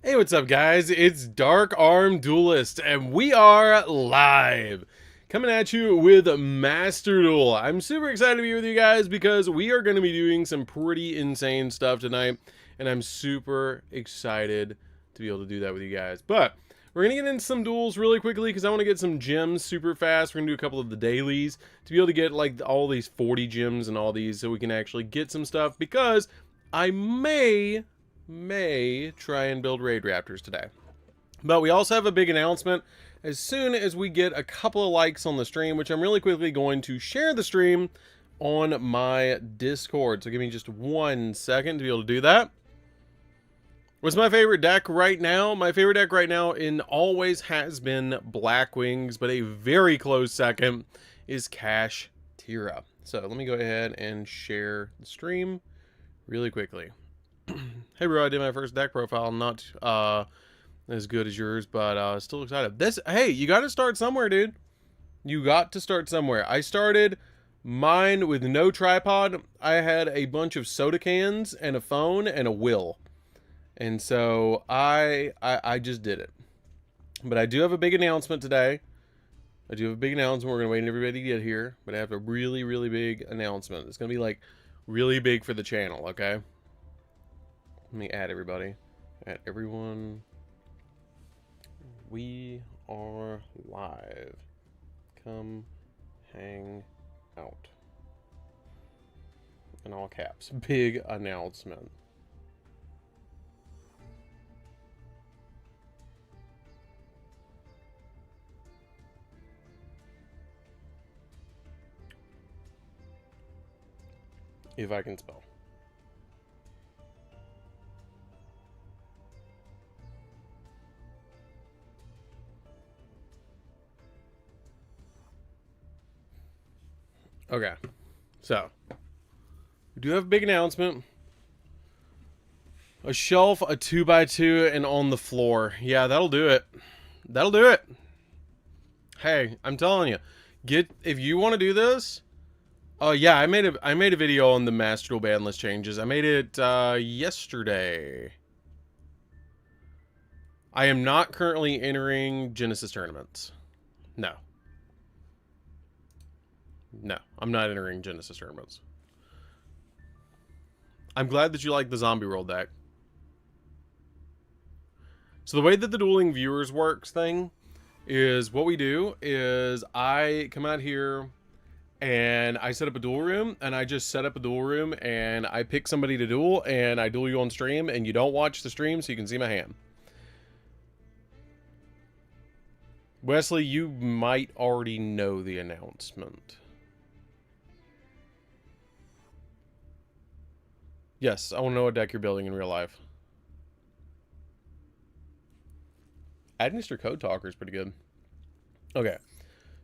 Hey, what's up, guys? It's DarkArmedDuelist, and we are live, coming at you with Master Duel. I'm super excited to be with you guys because we are going to be doing some pretty insane stuff tonight, and I'm super excited to be able to do that with you guys. But we're going to get into some duels really quickly because I want to get some gems super fast. We're going to do a couple of the dailies to be able to get like all these 40 gems and all these so we can actually get some stuff, because I may try and build raid raptors today. But we also have a big announcement as soon as we get a couple of likes on the stream, which I'm really quickly going to share the stream on my Discord. So give me just 1 second to be able to do that. What's my favorite deck right now? My favorite deck right now always has been Black Wings, but a very close second is Cash Tira. So let me go ahead and share the stream really quickly. Hey bro, I did my first deck profile, not as good as yours, but still excited. Hey, you got to start somewhere, dude. You got to start somewhere. I started mine with no tripod. I had a bunch of soda cans and a phone and a will, and so I just did it. But I do have a big announcement today. We're gonna wait on everybody to get here, but I have a really big announcement. It's gonna be like really big for the channel. Okay. Let me add everybody. Add everyone. We are live. Come hang out. In all caps. Big announcement. If I can spell. Okay, so we do have a big announcement. A shelf, a 2x2, and on the floor. Yeah, that'll do it. That'll do it. Hey, I'm telling you, if you want to do this. Oh yeah, I made a video on the Master Duel ban list changes. I made it yesterday. I am not currently entering Genesis tournaments. No. No, I'm not entering Genesis tournaments. I'm glad that you like the Zombie World deck. So the way that the Dueling Viewers works thing is, what we do is I come out here and I set up a duel room, and I just set up a duel room and I pick somebody to duel, and I duel you on stream, and you don't watch the stream so you can see my hand. Wesley, you might already know the announcement. Yes, I want to know what deck you're building in real life. Add Mr. Code Talker is pretty good. Okay.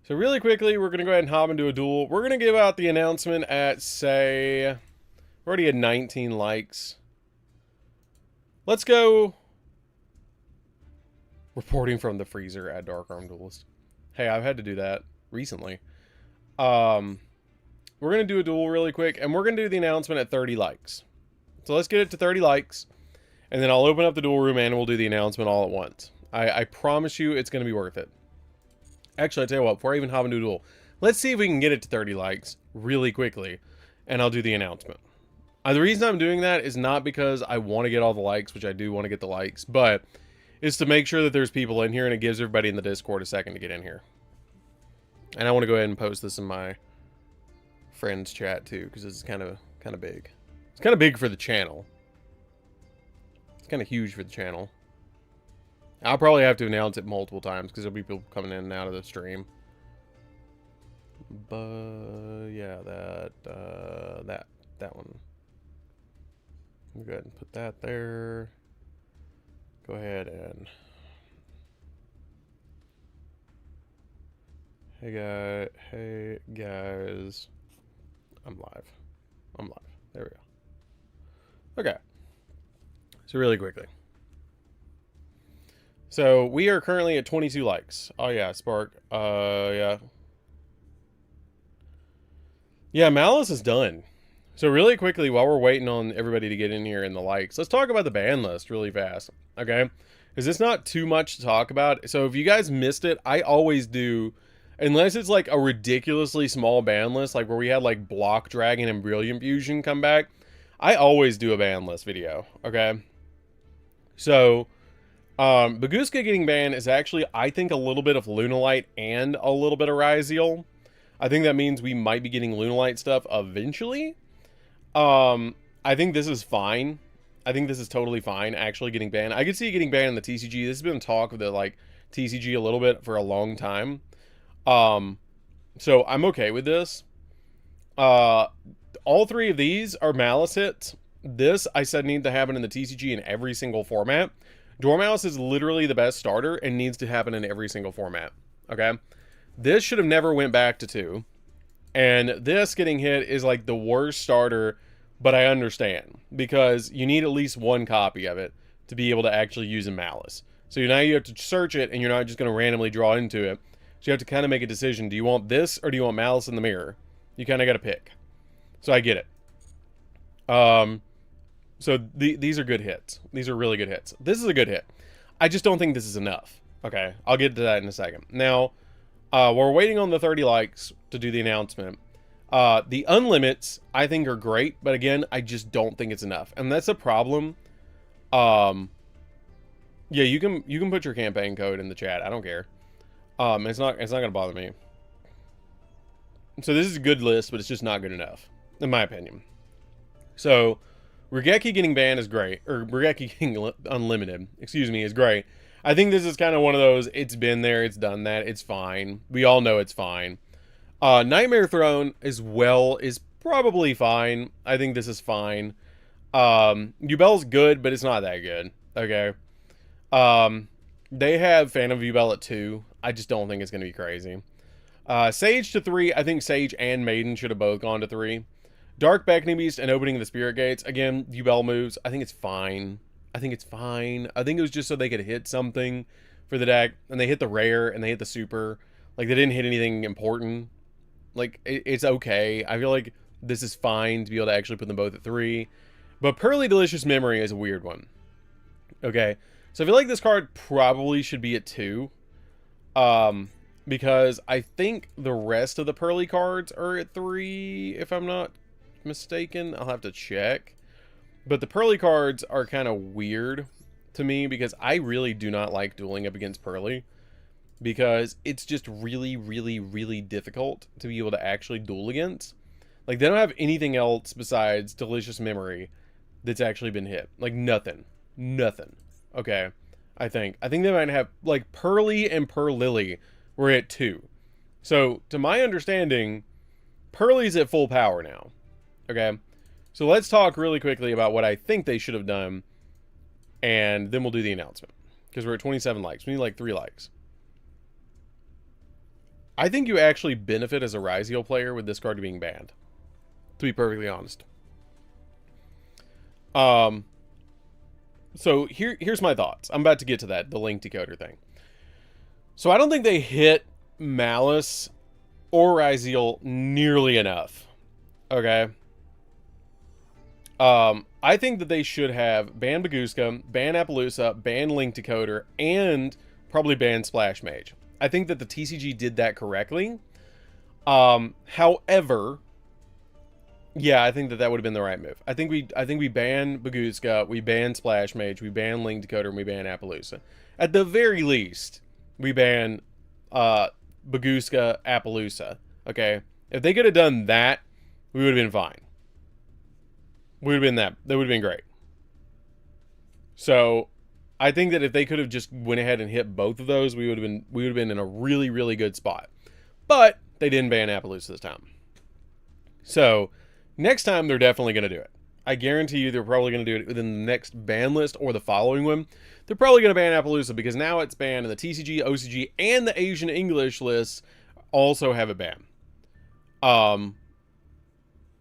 So really quickly, we're going to go ahead and hop into a duel. We're going to give out the announcement at, say, we're already at 19 likes. Let's go. Reporting from the freezer at DarkArmedDuelist. Hey, I've had to do that recently. We're going to do a duel really quick, and we're going to do the announcement at 30 likes. So let's get it to 30 likes, and then I'll open up the duel room and we'll do the announcement all at once. I promise you it's going to be worth it. Actually, I'll tell you what, before I even hop into a duel, let's see if we can get it to 30 likes really quickly, and I'll do the announcement. The reason I'm doing that is not because I want to get all the likes, which I do want to get the likes, but it's to make sure that there's people in here, and it gives everybody in the Discord a second to get in here. And I want to go ahead and post this in my friends chat too, because it's kind of big. It's kind of big for the channel. It's kind of huge for the channel. I'll probably have to announce it multiple times because there'll be people coming in and out of the stream. But yeah, that one. Go ahead and put that there. Go ahead and hey guys, I'm live. There we go. Okay. So really quickly. So we are currently at 22 likes. Oh yeah, Spark. Yeah. Yeah, Malice is done. So really quickly, while we're waiting on everybody to get in here and the likes, let's talk about the ban list really fast. Okay. Because it's not too much to talk about. So if you guys missed it, I always do, unless it's like a ridiculously small ban list, like where we had like Block Dragon and Brilliant Fusion come back, I always do a ban list video, okay? So, Baguska getting banned is actually, I think, a little bit of Lunalight and a little bit of Ryziel. I think that means we might be getting Lunalight stuff eventually. I think this is fine. I think this is totally fine, actually, getting banned. I could see it getting banned in the TCG. This has been talk of the, like, TCG a little bit for a long time. So I'm okay with this. All three of these are Malice hits. This, I said, need to happen in the TCG in every single format. Dormouse is literally the best starter and needs to happen in every single format. Okay? This should have never went back to 2. And this getting hit is like the worst starter, but I understand. Because you need at least one copy of it to be able to actually use in Malice. So now you have to search it, and you're not just going to randomly draw into it. So you have to kind of make a decision. Do you want this, or do you want Malice in the Mirror? You kind of got to pick. So I get it. So these are good hits. These are really good hits. This is a good hit. I just don't think this is enough. Okay, I'll get to that in a second. Now, we're waiting on the 30 likes to do the announcement. The unlimits, I think, are great, but again, I just don't think it's enough. And that's a problem. Yeah, you can put your campaign code in the chat. I don't care. It's not gonna bother me. So this is a good list, but it's just not good enough, in my opinion. So, Regeki getting banned is great, or Regeki getting unlimited, excuse me, is great. I think this is kind of one of those, it's been there, it's done that, it's fine. We all know it's fine. Nightmare Throne as well is probably fine. I think this is fine. Yubel's good, but it's not that good. Okay. They have Phantom Yubel at 2. I just don't think it's going to be crazy. Sage to 3. I think Sage and Maiden should have both gone to 3. Dark Beckoning Beast and Opening the Spirit Gates. Again, Yubel moves. I think it's fine. I think it's fine. I think it was just so they could hit something for the deck. And they hit the rare and they hit the super. Like, they didn't hit anything important. Like, it's okay. I feel like this is fine to be able to actually put them both at 3. But Pearly Delicious Memory is a weird one. Okay. So I feel like this card probably should be at 2. Because I think the rest of the Pearly cards are at 3, if I'm not mistaken. I'll have to check. But the Pearly cards are kind of weird to me because I really do not like dueling up against Pearly. Because it's just really, really, really difficult to be able to actually duel against. Like, they don't have anything else besides Delicious Memory that's actually been hit. Like, nothing. Nothing. Okay. I think they might have, like, Pearly and Pearlily were at 2. So, to my understanding, Pearly's at full power now. Okay. So, let's talk really quickly about what I think they should have done. And then we'll do the announcement. Because we're at 27 likes. We need, like, 3 likes. I think you actually benefit as a Ryziel player with this card being banned. To be perfectly honest. So here's my thoughts. I'm about to get to that, the link decoder thing. So I don't think they hit Malice or Ryziel nearly enough. Okay. I think that they should have ban Baguska, ban Appaloosa, ban Link Decoder, and probably ban Splash Mage. I think that the TCG did that correctly. However, yeah, I think that would have been the right move. I think we ban Baguska, we ban Splash Mage, we ban Link Decoder, and we ban Appaloosa. At the very least, we ban Baguska, Appaloosa. Okay, if they could have done that, we would have been fine. We would have been that would have been great. So, I think that if they could have just went ahead and hit both of those, we would have been in a really, really good spot. But they didn't ban Appaloosa this time. So, next time they're definitely going to do it. I guarantee you they're probably going to do it within the next ban list or the following one. They're probably going to ban Appaloosa because now it's banned in the TCG, OCG, and the Asian English lists also have it banned.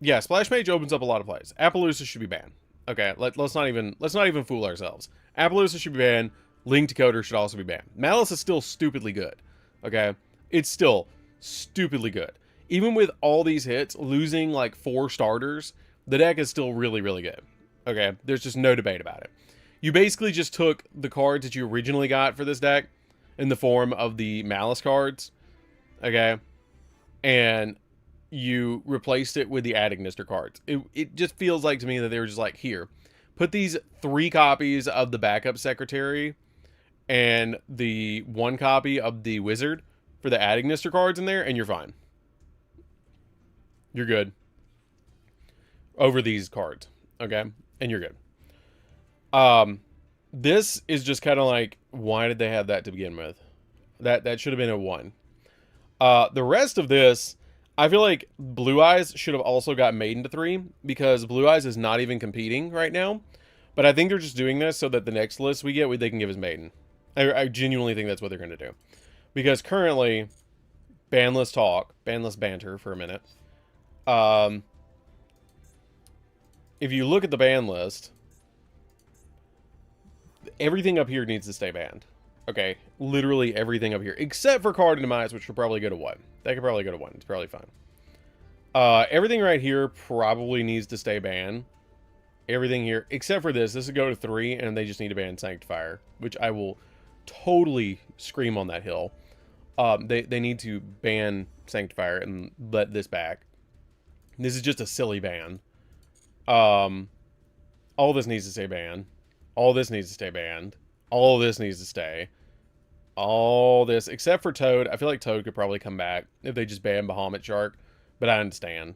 Yeah, Splash Mage opens up a lot of plays. Appaloosa should be banned. Okay, let's not even fool ourselves. Appaloosa should be banned. Link Decoder should also be banned. Malice is still stupidly good. Okay, it's still stupidly good. Even with all these hits, losing like 4 starters, the deck is still really, really good. Okay, there's just no debate about it. You basically just took the cards that you originally got for this deck in the form of the Malice cards, okay, and you replaced it with the Ad-Ignister cards. It just feels like to me that they were just like, here, put these 3 copies of the backup secretary and the 1 copy of the wizard for the Ad-Ignister cards in there, and you're fine. You're good. Over these cards, okay? And you're good. This is just kind of like, why did they have that to begin with? That should have been a 1. The rest of this, I feel like Blue Eyes should have also got made into 3, because Blue Eyes is not even competing right now. But I think they're just doing this so that the next list we get, they can give as Maiden. I genuinely think that's what they're going to do. Because currently, banless talk, banless banter for a minute. If you look at the ban list, everything up here needs to stay banned. Okay, literally everything up here, except for Card and Demise, which will probably go to 1. That could probably go to 1. It's probably fine. Everything right here probably needs to stay banned. Everything here, except for this would go to 3, and they just need to ban Sanctifier, which I will totally scream on that hill. They need to ban Sanctifier and let this back. This is just a silly ban. All this needs to stay banned. All this needs to stay banned. All this needs to stay. All this, except for Toad. I feel like Toad could probably come back if they just ban Bahamut Shark, but I understand.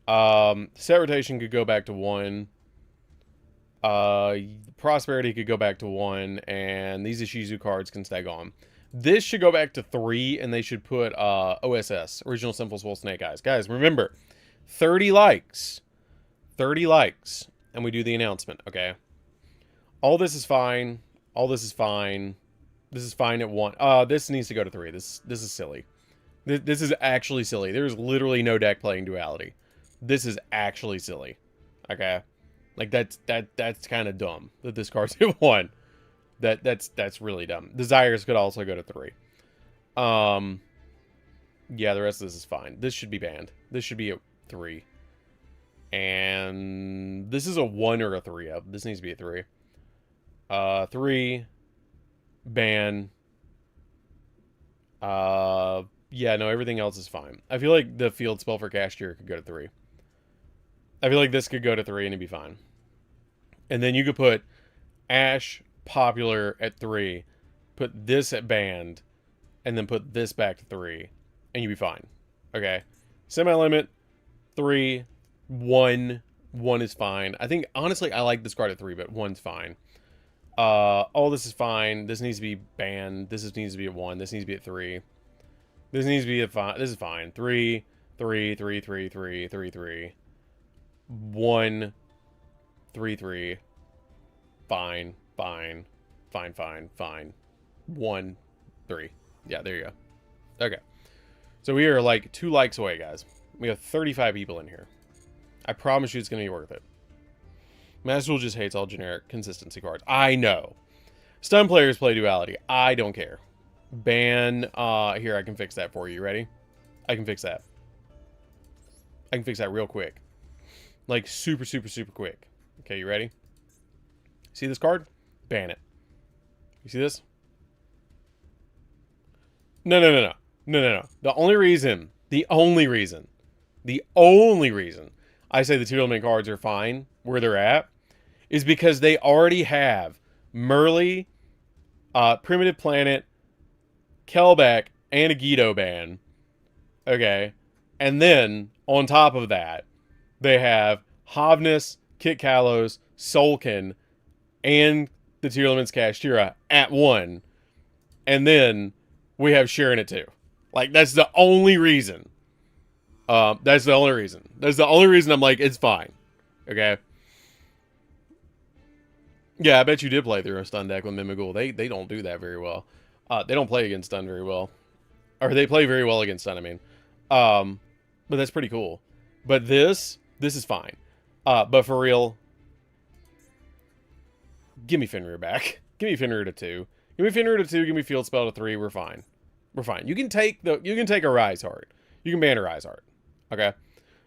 Set Rotation could go back to 1. Prosperity could go back to 1, and these Ishizu cards can stay gone. This should go back to 3, and they should put OSS, Original Simple Swole Snake Eyes. Guys, remember, 30 likes. 30 likes, and we do the announcement, okay? All this is fine. All this is fine. This is fine at 1. This needs to go to 3. This is silly. This is actually silly. There's literally no deck playing Duality. This is actually silly. Okay? Like, that's kind of dumb that this card's at 1. That's really dumb. Desires could also go to 3. Yeah, the rest of this is fine. This should be banned. This should be a 3. And this is a 1 or a 3 up. This needs to be a 3. 3. Ban. Yeah, no, everything else is fine. I feel like the field spell for Cashier could go to 3. I feel like this could go to 3 and it'd be fine. And then you could put Ash Popular at 3. Put this at banned. And then put this back to 3. And you'd be fine. Okay. Semi-limit. 3. 1. 1 is fine. I think, honestly, I like this card at 3, but 1's fine. All this is fine. This needs to be banned. This needs to be at 1. This needs to be at 3. This needs to be at 5. This is fine. 3, 3, 3, 3, 3, 3, 3. 1, 3, 3. Fine, fine, fine, fine, fine. 1, 3. Yeah, there you go. Okay. So we are like 2 likes away, guys. We have 35 people in here. I promise you it's going to be worth it. Master Duel just hates all generic consistency cards. I know. Stun players play Duality. I don't care. Ban, here, I can fix that for you. Ready? I can fix that. I can fix that real quick. Like, super, super, super quick. Okay, you ready? See this card? Ban it. You see this? No, no, no, no. No, no, no. The only reason I say the 2 element cards are fine where they're at is because they already have Merly, Primitive Planet, Kelbeck, and a Guido ban. Okay. And then, on top of that, they have Havnus, Kit Kalos, Solkin, and the 2 elements Kashtira at 1. And then we have Sharon at 2. Like, that's the only reason. That's the only reason. That's the only reason I'm like, it's fine. Okay? Yeah, I bet you did play through a stun deck with Mimigul. They don't do that very well. They don't play against stun very well. Or they play very well against stun, I mean. But that's pretty cool. But this is fine. But for real, give me Fenrir back. Give me Fenrir to 2. Give me Fenrir to 2, give me Field Spell to 3, we're fine. We're fine. You can take a Rise Heart. You can ban a Rise Heart. Okay?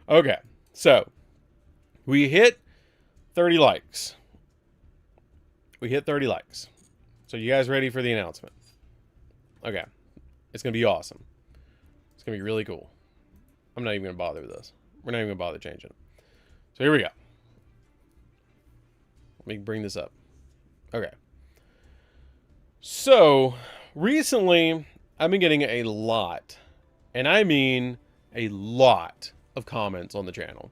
Okay. So, we hit 30 likes. We hit 30 likes. So you guys ready for the announcement? Okay. It's going to be awesome. It's going to be really cool. I'm not even going to bother with this. We're not even going to bother changing it. So here we go. Let me bring this up. Okay. So, recently, I've been getting a lot, and I mean a lot of comments on the channel.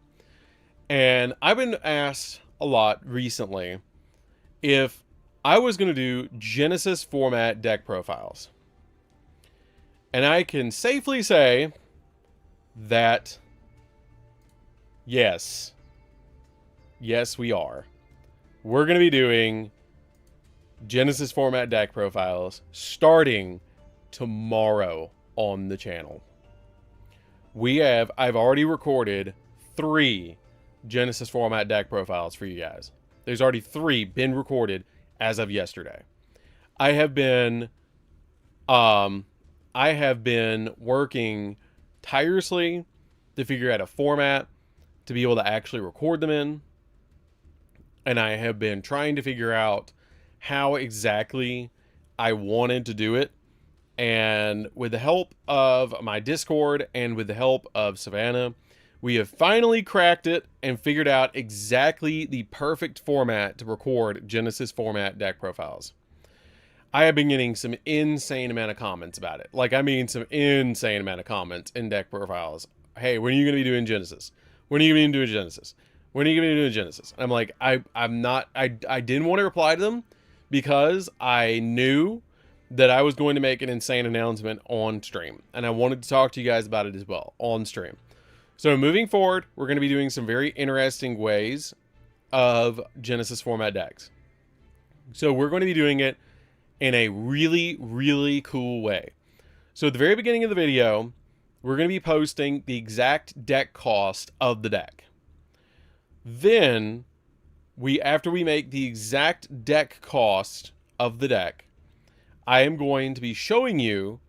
And I've been asked a lot recently if I was going to do Genesis format deck profiles. And I can safely say that yes, we are. We're going to be doing Genesis format deck profiles starting tomorrow on the channel. I've already recorded 3 Genesis format deck profiles for you guys. There's already 3 been recorded as of yesterday. I have been working tirelessly to figure out a format to be able to actually record them in. And I have been trying to figure out how exactly I wanted to do it. And with the help of my Discord and with the help of Savannah, we have finally cracked it and figured out exactly the perfect format to record Genesis format deck profiles. I have been getting some insane amount of comments about it. Like, I mean, some insane amount of comments in deck profiles. Hey, when are you going to be doing Genesis? When are you going to be doing Genesis? When are you going to be doing Genesis? And I'm like, I didn't want to reply to them because I knew that I was going to make an insane announcement on stream. And I wanted to talk to you guys about it as well on stream. So moving forward, we're going to be doing some very interesting ways of Genesis format decks. So we're going to be doing it in a really, really cool way. So at the very beginning of the video, we're going to be posting the exact deck cost of the deck. Then, after we make the exact deck cost of the deck, I am going to be showing you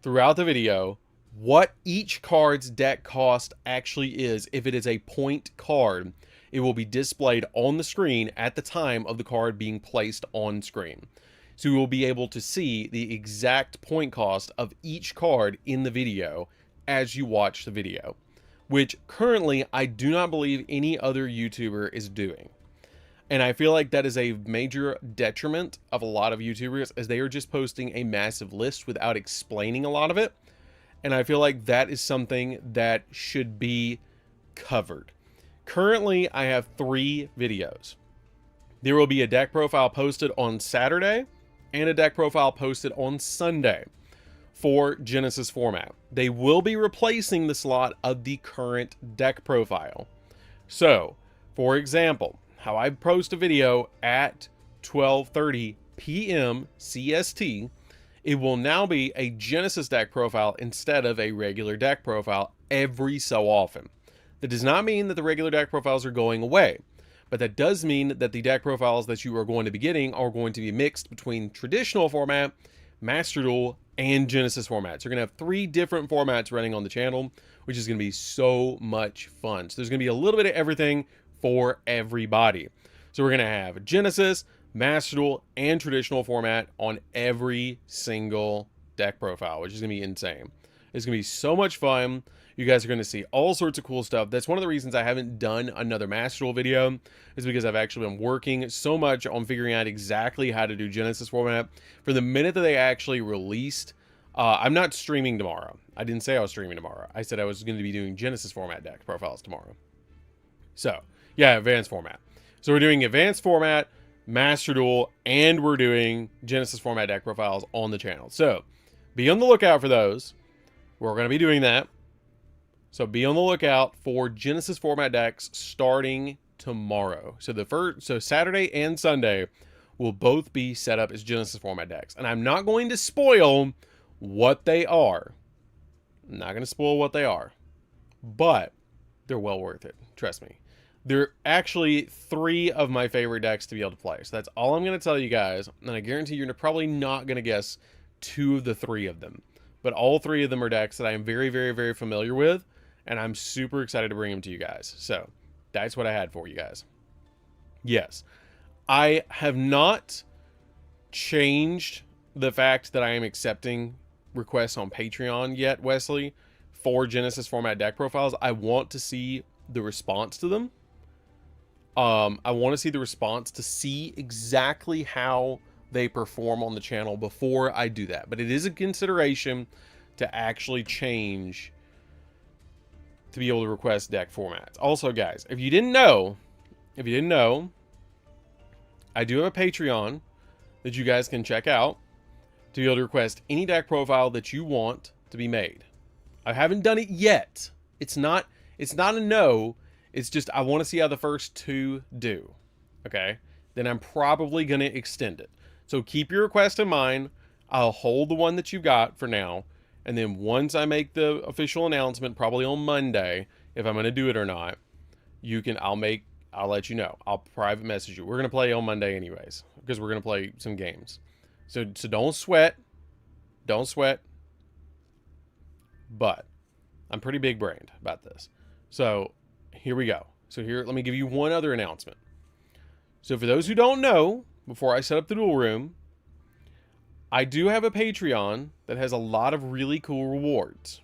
throughout the video what each card's deck cost actually is. If it is a point card, it will be displayed on the screen at the time of the card being placed on screen. So you will be able to see the exact point cost of each card in the video as you watch the video, which currently I do not believe any other YouTuber is doing. And I feel like that is a major detriment of a lot of YouTubers, as they are just posting a massive list without explaining a lot of it. And I feel like that is something that should be covered. Currently, I have 3 videos. There will be a deck profile posted on Saturday and a deck profile posted on Sunday for Genesis format. They will be replacing the slot of the current deck profile. So, for example, how I post a video at 12:30 p.m. CST, it will now be a Genesis deck profile instead of a regular deck profile every so often. That does not mean that the regular deck profiles are going away, but that does mean that the deck profiles that you are going to be getting are going to be mixed between traditional format, Master Duel, and Genesis formats. You're going to have 3 different formats running on the channel, which is going to be so much fun. So there's going to be a little bit of everything for everybody. So we're going to have Genesis, Master Duel, and traditional format on every single deck profile, which is going to be insane. It's going to be so much fun. You guys are going to see all sorts of cool stuff. That's one of the reasons I haven't done another Master Duel video, is because I've actually been working so much on figuring out exactly how to do Genesis format. For the minute that they actually released, I'm not streaming tomorrow. I didn't say I was streaming tomorrow. I said I was going to be doing Genesis format deck profiles tomorrow. So, yeah, advanced format. So we're doing advanced format, Master Duel, and we're doing Genesis format deck profiles on the channel. So, be on the lookout for those. We're going to be doing that. So be on the lookout for Genesis format decks starting tomorrow. So Saturday and Sunday will both be set up as Genesis format decks. And I'm not going to spoil what they are. I'm not going to spoil what they are. But they're well worth it. Trust me. They're actually 3 of my favorite decks to be able to play. So that's all I'm going to tell you guys. And I guarantee you're probably not going to guess 2 of the 3 of them. But all 3 of them are decks that I am very, very, very familiar with. And I'm super excited to bring them to you guys. So, that's what I had for you guys. Yes. I have not changed the fact that I am accepting requests on Patreon yet, Wesley, for Genesis format deck profiles. I want to see the response to them. I want to see the response to see exactly how they perform on the channel before I do that. But it is a consideration to actually change to be able to request deck formats. Also, guys, if you didn't know, I do have a Patreon that you guys can check out to be able to request any deck profile that you want to be made. I haven't done it yet. It's not a no. It's just I want to see how the first two do. Okay? Then I'm probably going to extend it. So keep your request in mind. I'll hold the one that you've got for now. And then once I make the official announcement, probably on Monday, if I'm going to do it or not, I'll let you know. I'll private message you. We're going to play on Monday anyways, because we're going to play some games. So don't sweat. Don't sweat. But I'm pretty big brained about this. So here we go. So here, let me give you one other announcement. So for those who don't know, before I set up the duel room, I do have a Patreon that has a lot of really cool rewards.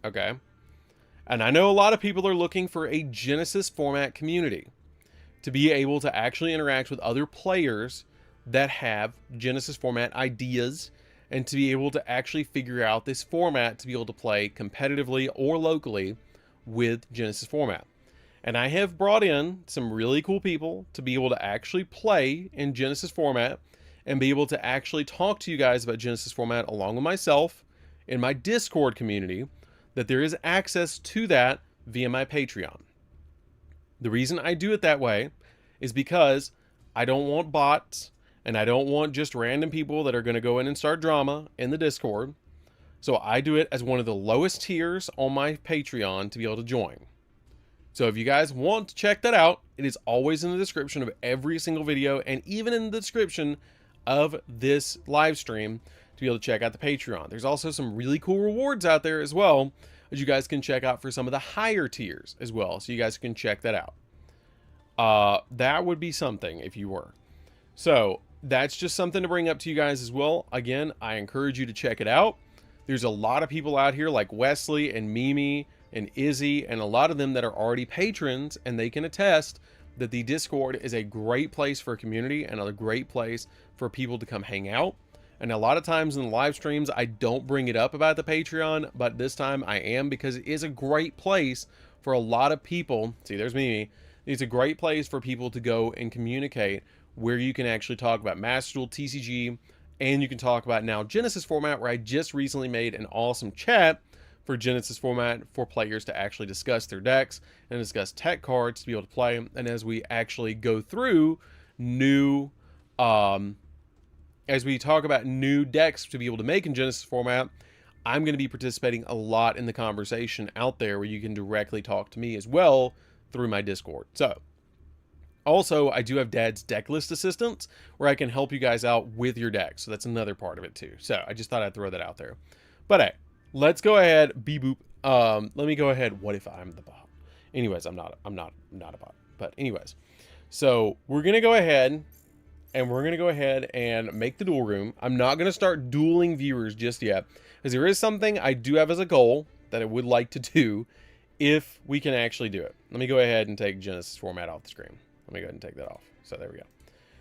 Okay? And I know a lot of people are looking for a Genesis format community to be able to actually interact with other players that have Genesis format ideas and to be able to actually figure out this format to be able to play competitively or locally with Genesis format. And I have brought in some really cool people to be able to actually play in Genesis format and be able to actually talk to you guys about Genesis format along with myself in my Discord community, that there is access to that via my Patreon. The reason I do it that way is because I don't want bots and I don't want just random people that are going to go in and start drama in the Discord. So I do it as one of the lowest tiers on my Patreon to be able to join. So if you guys want to check that out, it is always in the description of every single video and even in the description of this live stream to be able to check out the Patreon. There's also some really cool rewards out there as well that you guys can check out for some of the higher tiers as well. So you guys can check that out. That would be something if you were. So that's just something to bring up to you guys as well. Again, I encourage you to check it out. There's a lot of people out here like Wesley and Mimi and Izzy and a lot of them that are already patrons, and they can attest that the Discord is a great place for a community and a great place for people to come hang out. And a lot of times in the live streams, I don't bring it up about the Patreon, but this time I am, because it is a great place for a lot of people. See, there's Mimi. It's a great place for people to go and communicate, where you can actually talk about Master Duel, TCG, and you can talk about now Genesis format, where I just recently made an awesome chat for Genesis format for players to actually discuss their decks and discuss tech cards to be able to play. And as we actually go through new, as we talk about new decks to be able to make in Genesis format, I'm going to be participating a lot in the conversation out there where you can directly talk to me as well through my Discord. So also, I do have Dad's deck list assistance where I can help you guys out with your deck. So that's another part of it too. So I just thought I'd throw that out there. But hey, let's go ahead. Beep boop. Let me go ahead. What if I'm the bot? Anyways, I'm not a bot. But anyways, so we're gonna go ahead and make the duel room. I'm not gonna start dueling viewers just yet, because there is something I do have as a goal that I would like to do if we can actually do it. Let me go ahead and take Genesis format off the screen. Let me go ahead and take that off. So there we go.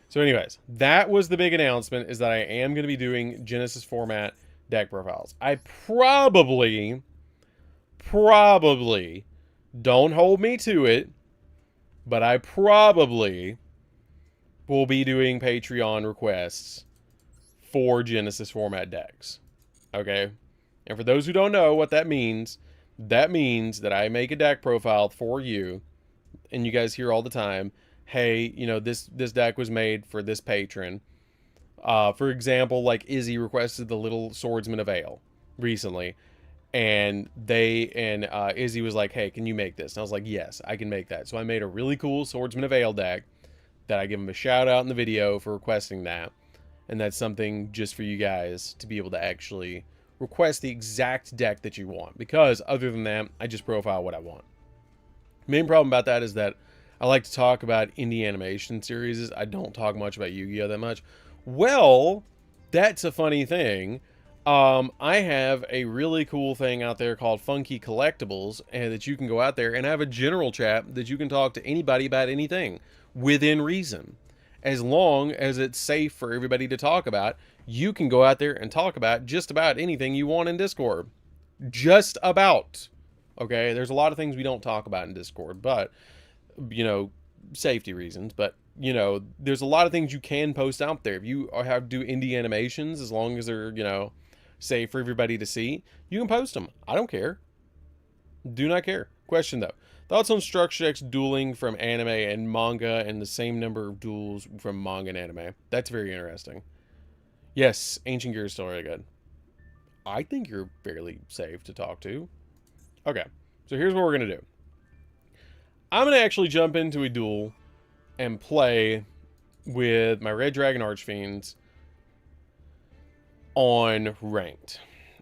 So anyways, that was the big announcement, is that I am going to be doing Genesis format deck profiles. I probably, don't hold me to it, but I probably will be doing Patreon requests for Genesis format decks. Okay? And for those who don't know what that means that I make a deck profile for you, and you guys hear all the time, hey, you know, this deck was made for this patron. For example, like Izzy requested the Little Swordsman of Ale recently, and Izzy was like, hey, can you make this? And I was like, yes, I can make that. So I made a really cool Swordsman of Ale deck that I give him a shout out in the video for requesting that. And that's something just for you guys to be able to actually request the exact deck that you want, because other than that, I just profile what I want. Main problem about that is that I like to talk about indie animation series. I don't talk much about Yu-Gi-Oh that much. Well, that's a funny thing. I have a really cool thing out there called Funky Collectibles, and that you can go out there and have a general chat that you can talk to anybody about anything within reason. As long as it's safe for everybody to talk about, you can go out there and talk about just about anything you want in Discord. Just about. Okay, there's a lot of things we don't talk about in Discord, but, you know, safety reasons, but, you know, there's a lot of things you can post out there. If you have to do indie animations, as long as they're, you know, safe for everybody to see, you can post them. I don't care. Do not care. Question, though. Thoughts on structure X dueling from anime and manga and the same number of duels from manga and anime? That's very interesting. Yes, Ancient Gear is still really good. I think you're fairly safe to talk to. Okay, so here's what we're going to do. I'm going to actually jump into a duel and play with my Red Dragon Archfiends on ranked.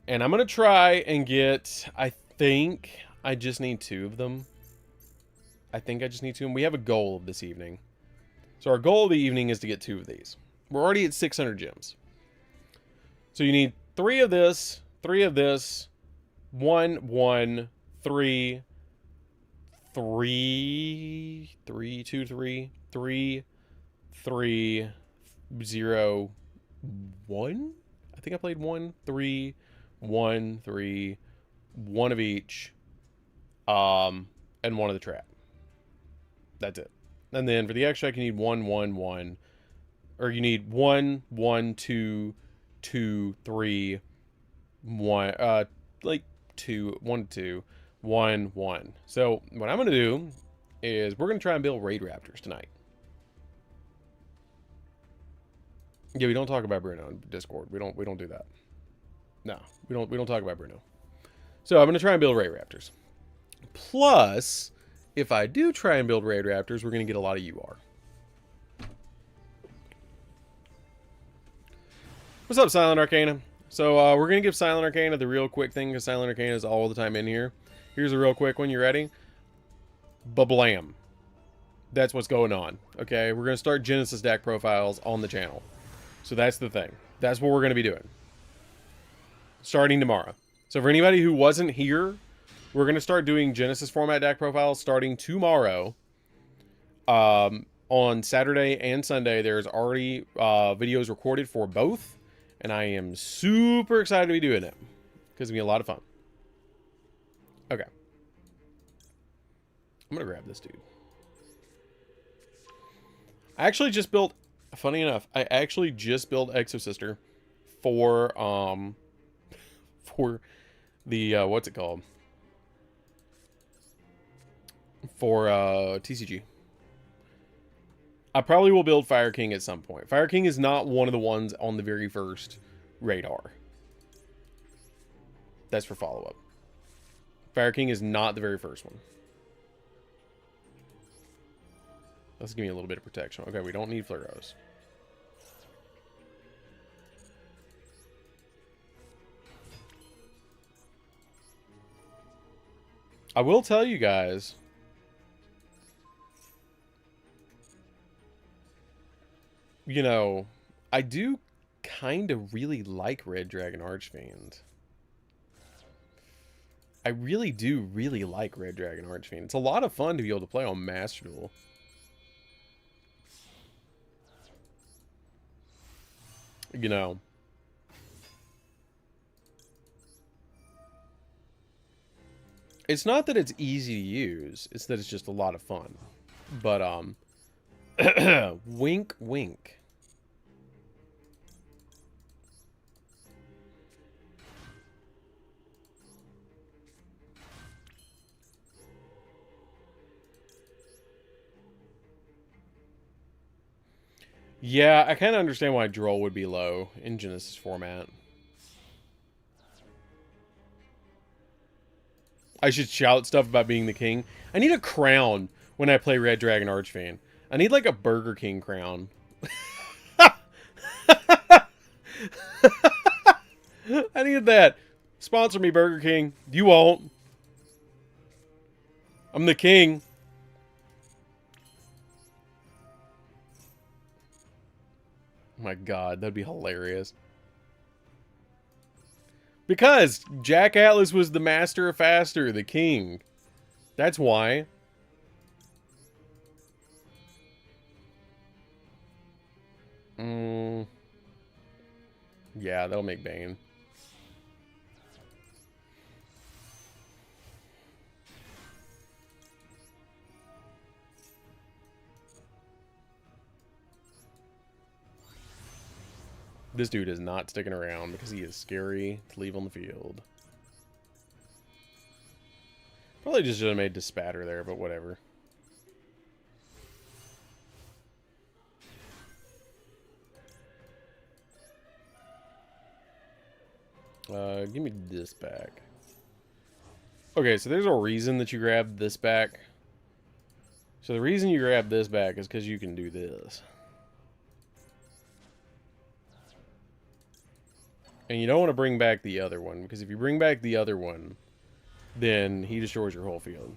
And I'm going to try and get, I think I just need 2 of them. I think I just need 2 of them. We have a goal of this evening. So our goal of the evening is to get 2 of these. We're already at 600 gems. So you need 3 of this, 3 of this, 1, 1, 3, 3, 3, 2, 3, 3, 3, 0, 1? I think I played 1, 3, 1, 3, 1 of each, and 1 of the trap. That's it. And then for the extract, you need 1, 1, 1. Or you need 1, 1, 2, 2, 3, 1, like 2, 1, 2, 1, 1. So what I'm going to do is we're going to try and build Raid Raptors tonight. Yeah, we don't talk about Bruno in Discord. We don't do that. No, we don't talk about Bruno. So I'm going to try and build Raid Raptors. Plus, if I do try and build Raid Raptors, we're going to get a lot of UR. What's up, Silent Arcana? So we're going to give Silent Arcana the real quick thing, because Silent Arcana is all the time in here. Here's a real quick one. You ready? Ba-blam. That's what's going on. Okay, we're going to start Genesis deck profiles on the channel. So that's the thing. That's what we're going to be doing. Starting tomorrow. So for anybody who wasn't here, we're going to start doing Genesis format deck profiles starting tomorrow. On Saturday and Sunday, there's already videos recorded for both. And I am super excited to be doing it. Because it's going to be a lot of fun. Okay. I'm going to grab this dude. I actually just built, funny enough, I actually just built Exosister for the, what's it called? For, TCG. I probably will build Fire King at some point. Fire King is not one of the ones on the very first radar. That's for follow-up. Fire King is not the very first one. Let's give me a little bit of protection. Okay, we don't need Fluros. I will tell you guys, you know, I do kind of really like Red Dragon Archfiend. I really do really like Red Dragon Archfiend. It's a lot of fun to be able to play on Master Duel. You know. It's not that it's easy to use, it's that it's just a lot of fun. But, wink, wink. Yeah, I kind of understand why Duel would be low in Genesis format. I should shout stuff about being the king. I need a crown when I play Red Dragon Archfiend. I need like a Burger King crown. I need that. Sponsor me, Burger King. You won't. I'm the king. My God, that'd be hilarious. Because Jack Atlas was the master of faster, the king. That's why. Yeah, that'll make Bane. This dude is not sticking around because he is scary to leave on the field. Probably just should have made Dispatter there, but whatever. Give me this back. Okay, so there's a reason that you grabbed this back. So the reason you grabbed this back is because you can do this. And you don't want to bring back the other one, because if you bring back the other one, then he destroys your whole field.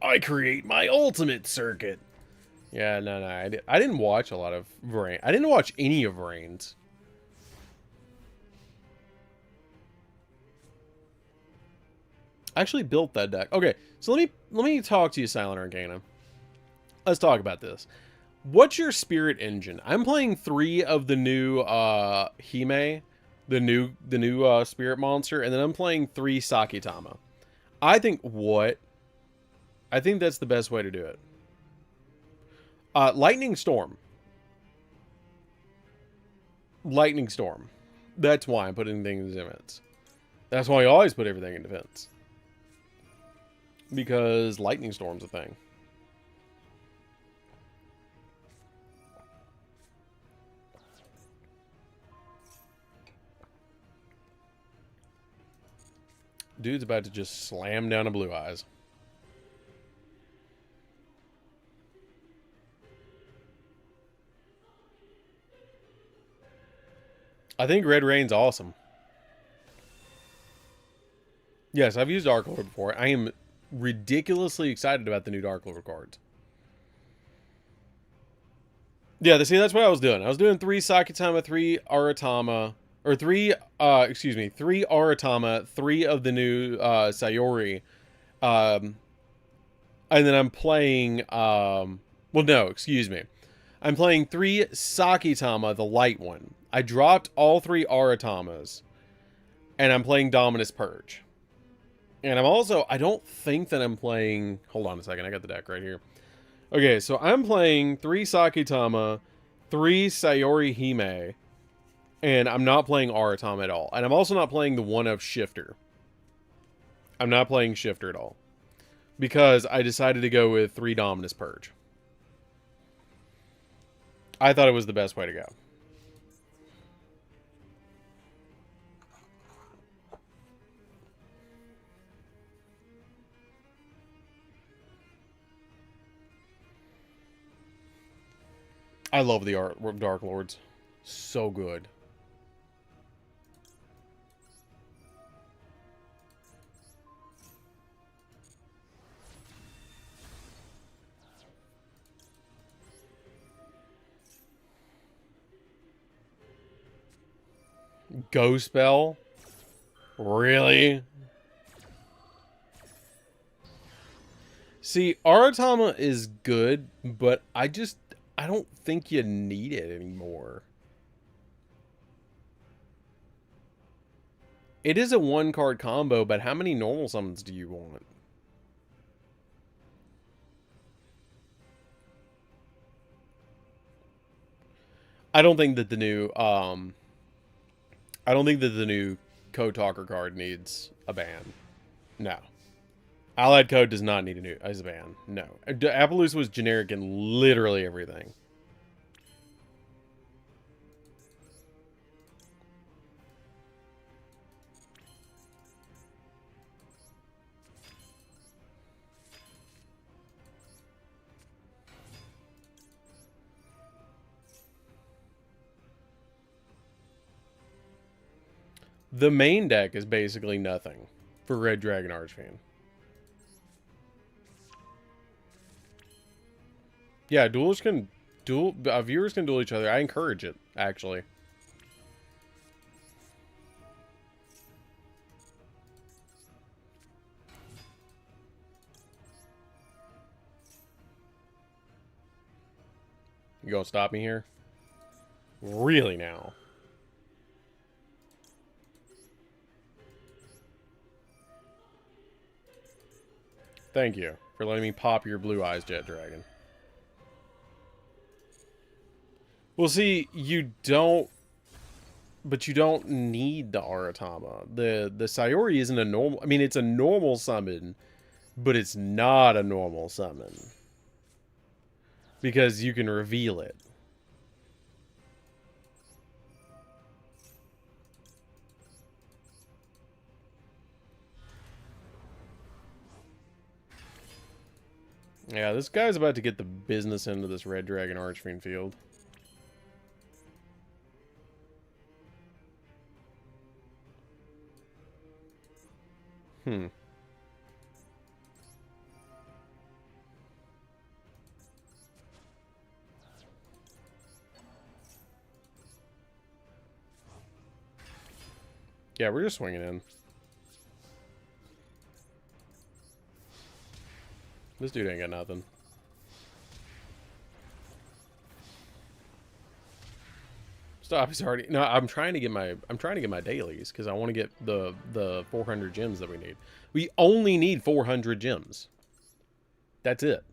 I create my ultimate circuit. Yeah, no. I didn't watch a lot of Vrain. I didn't watch any of Vrain's. I actually built that deck. Okay, so let me talk to you, Silent Arcana. Let's talk about this. What's your spirit engine? I'm playing 3 of the new Hime, the new spirit monster, and then I'm playing 3 Sakitama. I think that's the best way to do it. Lightning Storm. Lightning Storm. That's why I'm putting things in defense. That's why I always put everything in defense. Because Lightning Storm's a thing. Dude's about to just slam down a Blue Eyes. I think Red Rain's awesome. Yes, I've used Dark Lord before. I am ridiculously excited about the new Dark Lord cards. Yeah, see, that's what I was doing. I was doing 3 Sakitama, 3 Aratama, or 3 Aratama, 3 of the new Sayori. And then I'm playing, well, no, excuse me. I'm playing 3 Sakitama, the light one. I dropped all 3 Aratamas. And I'm playing Dominus Purge. And I'm also, I don't think that I'm playing, hold on a second, I got the deck right here. Okay, so I'm playing 3 Sakitama, 3 Sayori Hime, and I'm not playing Aratama at all. And I'm also not playing the one of Shifter. I'm not playing Shifter at all. Because I decided to go with 3 Dominus Purge. I thought it was the best way to go. I love the art of Dark Lords. So good. Ghost Spell? Really? See, Aratama is good, but I don't think you need it anymore. It is a 1-card combo, but how many normal summons do you want? I don't think that the new Code Talker card needs a ban. No. Allied Code does not need a ban. No. Appaloosa was generic in literally everything. The main deck is basically nothing for Red Dragon Archfiend. Yeah, duelers can duel. Viewers can duel each other. I encourage it, actually. You gonna stop me here? Really now? Thank you for letting me pop your blue eyes, Jet Dragon. Well, see, you don't, but you don't need the Aratama. The Sayori isn't a normal. I mean, it's a normal summon, but it's not a normal summon because you can reveal it. Yeah, this guy's about to get the business into this Red Dragon Archfiend field. Yeah, we're just swinging in. This dude ain't got nothing. Stop, he's already... No, I'm trying to get my dailies because I want to get the 400 gems that we need. We only need 400 gems. That's it.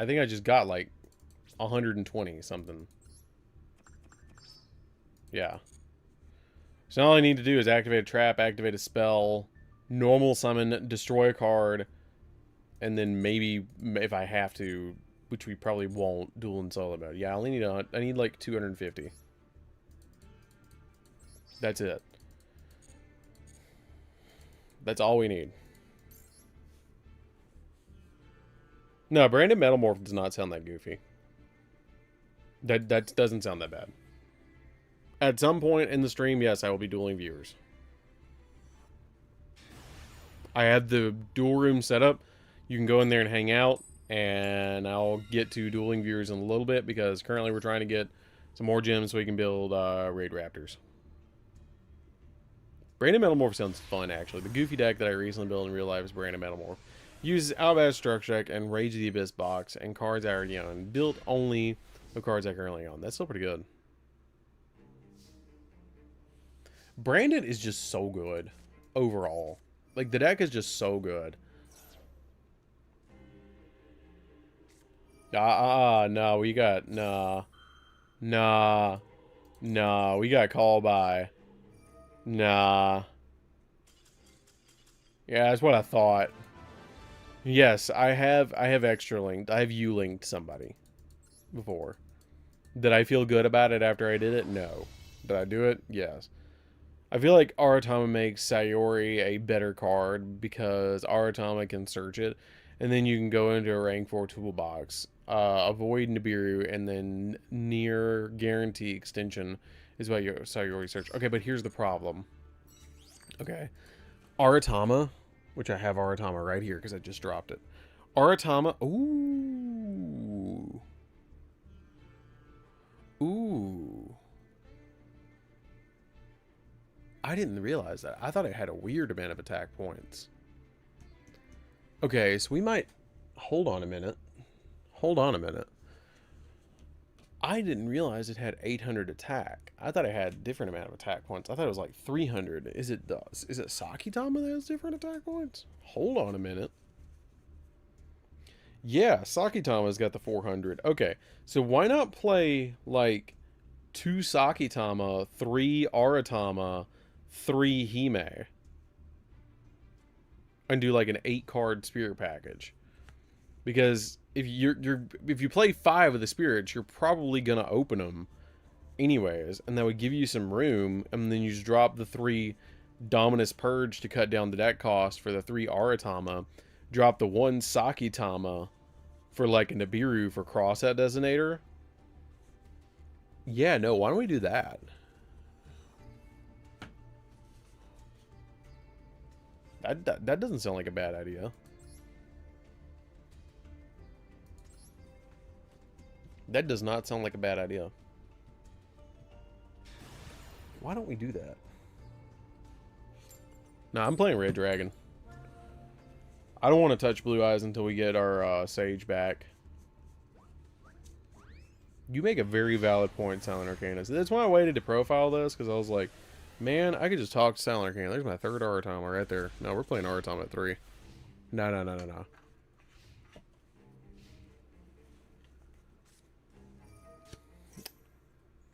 I think I just got like 120 something. Yeah. So all I need to do is activate a trap, activate a spell, normal summon, destroy a card, and then maybe if I have to, which we probably won't, duel and solo mode. Yeah, I need like 250. That's it. That's all we need. No, Branded Metamorph does not sound that goofy. That doesn't sound that bad. At some point in the stream, yes, I will be dueling viewers. I have the duel room set up. You can go in there and hang out, and I'll get to dueling viewers in a little bit because currently we're trying to get some more gems so we can build Raid Raptors. Branded Metamorph sounds fun, actually. The goofy deck that I recently built in real life is Branded Metamorph. Uses Alabaster Structure Deck and Rage of the Abyss box and cards I already own. Built only the cards I currently own. That's still pretty good. Branded is just so good overall. Like, the deck is just so good. No, we got, nah, we got call by. Nah. Yeah, that's what I thought. Yes, I have extra linked. I have U-linked somebody before. Did I feel good about it after I did it? No. Did I do it? Yes. I feel like Aratama makes Sayori a better card because Aratama can search it, and then you can go into a rank 4 toolbox, avoid Nibiru, and then near guarantee extension is what your Sayori search. Okay, but here's the problem. Okay. Aratama, which I have Aratama right here because I just dropped it. Aratama, ooh. I didn't realize that. I thought it had a weird amount of attack points. Okay, so we might... Hold on a minute. I didn't realize it had 800 attack. I thought it had a different amount of attack points. I thought it was like 300. Is it Sakitama that has different attack points? Hold on a minute. Yeah, Sakitama's got the 400. Okay, so why not play like 2 Sakitama, 3 Aratama, 3 Hime, and do like an 8-card spirit package? Because if you play 5 of the spirits, you're probably gonna open them anyways, and that would give you some room, and then you just drop the 3 Dominus Purge to cut down the deck cost for the 3 Aratama, drop the 1 Sakitama for like a Nibiru for cross-out designator. Yeah, no, why don't we do that? That doesn't sound like a bad idea. That does not sound like a bad idea. Why don't we do that? No, I'm playing Red Dragon. I don't want to touch Blue Eyes until we get our Sage back. You make a very valid point, Silent Arcana. So that's why I waited to profile this, because I was like, man, I could just talk to Silent Arcana. There's my third Aratama right there. No, we're playing Aratama at 3. No.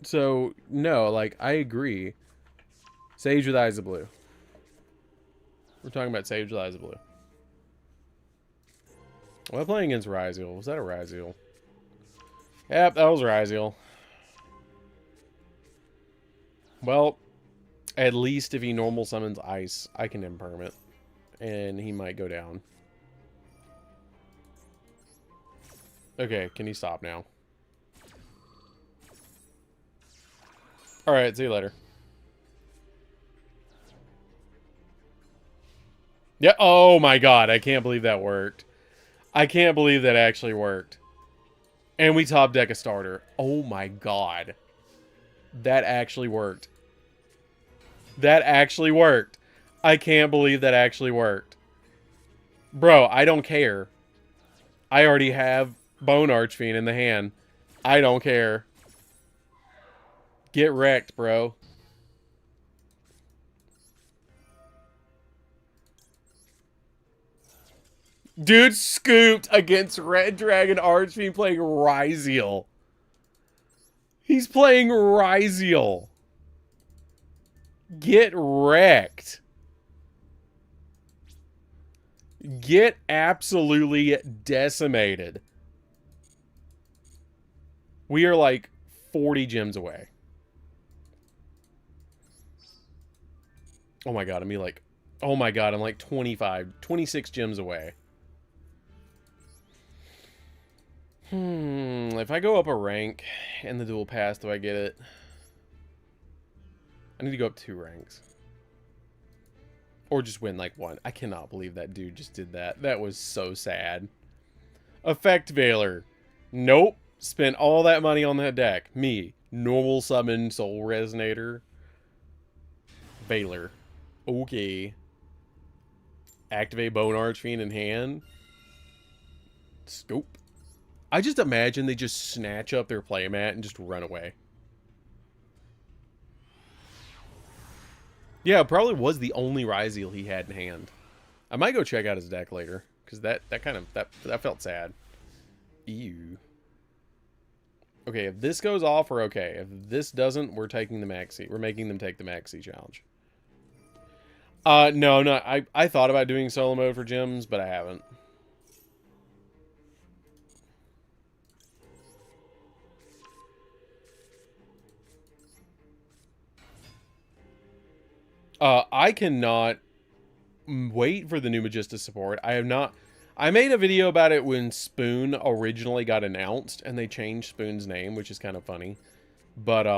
So, no, like, I agree. Sage with Eyes of Blue. We're talking about Sage with Eyes of Blue. Am I playing against Ryzeal? Was that a Ryzeal? Yep, that was Ryzeal. Well, at least if he normal summons Ice, I can imperm it. And he might go down. Okay, can he stop now? Alright, see you later. Yeah, oh my god, I can't believe that worked. I can't believe that actually worked. And we top deck a starter. Oh my god. That actually worked. That actually worked. I can't believe that actually worked. Bro, I don't care. I already have Bone Archfiend in the hand. I don't care. Get wrecked, bro. Dude scooped against Red Dragon Archfiend playing Ryzeal. He's playing Ryzeal. Get wrecked. Get absolutely decimated. We are like 40 gems away. Oh my god, oh my god, I'm like 26 gems away. If I go up a rank in the dual pass, do I get it? I need to go up 2 ranks. Or just win like 1. I cannot believe that dude just did that. That was so sad. Effect Veiler. Nope. Spent all that money on that deck. Me. Normal summon Soul Resonator. Veiler. Okay. Activate Bone Archfiend in hand. Scope. I just imagine they just snatch up their playmat and just run away. Yeah, it probably was the only Ryzeal he had in hand. I might go check out his deck later, because that felt sad. Ew. Okay, if this goes off, we're okay. If this doesn't, we're taking the maxi. We're making them take the maxi challenge. No, I thought about doing solo mode for gems, but I haven't. I cannot wait for the new Magista support. I have not... I made a video about it when Spoon originally got announced, and they changed Spoon's name, which is kind of funny. But,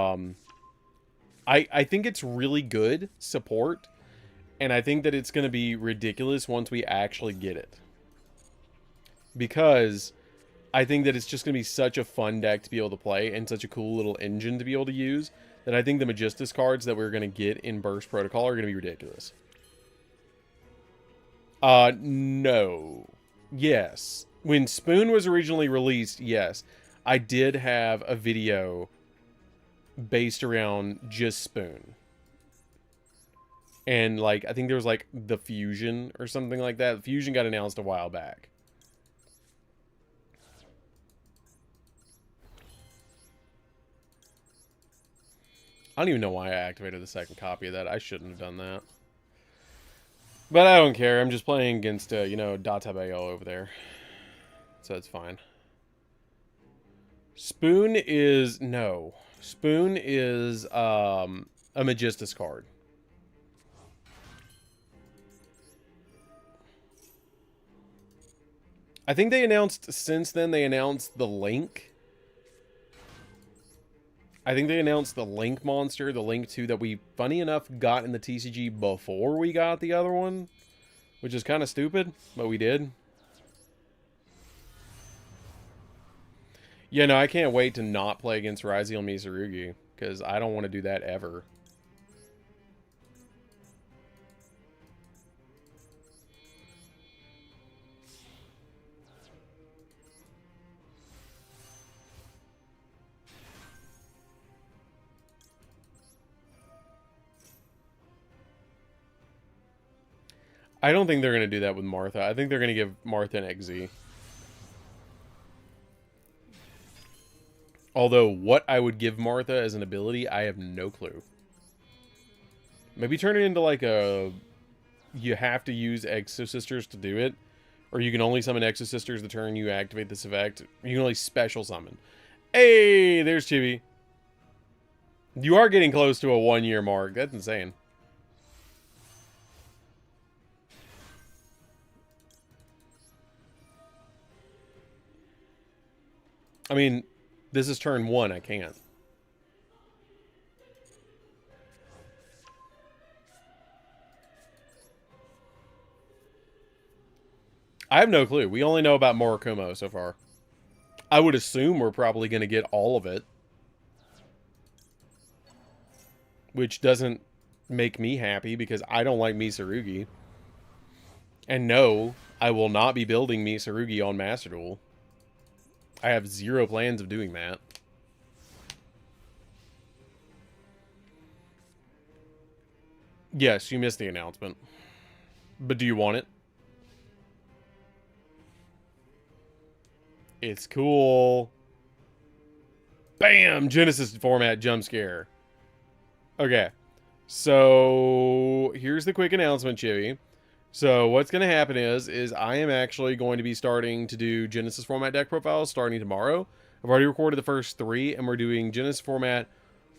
I think it's really good support, and I think that it's going to be ridiculous once we actually get it. Because I think that it's just going to be such a fun deck to be able to play, and such a cool little engine to be able to use, that I think the Magistus cards that we're going to get in Burst Protocol are going to be ridiculous. No. Yes. When Spoon was originally released, yes. I did have a video based around just Spoon. And, like, I think there was, like, the Fusion or something like that. The Fusion got announced a while back. I don't even know why I activated the second copy of that. I shouldn't have done that. But I don't care. I'm just playing against, you know, Databeo over there. So it's fine. Spoon is... No. Spoon is a Magistus card. I think they announced... Since then, they announced the Link. I think they announced the Link monster, the Link 2 that we, funny enough, got in the TCG before we got the other one. Which is kind of stupid, but we did. Yeah, no, I can't wait to not play against Raziel Misarugi, because I don't want to do that ever. I don't think they're going to do that with Martha. I think they're going to give Martha an XZ. Although, what I would give Martha as an ability, I have no clue. Maybe turn it into like a... You have to use Exosisters to do it. Or you can only summon Exosisters the turn you activate this effect. You can only special summon. Hey, there's Chibi. You are getting close to a 1-year mark. That's insane. I mean, this is turn 1. I can't. I have no clue. We only know about Murakumo so far. I would assume we're probably going to get all of it. Which doesn't make me happy because I don't like Misarugi. And no, I will not be building Misarugi on Master Duel. I have zero plans of doing that. Yes, you missed the announcement. But do you want it? It's cool. Bam! Genesis format jump scare. Okay. So, here's the quick announcement, Chibi. So, what's going to happen is I am actually going to be starting to do Genesis format deck profiles starting tomorrow. I've already recorded the first 3, and we're doing Genesis format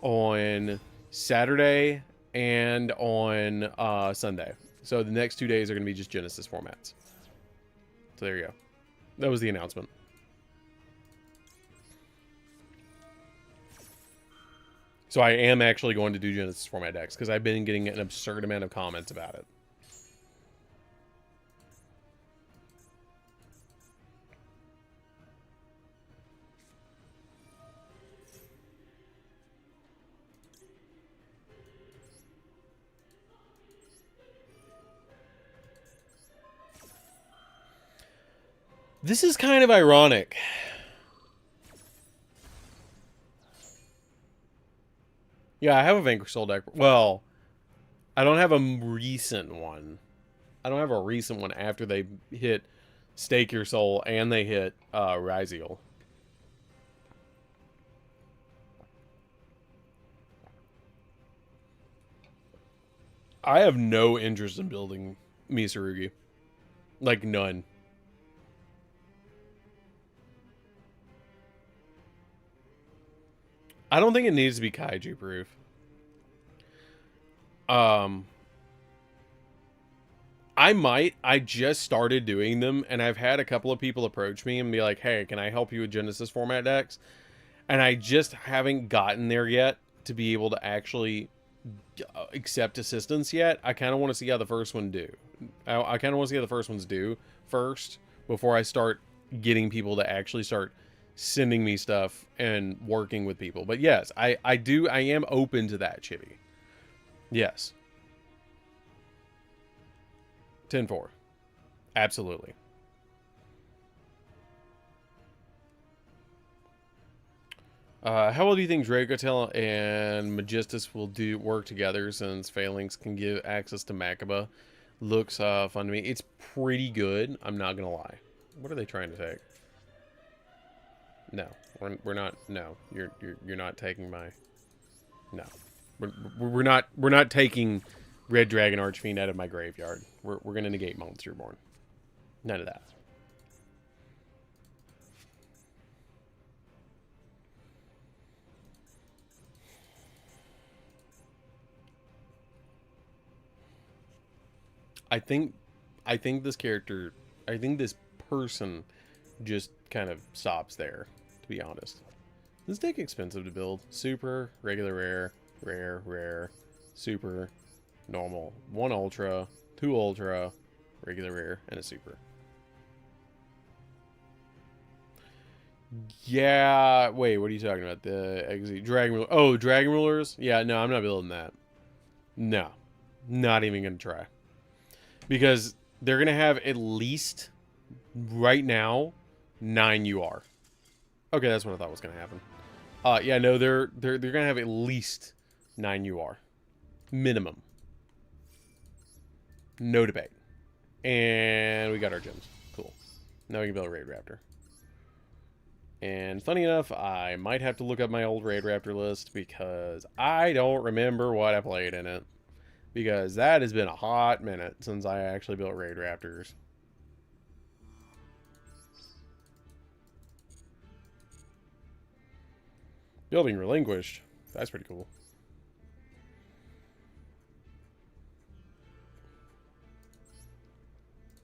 on Saturday and on Sunday. So, the next 2 days are going to be just Genesis formats. So, there you go. That was the announcement. So I am actually going to do Genesis format decks because I've been getting an absurd amount of comments about it. This is kind of ironic. Yeah, I have a Vanquish Soul deck. Well, I don't have a recent one. I don't have a recent one after they hit Stake Your Soul and they hit Raziel. I have no interest in building Misarugi. Like, none. I don't think it needs to be kaiju proof. I just started doing them, and I've had a couple of people approach me and be like, hey, can I help you with Genesis format decks? And I just haven't gotten there yet to be able to actually accept assistance yet. I kind of want to see how the first one do. I kind of want to see how the first ones do first before I start getting people to actually start sending me stuff and working with people. But yes, I am open to that, Chibi. Yes. 10-4. Absolutely. How well do you think Dracotel and Magistus will work together since Phalanx can give access to Makaba? Looks fun to me. It's pretty good. I'm not gonna lie. What are they trying to take? No, we're not. No, you're not taking my. No, we're not taking Red Dragon Archfiend out of my graveyard. We're gonna negate Monster Reborn. None of that. I think this character, I think this person just kind of stops there, to be honest. This deck expensive to build. Super, regular rare, rare, rare, super, normal. 1 ultra, 2 ultra, regular rare, and a super. Yeah, wait, what are you talking about? The XZ Dragon Ruler. Oh, Dragon Rulers? Yeah, no, I'm not building that. No. Not even going to try. Because they're going to have at least, right now, 9 UR. Okay, that's what I thought was going to happen. Yeah, no, they're going to have at least 9 UR. Minimum. No debate. And we got our gems. Cool. Now we can build a Raid Raptor. And funny enough, I might have to look up my old Raid Raptor list because I don't remember what I played in it. Because that has been a hot minute since I actually built Raid Raptors. Building Relinquished. That's pretty cool.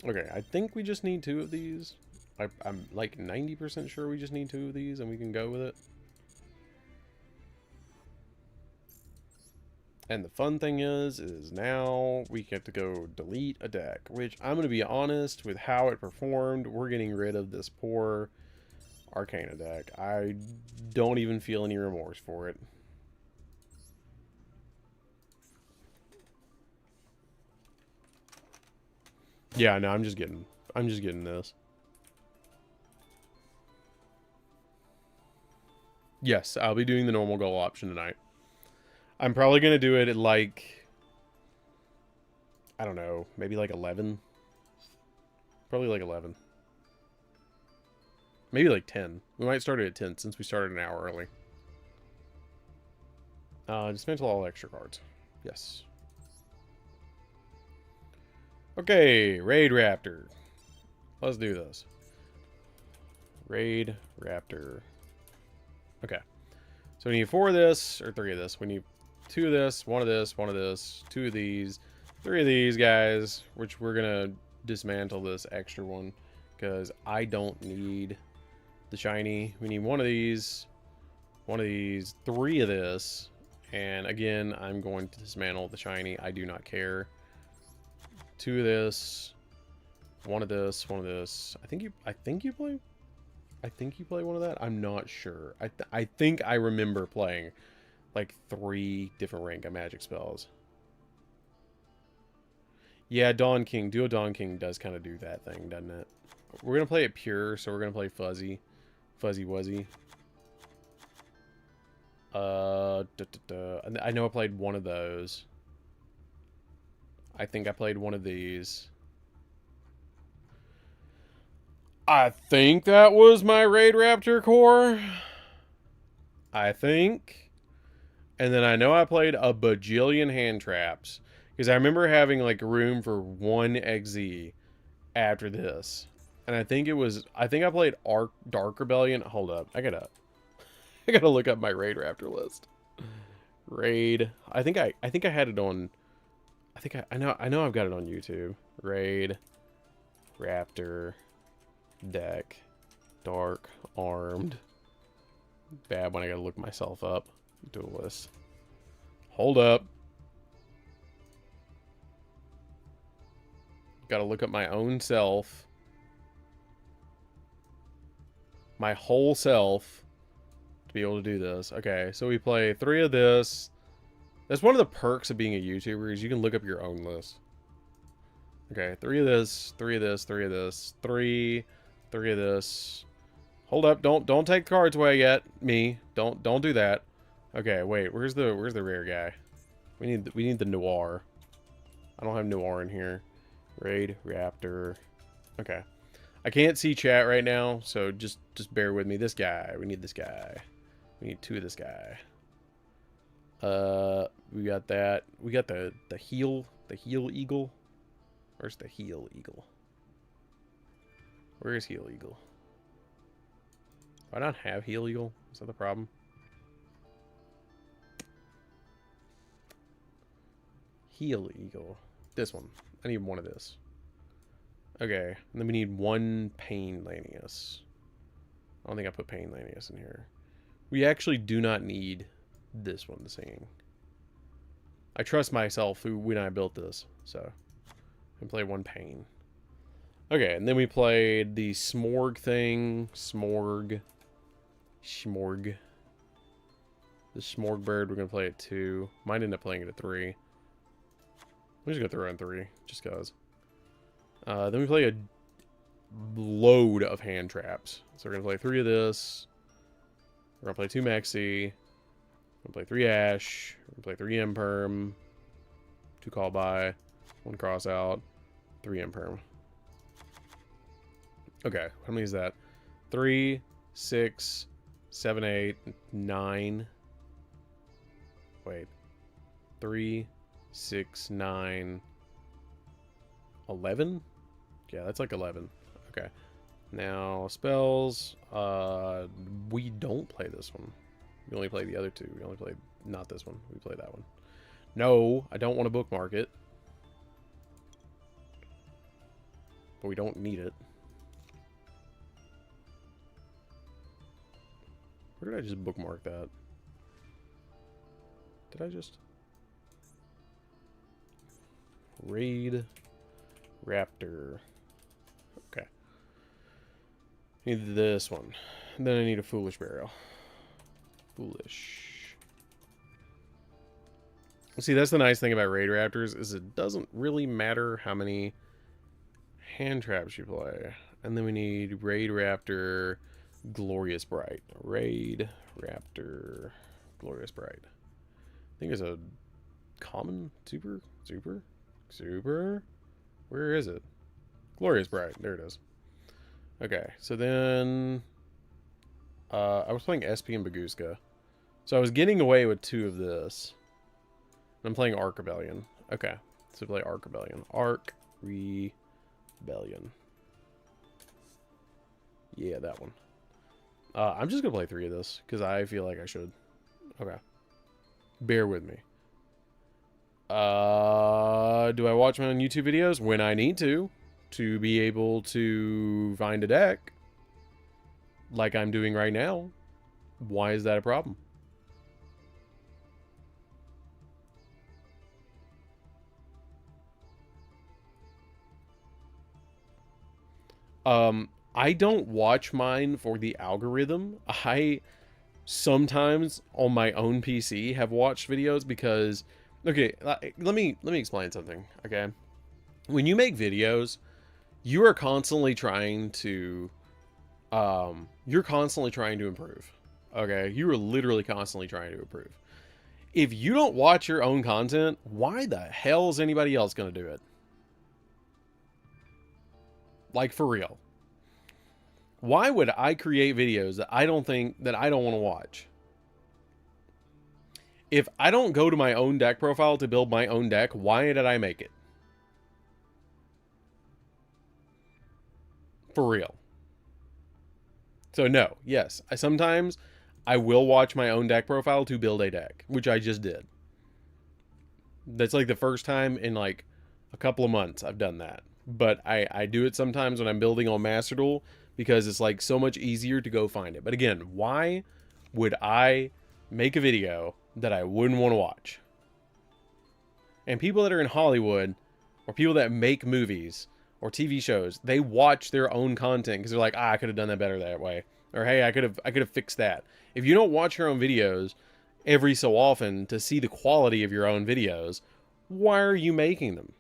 Okay, I think we just need 2 of these. I'm like 90% sure we just need 2 of these and we can go with it. And the fun thing is now we get to go delete a deck, which I'm going to be honest with how it performed. We're getting rid of this poor Arcana deck. I don't even feel any remorse for it. Yeah, no, I'm just getting this. Yes, I'll be doing the normal goal option tonight. I'm probably going to do it at like, I don't know, maybe like 11. Probably like 11. Maybe like 10. We might start it at 10 since we started an hour early. Dismantle all extra cards. Yes. Okay, Raid Raptor. Let's do this. Raid Raptor. Okay. So we need 4 of this, or 3 of this. We need 2 of this, 1 of this, 1 of this, 2 of these, 3 of these guys, which we're going to dismantle this extra one because I don't need the shiny. We need 1 of these, 1 of these, 3 of this, and again, I'm going to dismantle the shiny. I do not care. 2 of this, 1 of this, 1 of this. I think you play 1 of that. I'm not sure. I think I remember playing like 3 different rank of magic spells. Yeah, Dawn King. Duo Dawn King does kind of do that thing, doesn't it? We're going to play it pure, so we're going to play Fuzzy. Fuzzy Wuzzy. I know I played 1 of those. I think I played 1 of these. I think that was my Raid Raptor core. I think. And then I know I played a bajillion hand traps. Because I remember having like room for 1 XZ after this. And I think I played Dark Rebellion. Hold up. I gotta look up my Raid Raptor list. Raid. I think I had it on. I know I've got it on YouTube. Raid Raptor deck. Dark Armed. Bad when I gotta look myself up. Duelist. Hold up. Gotta look up my own self. My whole self. To be able to do this. Okay, so we play 3 of this. That's one of the perks of being a YouTuber is you can look up your own list. Okay, 3 of this, 3 of this, 3 of this, 3 of this. Hold up, don't take the cards away yet. Me. Don't do that. Okay, wait, where's the rare guy? We need the Noir. I don't have Noir in here. Raid Raptor. Okay. I can't see chat right now, so just bear with me. This guy. We need this guy. We need 2 of this guy. We got that. We got the heel eagle. Where's the heel eagle? Where is heel eagle? Do I not have heel eagle? Is that the problem? Heel eagle. This one. I need 1 of this. Okay. And then we need 1 Pain Lanius. I don't think I put Pain Lanius in here. We actually do not need this one singing. I trust myself when I built this, so I can play 1 Pain. Okay, and then we played the Smorg thing. Smorg. Smorg. The Smorg bird, we're going to play at 2. Might end up playing it at 3. I'm just going to throw in 3, just because. Then we play a load of hand traps. So we're going to play 3 of this. We're going to play 2 Maxi. We're going to play 3 Ash. We're going to play 3 Imperm. 2 Call By. 1 Cross Out. 3 Imperm. Okay, how many is that? 3, 6, 7, 8, 9. Wait. 3, 6, 9, 11? Yeah, that's like 11. Okay. Now, spells. We don't play this one. We only play the other 2. We only play not this one. We play that one. No, I don't want to bookmark it. But we don't need it. Where did I just bookmark that? Did I just... Raid Raptor. Okay. Need this one. And then I need a Foolish Burial. Foolish. See, that's the nice thing about Raid Raptors, is it doesn't really matter how many hand traps you play. And then we need Raid Raptor Glorious Bright. Raid Raptor Glorious Bright. I think it's a common super. Where is it? Glorious Bright. There it is. Okay, so then I was playing SP and Baguska. So I was getting away with 2 of this. I'm playing Arc Rebellion. Okay, so play Arc Rebellion. Arc Rebellion. Yeah, that one. I'm just gonna play 3 of this because I feel like I should. Okay. Bear with me. Do I watch my own YouTube videos? When I need to be able to find a deck. Like I'm doing right now. Why is that a problem? I don't watch mine for the algorithm. I sometimes on my own PC have watched videos because, okay, let me explain something, okay? When you make videos, you are constantly trying to improve. Okay? You are literally constantly trying to improve. If you don't watch your own content, why the hell is anybody else going to do it? Like, for real. Why would I create videos that I don't want to watch? If I don't go to my own deck profile to build my own deck, why did I make it? For real. So no, yes, sometimes I will watch my own deck profile to build a deck, which I just did. That's like the first time in like a couple of months I've done that. But I do it sometimes when I'm building on Master Duel because it's like so much easier to go find it. But again, why would I make a video that I wouldn't want to watch? And people that are in Hollywood or people that make movies or TV shows, they watch their own content because they're like, I could have done that better that way. Or hey, I could have fixed that. If you don't watch your own videos every so often to see the quality of your own videos, why are you making them?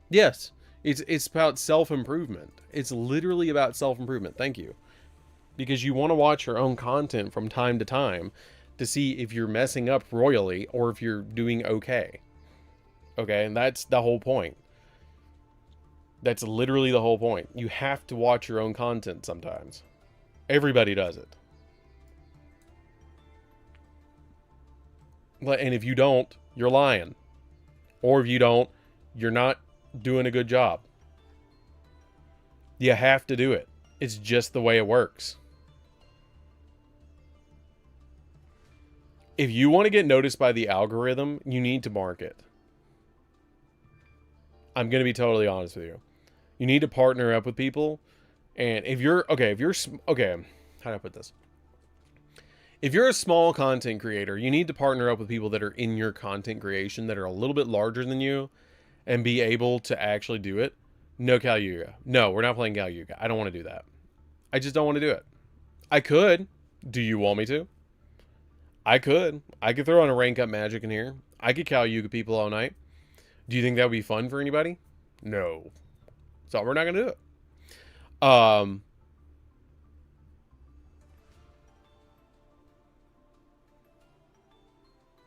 Yes, it's about self-improvement. It's literally about self-improvement. Thank you. Because you want to watch your own content from time to time to see if you're messing up royally or if you're doing okay. Okay, and that's the whole point. That's literally the whole point. You have to watch your own content sometimes. Everybody does it. And if you don't, you're lying. Or if you don't, you're not doing a good job. You have to do it. It's just the way it works. If you want to get noticed by the algorithm, you need to market. I'm going to be totally honest with you. You need to partner up with people. And if you're, okay, how do I put this? If you're a small content creator, you need to partner up with people that are in your content creation that are a little bit larger than you and be able to actually do it. No Cal Yuga. No, we're not playing Cal Yuga. I don't want to do that. I just don't want to do it. I could. Do you want me to? I could. I could throw on a rank up magic in here. I could Cal Yuga people all night. Do you think that would be fun for anybody? No. So we're not going to do it.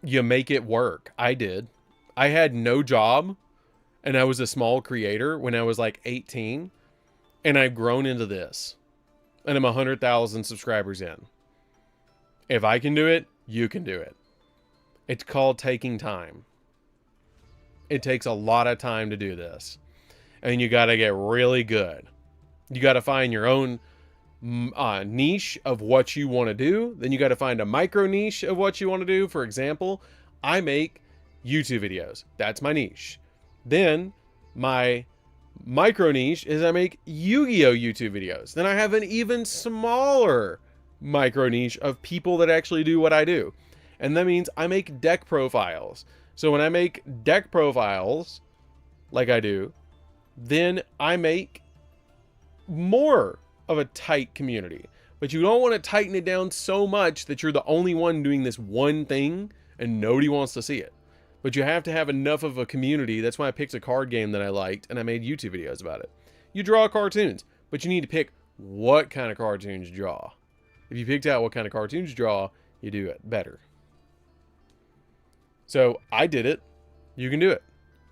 You make it work. I did. I had no job, and I was a small creator when I was like 18, and I've grown into this, and I'm 100,000 subscribers in. If I can do it, you can do it. It's called taking time. It takes a lot of time to do this, and you got to get really good. You got to find your own niche of what you want to do. Then you got to find a micro niche of what you want to do. For example, I make YouTube videos. That's my niche. Then my micro niche is I make Yu-Gi-Oh YouTube videos. Then I have an even smaller micro niche of people that actually do what I do. And that means I make deck profiles. So when I make deck profiles like I do, then I make more of a tight community. But you don't want to tighten it down so much that you're the only one doing this one thing and nobody wants to see it. But you have to have enough of a community. That's why I picked a card game that I liked and I made YouTube videos about it. You draw cartoons, but you need to pick what kind of cartoons you draw. If you picked out what kind of cartoons you draw, you do it better. So I did it. You can do it.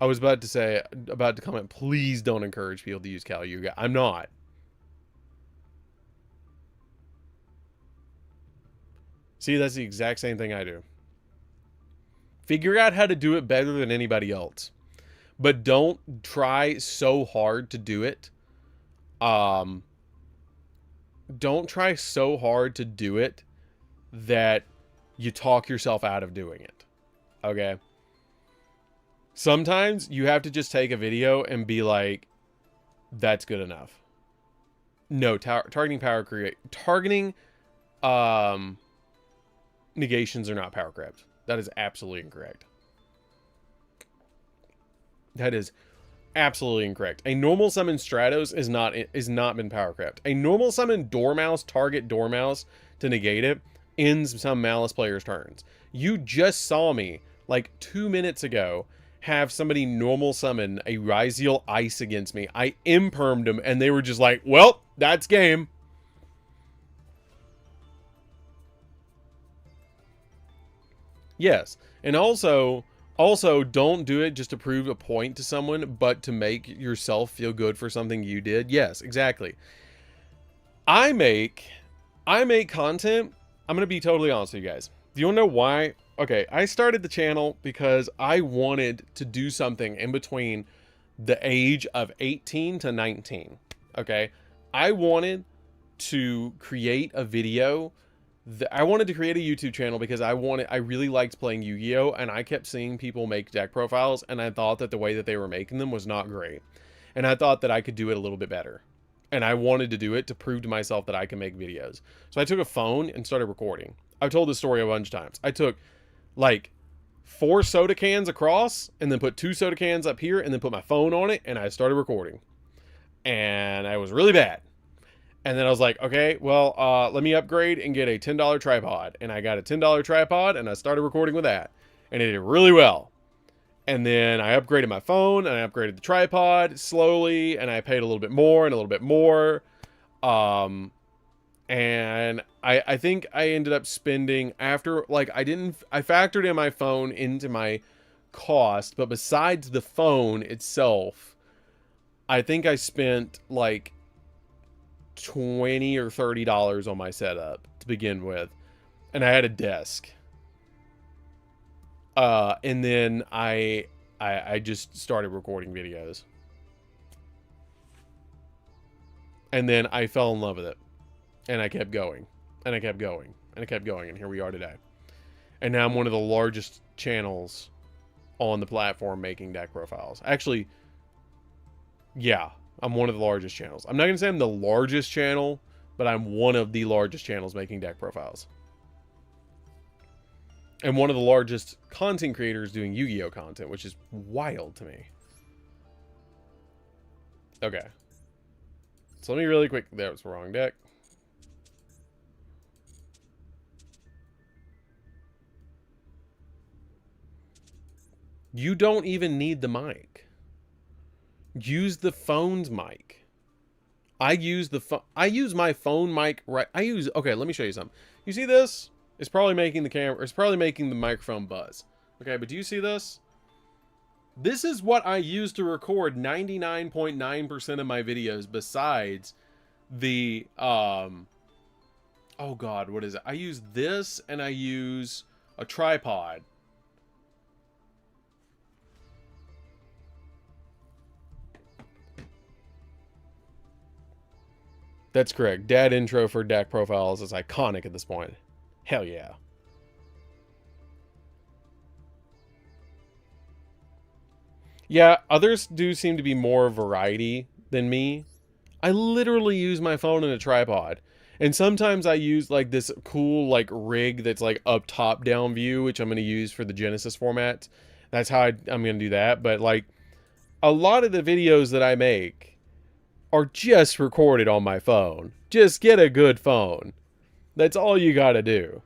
I was about to comment, please don't encourage people to use Cal Yuga. I'm not. See, that's the exact same thing I do. Figure out how to do it better than anybody else. But don't try so hard to do it. Don't try so hard to do it that you talk yourself out of doing it. Okay? Sometimes you have to just take a video and be like, that's good enough. No, targeting negations are not power grabs. That is absolutely incorrect. That is absolutely incorrect. A normal summon Stratos is not been power grabbed. A normal summon Dormouse, target Dormouse to negate it, ends some Malice player's turns. You just saw me like 2 minutes ago have somebody normal summon a Ryziel Ice against me. I impermed them and they were just like, well, that's game. Yes. And also don't do it just to prove a point to someone, but to make yourself feel good for something you did. Yes, exactly. I make content. I'm going to be totally honest with you guys. Do you want to know why? Okay, I started the channel because I wanted to do something in between the age of 18 to 19. Okay? I wanted to create a video. I wanted to create a YouTube channel because I really liked playing Yu-Gi-Oh! And I kept seeing people make deck profiles, and I thought that the way that they were making them was not great. And I thought that I could do it a little bit better. And I wanted to do it to prove to myself that I can make videos. So I took a phone and started recording. I've told this story a bunch of times. I took like 4 soda cans across and then put 2 soda cans up here and then put my phone on it and I started recording. And I was really bad. And then I was like, okay, well, let me upgrade and get a $10 tripod. And I got a $10 tripod and I started recording with that. And it did really well. And then I upgraded my phone and I upgraded the tripod slowly. And I paid a little bit more and a little bit more. And I think I ended up spending after, like, I factored in my phone into my cost. But besides the phone itself, I think I spent like $20 or $30 on my setup to begin with, and I had a desk. And then I just started recording videos, and then I fell in love with it, and I kept going, and I kept going, and I kept going, and here we are today. And now I'm one of the largest channels on the platform making deck profiles. Actually, yeah. I'm one of the largest channels. I'm not going to say I'm the largest channel, but I'm one of the largest channels making deck profiles. And one of the largest content creators doing Yu-Gi-Oh content, which is wild to me. Okay. So let me really quick. That was the wrong deck. You don't even need the mic. Use the phone's mic. I use my phone mic, right? Okay, let me show you something. You see this? It's probably making the camera, it's probably making the microphone buzz. Okay, but do you see this? This is what I use to record 99.9% of my videos besides the, oh God, what is it? I use this and I use a tripod. That's correct. Dad intro for DAC profiles is iconic at this point. Hell yeah. Yeah, others do seem to be more variety than me. I literally use my phone in a tripod. And sometimes I use like this cool like rig that's like up top down view, which I'm going to use for the Genesis format. That's how I'm going to do that. But like a lot of the videos that I make are just recorded on my phone. Just get a good phone. That's all you got to do.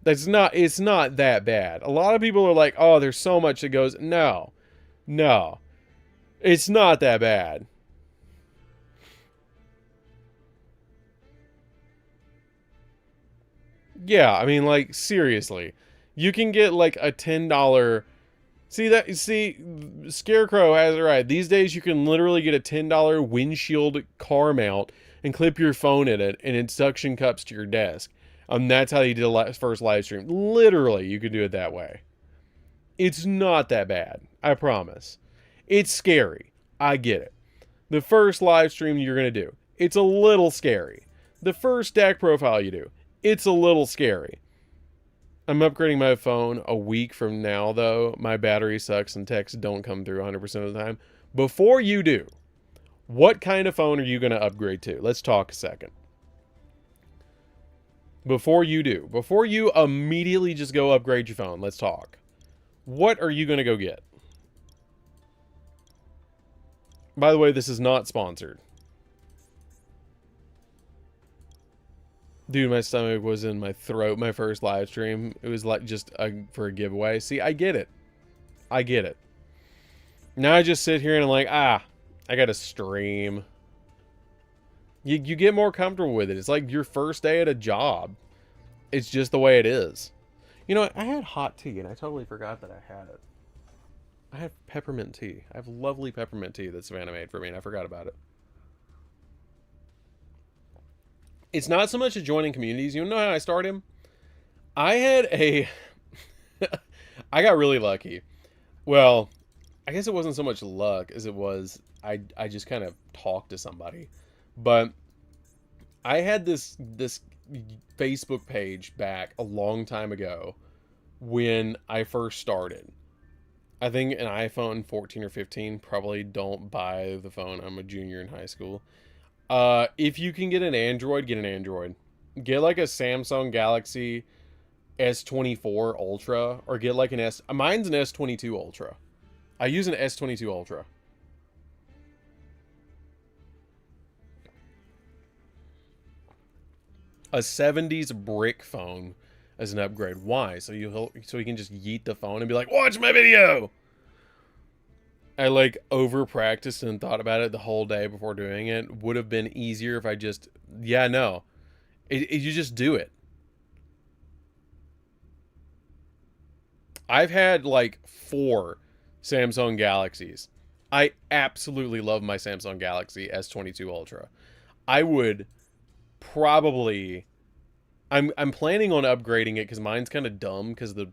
It's not that bad. A lot of people are like, oh, there's so much that goes. No, it's not that bad. Yeah, I mean, like, seriously. You can get, like, a $10... See, Scarecrow has it right. These days, you can literally get a $10 windshield car mount and clip your phone in it, and it suction cups to your desk. That's how you did the first live stream. Literally, you could do it that way. It's not that bad. I promise. It's scary. I get it. The first live stream you're going to do, it's a little scary. The first deck profile you do, it's a little scary. I'm upgrading my phone a week from now, though. My battery sucks and texts don't come through 100% of the time. Before you do, what kind of phone are you going to upgrade to? Let's talk a second. Before you do, before you immediately just go upgrade your phone, let's talk. What are you going to go get? By the way, this is not sponsored. Dude, my stomach was in my throat my first live stream. It was like just for a giveaway. See, I get it. I get it. Now I just sit here and I'm like, I got to stream. You get more comfortable with it. It's like your first day at a job. It's just the way it is. You know what? I had hot tea and I totally forgot that I had it. I have peppermint tea. I have lovely peppermint tea that Savannah made for me and I forgot about it. It's not so much a joining communities. You know how I started? I had a... I got really lucky. Well, I guess it wasn't so much luck as it was I just kind of talked to somebody. But I had this Facebook page back a long time ago when I first started. I think an iPhone 14 or 15. Probably don't buy the phone. I'm a junior in high school. If you can get an Android, get an Android. Get like a Samsung Galaxy S24 Ultra, or get like an mine's an S22 Ultra. I use an S22 Ultra. A 70s brick phone as an upgrade. Why? So you can just yeet the phone and be like, watch my video. I like over practiced and thought about it the whole day before doing it. Would have been easier if I just, you just do it. I've had like 4 Samsung Galaxies. I absolutely love my Samsung Galaxy S22 Ultra. I would probably, I'm planning on upgrading it because mine's kind of dumb because the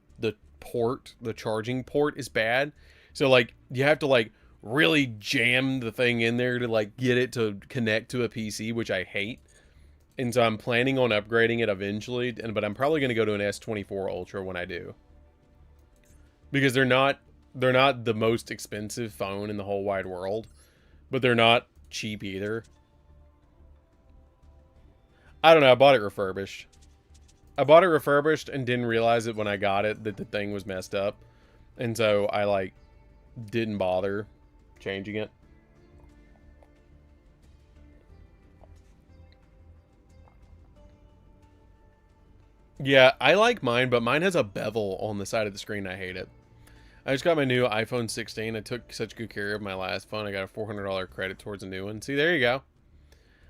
charging port is bad. So, like, you have to, like, really jam the thing in there to, like, get it to connect to a PC, which I hate. And so I'm planning on upgrading it eventually, but I'm probably going to go to an S24 Ultra when I do. Because they're not the most expensive phone in the whole wide world, but they're not cheap either. I don't know, I bought it refurbished. I bought it refurbished and didn't realize it when I got it that the thing was messed up. And so I, like, didn't bother changing it. Yeah, I like mine, but mine has a bevel on the side of the screen. I hate it. I just got my new iPhone 16. I took such good care of my last phone. I got a $400 credit towards a new one. See, there you go.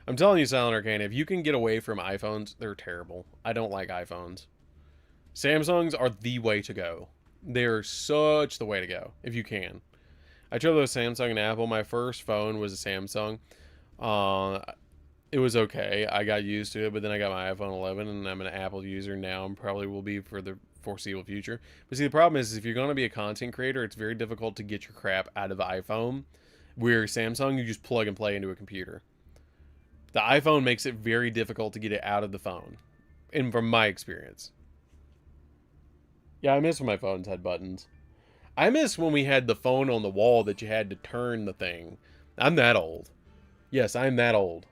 I'm telling you, Silent Arcane, if you can get away from iPhones, they're terrible. I don't like iPhones. Samsungs are the way to go. They're such the way to go, if you can. I tried both Samsung and Apple. My first phone was a Samsung. Uh, it was okay. I got used to it, but then I got my iPhone 11, and I'm an Apple user now, and probably will be for the foreseeable future. But see, the problem is if you're going to be a content creator, it's very difficult to get your crap out of the iPhone. Where Samsung, you just plug and play into a computer. The iPhone makes it very difficult to get it out of the phone, and from my experience. Yeah, I miss when my phones had buttons. I miss when we had the phone on the wall that you had to turn the thing. I'm that old. Yes, I'm that old.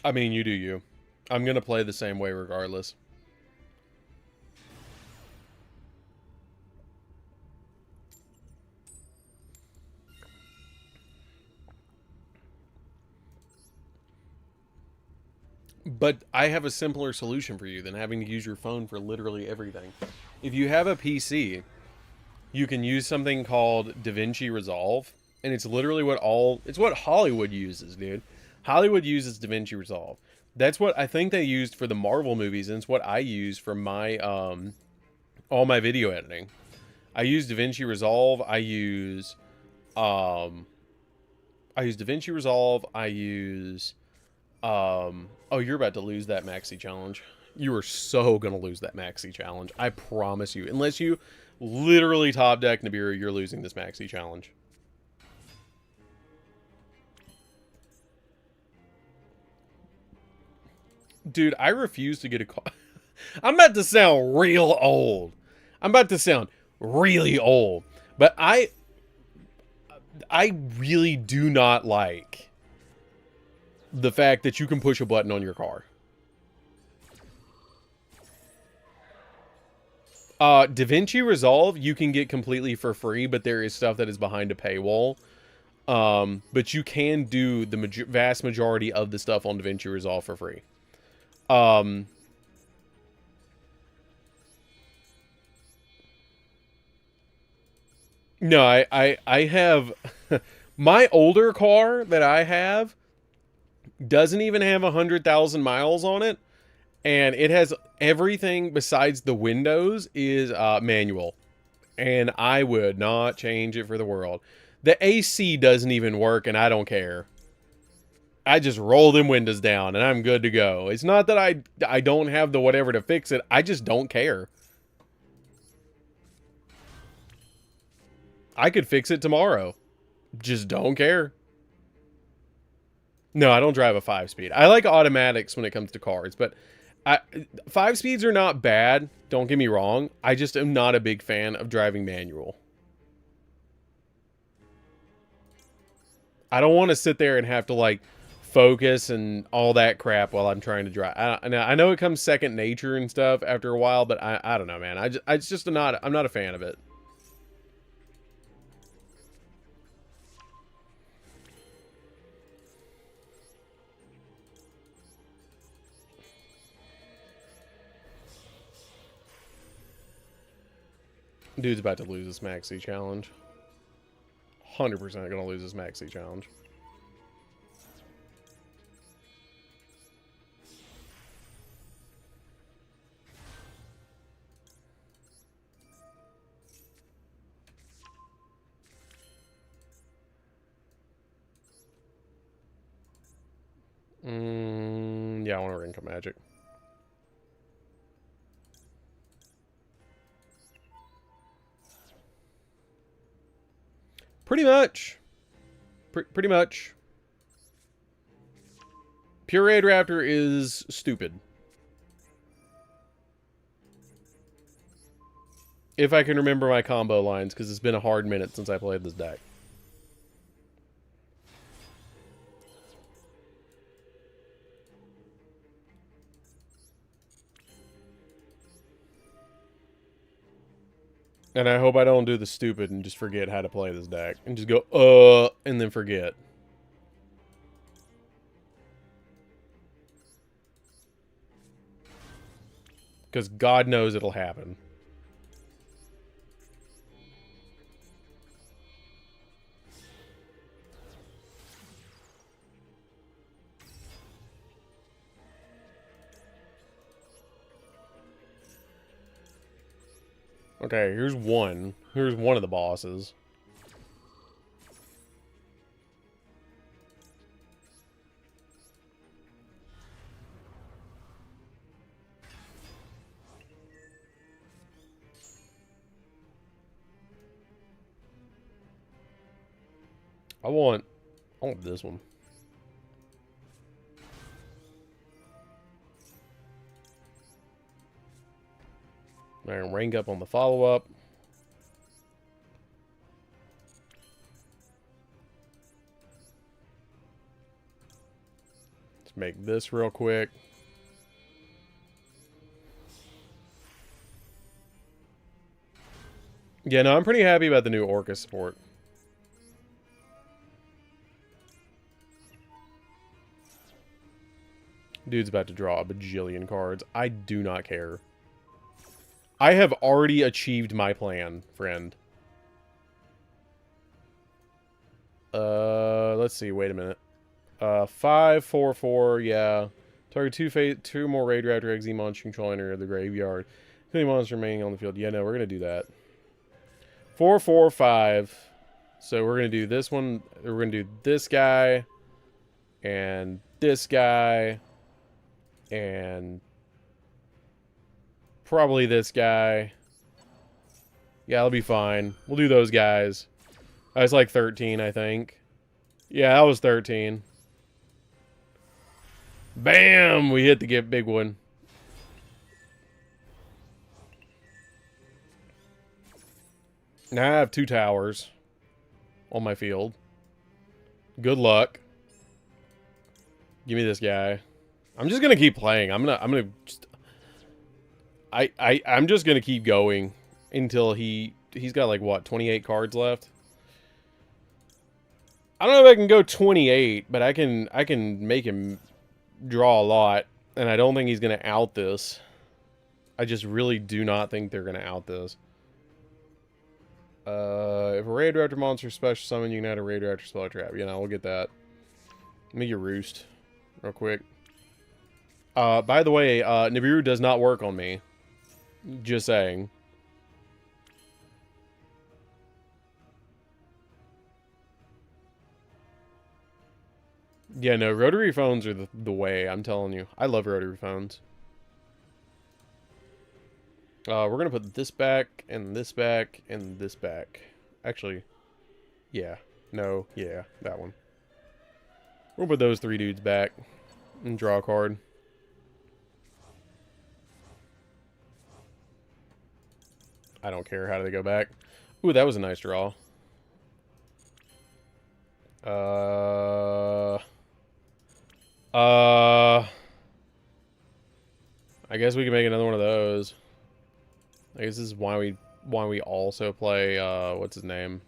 I mean, you do you. I'm going to play the same way regardless. But I have a simpler solution for you than having to use your phone for literally everything. If you have a PC, you can use something called DaVinci Resolve, and it's literally it's what Hollywood uses, dude. Hollywood uses DaVinci Resolve. That's what I think they used for the Marvel movies, and it's what I use for my all my video editing. I use DaVinci Resolve. I use DaVinci Resolve. I use oh, you're about to lose that maxi challenge. You are so gonna lose that maxi challenge. I promise you. Unless you literally top deck Nibiru, you're losing this maxi challenge. Dude, I refuse to get a call. I'm about to sound real old. I'm about to sound really old. But I really do not like the fact that you can push a button on your car. DaVinci Resolve you can get completely for free, but there is stuff that is behind a paywall. But you can do the vast majority of the stuff on DaVinci Resolve for free. No, I have my older car that I have doesn't even have 100,000 miles on it, and it has everything besides the windows is manual, and I would not change it for the world. The AC doesn't even work, and I don't care. I just roll them windows down, and I'm good to go. It's not that I don't have the whatever to fix it. I just don't care. I could fix it tomorrow. Just don't care. No, I don't drive a 5-speed. I like automatics when it comes to cars, but 5-speeds are not bad. Don't get me wrong. I just am not a big fan of driving manual. I don't want to sit there and have to, like, focus and all that crap while I'm trying to drive. I know it comes second nature and stuff after a while, but I don't know, man. I'm not a fan of it. Dude's about to lose this maxi challenge. 100% gonna lose this maxi challenge. Yeah, I want to ring magic. Pretty much. Pretty much. Pureed Raptor is stupid. If I can remember my combo lines, because it's been a hard minute since I played this deck. And I hope I don't do the stupid and just forget how to play this deck. And just go, and then forget. Because God knows it'll happen. Okay, here's one. Here's one of the bosses. I want this one. I can rank up on the follow-up. Let's make this real quick. Yeah, no, I'm pretty happy about the new Orca support. Dude's about to draw a bajillion cards. I do not care. I have already achieved my plan, friend. Let's see. Wait a minute. 5, 4, 4. Yeah. Target two more Raid Raptor XZ monster control enter the graveyard. Any monster remaining on the field. Yeah, no, we're gonna do that. 4, 4, 5. So we're gonna do this one. We're gonna do this guy, and this guy, and probably this guy. Yeah, that'll be fine. We'll do those guys. I was like 13, I think. Yeah, that was 13. Bam! We hit the big one. Now I have 2 towers on my field. Good luck. Give me this guy. I'm just gonna keep playing. I'm just gonna keep going until he's got like what, 28 cards left. I don't know if I can go 28, but I can make him draw a lot, and I don't think he's gonna out this. I just really do not think they're gonna out this. If a Raid Raptor monster special summon, you can add a Raid Raptor spell trap. You know, we'll get that. Let me get Roost real quick. By the way, Nibiru does not work on me. Just saying. Yeah, no, rotary phones are the way, I'm telling you. I love rotary phones. We're going to put this back, and this back, and this back. Actually, yeah. No, yeah, that one. We'll put those 3 dudes back and draw a card. I don't care. How do they go back? Ooh, that was a nice draw. I guess we can make another one of those. I guess this is why we also play, what's his name?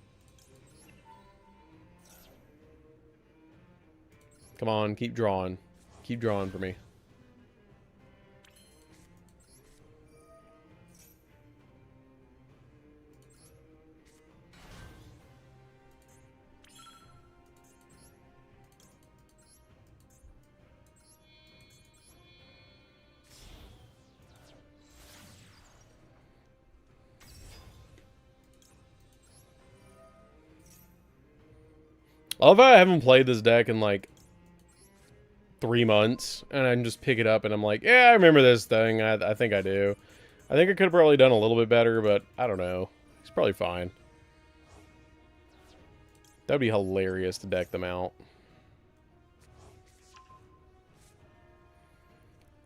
Come on, keep drawing. Keep drawing for me. I love how I haven't played this deck in like 3 months, and I can just pick it up and I'm like, yeah, I remember this thing. I think I do. I think I could have probably done a little bit better, but I don't know. It's probably fine. That'd be hilarious to deck them out.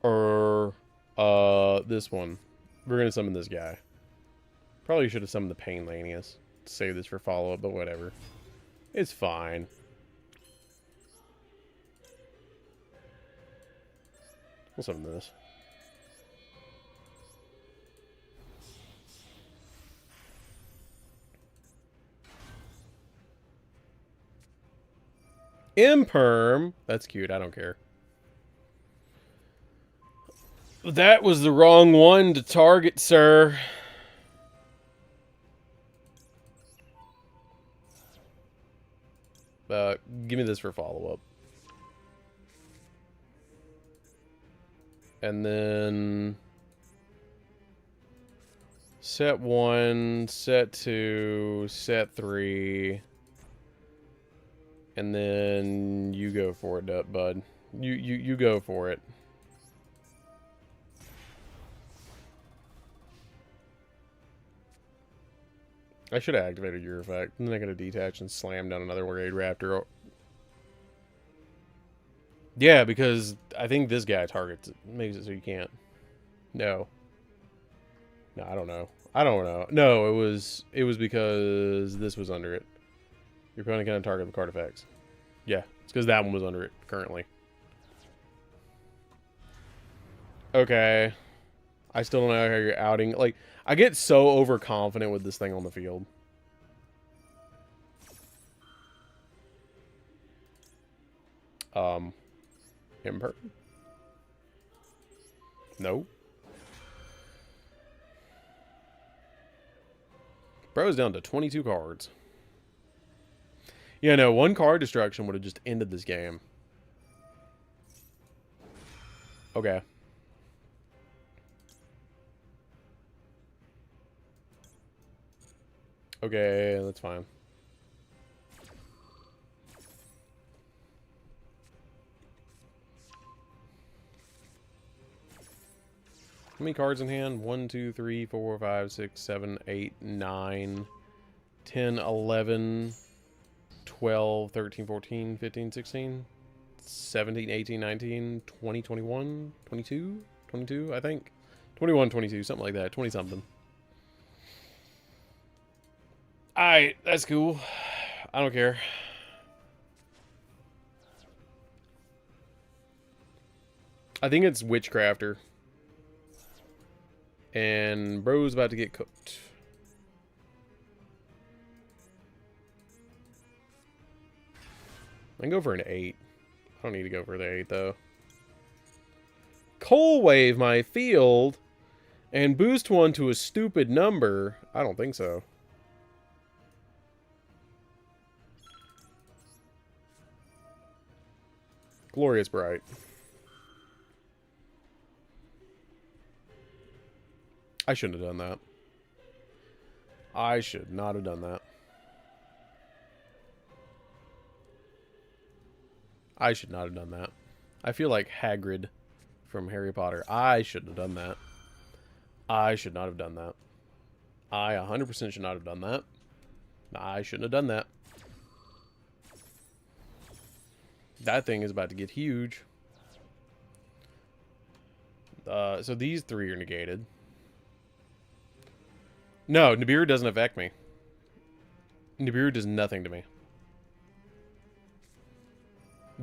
Or, this one. We're gonna summon this guy. Probably should have summoned the Pain Lanius. Save this for follow-up, but whatever. It's fine. We'll summon this. Imperm. That's cute. I don't care. That was the wrong one to target, sir. Give me this for follow-up. And then set 1, set 2, set 3. And then you go for it, bud. You go for it. I should have activated your effect. And then I gotta detach and slam down another Raid Raptor. Yeah, because I think this guy targets it. Makes it so you can't. No. No, I don't know. I don't know. No, it was because this was under it. Your opponent can target the card effects. Yeah, it's because that one was under it currently. Okay. I still don't know how you're outing. Like, I get so overconfident with this thing on the field. Imper? No. Bro's down to 22 cards. Yeah, no, one card destruction would have just ended this game. Okay. Okay, that's fine. How many cards in hand? 1, 2, 3, 4, 5, 6, 7, 8, 9, 10, 11, 12, 13, 14, 15, 16, 17, 18, 19, 20, 21, 22, 22, I think. 21, 22, something like that. 20-something. Alright, that's cool. I don't care. I think it's Witchcrafter. And bro's about to get cooked. I can go for an 8. I don't need to go for the 8, though. Coal Wave my field and boost one to a stupid number. I don't think so. Glorious Bright. I shouldn't have done that. I should not have done that. I should not have done that. I feel like Hagrid from Harry Potter. I shouldn't have done that. I should not have done that. I 100% should not have done that. I shouldn't have done that. That thing is about to get huge. So these 3 are negated. No, Nibiru doesn't affect me. Nibiru does nothing to me.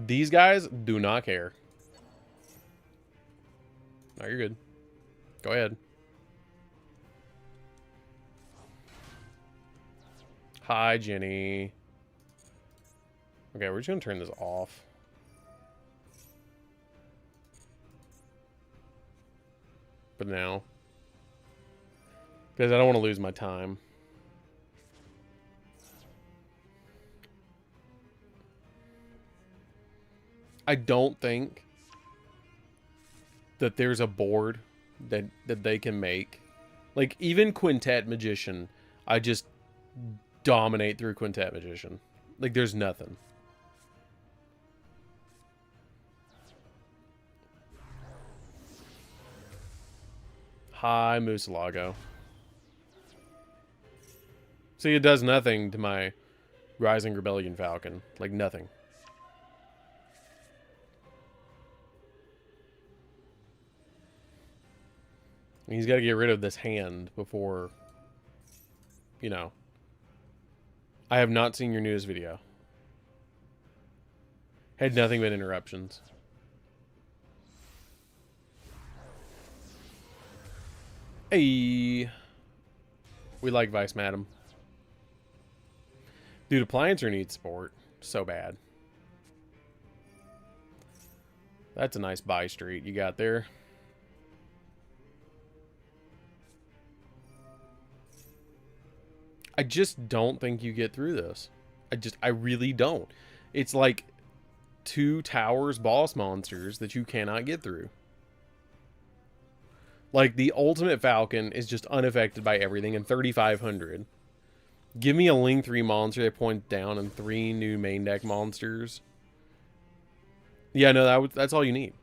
These guys do not care. No, you're good. Go ahead. Hi, Jenny. Okay, we're just going to turn this off. But now. Because I don't want to lose my time. I don't think that there's a board that they can make. Like, even Quintet Magician, I just dominate through Quintet Magician. Like, there's nothing. Hi, Musalago. See, it does nothing to my Rising Rebellion Falcon. Like, nothing. He's got to get rid of this hand before, you know. I have not seen your newest video. Had nothing but interruptions. Hey. We like Vice Madam. Dude, Appliancer needs support. So bad. That's a nice buy street you got there. I just don't think you get through this. I really don't. It's like 2 towers boss monsters that you cannot get through. Like, the Ultimate Falcon is just unaffected by everything in 3,500. Give me a Link 3 monster that points down and 3 new main deck monsters. Yeah, no, that's all you need.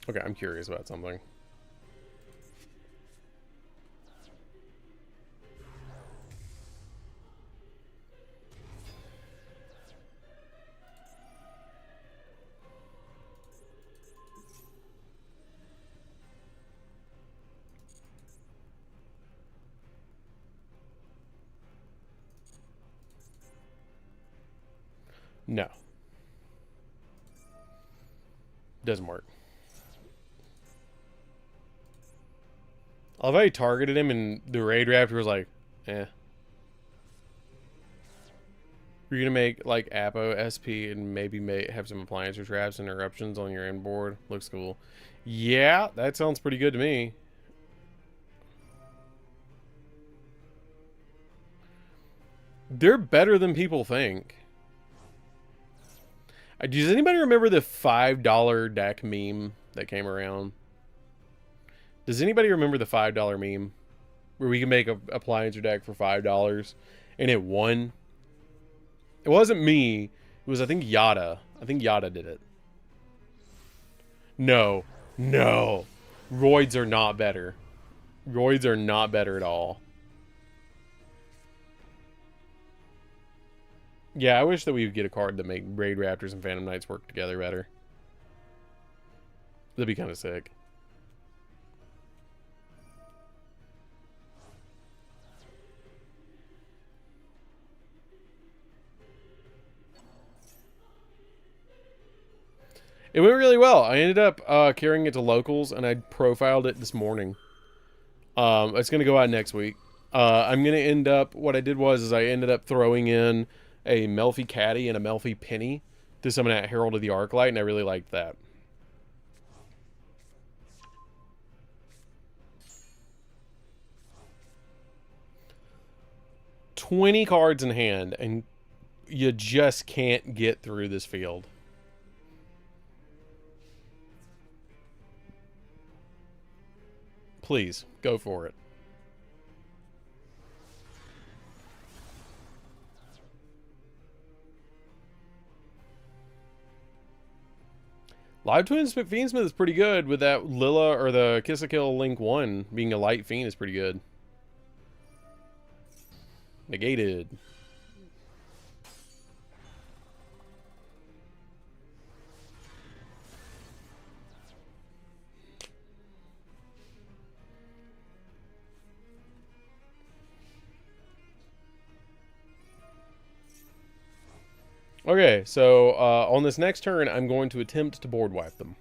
Okay, I'm curious about something. No. Doesn't work. I love how he targeted him and the Raid Raptor was like, eh. You're gonna make like Apo, SP, and maybe have some appliance or traps and interruptions on your end board. Looks cool. Yeah, that sounds pretty good to me. They're better than people think. Does anybody remember the $5 deck meme that came around? Does anybody remember the $5 meme? Where we can make a appliancer deck for $5 and it won? It wasn't me. It was, I think, Yada. I think Yada did it. No. No. Roids are not better. Roids are not better at all. Yeah, I wish that we would get a card that make Raid Raptors and Phantom Knights work together better. That'd be kind of sick. It went really well. I ended up carrying it to locals, and I profiled it this morning. It's going to go out next week. I'm going to end up... What I did was I ended up throwing in a Melfi Caddy and a Melfi Penny to summon that Herald of the Arclight, and I really liked that. $20 cards in hand, and you just can't get through this field. Please, go for it. Live Twin Fiendsmith is pretty good with that Lilla or the Kiss a Kill Link 1 being a light fiend is pretty good. Negated. Okay, so on this next turn, I'm going to attempt to board wipe them.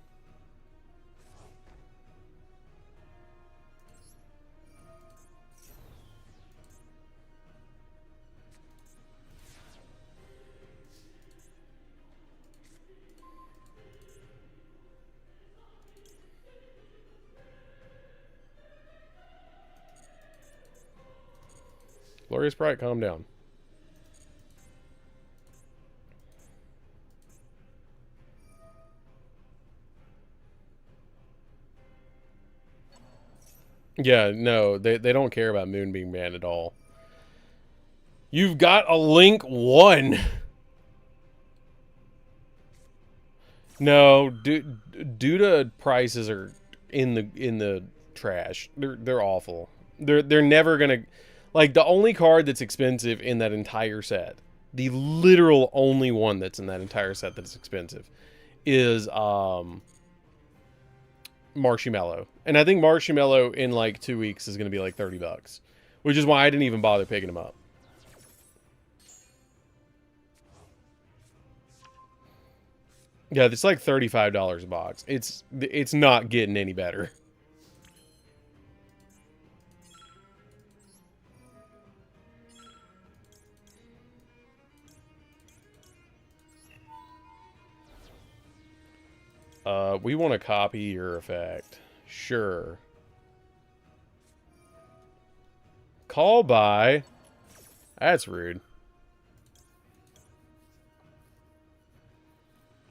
Glorious Sprite, calm down. Yeah, no, they don't care about Moon being banned at all. You've got a Link 1. No, Duda prices are in the trash. They're awful. They're never gonna, like, the only card that's expensive in that entire set, the literal only one that's in that entire set that's expensive, is Marshmallow. And I think Marshmallow in like 2 weeks is going to be like $30, which is why I didn't even bother picking him up. Yeah, it's like $35 a box. It's not getting any better. We want to copy your effect. Sure. Call by. That's rude.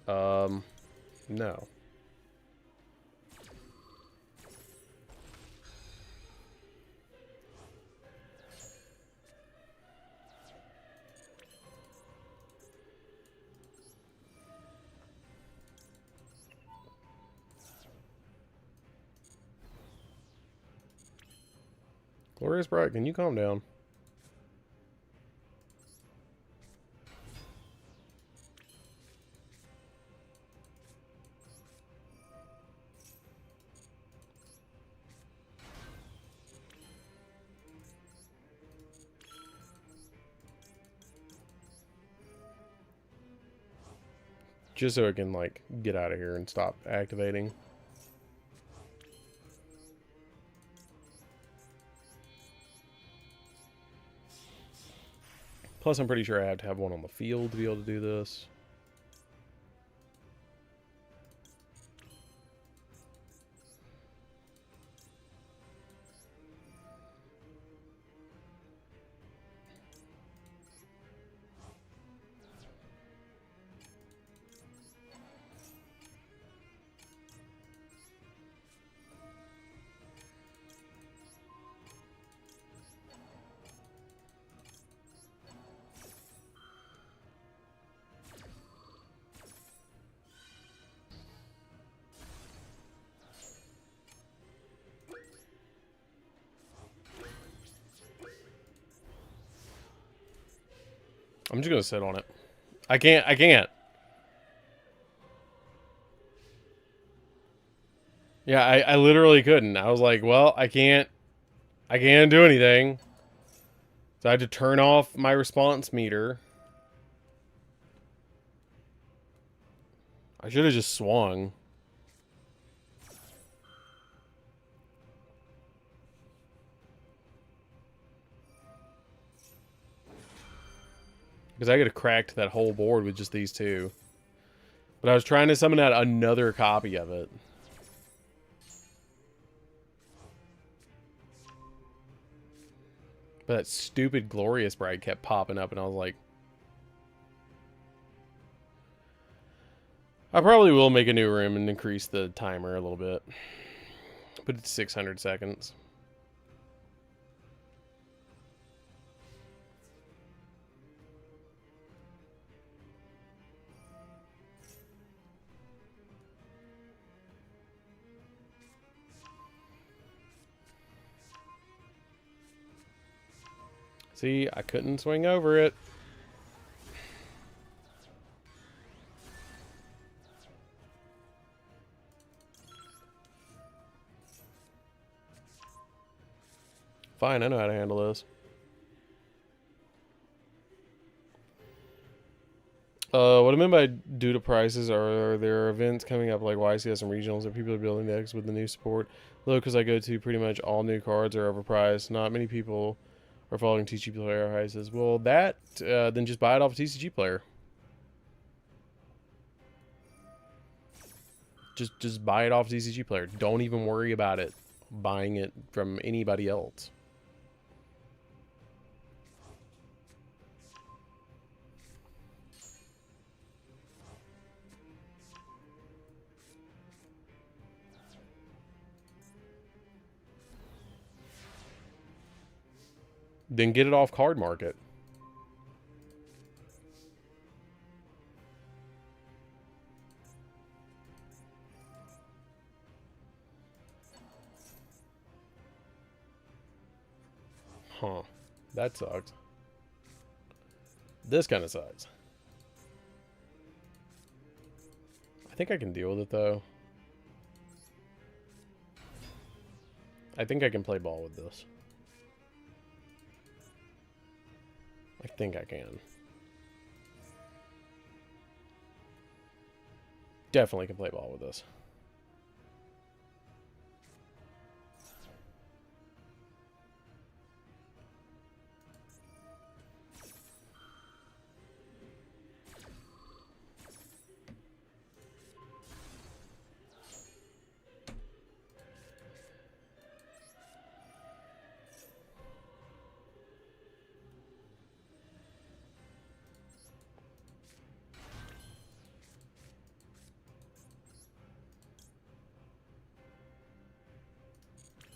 No. Glorious Bright, can you calm down? Just so it can, like, get out of here and stop activating. Plus, I'm pretty sure I have to have one on the field to be able to do this. I'm just gonna sit on it. I can't. Yeah, I literally couldn't. I was like, well, I can't do anything. So I had to turn off my response meter. I should have just swung. Because I could have cracked that whole board with just these two. But I was trying to summon out another copy of it. But that stupid Glorious Bright kept popping up, and I was like... I probably will make a new room and increase the timer a little bit. Put it to 600 seconds. See, I couldn't swing over it. Fine, I know how to handle this. What I meant by due to prices are there events coming up like YCS and regionals that people are building decks with the new support. Locals I go to, pretty much all new cards are overpriced. Not many people are following TCG player prices. Well, that then just buy it off a TCG player. Just buy it off a TCG player. Don't even worry about it buying it from anybody else. Then get it off Card Market. Huh. That sucks. This kind of sucks. I think I can deal with it, though. I think I can play ball with this. I think I can. definitely can play ball with this.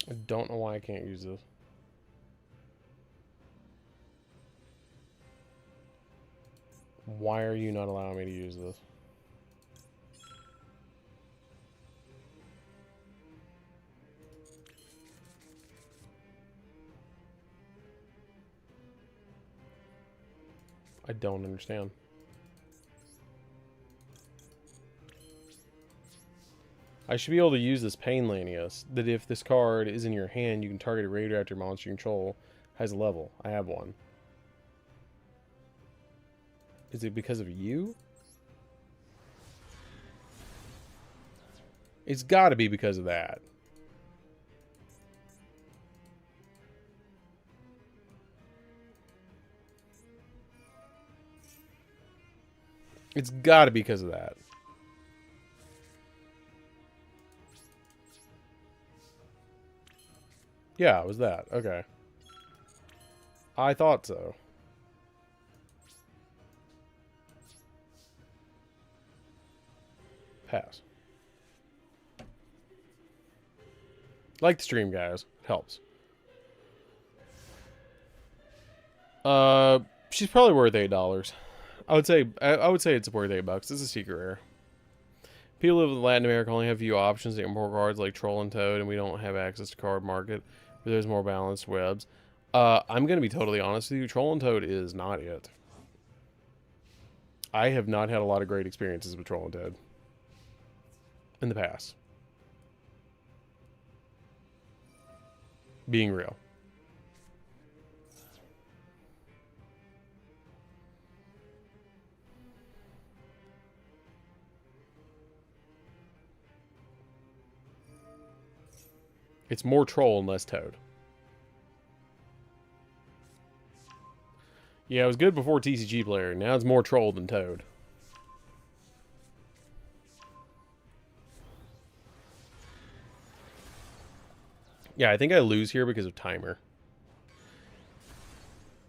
I don't know why I can't use this. Why are you not allowing me to use this? I don't understand. I should be able to use this Pain Lanius, that if this card is in your hand, you can target a radioactive monster you control has a level. I have one. Is it because of you? It's got to be because of that. It's got to be because of that. Yeah, it was that. Okay. I thought so. Pass. Like the stream, guys. It helps. She's probably worth $8. I would say it's worth $8. It's a secret rare. People who live in Latin America only have few options to import cards like Troll and Toad, and we don't have access to card market where there's more balanced webs. I'm gonna be totally honest with you. Troll and Toad is not it. I have not had a lot of great experiences with Troll and Toad in the past. Being real. It's more Troll and less Toad. Yeah, it was good before TCG Player. Now it's more Troll than Toad. Yeah, I think I lose here because of timer.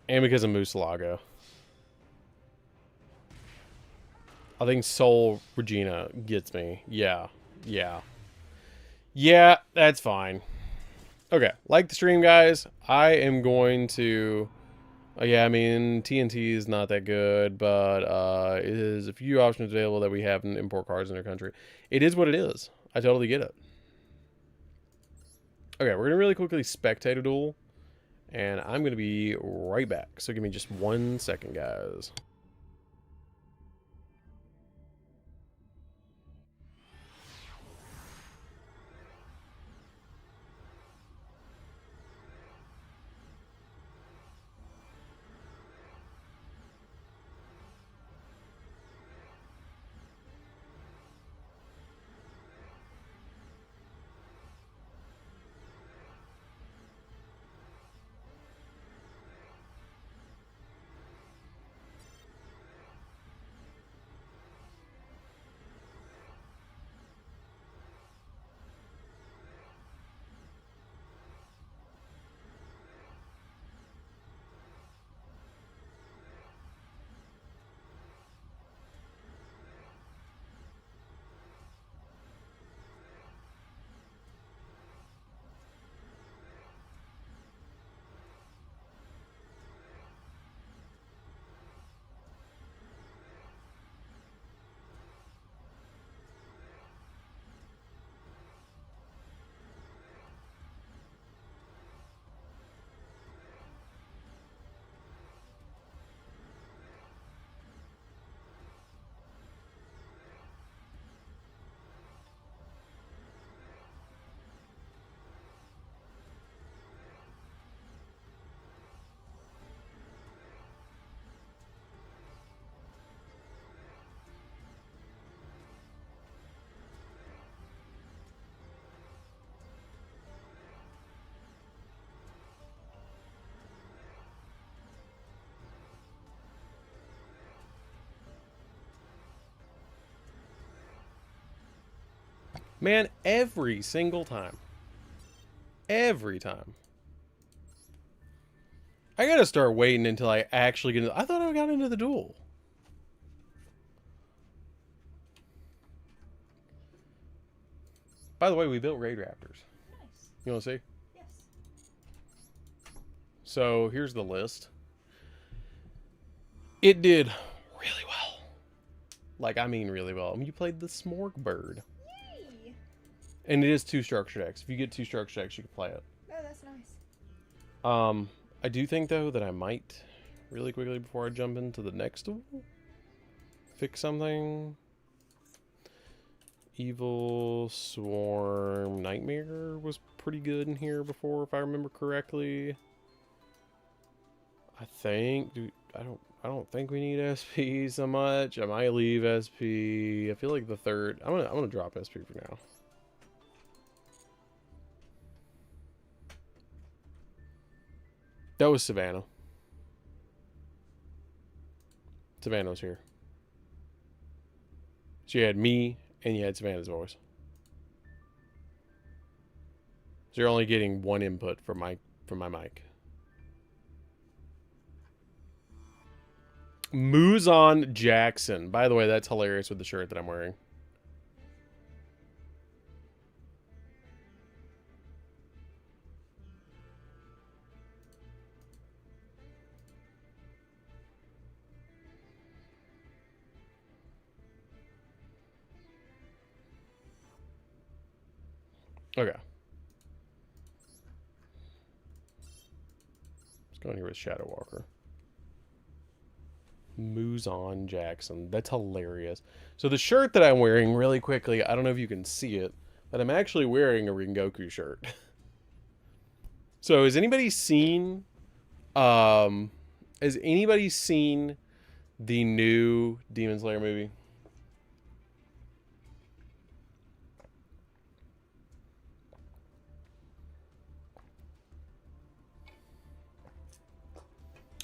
And because of Musalago. I think Soul Regina gets me. Yeah. Yeah. Yeah, that's fine. Okay, like the stream, guys. I am going to... yeah, I mean, TNT is not that good, but it is a few options available that we have in import cards in our country. It is what it is. I totally get it. Okay, we're going to really quickly spectate a duel, and I'm going to be right back. So give me just 1 second, guys. Man, every single time. Every time. I gotta start waiting until I actually get into... I thought I got into the duel. By the way, we built Raid Raptors. Nice. You want to see? Yes. So, here's the list. It did really well. Like, I mean really well. I mean, you played the Smorg Bird. Yay! And it is 2 structure decks. If you get 2 structure decks, you can play it. Oh, that's nice. I do think, though, that I might, really quickly before I jump into the next duel, fix something. Evil Swarm Nightmare was pretty good in here before, if I remember correctly. I think, dude, I don't think we need SP so much. I might leave SP. I feel like the third. I'm gonna drop SP for now. That was Savannah. Savannah was here. So you had me and you had Savannah's voice. So you're only getting 1 input from my mic. Muzon Jackson. By the way, that's hilarious with the shirt that I'm wearing. Okay. Let's go in here with Shadow Walker. Muzon Jackson. That's hilarious. So the shirt that I'm wearing, really quickly, I don't know if you can see it, but I'm actually wearing a Rengoku shirt. So has anybody seen the new Demon Slayer movie?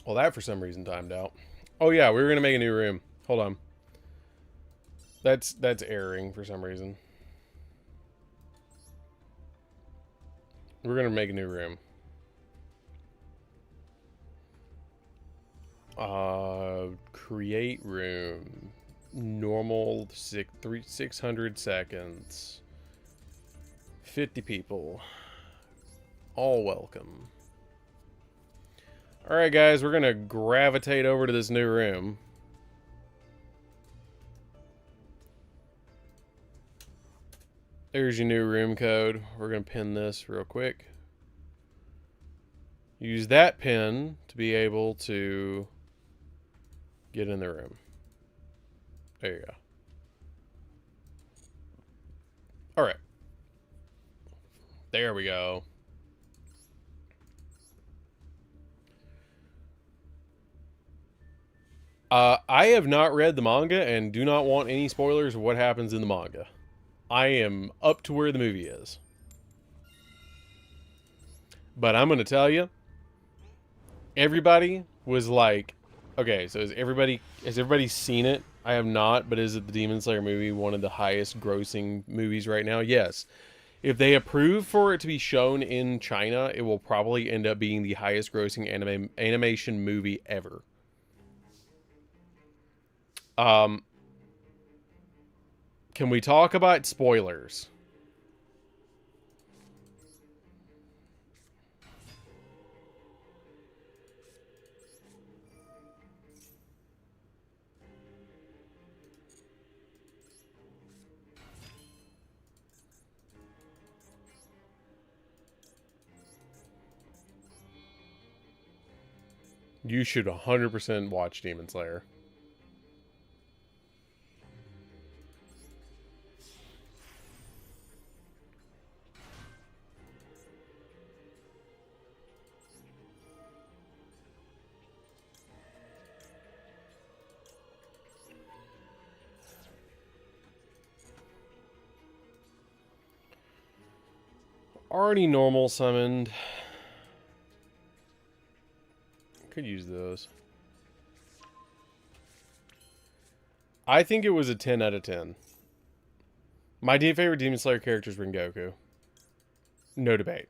Well, that for some reason timed out. Oh yeah, we were gonna make a new room. Hold on. That's erroring for some reason. We're gonna make a new room. Create room. Normal 600 seconds. 50 people. All welcome. Alright guys, we're gonna gravitate over to this new room. There's your new room code. We're gonna pin this real quick. Use that pin to be able to get in the room. There you go. Alright. There we go. I have not read the manga and do not want any spoilers of what happens in the manga. I am up to where the movie is. But I'm going to tell you, everybody was like, okay, so has everybody seen it? I have not, but is it the Demon Slayer movie one of the highest grossing movies right now? Yes. If they approve for it to be shown in China, it will probably end up being the highest grossing animation movie ever. Can we talk about spoilers? You should 100% watch Demon Slayer. Already normal summoned. Could use those. I think it was a 10 out of 10. My favorite Demon Slayer character is Rengoku. No debate.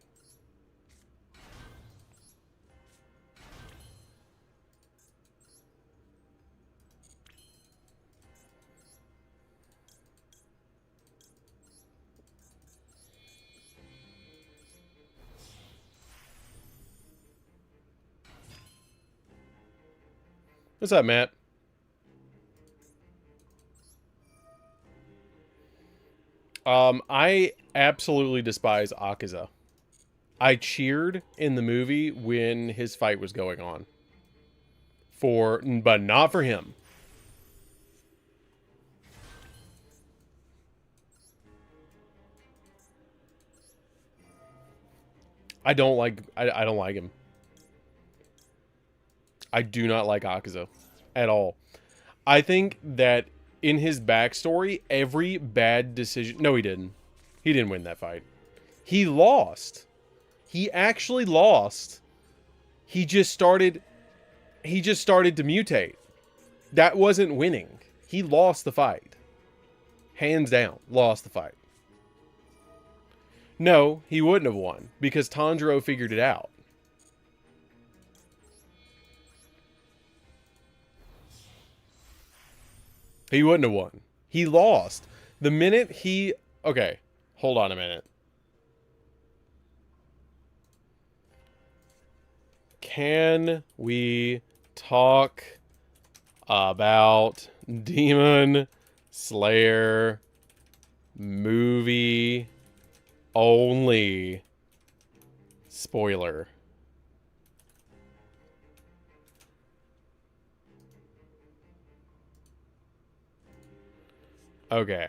What's up, Matt? I absolutely despise Akaza. I cheered in the movie when his fight was going on. But not for him. I don't like him. I do not like Akaza at all. I think that in his backstory, every bad decision... No, he didn't. He didn't win that fight. He lost. He actually lost. He just started to mutate. That wasn't winning. He lost the fight. Hands down, lost the fight. No, he wouldn't have won because Tanjiro figured it out. He wouldn't have won. He lost. The minute he... Okay, hold on a minute. Can we talk about Demon Slayer movie only? Spoiler. Okay.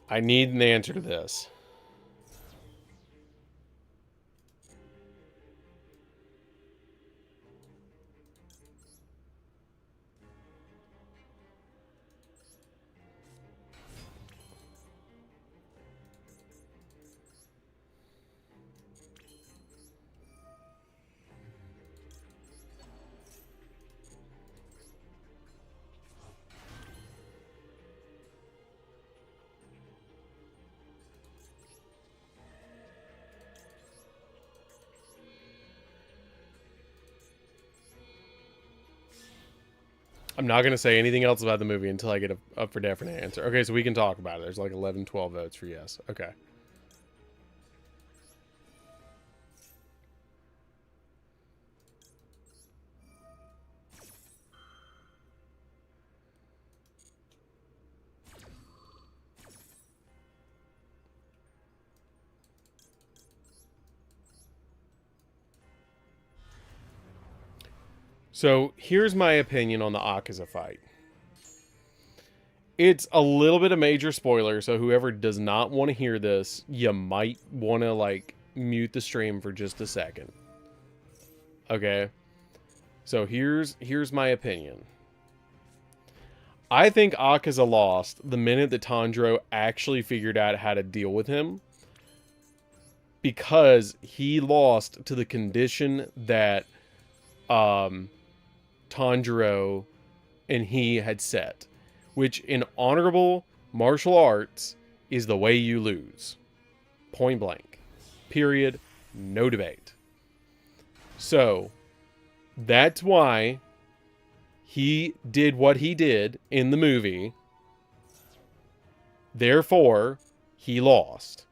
I need an answer to this. I'm not going to say anything else about the movie until I get a up for definite answer. Okay, so we can talk about it. There's like 11, 12 votes for yes. Okay. So here's my opinion on the Akaza fight. It's a little bit of major spoiler, so whoever does not want to hear this, you might want to like mute the stream for just a second. Okay? So here's my opinion. I think Akaza lost the minute that Tanjiro actually figured out how to deal with him, because he lost to the condition that Tanjiro and he had set, which in honorable martial arts is the way you lose. Point blank. Period. No debate. So that's why he did what he did in the movie. Therefore, he lost.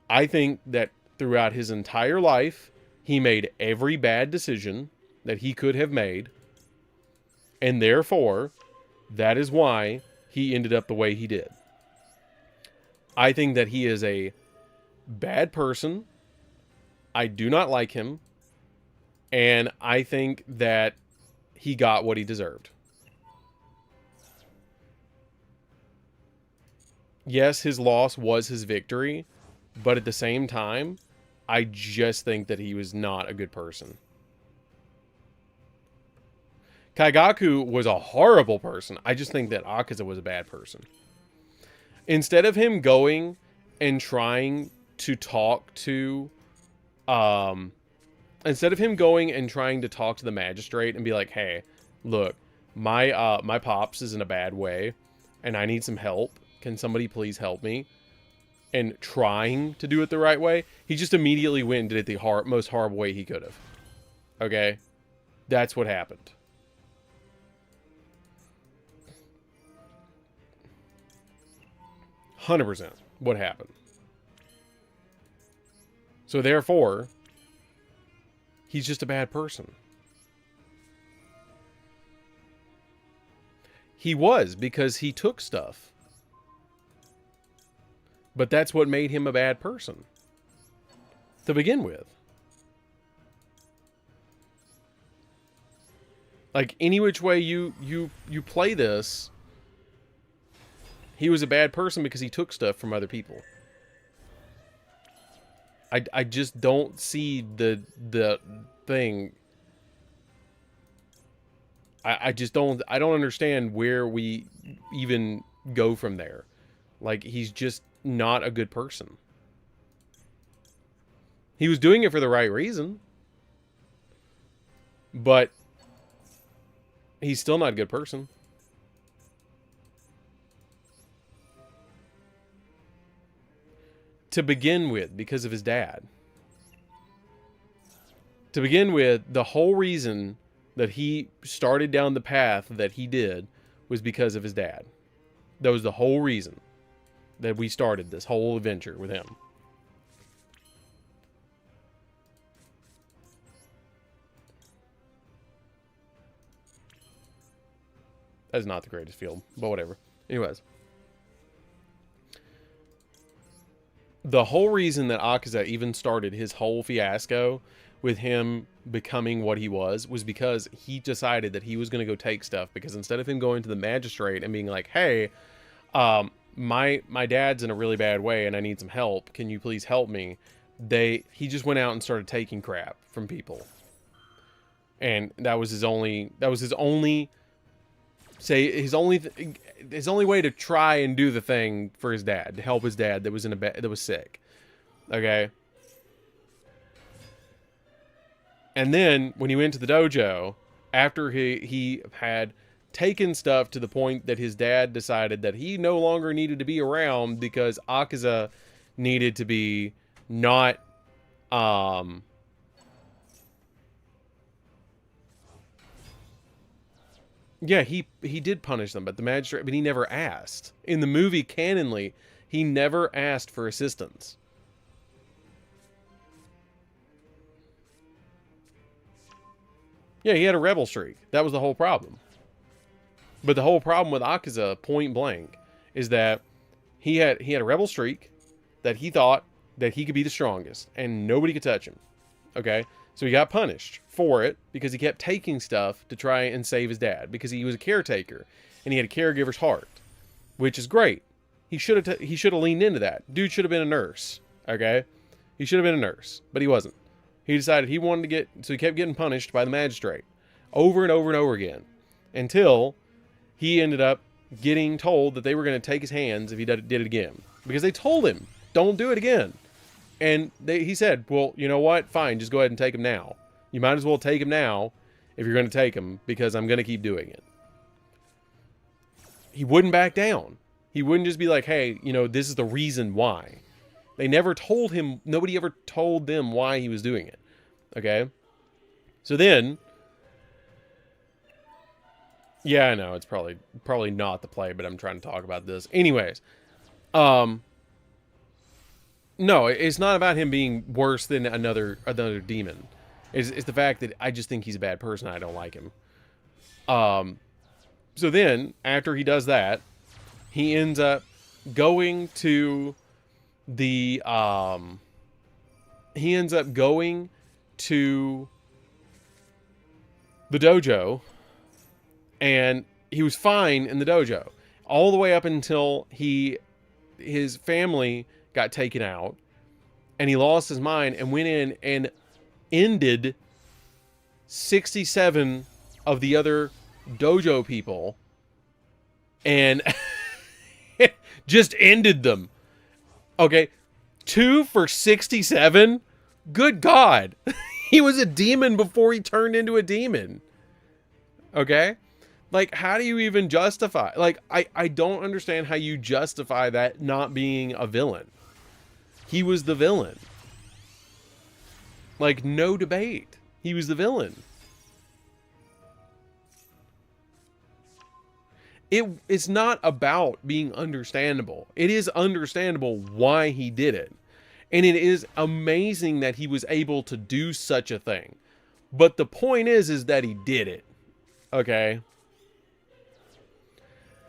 I think that throughout his entire life, he made every bad decision that he could have made. And therefore, that is why he ended up the way he did. I think that he is a bad person. I do not like him. And I think that he got what he deserved. Yes, his loss was his victory. But at the same time, I just think that he was not a good person. Kaigaku was a horrible person. I just think that Akaza was a bad person. Instead of him going and trying to talk to... instead of him going and trying to talk to the magistrate and be like, hey, look, my pops is in a bad way, and I need some help. Can somebody please help me? And trying to do it the right way, he just immediately went and did it the most horrible way he could have. Okay? That's what happened. %100% what happened. So therefore, he's just a bad person. He was, because he took stuff. But that's what made him a bad person. To begin with. Like, any which way you play this, he was a bad person because he took stuff from other people. I just don't see the thing. I don't understand where we even go from there. Like, he's just not a good person. He was doing it for the right reason. But he's still not a good person. To begin with, because of his dad. To begin with, the whole reason that he started down the path that he did was because of his dad. That was the whole reason that we started this whole adventure with him. That's not the greatest field, but whatever. Anyways. The whole reason that Akaza even started his whole fiasco with him becoming what he was because he decided that he was going to go take stuff. Because instead of him going to the magistrate and being like, hey, my dad's in a really bad way and I need some help. Can you please help me? He just went out and started taking crap from people. And that was his only way to try and do the thing for his dad, to help his dad that was that was sick. Okay. And then when he went to the dojo, after he had taken stuff to the point that his dad decided that he no longer needed to be around because Akaza needed to be not yeah, he did punish them, but the magistrate, but he never asked. In the movie, canonly, he never asked for assistance. Yeah, he had a rebel streak. That was the whole problem. But the whole problem with Akaza, point blank, is that he had a rebel streak that he thought that he could be the strongest, and nobody could touch him. Okay? So he got punished for it because he kept taking stuff to try and save his dad because he was a caretaker and he had a caregiver's heart, which is great. He should have leaned into that. Dude should have been a nurse. Okay? He should have been a nurse, but he wasn't. He decided he wanted to get, so he kept getting punished by the magistrate over and over and over again until he ended up getting told that they were going to take his hands if he did it again because they told him, don't do it again. And he said, well, you know what? Fine, just go ahead and take him now. You might as well take him now if you're going to take him because I'm going to keep doing it. He wouldn't back down. He wouldn't just be like, hey, you know, this is the reason why. They never told him, nobody ever told them why he was doing it. Okay? So then, yeah, I know, it's probably not the play, but I'm trying to talk about this. Anyways, no, it's not about him being worse than another demon. It's the fact that I just think he's a bad person. I don't like him. So then, after he does that, he ends up going to the dojo, and he was fine in the dojo all the way up until his family got taken out, and he lost his mind and went in and ended 67 of the other dojo people and just ended them. Okay, 2 for 67? Good God. He was a demon before he turned into a demon. Okay? Like, how do you even justify? Like, I don't understand how you justify that not being a villain. He was the villain. Like, no debate. He was the villain. It's not about being understandable. It is understandable why he did it. And it is amazing that he was able to do such a thing. But the point is that he did it. Okay?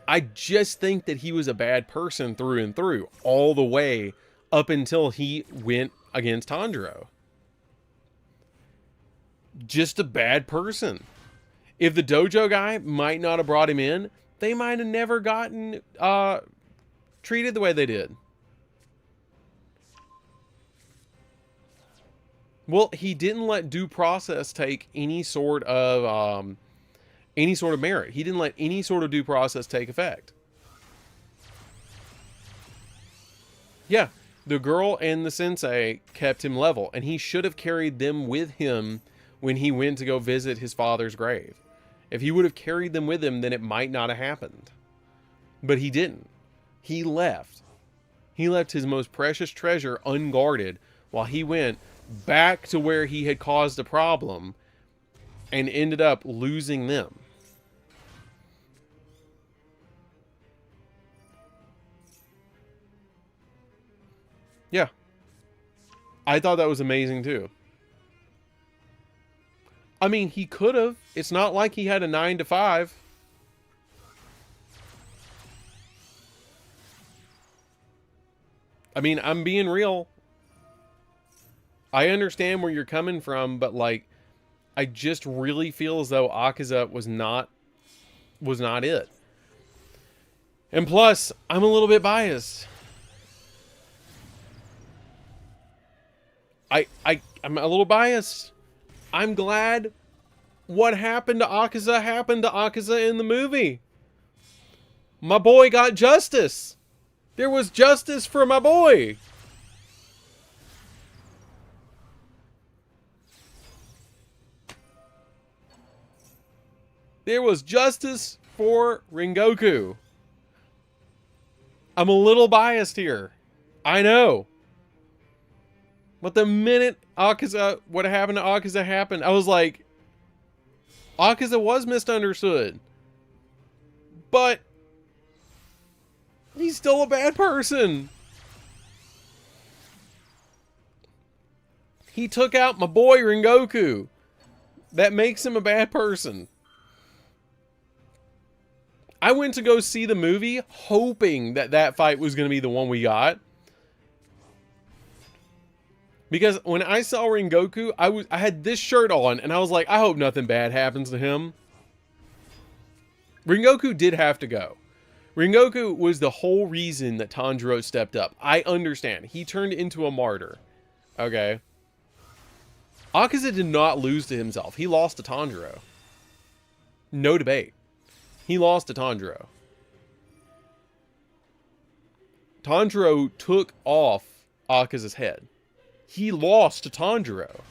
I just think that he was a bad person through and through. All the way up until he went against Tanjiro. Just a bad person. If the dojo guy might not have brought him in, they might have never gotten treated the way they did. Well, he didn't let due process take any sort of merit. He didn't let any sort of due process take effect. Yeah, the girl and the sensei kept him level, and he should have carried them with him when he went to go visit his father's grave. If he would have carried them with him, then it might not have happened. But he didn't. He left. He left his most precious treasure unguarded while he went back to where he had caused a problem and ended up losing them. Yeah. I thought that was amazing too. I mean, he could have. It's not like he had a 9 to 5. I mean, I'm being real. I understand where you're coming from, but like, I just really feel as though Akaza was not it. And plus, I'm a little bit biased. I'm a little biased. I'm glad what happened to Akaza in the movie. My boy got justice. There was justice for my boy. There was justice for Rengoku. I'm a little biased here. I know. But the minute what happened to Akaza happened, I was like, Akaza was misunderstood. But he's still a bad person. He took out my boy Rengoku. That makes him a bad person. I went to go see the movie hoping that that fight was going to be the one we got. Because when I saw Rengoku, I had this shirt on, and I was like, I hope nothing bad happens to him. Rengoku did have to go. Rengoku was the whole reason that Tanjiro stepped up. I understand. He turned into a martyr. Okay. Akaza did not lose to himself. He lost to Tanjiro. No debate. He lost to Tanjiro. Tanjiro took off Akaza's head. He lost to Tanjiro.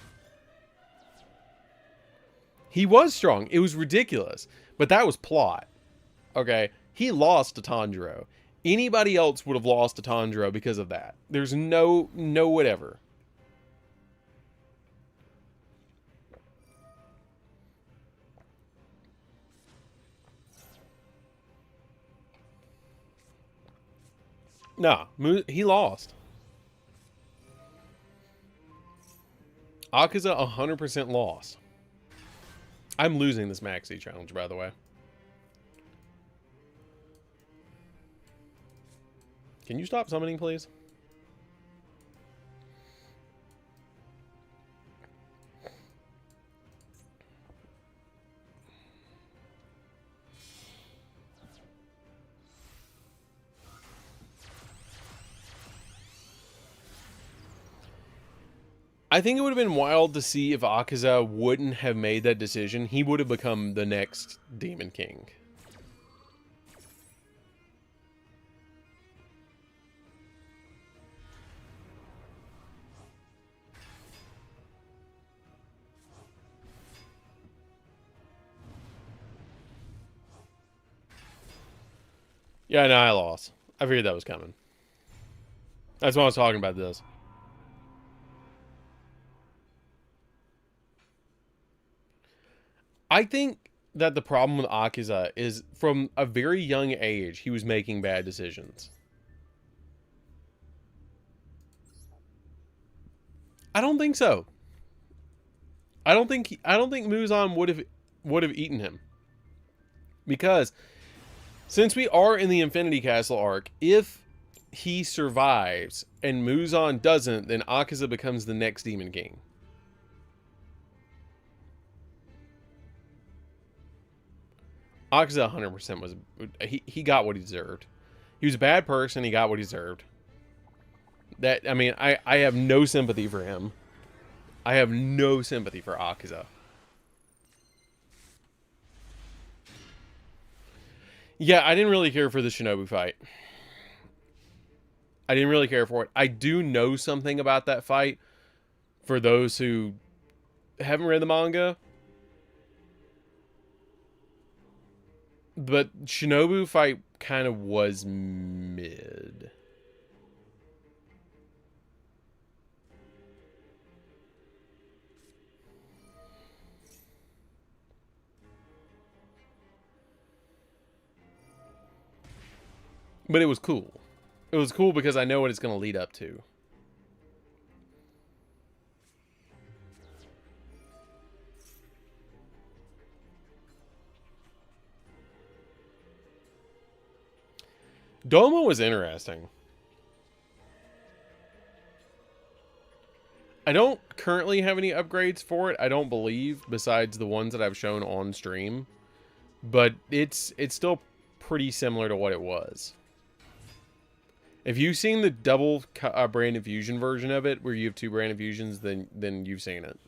He was strong. It was ridiculous. But that was plot. Okay? He lost to Tanjiro. Anybody else would have lost to Tanjiro because of that. There's no whatever. Nah, he lost. Akaza 100% lost. I'm losing this Maxi challenge, by the way. Can you stop summoning, please? I think it would have been wild to see if Akaza wouldn't have made that decision. He would have become the next Demon King. Yeah, no, I lost. I figured that was coming. That's why I was talking about this. I think that the problem with Akiza is from a very young age, he was making bad decisions. I don't think so. I don't think Muzan would have eaten him. Because since we are in the Infinity Castle arc, if he survives and Muzan doesn't, then Akiza becomes the next Demon King. Akiza 100% was... He got what he deserved. He was a bad person. He got what he deserved. That, I mean, I have no sympathy for him. I have no sympathy for Akiza. Yeah, I didn't really care for the Shinobu fight. I didn't really care for it. I do know something about that fight. For those who haven't read the manga. But Shinobu fight kind of was mid. But it was cool. It was cool because I know what it's going to lead up to. Doma was interesting. I don't currently have any upgrades for it, I don't believe, besides the ones that I've shown on stream. But it's still pretty similar to what it was. If you've seen the double brand infusion version of it, where you have 2 brand infusions, then you've seen it.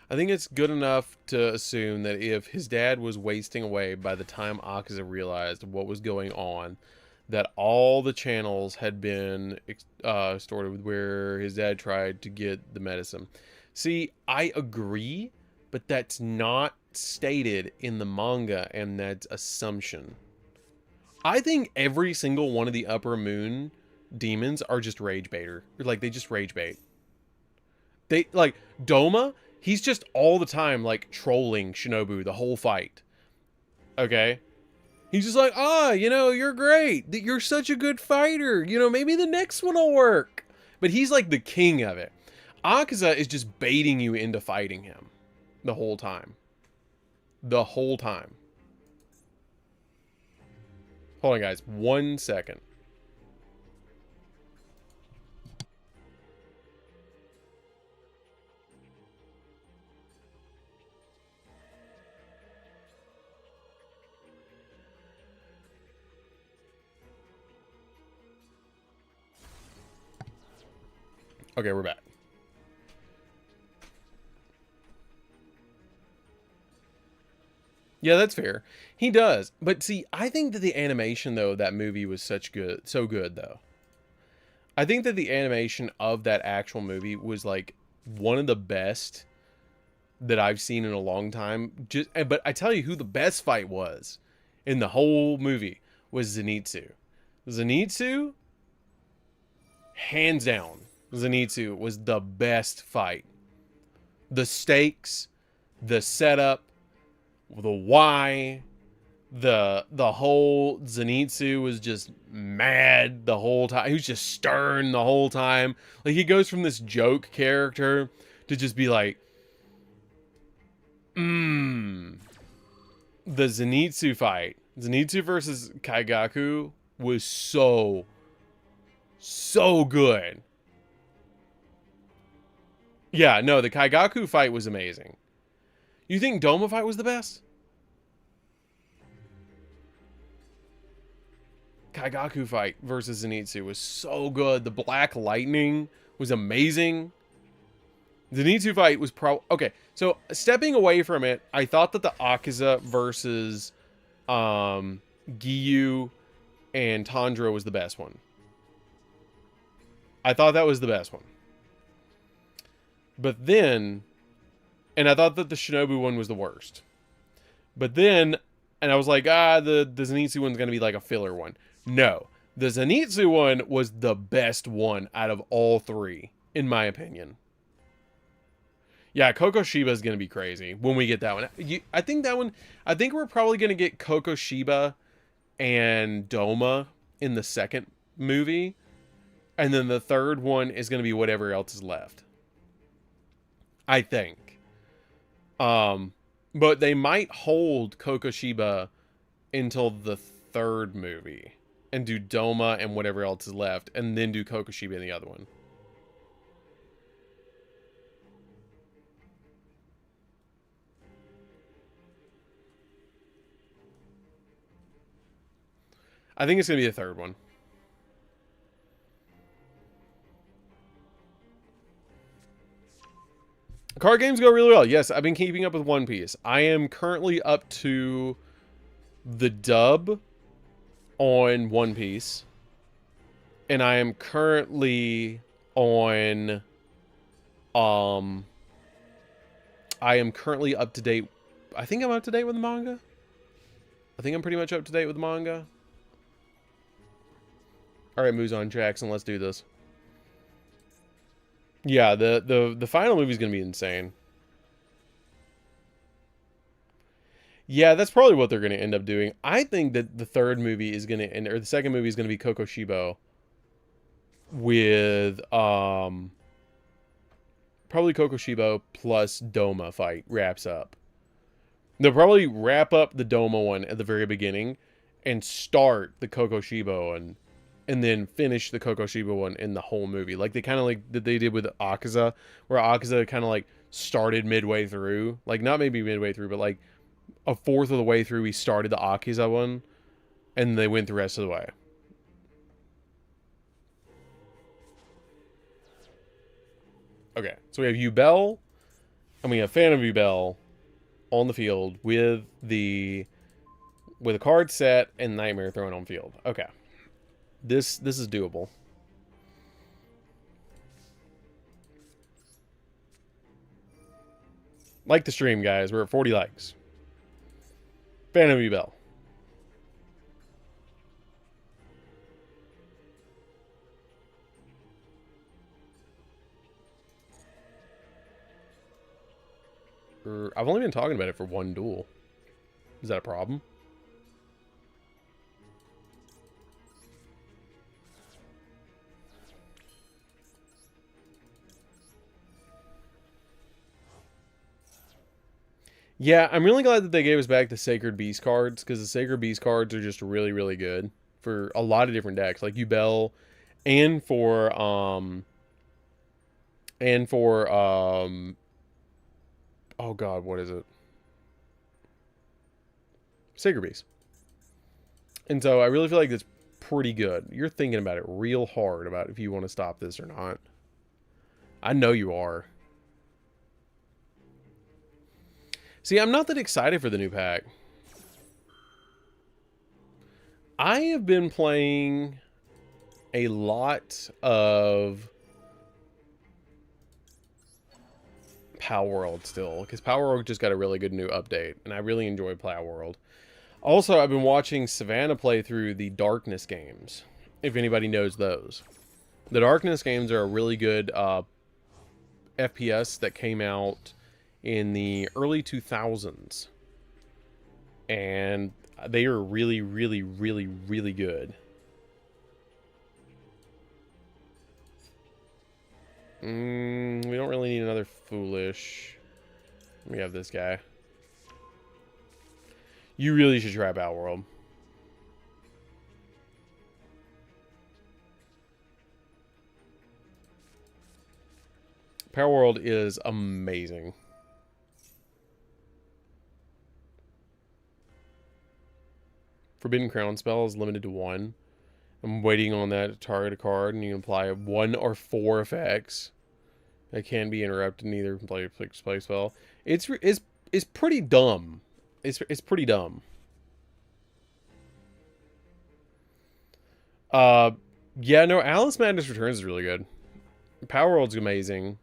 I think it's good enough to assume that if his dad was wasting away by the time Akiza realized what was going on, that all the channels had been stored where his dad tried to get the medicine. See, I agree, but that's not stated in the manga, and that's assumption. I think every single one of the Upper Moon demons are just rage baiter. Like, they just rage bait. They, like, Doma, he's just all the time, like, trolling Shinobu the whole fight. Okay? He's just like, you know, you're great. You're such a good fighter. You know, maybe the next one will work. But he's like the king of it. Akiza is just baiting you into fighting him the whole time. The whole time. Hold on, guys. 1 second. Okay, we're back. Yeah, that's fair. He does. But see, I think that the animation, though, that movie was so good, though. I think that the animation of that actual movie was, like, one of the best that I've seen in a long time. But I tell you who the best fight was in the whole movie was Zenitsu. Zenitsu, hands down, Zenitsu was the best fight. The stakes, the setup, the why, the whole Zenitsu was just mad the whole time. He was just stern the whole time. Like, he goes from this joke character to just be like, the Zenitsu fight, Zenitsu versus Kaigaku, was so good. Yeah, no, the Kaigaku fight was amazing. You think Doma fight was the best? Kaigaku fight versus Zenitsu was so good. The Black Lightning was amazing. The Zenitsu fight was okay, so stepping away from it, I thought that the Akiza versus Giyu and Tanjiro was the best one. I thought that was the best one. But then, And I thought that the Shinobu one was the worst. But then, and I was like, the Zenitsu one's going to be like a filler one. No. The Zenitsu one was the best one out of all three, in my opinion. Yeah, Kokoshiba is going to be crazy when we get that one. I think that one, I think we're probably going to get Kokoshiba and Doma in the second movie. And then the third one is going to be whatever else is left. I think. But they might hold Kokoshiba until the third movie. And do Doma and whatever else is left. And then do Kokoshiba in the other one. I think it's going to be the third one. Card games go really well. Yes, I've been keeping up with One Piece. I am currently up to the dub on One Piece. And I am currently on... I am currently up to date. I think I'm up to date with the manga. I think I'm pretty much up to date with the manga. Alright, Muzan Jackson, let's do this. Yeah, the final movie is going to be insane. Yeah, that's probably what they're going to end up doing. I think that the third movie is going to end, or the second movie is going to be Kokoshibo with probably Kokoshibo plus Doma fight wraps up. They'll probably wrap up the Doma one at the very beginning and start the Kokoshibo and then finish the Kokoshiba one in the whole movie. Like they kind of like that they did with Akaza, where Akaza kind of like started midway through. Like not maybe midway through, but like a fourth of the way through, we started the Akaza one, and they went the rest of the way. Okay, so we have Yubel, and we have Phantom Yubel on the field with a card set and Nightmare Throne on field. Okay. This is doable. Like the stream, guys. We're at 40 likes. Phantom Bell. I've only been talking about it for one duel. Is that a problem? Yeah, I'm really glad that they gave us back the Sacred Beast cards, because the Sacred Beast cards are just really, really good for a lot of different decks, like Yubel, and for oh god, what is it? Sacred Beast. And so I really feel like that's pretty good. You're thinking about it real hard about if you want to stop this or not. I know you are. See, I'm not that excited for the new pack. I have been playing a lot of Power World still, because Power World just got a really good new update, and I really enjoy Power World. Also, I've been watching Savannah play through the Darkness games, if anybody knows those. The Darkness games are a really good FPS that came out in the early 2000s. And they are really, really, really, really good. We don't really need another Foolish. We have this guy. You really should try Power World. Power World is amazing. Forbidden Crown spell is limited to 1. I'm waiting on that to target a card, and you can apply 1 or 4 effects. That can be interrupted in either play spell. It's pretty dumb. It's pretty dumb. Yeah, no, Alice Madness Returns is really good. Power World's amazing.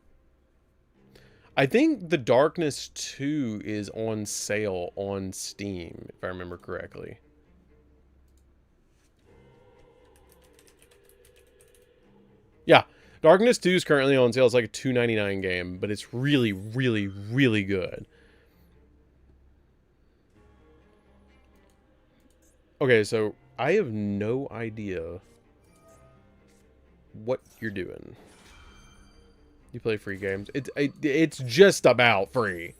I think the Darkness 2 is on sale on Steam, if I remember correctly. Yeah, Darkness 2 is currently on sale. It's like a $2.99 game, but it's really, really, really good. Okay, so I have no idea what you're doing. You play free games. It's just about free.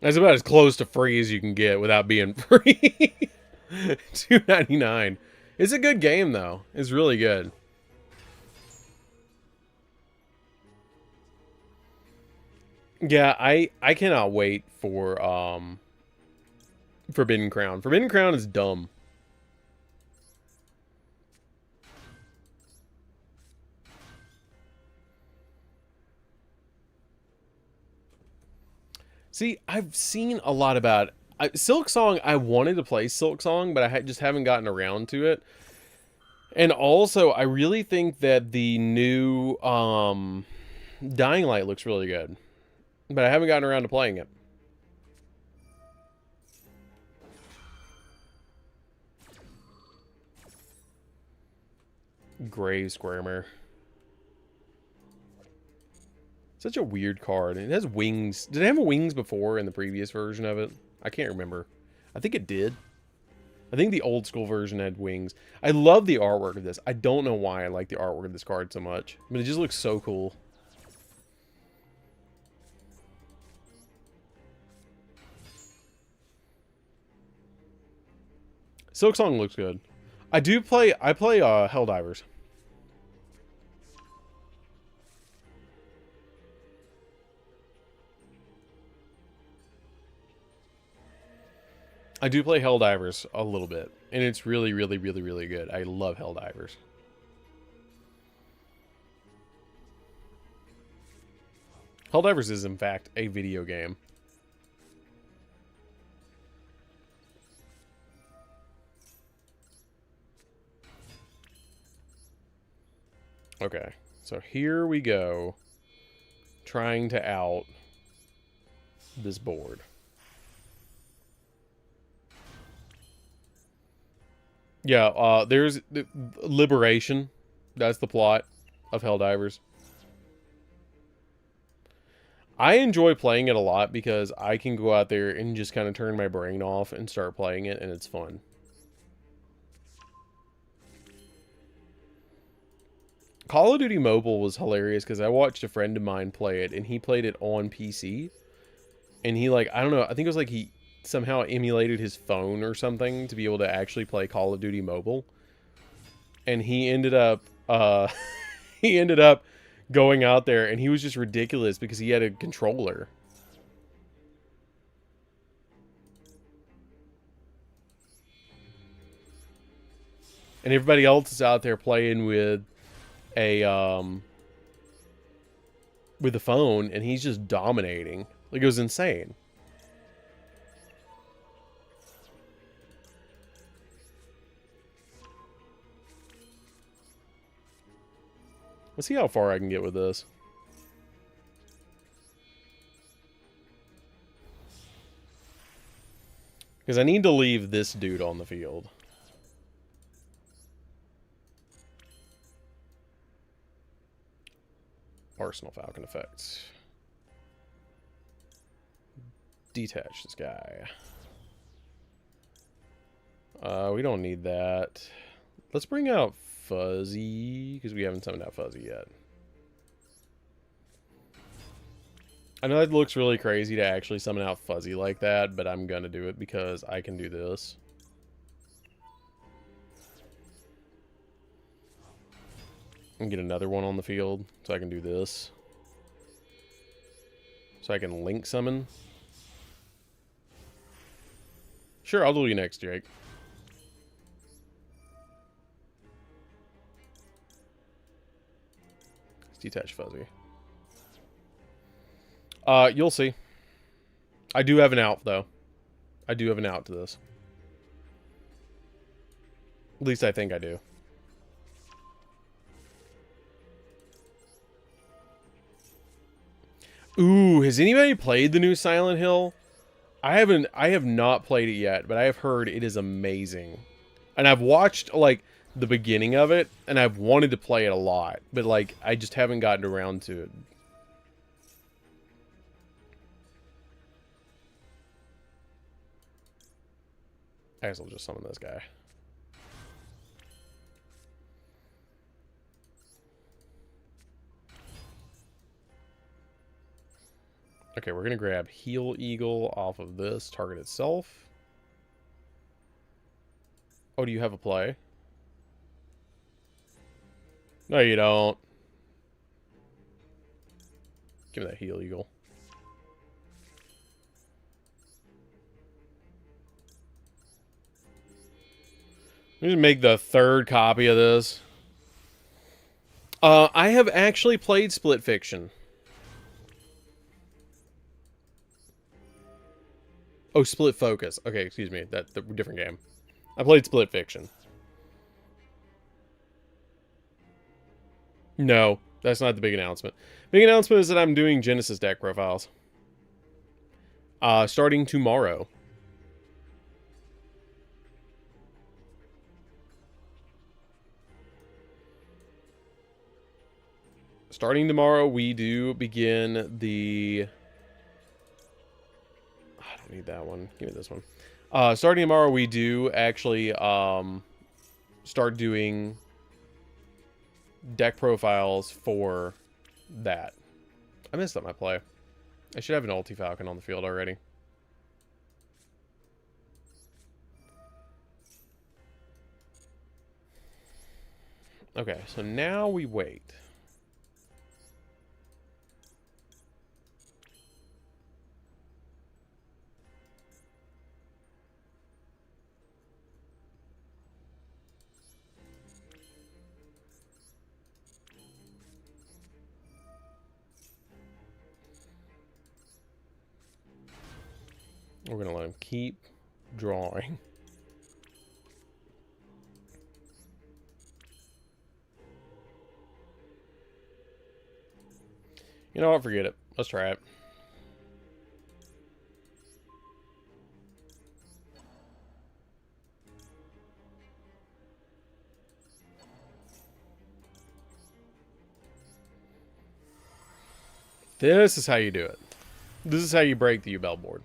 That's about as close to free as you can get without being free. $2.99. It's a good game though. It's really good. Yeah, I cannot wait for Forbidden Crown. Forbidden Crown is dumb. See, I've seen a lot about Silk Song. I wanted to play Silk Song, but I just haven't gotten around to it. And also, I really think that the new Dying Light looks really good, but I haven't gotten around to playing it. Grave Squirmer. Such a weird card. It has wings. Did it have wings before in the previous version of it? I can't remember. I think it did. I think the old school version had wings. I love the artwork of this. I don't know why I like the artwork of this card so much, but it just looks so cool. Silk Song looks good. I play Helldivers. I do play Helldivers a little bit, and it's really, really, really, really good. I love Helldivers. Helldivers is, in fact, a video game. Okay, so here we go, trying to out this board. Yeah, there's Liberation. That's the plot of Helldivers. I enjoy playing it a lot because I can go out there and just kind of turn my brain off and start playing it, and it's fun. Call of Duty Mobile was hilarious because I watched a friend of mine play it, and he played it on PC. And he, like, I don't know, I think it was like he somehow emulated his phone or something to be able to actually play Call of Duty Mobile. And he ended up going out there, and he was just ridiculous because he had a controller. And everybody else is out there playing with a phone, and he's just dominating. Like, it was insane. Let's see how far I can get with this. Because I need to leave this dude on the field. Arsenal Falcon effects. Detach this guy. We don't need that. Let's bring out Fuzzy, because we haven't summoned out Fuzzy yet. I know that looks really crazy to actually summon out Fuzzy like that, but I'm gonna do it because I can do this. And get another one on the field, so I can do this. So I can link summon. Sure, I'll do you next, Jake. Let's detach Fuzzy. You'll see. I do have an out, though. I do have an out to this. At least I think I do. Ooh, has anybody played the new Silent Hill? I have not played it yet, but I have heard it is amazing. And I've watched, like, the beginning of it, and I've wanted to play it a lot, but, like, I just haven't gotten around to it. I guess I'll just summon this guy. Okay, we're going to grab Heal Eagle off of this target itself. Oh, do you have a play? No, you don't. Give me that Heal Eagle. Let me just make the third copy of this. I have actually played Split Fiction. Oh, Split Focus. Okay, excuse me. That's a different game. I played Split Fiction. No, that's not the big announcement. Big announcement is that I'm doing Genesis deck profiles. Starting tomorrow. Starting tomorrow, we do begin the... I don't need that one. Give me this one. Starting tomorrow, we do actually start doing deck profiles for that. I messed up my play. I should have an Ulti Falcon on the field already. Okay, so now we wait. We're going to let him keep drawing. You know what? Forget it. Let's try it. This is how you do it. This is how you break the U-Bell board.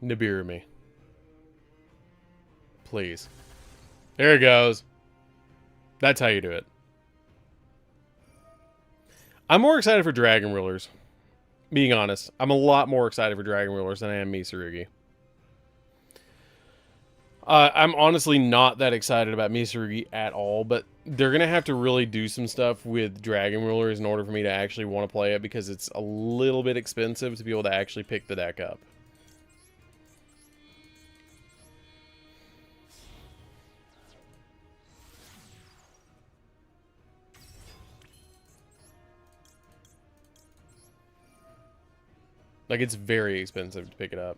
Nibiru me. Please. There it goes. That's how you do it. I'm more excited for Dragon Rulers. Being honest. I'm a lot more excited for Dragon Rulers than I am Mitsurugi. I'm honestly not that excited about Mitsurugi at all, but they're going to have to really do some stuff with Dragon Rulers in order for me to actually want to play it, because it's a little bit expensive to be able to actually pick the deck up. Like, it's very expensive to pick it up.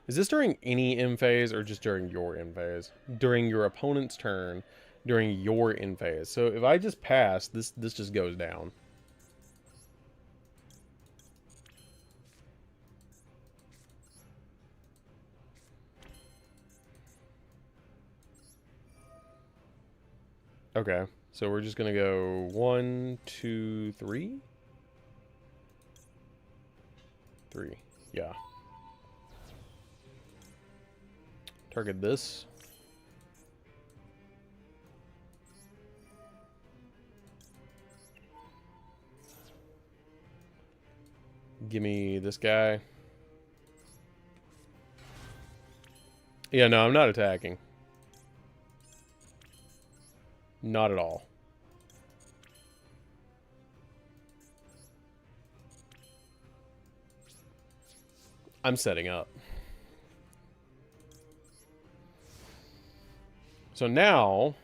Is this during any end phase or just during your end phase? During your opponent's turn, during your end phase. So if I just pass, this just goes down. Okay, so we're just gonna go 1, 2, 3? 3, yeah. Target this. Give me this guy. Yeah, no, I'm not attacking. Not at all. I'm setting up. So now,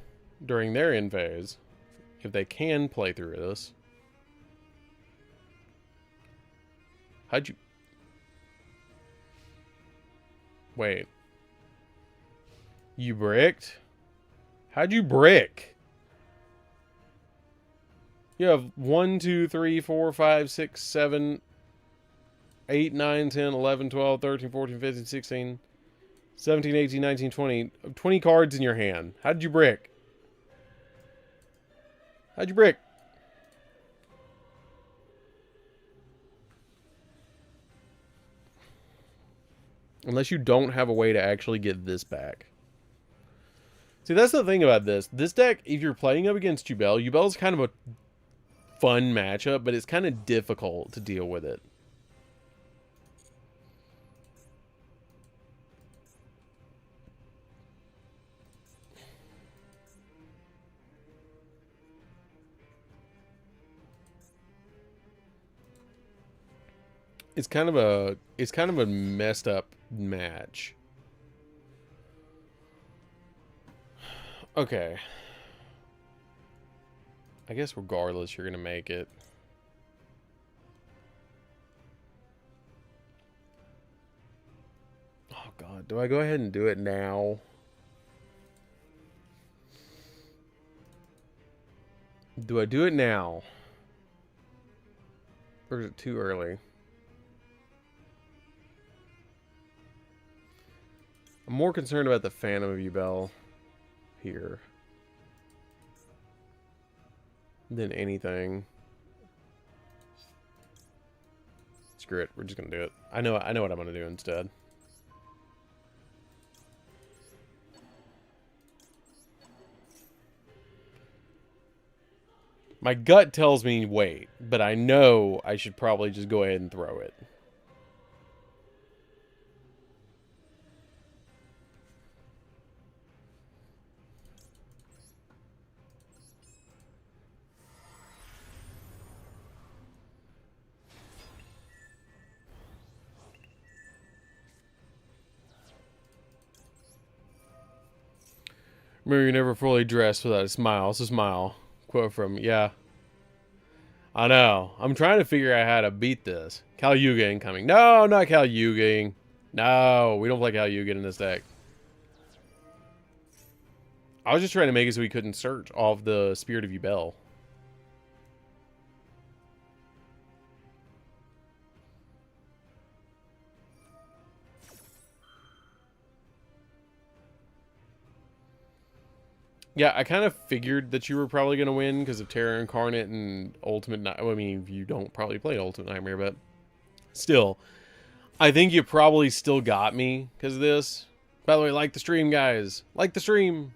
during their end phase, if they can play through this, How'd you... Wait. You bricked? How'd you brick? You have 1, 2, 3, 4, 5, 6, 7, 8, 9, 10, 11, 12, 13, 14, 15, 16, 17, 18, 19, 20. 20 cards in your hand. How did you brick? How'd you brick? Unless you don't have a way to actually get this back. See, that's the thing about this. This deck, if you're playing up against Yugioh is kind of a fun matchup, but it's kind of difficult to deal with it. It's kind of a messed up match. Okay. I guess regardless, you're going to make it. Oh, God. Do I go ahead and do it now? Do I do it now? Or is it too early? I'm more concerned about the Phantom of Yugioh here than anything. Screw it. We're just gonna do it. I know what I'm gonna do instead. My gut tells me wait, but I know I should probably just go ahead and throw it. Remember, you're never fully dressed without a smile. It's a smile. Quote from, yeah. I know. I'm trying to figure out how to beat this. Yugioh incoming. No, not Yugioh. No, we don't play Yugioh in this deck. I was just trying to make it so we couldn't search off the Spirit of Yugioh. Yeah, I kind of figured that you were probably going to win because of Terror Incarnate and Ultimate Nightmare. I mean, you don't probably play Ultimate Nightmare, but still. I think you probably still got me because of this. By the way, like the stream, guys. Like the stream.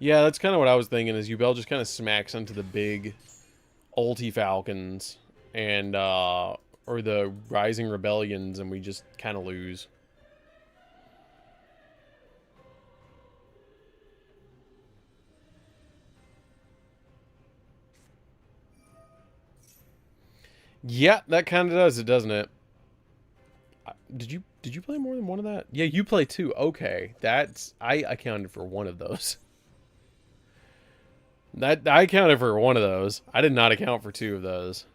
Yeah, that's kind of what I was thinking, is Yugioh just kind of smacks into the big ulti Falcons and, or the Rising Rebellions, and we just kind of lose. Yeah, that kind of does it, doesn't it? Did you play more than one of that? Yeah, you play two. Okay, I accounted for one of those. That I accounted for one of those. I did not account for two of those.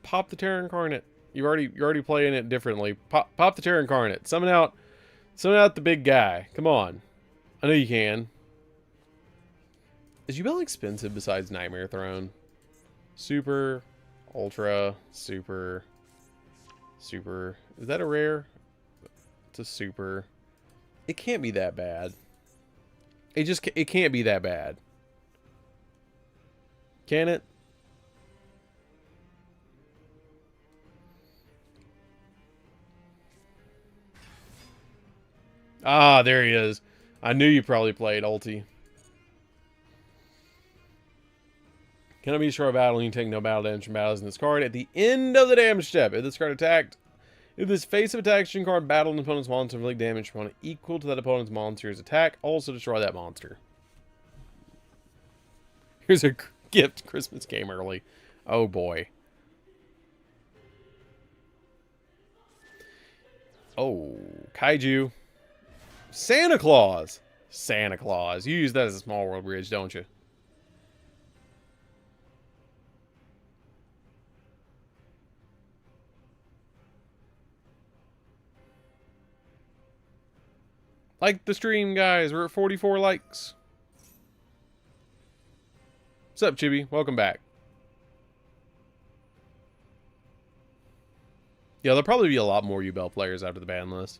Pop the Terror Incarnate. You're already playing it differently. Pop the Terror Incarnate. Summon out the big guy. Come on. I know you can. Is Yugioh expensive besides Nightmare Throne? Super, Ultra, Super. Is that a rare? It's a Super. It can't be that bad. It can't be that bad. Can it? Ah, there he is. I knew you probably played ulti. Cannot be destroyed battle. You take no battle damage from battles in this card. At the end of the damage step, if this card attacked, if this face of attack action card battled an opponent's monster, inflict damage from opponent equal to that opponent's monster's attack, also destroy that monster. Here's a gift Christmas game early. Oh boy. Oh, Kaiju. Santa Claus. Santa Claus. You use that as a small world bridge, don't you? Like the stream, guys. We're at 44 likes. What's up, Chibi? Welcome back. Yeah, there'll probably be a lot more Yubel players after the ban list.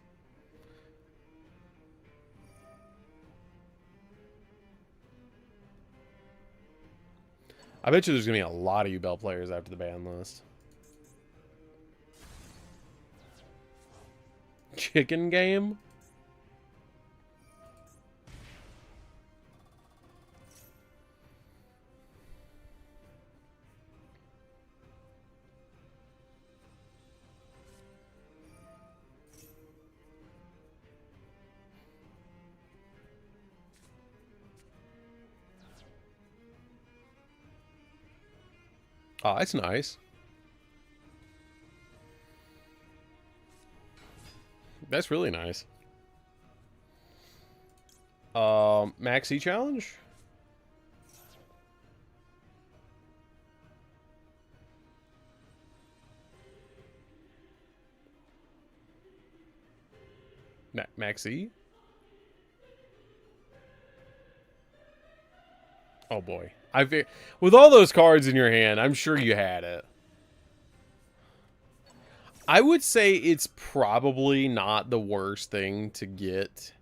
I bet you there's going to be a lot of Yubel players after the ban list. Chicken game? Oh, that's nice. That's really nice. Maxi challenge? Maxi? Oh boy. With all those cards in your hand, I'm sure you had it. I would say it's probably not the worst thing to get.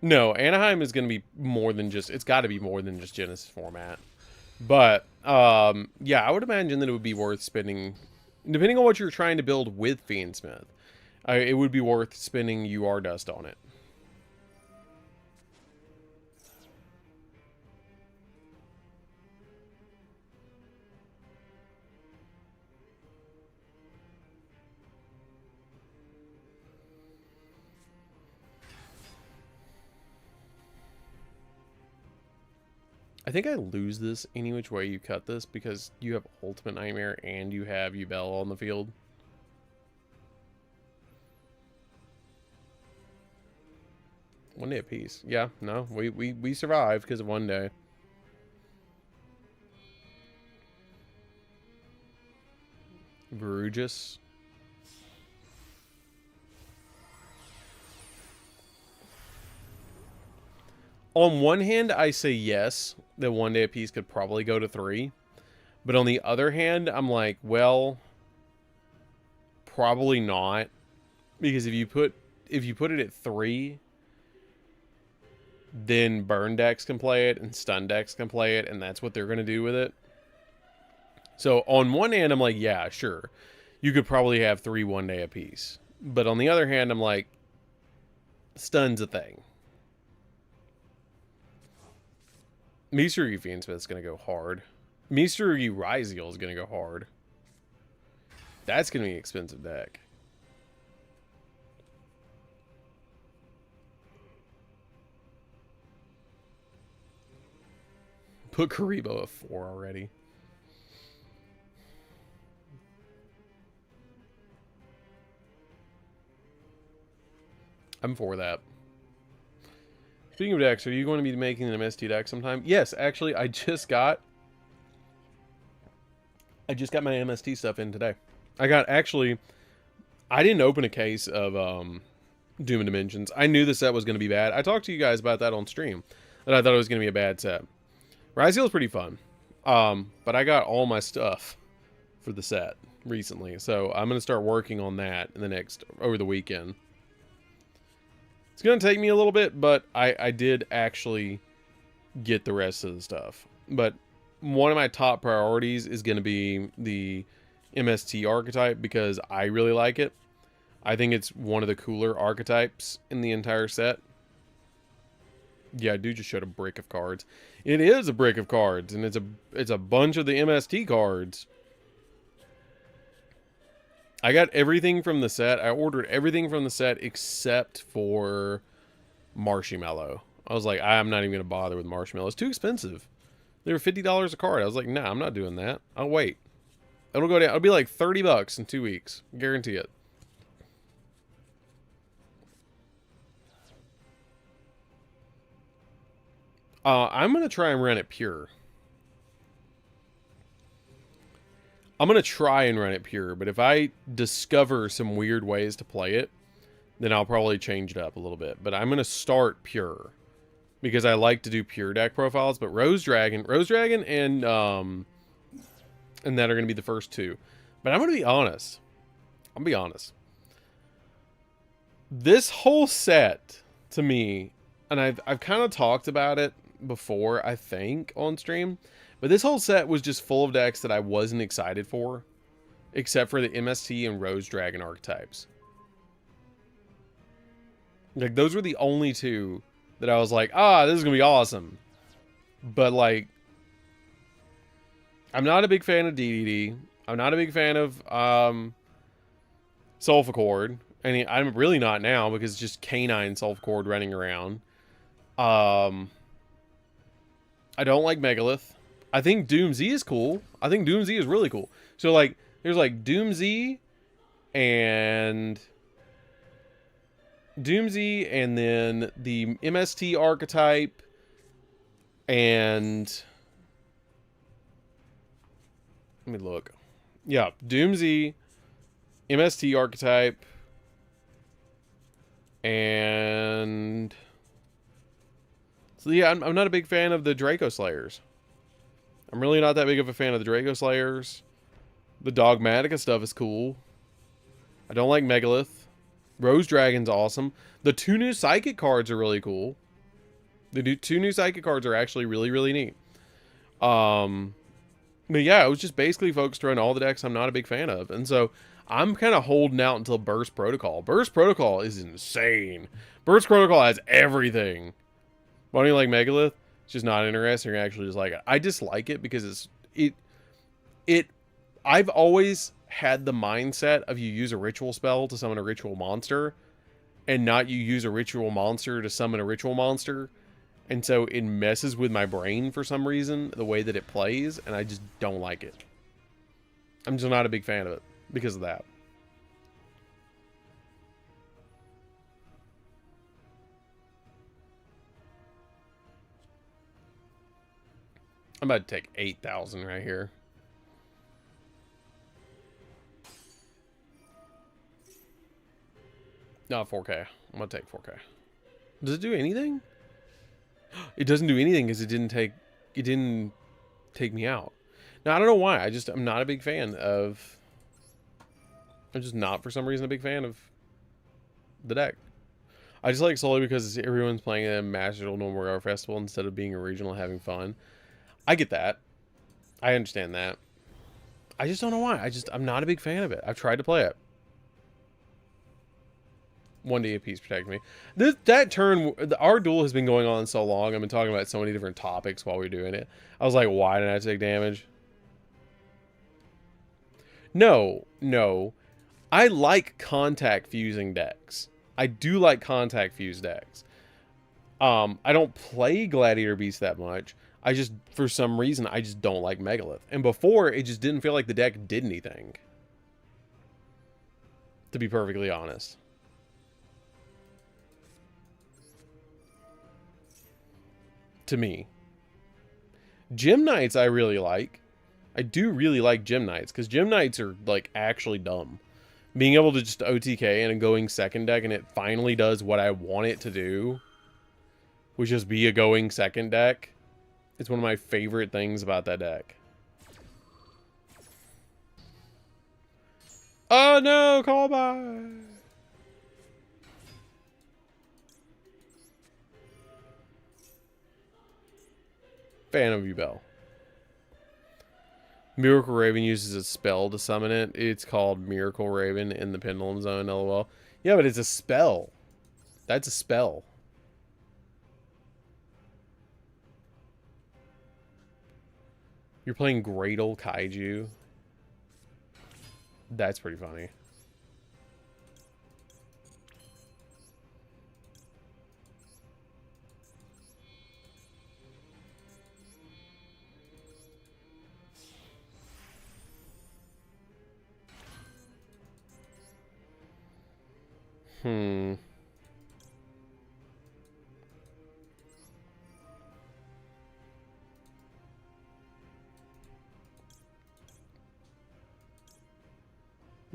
No, Anaheim is going to be more than just... It's got to be more than just Genesis format. But, yeah, I would imagine that it would be worth spending... Depending on what you're trying to build with Fiendsmith, it would be worth spending UR Dust on it. I think I lose this any which way you cut this because you have Ultimate Nightmare and you have Yubel on the field. One day apiece. Yeah, no, we survived because of one day. Verugis. On one hand, I say yes, that one day apiece could probably go to 3. But on the other hand, I'm like, well, probably not. Because if you put it at 3, then burn decks can play it and stun decks can play it, and that's what they're going to do with it. So on one hand, I'm like, yeah, sure. You could probably have 3 one day apiece. But on the other hand, I'm like, stun's a thing. Mitsurugi Fiendsmith's going to go hard. Mitsurugi Ryzeal is going to go hard. That's going to be an expensive deck. Put Karibo at 4 already. I'm for that. Speaking of decks, are you going to be making an MST deck sometime? Yes, actually, I just got my MST stuff in today. I didn't open a case of Doom and Dimensions. I knew the set was going to be bad. I talked to you guys about that on stream, that I thought it was going to be a bad set. Ryzeal is pretty fun, but I got all my stuff for the set recently, so I'm going to start working on that over the weekend. It's going to take me a little bit, but I did actually get the rest of the stuff. But one of my top priorities is going to be the MST archetype because I really like it. I think it's one of the cooler archetypes in the entire set. Yeah, I do just showed a brick of cards. It is a brick of cards, and it's a bunch of the MST cards. I got everything from the set. I ordered everything from the set except for Marshmallow. I was like, I'm not even going to bother with Marshmallow. It's too expensive. They were $50 a card. I was like, nah, I'm not doing that. I'll wait. It'll go down. It'll be like $30 in 2 weeks. Guarantee it. I'm going to try and run it pure. I'm going to try and run it pure, but if I discover some weird ways to play it, then I'll probably change it up a little bit. But I'm going to start pure because I like to do pure deck profiles. But Rose Dragon and that are going to be the first two. But I'm going to be honest. I'll be honest. This whole set, to me, and I've kind of talked about it before, I think, on stream, but this whole set was just full of decks that I wasn't excited for, except for the MST and Rose Dragon archetypes. Like, those were the only two that I was like, this is going to be awesome. But, like, I'm not a big fan of DDD. I'm not a big fan of Sulfur. And I'm really not now because it's just Canine Sulfur running around. I don't like Megalith. I think Doom Z is cool. I think Doom Z is really cool. So, like, there's, like, Doom Z and then the MST archetype and... Let me look. Yeah, Doom Z, MST archetype, and... So, yeah, I'm not a big fan of the Draco Slayers. I'm really not that big of a fan of the Draco Slayers. The Dogmatica stuff is cool. I don't like Megalith. Rose Dragon's awesome. The 2 new Psychic cards are really cool. The 2 new Psychic cards are actually really, really neat. But yeah, it was just basically focused around all the decks I'm not a big fan of. And so I'm kind of holding out until Burst Protocol. Burst Protocol is insane. Burst Protocol has everything. Why don't you like Megalith? It's just not interesting. I actually just like it. I dislike it because I've always had the mindset of you use a ritual spell to summon a ritual monster and not you use a ritual monster to summon a ritual monster. And so it messes with my brain for some reason, the way that it plays, and I just don't like it. I'm just not a big fan of it because of that. I'm about to take 8,000 right here. No, 4K. I'm going to take 4K. Does it do anything? It doesn't do anything because it didn't take me out. Now, I don't know why. I'm not a big fan of... I'm just not, for some reason, a big fan of the deck. I just like it solely because everyone's playing a Master Duel No More Hour Festival instead of being a regional and having fun. I get that. I understand that. I just don't know why. I'm not a big fan of it. I've tried to play it. 1D apiece protect me. That turn, our duel has been going on so long. I've been talking about so many different topics while we're doing it. I was like, why didn't I take damage? No. I like contact fusing decks. I do like contact fuse decks. I don't play Gladiator Beast that much. I just, for some reason, I just don't like Megalith. And before, it just didn't feel like the deck did anything. To be perfectly honest. To me. Gem Knights I really like. I do really like Gem Knights, because Gem Knights are, like, actually dumb. Being able to just OTK in a going second deck, and it finally does what I want it to do, which is be a going second deck. It's one of my favorite things about that deck. Oh no, call by. Fan of you, Bell. Miracle Raven uses a spell to summon it. It's called Miracle Raven in the Pendulum Zone, LOL. Yeah, but it's a spell. That's a spell. You're playing Great Old Kaiju. That's pretty funny.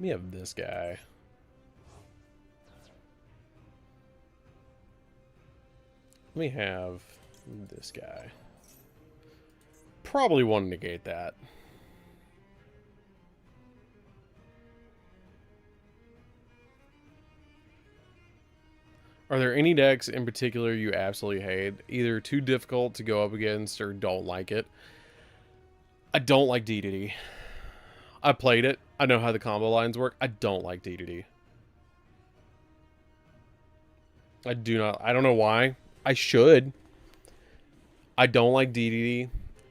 me have this guy. Let me have this guy. Probably want to negate that. Are there any decks in particular you absolutely hate? Either too difficult to go up against or don't like it? I don't like DDD. I played it. I know how the combo lines work. I don't like DDD. I do not. I don't know why. I should. I don't like DDD.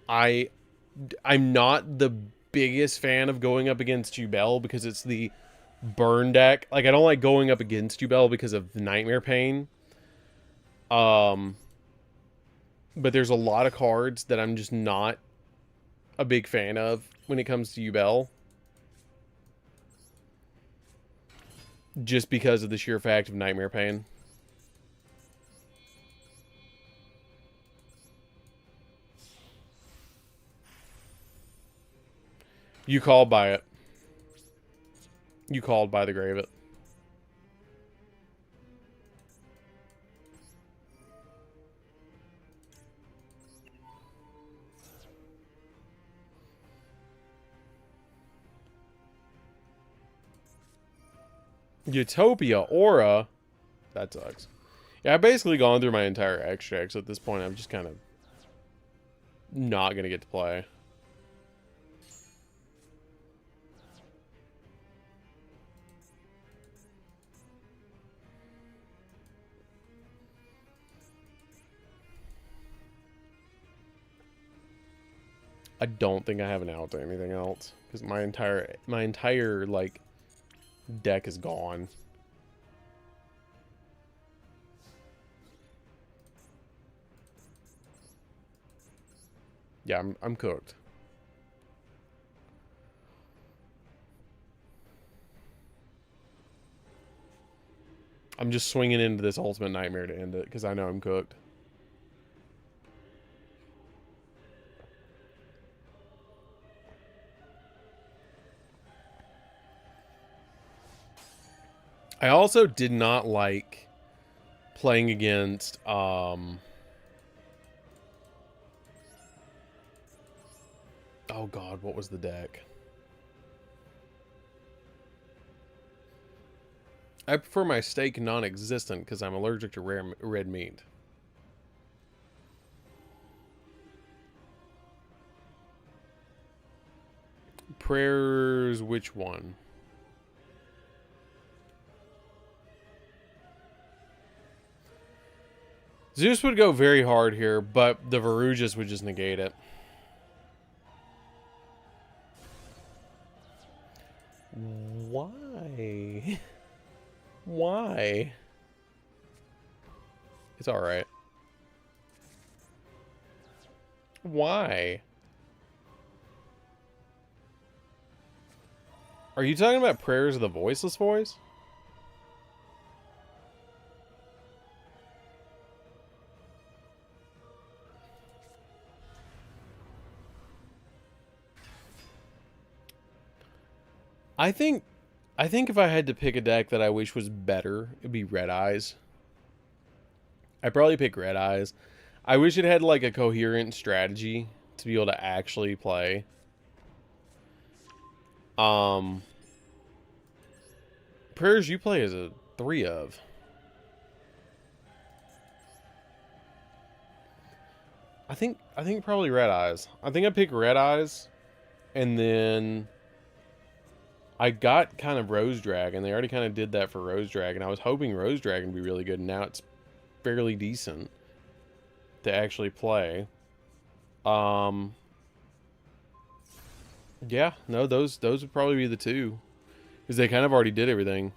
I'm not the biggest fan of going up against Duel because it's the burn deck. Like, I don't like going up against Duel because of Nightmare Pain. But there's a lot of cards that I'm just not a big fan of when it comes to Duel. Just because of the sheer fact of Nightmare Pain. You called by it. You called by the Grave It. Utopia Aura. That sucks. Yeah, I've basically gone through my entire extracts at this point. I'm just kind of not going to get to play. I don't think I have an out to anything else because my entire like deck is gone. Yeah, I'm cooked. I'm just swinging into this Ultimate Nightmare to end it because I know I'm cooked. I also did not like playing against oh god, what was the deck? I prefer my steak non-existent because I'm allergic to red meat. Prayers, which one? Zeus would go very hard here, but the Verugus would just negate it. Why? Why? It's alright. Why? Are you talking about Prayers of the Voiceless Voice? I think if I had to pick a deck that I wish was better, it'd be Red Eyes. I'd probably pick Red Eyes. I wish it had like a coherent strategy to be able to actually play. Prayers you play as a 3 of. I think probably Red Eyes. I think I pick Red Eyes, and then I got kind of Rose Dragon. They already kind of did that for Rose Dragon. I was hoping Rose Dragon would be really good, and now it's fairly decent to actually play. Yeah, no, those would probably be the two, because they kind of already did everything.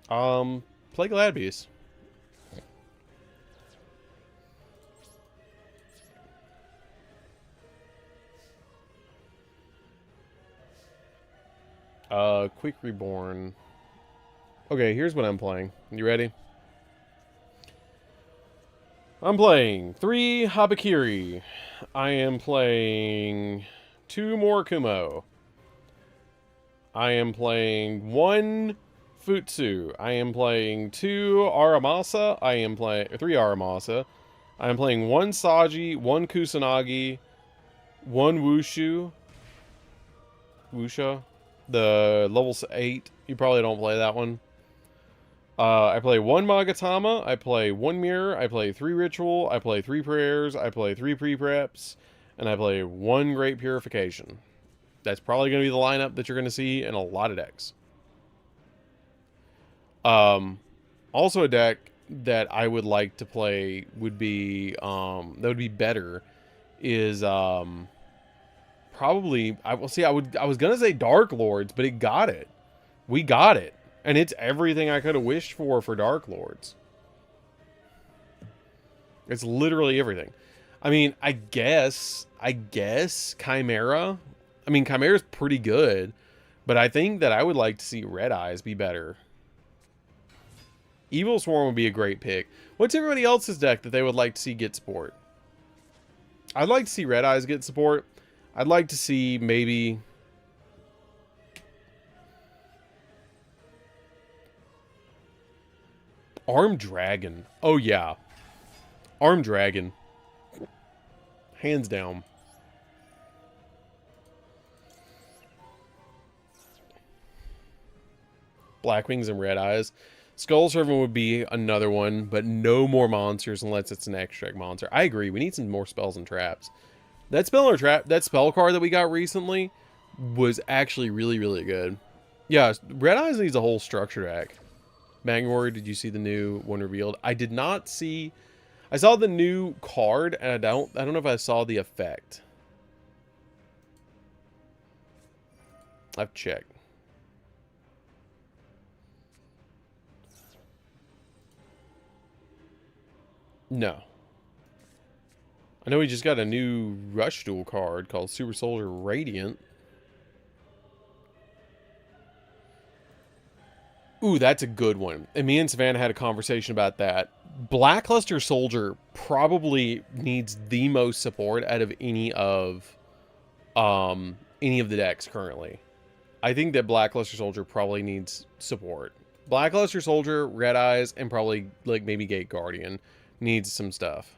Play Gladbeast. Quick Reborn. Okay, here's what I'm playing. You ready? I'm playing 3 Habakiri. I am playing 2 more Kumo. I am playing 1 Futsu. I am playing 2 Aramasa. I am playing 3 Aramasa. I am playing 1 Saji, 1 Kusanagi, 1 Wushu. Wusha. The level 8. You probably don't play that one. I play 1 Magatama. I play 1 Mirror. I play 3 Ritual. I play 3 Prayers. I play 3 Pre-Preps. And I play 1 Great Purification. That's probably going to be the lineup that you're going to see in a lot of decks. Also a deck that I would like to play would be, that would be better is, probably, I was going to say Dark Lords, but it got it. We got it. And it's everything I could have wished for Dark Lords. It's literally everything. I mean, I guess Chimera. I mean, Chimera's pretty good, but I think that I would like to see Red Eyes be better. Evil Swarm would be a great pick. What's everybody else's deck that they would like to see get support? I'd like to see Red Eyes get support. I'd like to see maybe... Armed Dragon. Oh, yeah. Armed Dragon. Hands down. Black Wings and Red Eyes. Skull Servant would be another one, but no more monsters unless it's an extract monster. I agree. We need some more spells and traps. That spell card that we got recently was actually really, really good. Yeah, Red Eyes needs a whole structure deck. Magnory, did you see the new one revealed? I did not see. I saw the new card, and I don't know if I saw the effect. I've checked. No. I know we just got a new Rush Duel card called Super Soldier Radiant. Ooh, that's a good one. And me and Savannah had a conversation about that. Blackluster Soldier probably needs the most support out of any of the decks currently. I think that Blackluster Soldier probably needs support. Blackluster Soldier, Red Eyes, and probably like maybe Gate Guardian needs some stuff.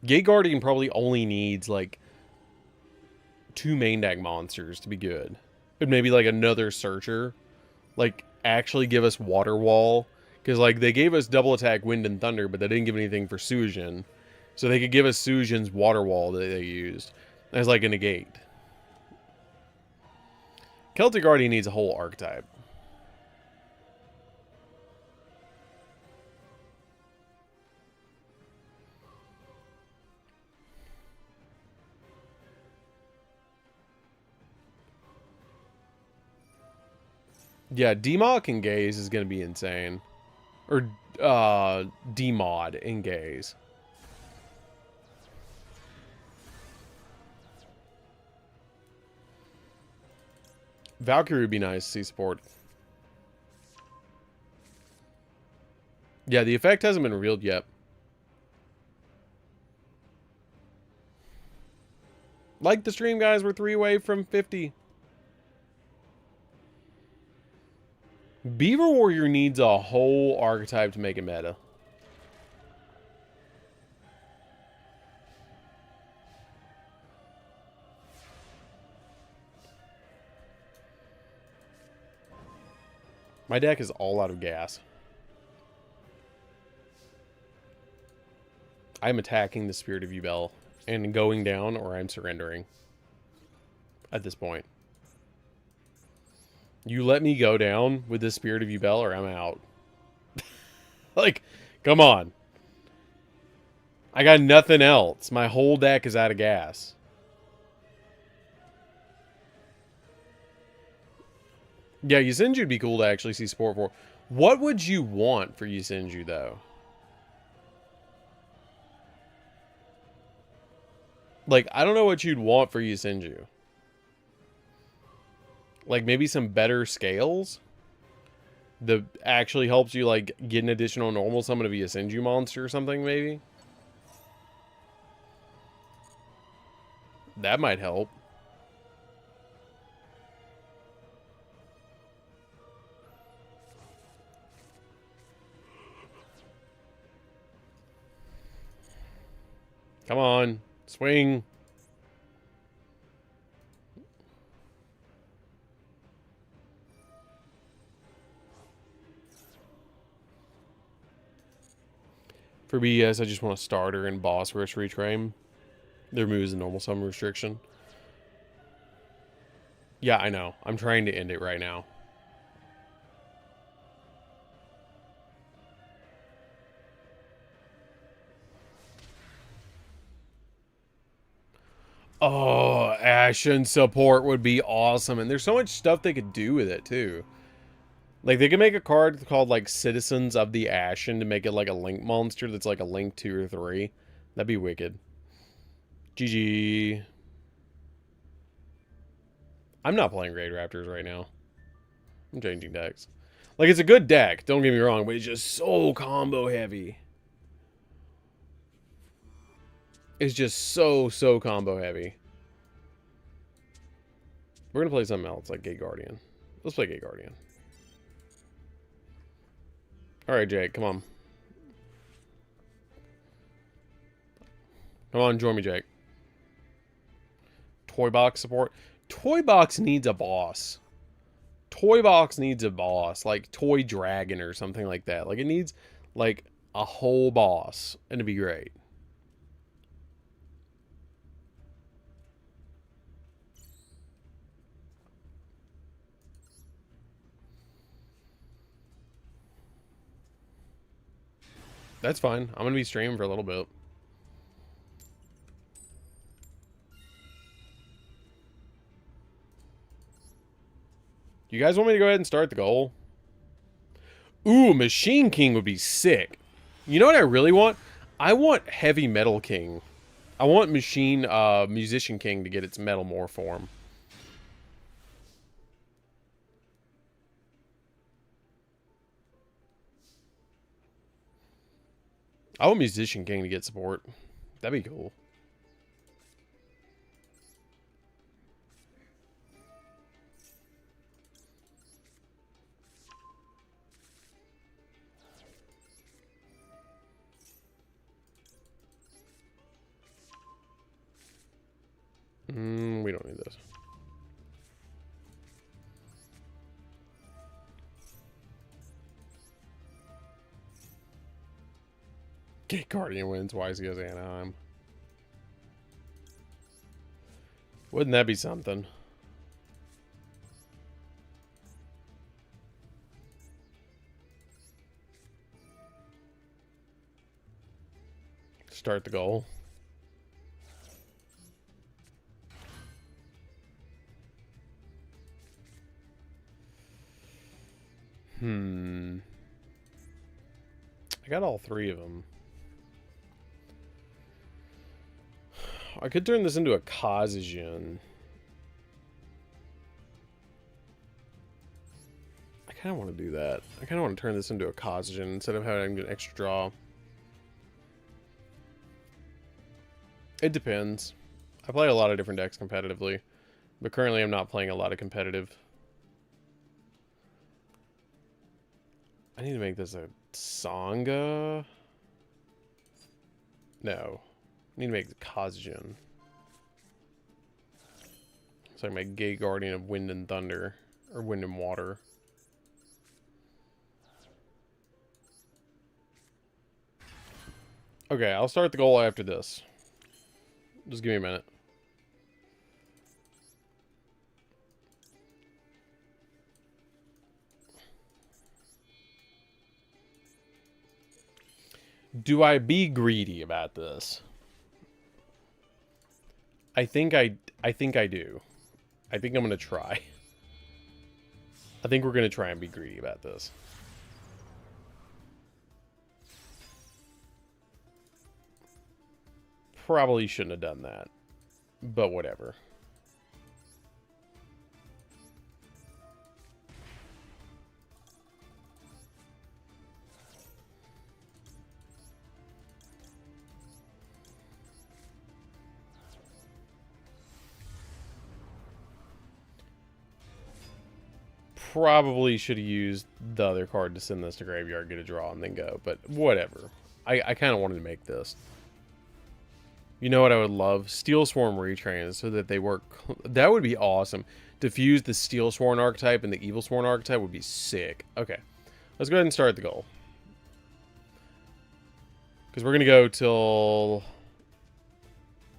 Gate Guardian probably only needs like 2 main deck monsters to be good. But maybe like another Searcher. Like actually give us Water Wall. Because like they gave us double attack Wind and Thunder, but they didn't give anything for Sujin. So they could give us Sujin's Water Wall that they used as like a negate. Celtic Guardian needs a whole archetype. Yeah, Demok and Gaze is going to be insane. Or, Demod and Gaze. Valkyrie would be nice to see support. Yeah, the effect hasn't been revealed yet. Like the stream, guys, we're 3 away from 50. Beaver Warrior needs a whole archetype to make it meta. My deck is all out of gas. I'm attacking the Spirit of Yubel and going down, or I'm surrendering at this point. You let me go down with the Spirit of Yubel or I'm out. Like, come on. I got nothing else. My whole deck is out of gas. Yeah, Yusenju would be cool to actually see support for. What would you want for Yusenju, though? Like, I don't know what you'd want for Yusenju. Like, maybe some better scales? That actually helps you, like, get an additional normal summon of a Yusenju monster or something, maybe? That might help. Come on. Swing. For BS, I just want a starter and boss rush retrain. Their move is a normal summon restriction. Yeah, I know. I'm trying to end it right now. Oh, Ashen support would be awesome. And there's so much stuff they could do with it, too. Like, they could make a card called, like, Citizens of the Ashen to make it, like, a Link monster that's, like, a Link 2 or 3. That'd be wicked. GG. I'm not playing Great Raptors right now. I'm changing decks. Like, it's a good deck, don't get me wrong, but it's just so combo heavy. It's just so combo heavy. We're going to play something else, like Gate Guardian. Let's play Gate Guardian. Alright, Jake, come on. Come on, join me, Jake. Toy Box support. Toy Box needs a boss. Toy Box needs a boss. Like Toy Dragon or something like that. Like, it needs, like, a whole boss. And it'd be great. That's fine. I'm going to be streaming for a little bit. You guys want me to go ahead and start the goal? Ooh, Machine King would be sick. You know what I really want? I want Heavy Metal King. I want Musician King to get its Metal Morph form. I want Musician King to get support. That'd be cool. We don't need this. Gate Guardian wins. Why is he goes Anaheim? Wouldn't that be something? Start the goal. I got all three of them. I could turn this into a Kazajan. I kind of want to do that. I kind of want to turn this into a Kazajan instead of having an extra draw. It depends. I play a lot of different decks competitively, but currently I'm not playing a lot of competitive. I need to make this a Sangha. No. I need to make the Kazajan. So I can make Gate Guardian of Wind and Thunder. Or Wind and Water. Okay, I'll start the goal after this. Just give me a minute. Do I be greedy about this? I think I do. I think I'm going to try. I think we're going to try and be greedy about this. Probably shouldn't have done that. But whatever. Probably should have used the other card to send this to graveyard, get a draw, and then go. But whatever. I kind of wanted to make this. You know what I would love? Steel Swarm retrains so that they work. That would be awesome. To fuse the Steel Sworn archetype and the Evil Sworn archetype would be sick. Okay. Let's go ahead and start the goal. Because we're going to go till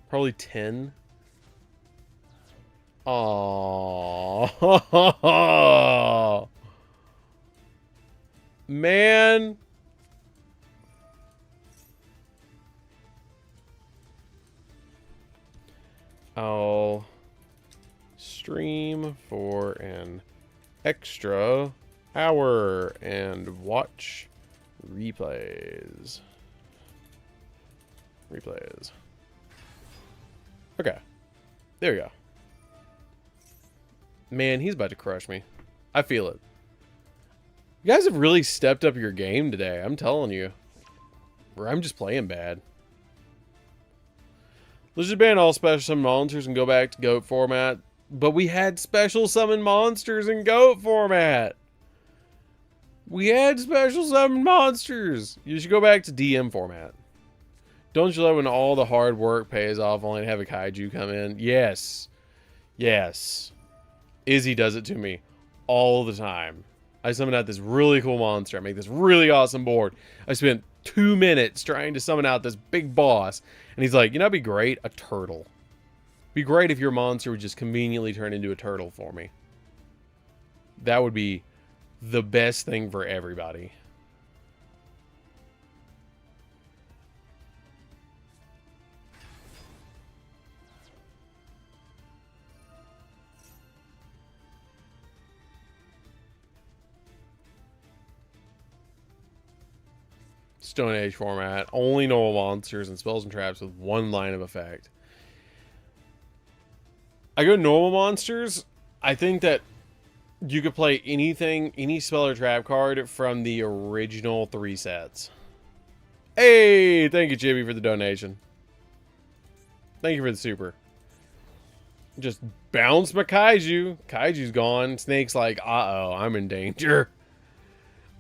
probably 10. Aww. Man. I'll stream for an extra hour and watch replays. Okay. There we go. Man, he's about to crush me. I feel it. You guys have really stepped up your game today, I'm telling you. Or I'm just playing bad. Let's just ban all special summon monsters and go back to GOAT format. But we had special summon monsters in GOAT format. We had special summon monsters. You should go back to DM format. Don't you love when all the hard work pays off only to have a kaiju come in? Yes. Yes. Izzy does it to me all the time. I summon out this really cool monster. I make this really awesome board. I spent 2 minutes trying to summon out this big boss. And he's like, you know, it'd be great? A turtle. It'd be great if your monster would just conveniently turn into a turtle for me. That would be the best thing for everybody. Stone Age format. Only normal monsters and spells and traps with 1 line of effect. I go normal monsters. I think that you could play anything, any spell or trap card from the original 3 sets. Hey, thank you, Jimmy, for the donation. Thank you for the super. Just bounce my kaiju. Kaiju's gone. Snake's like, uh-oh, I'm in danger.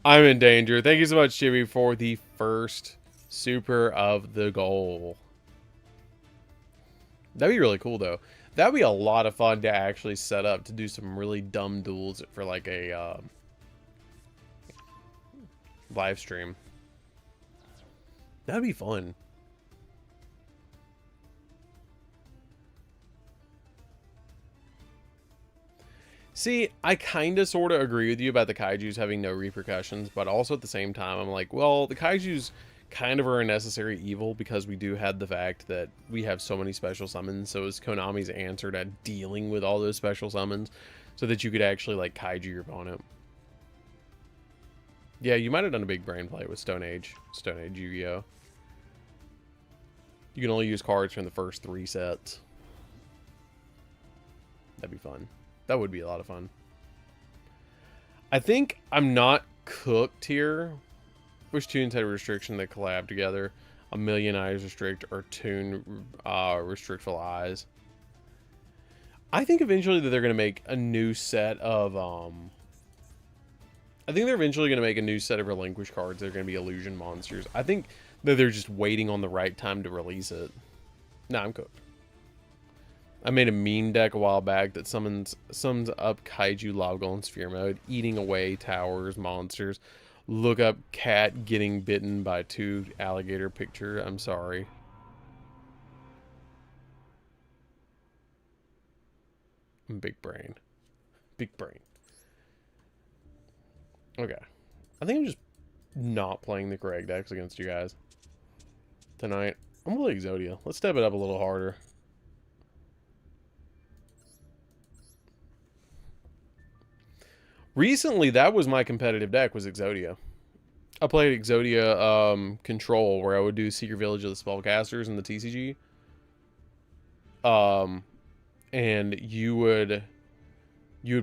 I'm in danger. Thank you so much, Jimmy, for the first super of the goal. That'd be really cool, though. That'd be a lot of fun to actually set up to do some really dumb duels for like a live stream. That'd be fun. See, I kind of sort of agree with you about the kaijus having no repercussions, but also at the same time, I'm like, well, the kaijus kind of are a necessary evil because we do have the fact that we have so many special summons. So is Konami's answer to dealing with all those special summons so that you could actually, like, kaiju your opponent. Yeah, you might have done a big brain play with Stone Age Yu-Gi-Oh! You can only use cards from the first 3 sets. That'd be fun. That would be a lot of fun. I think I'm not cooked here. Wish tunes had a restriction that collab together. A million eyes restrict or tune restrictful eyes. I think eventually that they're going to make a new set of I think they're eventually going to make a new set of relinquish cards that are going to be illusion monsters. I think that they're just waiting on the right time to release it. Nah, I'm cooked. I made a meme deck a while back that sums up Kaiju Lava in Sphere mode, eating away towers, monsters. Look up cat getting bitten by 2 alligator picture. I'm sorry. Big brain. Big brain. Okay. I think I'm just not playing the correct decks against you guys tonight. I'm gonna play Exodia. Let's step it up a little harder. Recently, that was my competitive deck, was Exodia. I played Exodia Control, where I would do Secret Village of the Spellcasters in the TCG. And you would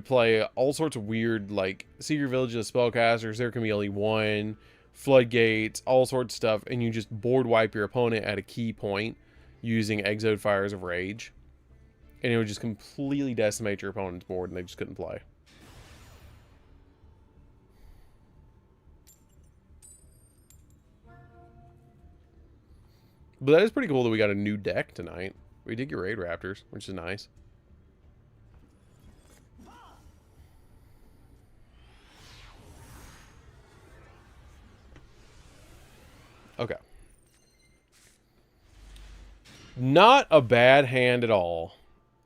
play all sorts of weird, like, Secret Village of the Spellcasters, there can be only 1, Floodgates, all sorts of stuff, and you just board wipe your opponent at a key point using Exode Fires of Rage. And it would just completely decimate your opponent's board, and they just couldn't play. But that is pretty cool that we got a new deck tonight. We did get Raid Raptors, which is nice. Okay. Not a bad hand at all.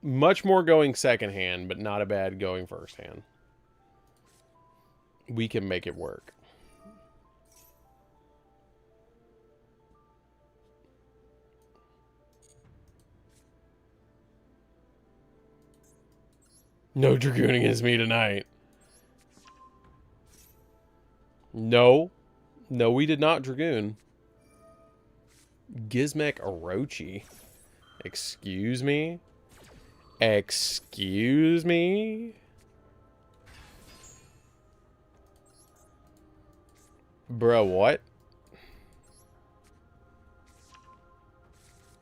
Much more going second hand, but not a bad going first hand. We can make it work. No Dragoon against me tonight. No. No, we did not Dragoon. Gizmek Orochi. Excuse me? Excuse me? Bro, what?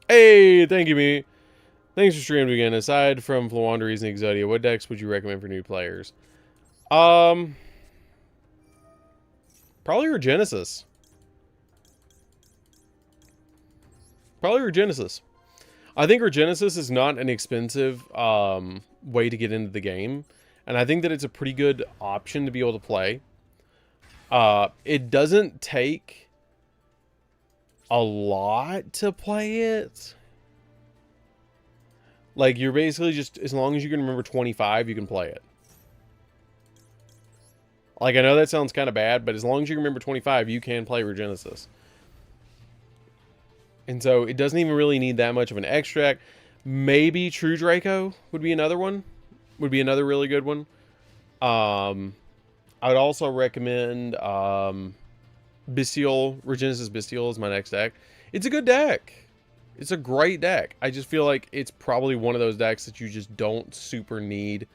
Hey, thank you, me. Thanks for streaming again. Aside from Flawanderies and Exodia, what decks would you recommend for new players? Probably Regenesis. Probably Regenesis. I think Regenesis is not an expensive way to get into the game. And I think that it's a pretty good option to be able to play. It doesn't take a lot to play it. Like, you're basically just, as long as you can remember 25, you can play it. Like, I know that sounds kind of bad, but as long as you remember 25, you can play Regenesis. And so, it doesn't even really need that much of an extract. Maybe True Draco would be another one. Would be another really good one. I would also recommend Bestial. Regenesis Bestial is my next deck. It's a good deck. It's a great deck. I just feel like it's probably one of those decks that you just don't super need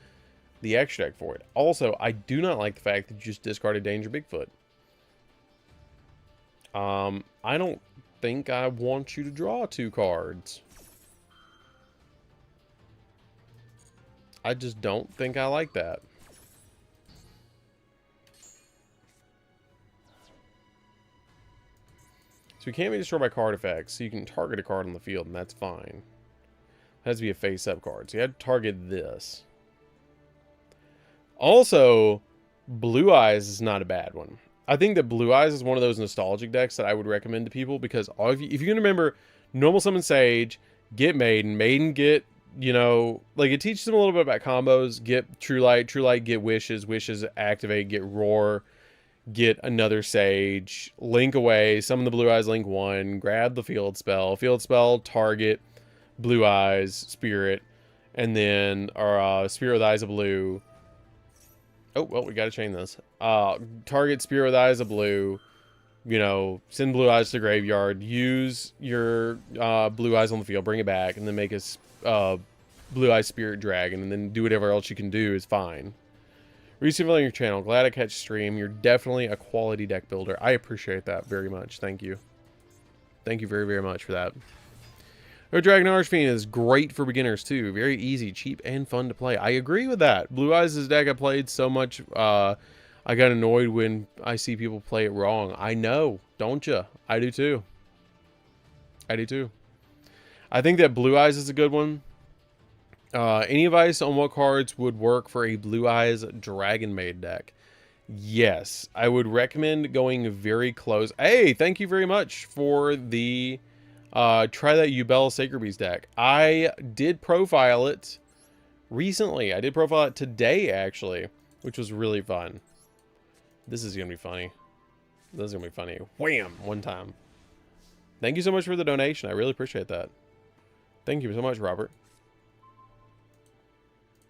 the extract for it. Also, I do not like the fact that you just discarded Danger Bigfoot. I don't think I want you to draw 2 cards. I just don't think I like that. So we can't be destroyed by card effects, so you can target a card on the field, and that's fine. It has to be a face-up card, so you had to target this. Also, Blue Eyes is not a bad one. I think that Blue Eyes is one of those nostalgic decks that I would recommend to people, because if you can remember, normal summon Sage, get Maiden, Maiden get, you know, like, it teaches them a little bit about combos, get True Light, get Wishes, Wishes activate, get Roar, get another Sage, link away, summon the Blue Eyes, link 1, grab the field spell, target, Blue Eyes, Spirit, and then, or Spirit with Eyes of Blue. Oh, well, we gotta chain this. Target Spirit with Eyes of Blue, you know, send Blue Eyes to the graveyard, use your Blue Eyes on the field, bring it back, and then make a Blue Eyes Spirit Dragon, and then do whatever else you can do is fine. Recently on your channel, glad I catch stream. You're definitely a quality deck builder. I appreciate that very much. Thank you. Thank you very, very much for that. Our Dragon Archfiend is great for beginners too. Very easy, cheap, and fun to play. I agree with that. Blue Eyes is a deck I played so much, I got annoyed when I see people play it wrong. I know, don't you? I do too. I do too. I think that Blue Eyes is a good one. Any advice on what cards would work for a Blue Eyes Dragon Maid deck? Yes, I would recommend going very close. Hey, thank you very much for the try that Yubel Sacred Beast deck. I did profile it recently. I did profile it today, actually, which was really fun. This is going to be funny. This is going to be funny. Wham! One time. Thank you so much for the donation. I really appreciate that. Thank you so much, Robert.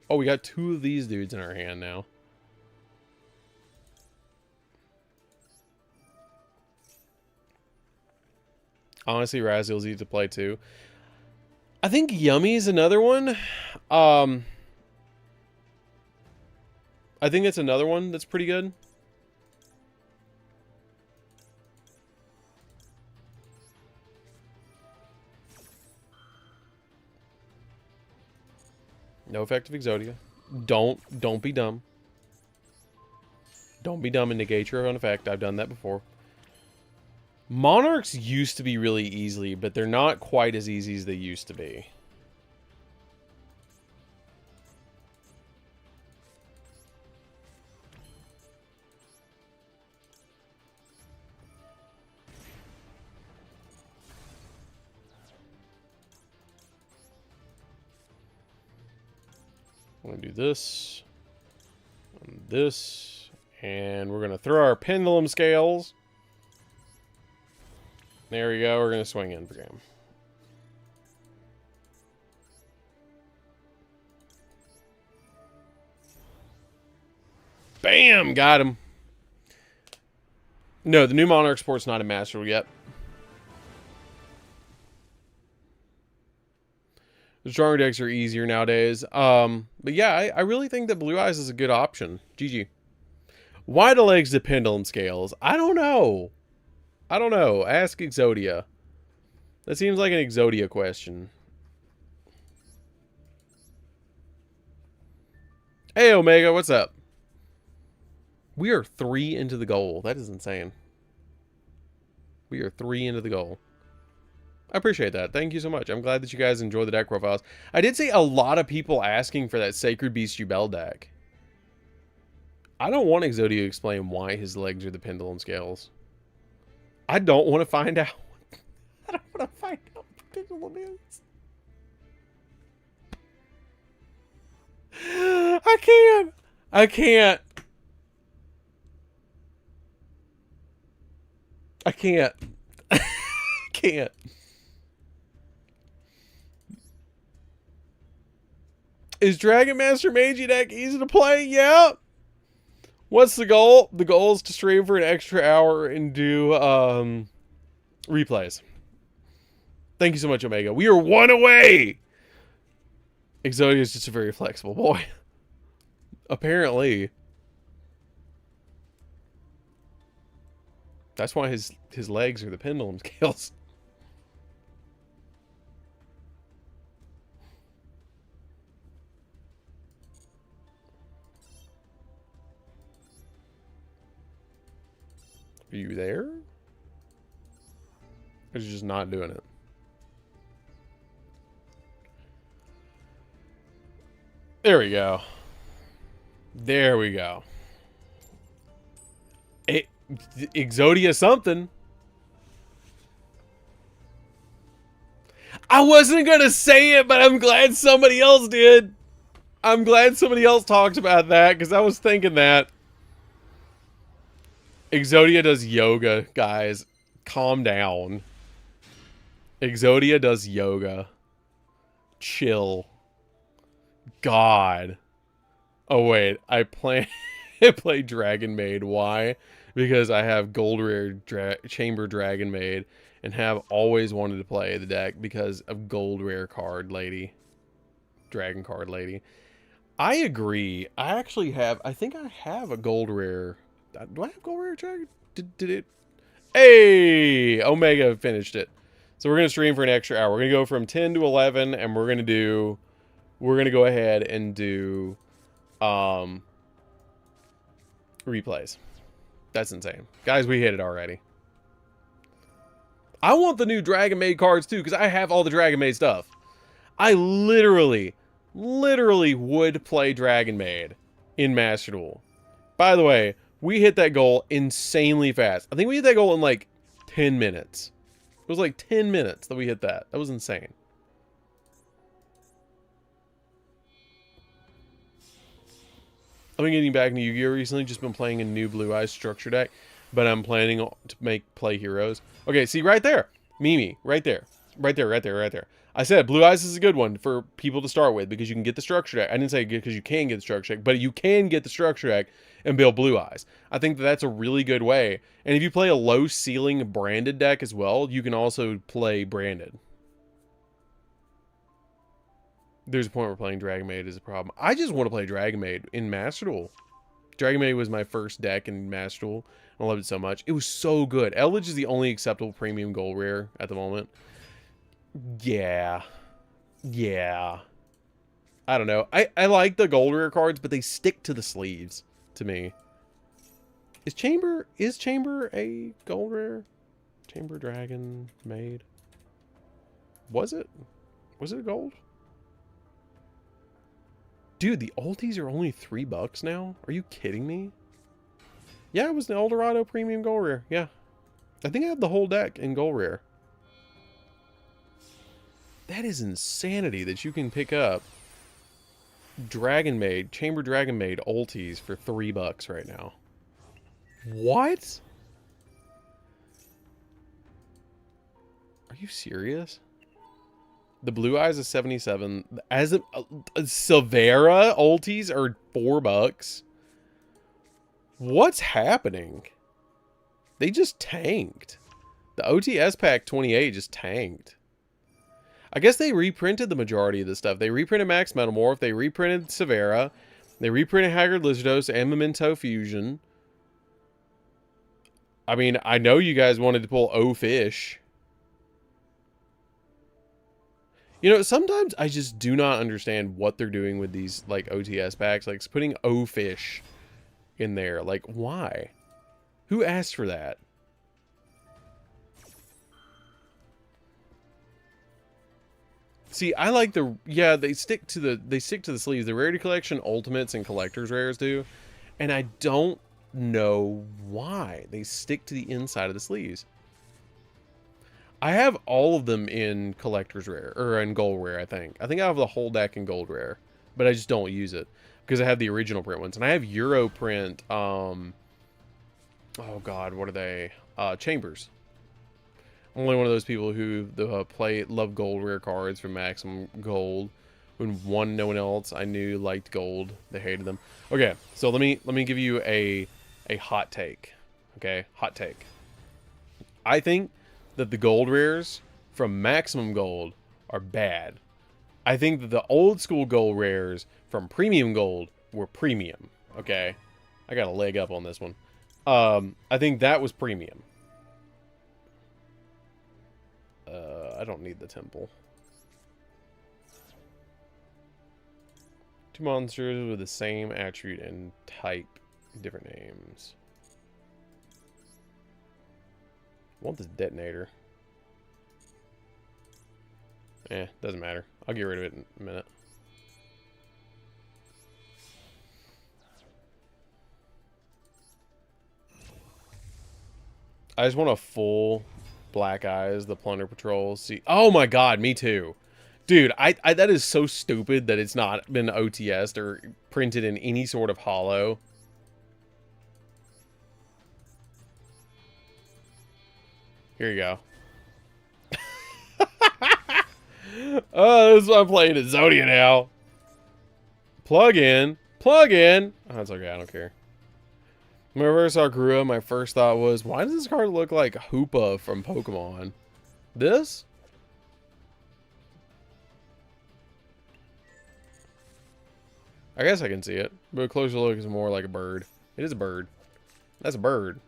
Oh, we got 2 of these dudes in our hand now. Honestly, Raziel's easy to play too. I think Yummy's another one. I think it's another one that's pretty good. No effective Exodia. Don't be dumb. Don't be dumb and negate your own effect. I've done that before. Monarchs used to be really easy, but they're not quite as easy as they used to be. I'm going to do this, and this, and we're going to throw our pendulum scales. There we go. We're going to swing in for game. Bam! Got him. No, the new Monarch Sport's not in Master yet. The stronger decks are easier nowadays. But yeah, I really think that Blue Eyes is a good option. GG. Why the legs the pendulum scales? I don't know. I don't know. Ask Exodia. That seems like an Exodia question. Hey, Omega, what's up? We are 3 into the goal. That is insane. We are 3 into the goal. I appreciate that. Thank you so much. I'm glad that you guys enjoy the deck profiles. I did see a lot of people asking for that Sacred Beast Jubel deck. I don't want Exodia to explain why his legs are the pendulum scales. I don't want to find out. I don't want to find out what the pendulum is. I can't. I can't. I can't. I can't. Is Dragon Master Magi deck easy to play? Yeah. What's the goal? The goal is to stream for an extra hour and do replays. Thank you so much, Omega. We are 1 away. Exodia is just a very flexible boy. Apparently. That's why his legs are the pendulum scales. Are you there? Or is you just not doing it? There we go. There we go. Exodia something. I wasn't gonna say it, but I'm glad somebody else did. I'm glad somebody else talked about that, because I was thinking that. Exodia does yoga, guys. Calm down. Exodia does yoga. Chill. God. Oh, wait. I play Dragon Maid. Why? Because I have Gold Rare Chamber Dragon Maid and have always wanted to play the deck because of Gold Rare card lady. Dragon card lady. I agree. I actually have... I think I have a Gold Rare... Do I have Gold Rare Dragon? Did it? Hey! Omega finished it. So we're going to stream for an extra hour. We're going to go from 10 to 11, and we're going to do... We're going to go ahead and do... replays. That's insane. Guys, we hit it already. I want the new Dragon Maid cards, too, because I have all the Dragon Maid stuff. I literally would play Dragon Maid in Master Duel. By the way... We hit that goal insanely fast. I think we hit that goal in like 10 minutes. It was like 10 minutes that we hit that. That was insane. I've been getting back into Yu-Gi-Oh! Recently. Just been playing a new Blue Eyes structure deck. But I'm planning to play heroes. Okay, see right there. Mimi, right there. Right there, right there, right there. I said Blue Eyes is a good one for people to start with because you can get the structure deck. I didn't say because you can get the structure deck, but you can get the structure deck and build Blue Eyes. I think that that's a really good way. And if you play a low ceiling branded deck as well, you can also play branded. There's a point where playing Dragon Maid is a problem. I just want to play Dragon Maid in Master Duel. Dragon Maid was my first deck in Master Duel. I loved it so much. It was so good. Eldritch is the only acceptable premium gold rare at the moment. Yeah. Yeah. I don't know. I like the gold rare cards, but they stick to the sleeves to me. Is Chamber a gold rare? Chamber Dragon made. Was it? Was it gold? Dude, the ultis are only $3 now? Are you kidding me? Yeah, it was the Eldorado Premium Gold Rare. Yeah. I think I have the whole deck in Gold Rare. That is insanity that you can pick up Dragon Maid, Chamber Dragon Maid ultis for $3 right now. What? Are you serious? The Blue Eyes is 77. As a Severa ultis are $4. What's happening? They just tanked. The OTS pack 28 just tanked. I guess they reprinted the majority of the stuff. They reprinted Max Metamorph. They reprinted Severa. They reprinted Haggard Lizardos and Memento Fusion. I mean, I know you guys wanted to pull O-Fish. You know, sometimes I just do not understand what they're doing with these, like, OTS packs. Like, putting O-Fish in there. Like, why? Who asked for that? See, I like the... Yeah, they stick to the sleeves. The Rarity Collection, Ultimates, and Collector's Rares do. And I don't know why they stick to the inside of the sleeves. I have all of them in Collector's Rare, or in Gold Rare, I think. I think I have the whole deck in Gold Rare, but I just don't use it because I have the original print ones. And I have Euro print, oh God, what are they? Chambers. I'm only one of those people who love Gold Rare cards from Maximum Gold. When no one else I knew liked gold, they hated them. Okay, so let me give you a hot take. Okay, hot take. I think that the Gold Rares from Maximum Gold are bad. I think that the old school Gold Rares from Premium Gold were premium. Okay, I got a leg up on this one. I think that was premium. I don't need the temple. Two monsters with the same attribute and type, different names. I want this detonator. Doesn't matter. I'll get rid of it in a minute. I just want a full Black Eyes, the Plunder Patrol. See, oh my God, me too. Dude, that is so stupid that it's not been OTS'd or printed in any sort of holo. Here you go. Oh, this is why I'm playing at Zodia now. Plug in. Plug in. Oh, that's okay. I don't care. When I first saw Grua, my first thought was, why does this card look like Hoopa from Pokemon? This? I guess I can see it, but a closer look is more like a bird. It is a bird. That's a bird.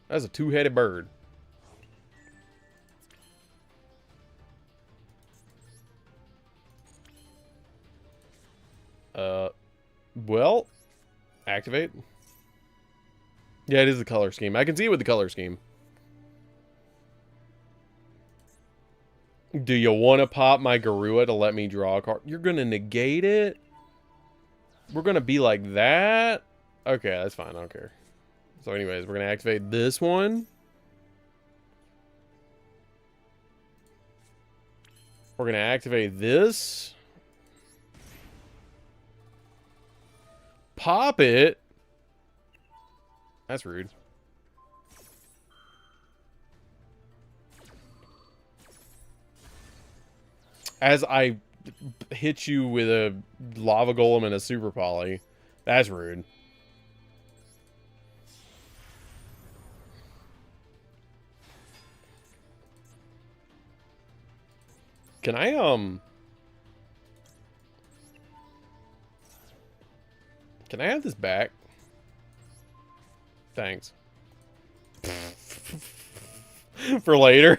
That's a two-headed bird. Well, activate. Yeah, it is the color scheme. I can see it with the color scheme. Do you want to pop my Garua to let me draw a card? You're going to negate it? We're going to be like that? Okay, that's fine. I don't care. So anyways, we're going to activate this one. We're going to activate this. Pop it. That's rude. As I hit you with a lava golem and a super poly. That's rude. Can I have this back? Thanks. For later.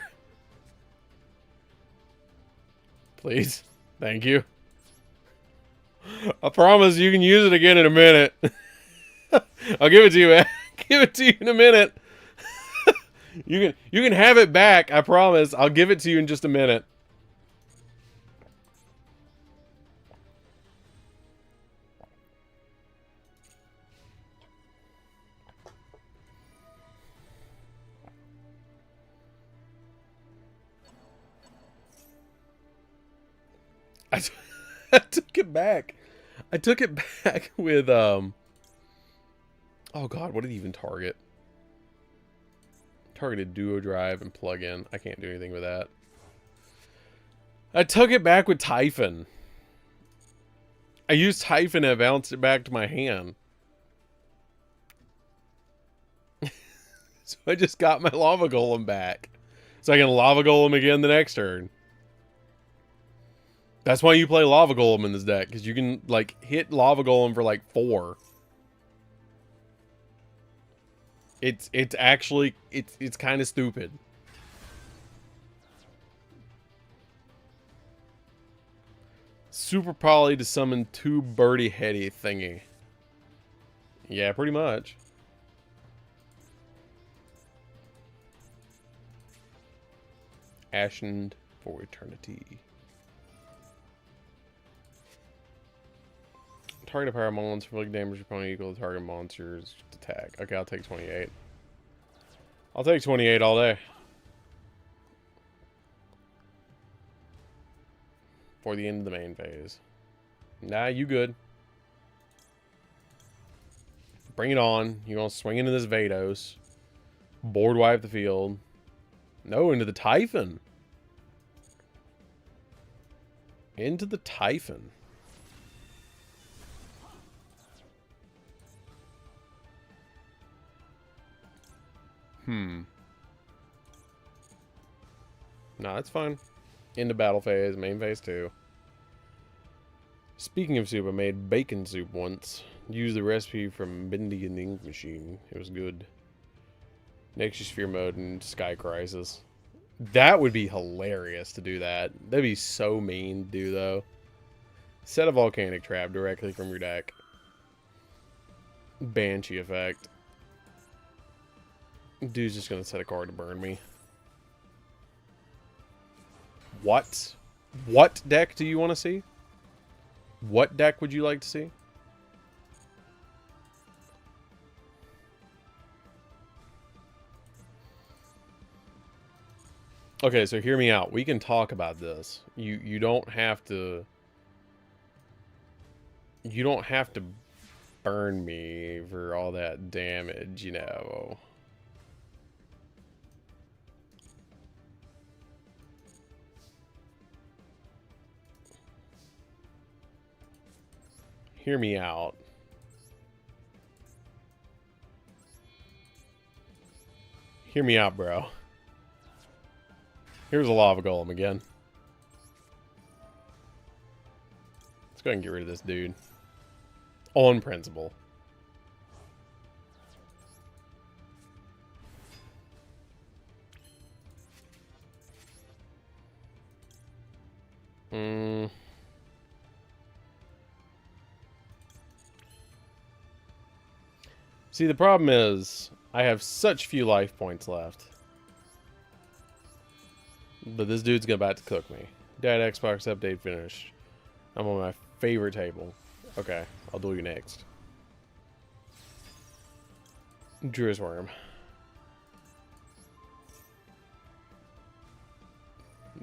Please. Thank you. I promise you can use it again in a minute. I'll give it to you, man. Give it to you in a minute. You can have it back, I promise. I'll give it to you in just a minute. I took it back. I took it back with oh god, what did he even target? Targeted duo drive and plug in. I can't do anything with that. I took it back with Typhon. I used Typhon and bounced it back to my hand. So I just got my Lava Golem back. So I can Lava Golem again the next turn. That's why you play Lava Golem in this deck, because you can, like, hit Lava Golem for, like, 4. It's actually, it's kind of stupid. Super Poly to summon 2 Birdie Heady thingy. Yeah, pretty much. Ashened for Eternity. Target power monster for like damage your opponent equal to target monster's attack. Okay, I'll take 28. I'll take 28 all day. For the end of the main phase. Nah, you good. Bring it on. You're gonna swing into this Vados. Board wipe the field. No, into the Typhon. Into the Typhon. No, that's fine. Into battle phase, main phase 2. Speaking of soup, I made bacon soup once. Used the recipe from Bendy and the Ink Machine. It was good. Nexus Sphere mode and Sky Crisis. That would be hilarious to do that. That'd be so mean to do, though. Set a volcanic trap directly from your deck. Banshee effect. Dude's just gonna set a card to burn me. What? What deck do you want to see? What deck would you like to see? Okay, so hear me out. We can talk about this. You don't have to... You don't have to burn me for all that damage, you know. Hear me out. Hear me out, bro. Here's a Lava Golem again. Let's go ahead and get rid of this dude. On principle. See, the problem is, I have such few life points left. But this dude's about to cook me. Dad, Xbox update finished. I'm on my favorite table. Okay, I'll duel you next. Druid's Worm.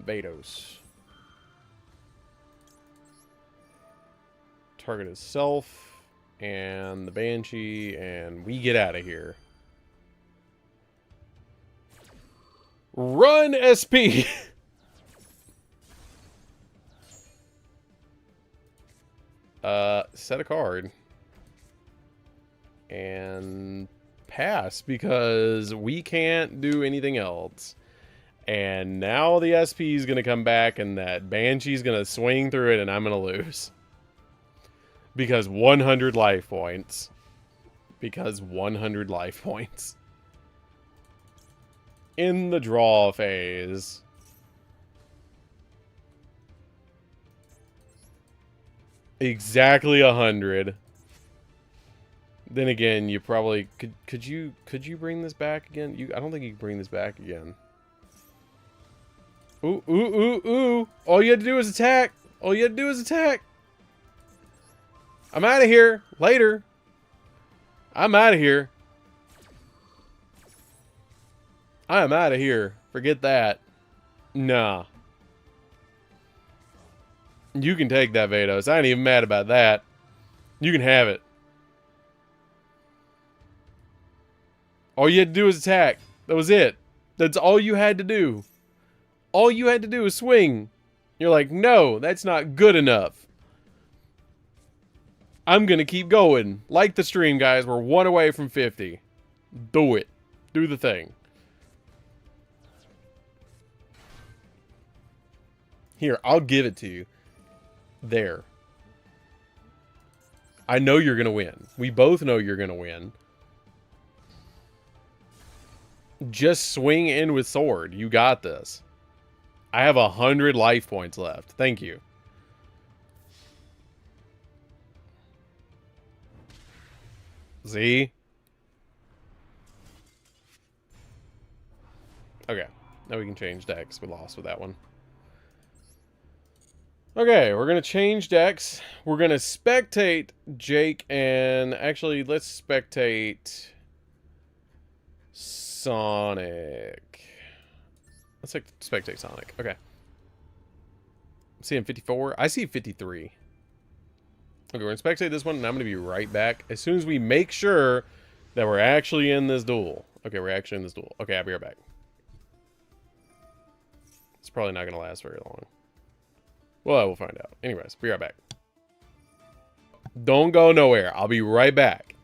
Vados. Target is self. And the Banshee, and we get out of here. Run, SP! Set a card. And pass, because we can't do anything else. And now the SP is going to come back, and that Banshee's going to swing through it, and I'm going to lose. Because 100 life points. Because 100 life points. In the draw phase. Exactly 100. Then again, you probably could you bring this back again? I don't think you can bring this back again. Ooh, ooh, ooh, ooh. All you had to do is attack. All you had to do is attack. I'm out of here. Later. I'm out of here. I am out of here. Forget that. Nah. You can take that, Vados. I ain't even mad about that. You can have it. All you had to do was attack. That was it. That's all you had to do. All you had to do was swing. You're like, no, that's not good enough. I'm gonna keep going. Like the stream, guys. We're 1 away from 50. Do it. Do the thing. Here, I'll give it to you. There. I know you're gonna win. We both know you're gonna win. Just swing in with sword. You got this. I have 100 life points left. Thank you. See? Okay. Now we can change decks. We lost with that one. Okay, we're going to change decks. We're going to spectate Jake and... Actually, let's spectate... Sonic. Let's spectate Sonic. Okay. I'm seeing 54. I see 53. Okay, we're going to spectate this one, and I'm going to be right back as soon as we make sure that we're actually in this duel. Okay, we're actually in this duel. Okay, I'll be right back. It's probably not going to last very long. Well, we'll find out. Anyways, be right back. Don't go nowhere. I'll be right back.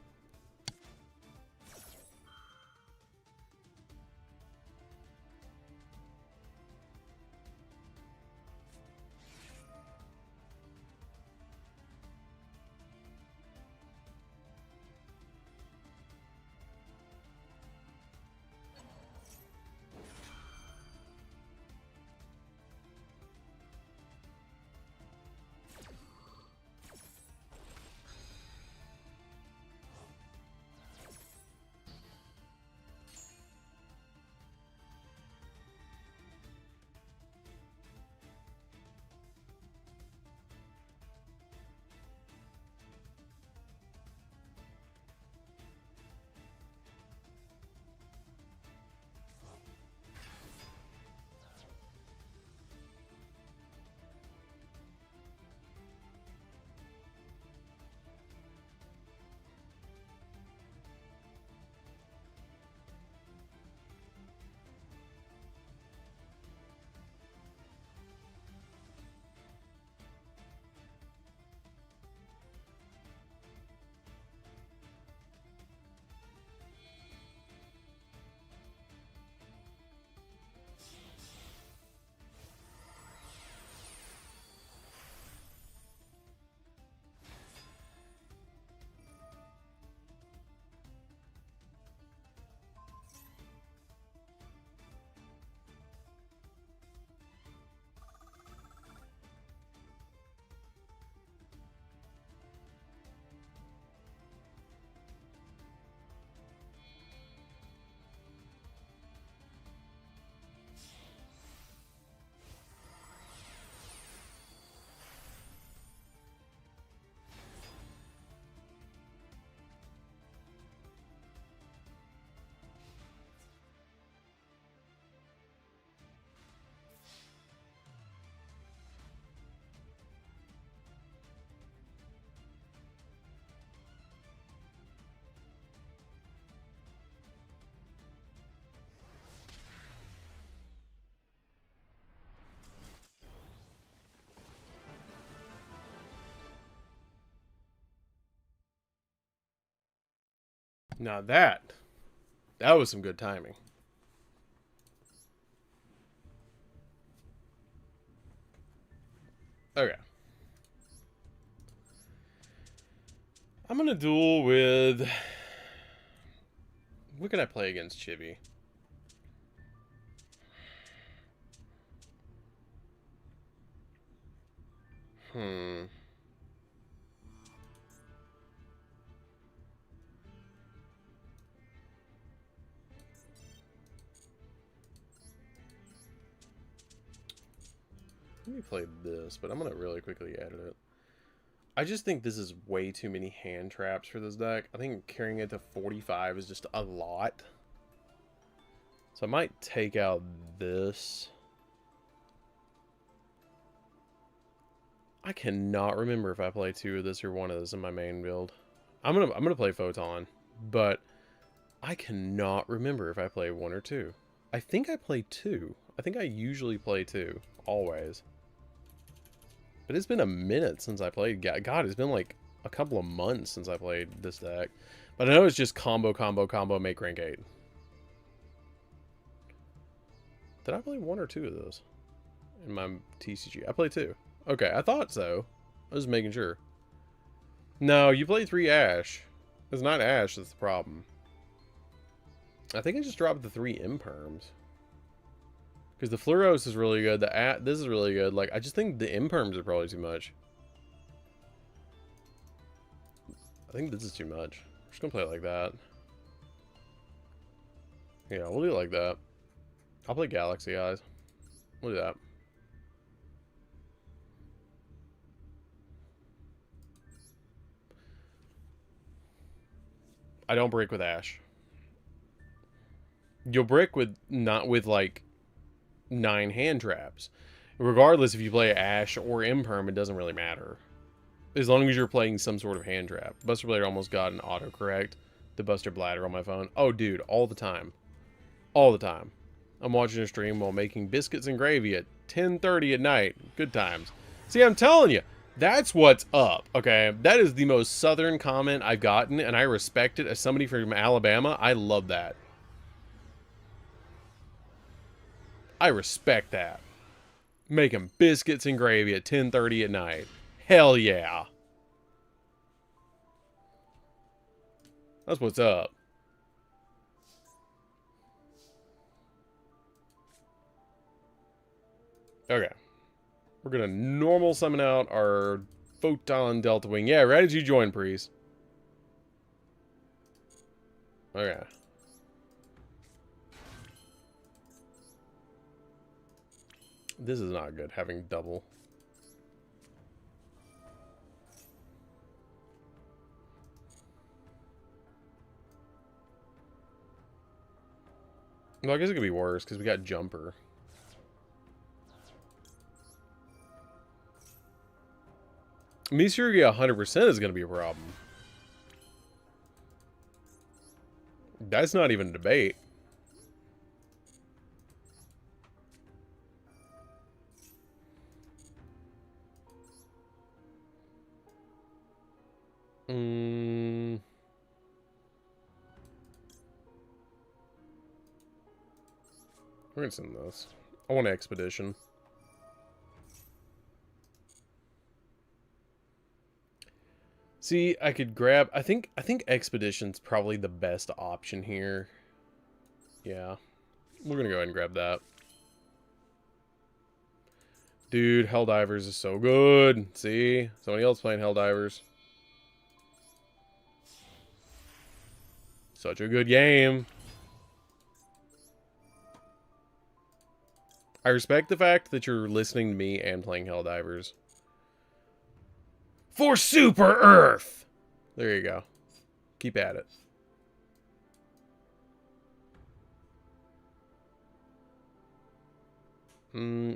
Now that was some good timing. Okay. I'm gonna duel with... What can I play against Chibi? played this, but I'm going to really quickly edit it. I just think this is way too many hand traps for this deck. I think carrying it to 45 is just a lot. So I might take out this. I cannot remember if I play 2 of this or 1 of this in my main build. I'm gonna play Photon, but I cannot remember if I play 1 or 2. I think I play 2. I think I usually play 2, always. But it's been a minute since I played. God, it's been like a couple of months since I played this deck. But I know it's just combo, make rank 8. Did I play 1 or 2 of those in my TCG? I played 2. Okay, I thought so. I was making sure. No, you played 3 Ash. It's not Ash that's the problem. I think I just dropped the 3 Imperms. Because the Fluoros is really good. This is really good. Like, I just think the Imperms are probably too much. I think this is too much. I'm just going to play it like that. Yeah, we'll do it like that. I'll play Galaxy, guys. We'll do that. I don't brick with Ash. You'll brick with, not with, like, 9 hand traps. Regardless if you play Ash or Imperm, it doesn't really matter. As long as you're playing some sort of hand trap. Buster Blader almost got an autocorrect. The Buster Bladder on my phone. Oh, dude, all the time. All the time. I'm watching a stream while making biscuits and gravy at 10:30 at night. Good times. See, I'm telling you, that's what's up, okay? That is the most southern comment I've gotten, and I respect it. As somebody from Alabama, I love that. I respect that. Making biscuits and gravy at 10:30 at night. Hell yeah. That's what's up. Okay. We're going to normal summon out our Photon Delta Wing. Yeah, right as you join, Priest. Okay. This is not good, having double. Well, I guess it could be worse, because we got Jumper. Yugioh 100% is going to be a problem. That's not even a debate. We're going to send this. I want Expedition. See, I could grab... I think Expedition's probably the best option here. Yeah. We're going to go ahead and grab that. Dude, Helldivers is so good. See? Somebody else playing Helldivers. Such a good game. I respect the fact that you're listening to me and playing Helldivers. For Super Earth! There you go. Keep at it.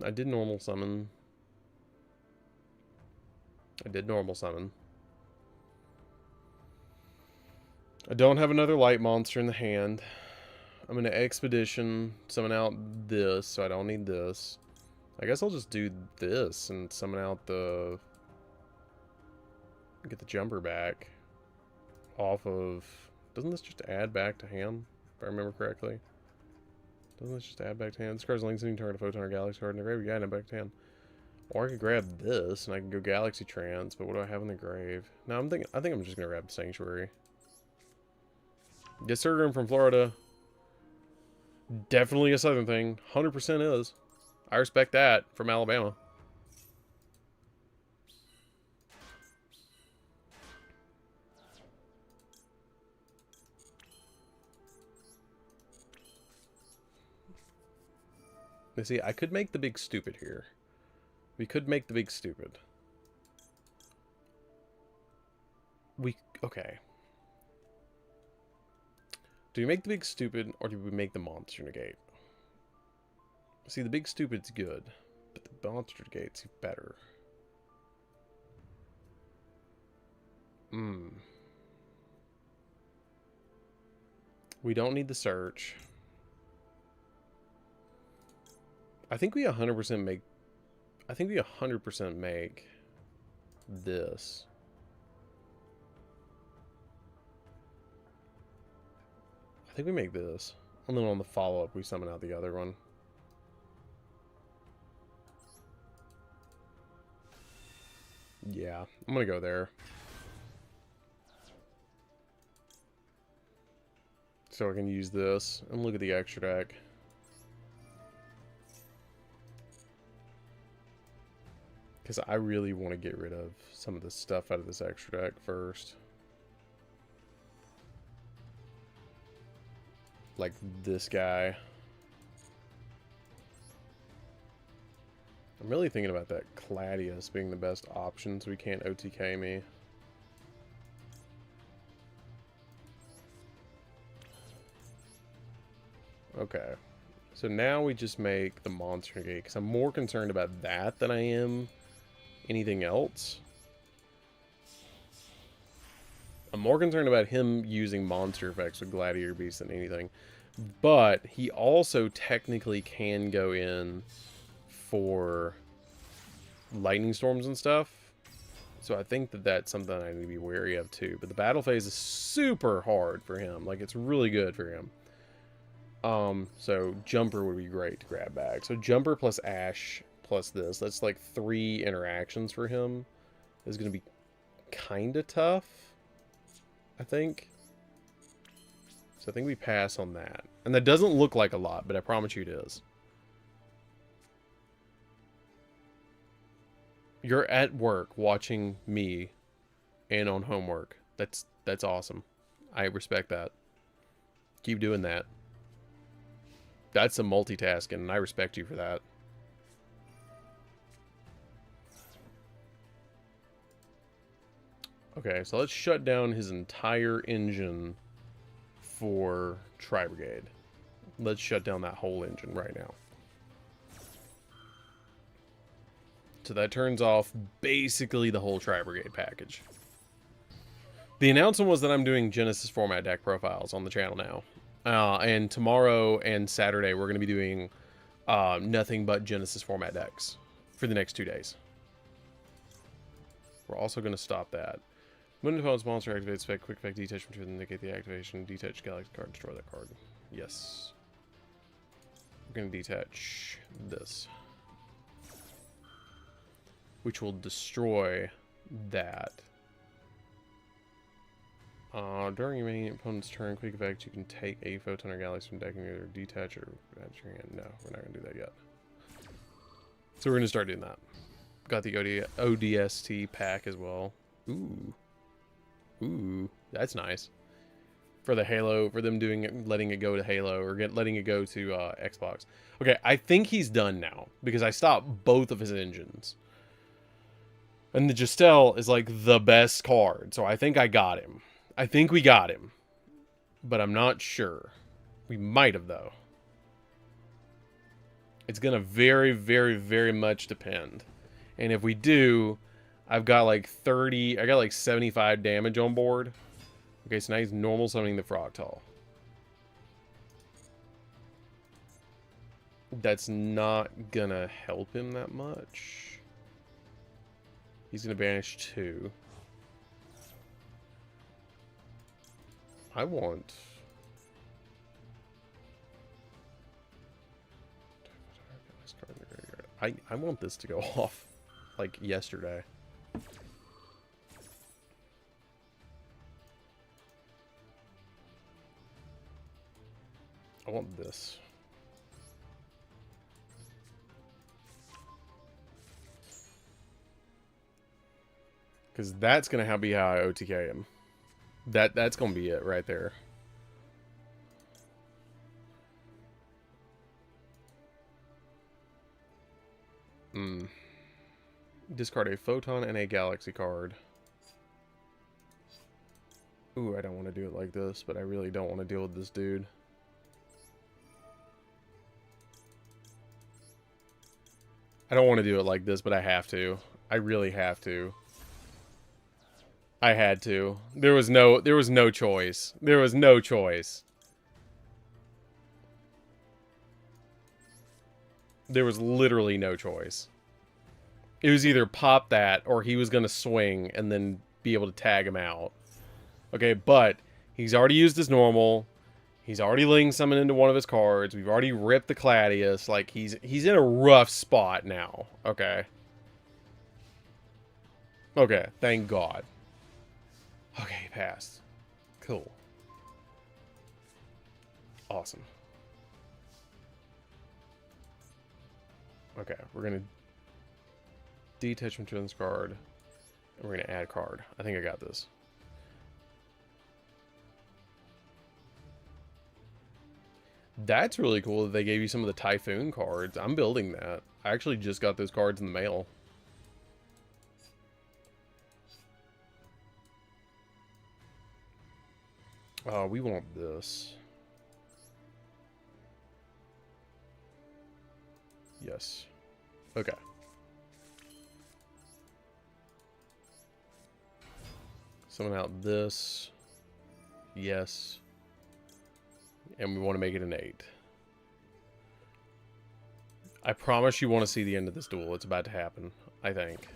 I did normal summon. I don't have another light monster in the hand. I'm going to Expedition, summon out this, so I don't need this. I guess I'll just do this and summon out the... Get the Jumper back. Off of... Doesn't this just add back to hand? If I remember correctly. Doesn't this just add back to hand? This card's links turn a Photon or Galaxy card in the grave. Yeah, and back to hand. Or I could grab this and I can go Galaxy Trance, but what do I have in the grave? No, I think I'm just gonna grab Sanctuary. Get Surgeon from Florida. Definitely a southern thing. 100% is. I respect that from Alabama. You see, I could make the big stupid here. We could make the big stupid. Okay. Do we make the big stupid, or do we make the monster negate? See, the big stupid's good, but the monster negate's better. We don't need the search. I think we 100% make... I think we 100% make this. I think we make this. And then on the follow-up, we summon out the other one. Yeah, I'm gonna go there. So I can use this and look at the extra deck. Because I really want to get rid of some of the stuff out of this extra deck first. Like this guy. I'm really thinking about that Cladius being the best option so we can't OTK me. Okay. So now we just make the monster negate, because I'm more concerned about that than I am anything else. I'm more concerned about him using monster effects with Gladiator Beast than anything. But he also technically can go in for lightning storms and stuff. So I think that that's something I need to be wary of too. But the battle phase is super hard for him. Like, it's really good for him. So Jumper would be great to grab back. So Jumper plus Ash plus this. That's like 3 interactions for him. Is going to be kind of tough, I think. So I think we pass on that. And that doesn't look like a lot, but I promise you it is. You're at work watching me and on homework. That's awesome. I respect that. Keep doing that. That's some multitasking, and I respect you for that. Okay, so let's shut down his entire engine for Tri-Brigade. Let's shut down that whole engine right now. So that turns off basically the whole Tri-Brigade package. The announcement was that I'm doing Genesis format deck profiles on the channel now. And tomorrow and Saturday, we're going to be doing nothing but Genesis format decks for the next 2 days. We're also going to stop that. When an opponent's monster activates effect, quick effect, detach from 2, then negate the activation, detach Galaxy card, destroy that card. Yes. We're going to detach this, which will destroy that. During your main opponent's turn, quick effect, you can take a Photon or Galaxy from deck and either detach or add to your hand. No, we're not going to do that yet. So we're going to start doing that. Got the ODST pack as well. Ooh. Ooh, that's nice. For the Halo, for them doing letting it go to Halo, or letting it go to Xbox. Okay, I think he's done now, because I stopped both of his engines. And the Justel is like the best card, so I think I got him. I think we got him. But I'm not sure. We might have, though. It's going to very, very, very much depend. And if we do, I've got like 30... I got like 75 damage on board. Okay, so now he's normal summoning the Frogtall. That's not going to help him that much. He's going to banish 2. I want... I want this to go off, like, yesterday. I want this. Because that's going to be how I OTK him. That's going to be it right there. Discard a Photon and a Galaxy card. Ooh, I don't want to do it like this, but I really don't want to deal with this dude. I don't want to do it like this, but I have to. I really have to. I had to. There was no choice. There was no choice. There was literally no choice. It was either pop that or he was going to swing and then be able to tag him out. Okay, but he's already used his normal. He's already Ling summoned into one of his cards. We've already ripped the Gladius. Like, he's in a rough spot now. Okay. Okay, thank God. Okay, he passed. Cool. Awesome. Okay, we're going to detachment to this card. And we're going to add card. I think I got this. That's really cool that they gave you some of the Typhoon cards. I'm building that. I actually just got those cards in the mail. Oh, we want this. Yes. Okay. Summon out this. Yes. And we want to make it an 8. I promise you want to see the end of this duel. It's about to happen, I think.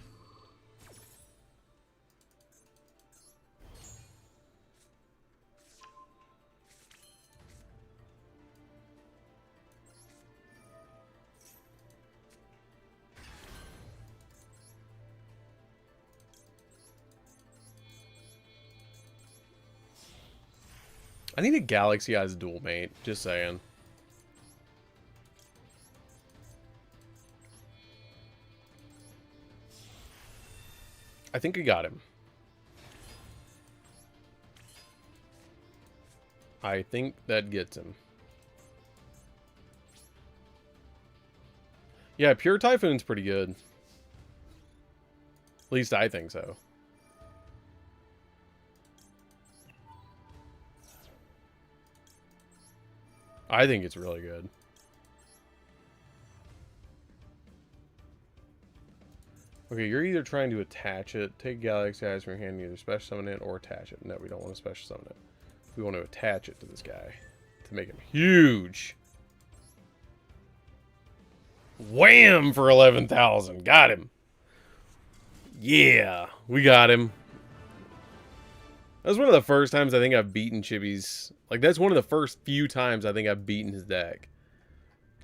I need a Galaxy Eyes duel mate, just saying. I think I got him. I think that gets him. Yeah, Pure Typhoon's pretty good. At least I think so. I think it's really good. Okay, you're either trying to attach it, take Galaxy Eyes from your hand, either special summon it or attach it. No, we don't want to special summon it. We want to attach it to this guy to make him huge. Wham for 11,000. Got him. Yeah, we got him. That was one of the first times I think I've beaten Chibi's. Like, that's one of the first few times I think I've beaten his deck.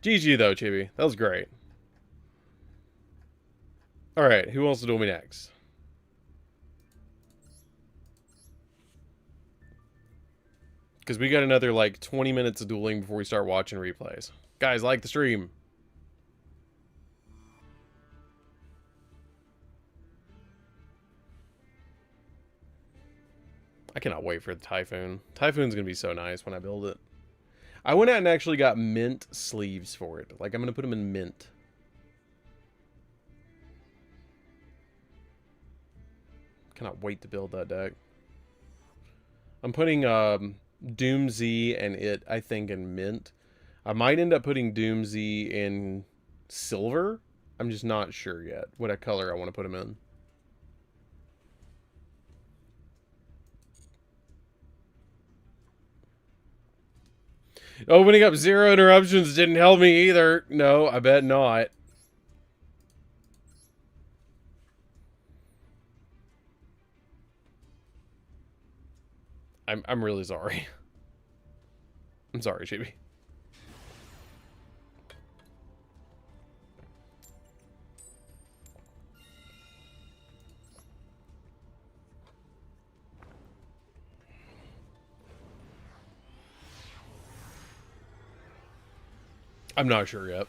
GG, though, Chibi. That was great. Alright, who wants to duel me next? Because we got another, like, 20 minutes of dueling before we start watching replays. Guys, like the stream. I cannot wait for the Typhoon. Typhoon's going to be so nice when I build it. I went out and actually got mint sleeves for it. Like, I'm going to put them in mint. Cannot wait to build that deck. I'm putting Doom Z and it, I think, in mint. I might end up putting Doom Z in silver. I'm just not sure yet what color I want to put him in. Opening up 0 interruptions didn't help me either. No, I bet not. I'm really sorry. I'm sorry, Chibi. I'm not sure yet.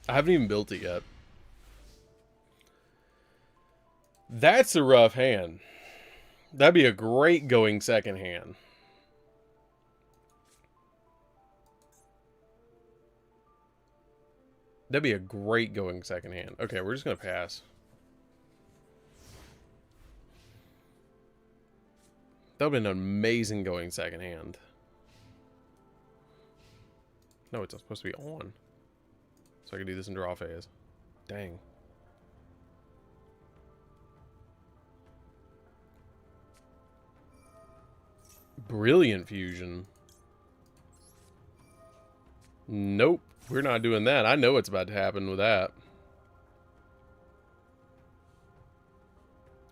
I haven't even built it yet. That's a rough hand. That'd be a great going second hand. That'd be a great going second hand. Okay, we're just going to pass. That would have been an amazing going second hand. No, it's supposed to be on. So I can do this in draw phase. Dang. Brilliant fusion. Nope. We're not doing that. I know what's about to happen with that.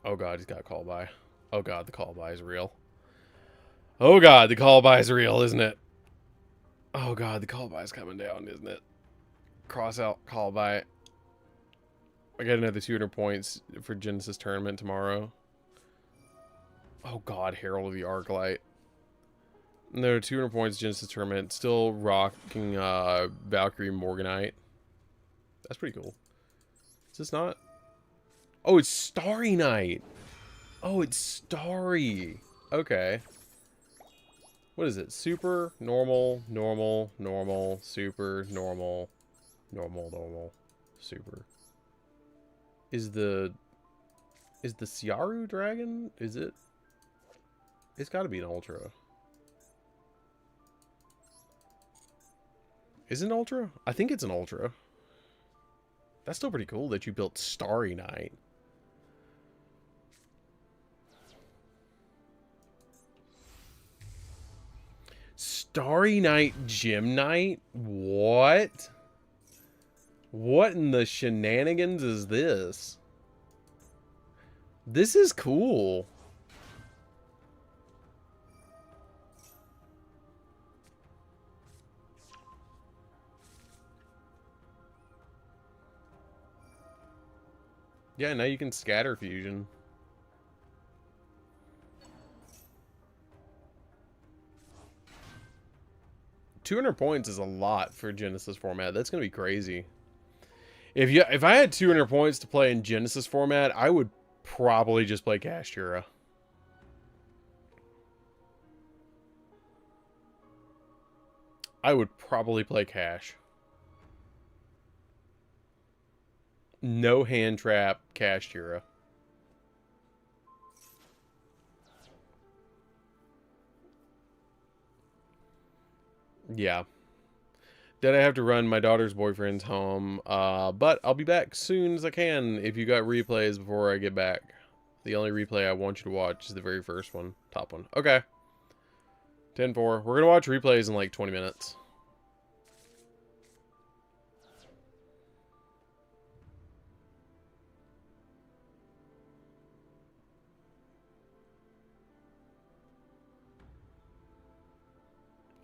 Oh god, he's got call by. Oh god, the call by is real. Oh god, the call by is real, isn't it? Oh god, the call by is coming down, isn't it? Cross out call by. I got another 200 points for Genesis tournament tomorrow. Oh god, Herald of the Arclight. No, 200 points Genesis tournament. Still rocking Valkyrie Morganite. That's pretty cool. Is this not? Oh, it's Starry Night. Oh, it's Starry. Okay. What is it? Super, normal, normal, normal, super, normal, normal, normal, super. Is the Siaru dragon? Is it? It's got to be an ultra. Is it an ultra? I think it's an ultra. That's still pretty cool that you built Starry Night. Starry Night Gym Night? What? What in the shenanigans is this? This is cool. Yeah, now you can scatter fusion. $200 points is a lot for Genesis format. That's gonna be crazy. If I had 200 points to play in Genesis format, I would probably just play Kashtira. I would probably play Cash. No hand trap, Kashtira. Yeah. Then I have to run my daughter's boyfriend's home, but I'll be back soon as I can if you got replays before I get back. The only replay I want you to watch is the very first one, top one. Okay. 10-4. We're going to watch replays in like 20 minutes.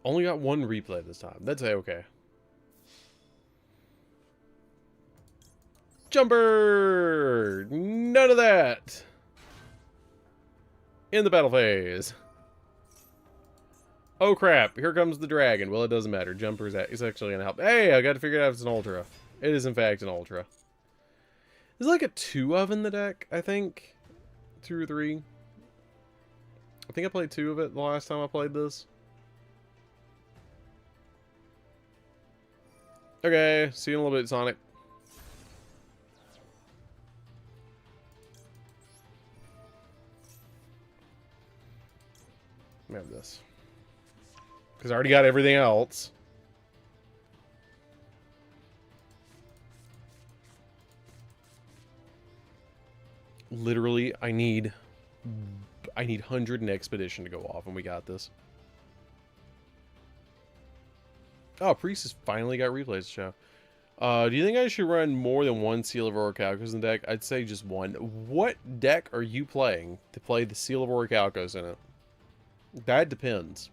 Only got one replay this time. That's okay. Jumper! None of that! In the battle phase. Oh crap, here comes the dragon. Well, it doesn't matter. Jumper's it's actually gonna help. Hey, I gotta figure out if it's an ultra. It is in fact an ultra. There's like a 2 of in the deck, I think. 2 or 3. I think I played 2 of it the last time I played this. Okay, see you in a little bit, Sonic. Let me have this. Because I already got everything else. Literally, I need 100 in Expedition to go off, and we got this. Oh, Priest has finally got replays to show. Do you think I should run more than one Seal of Orichalcos in the deck? I'd say just one. What deck are you playing to play the Seal of Orichalcos in it? That depends.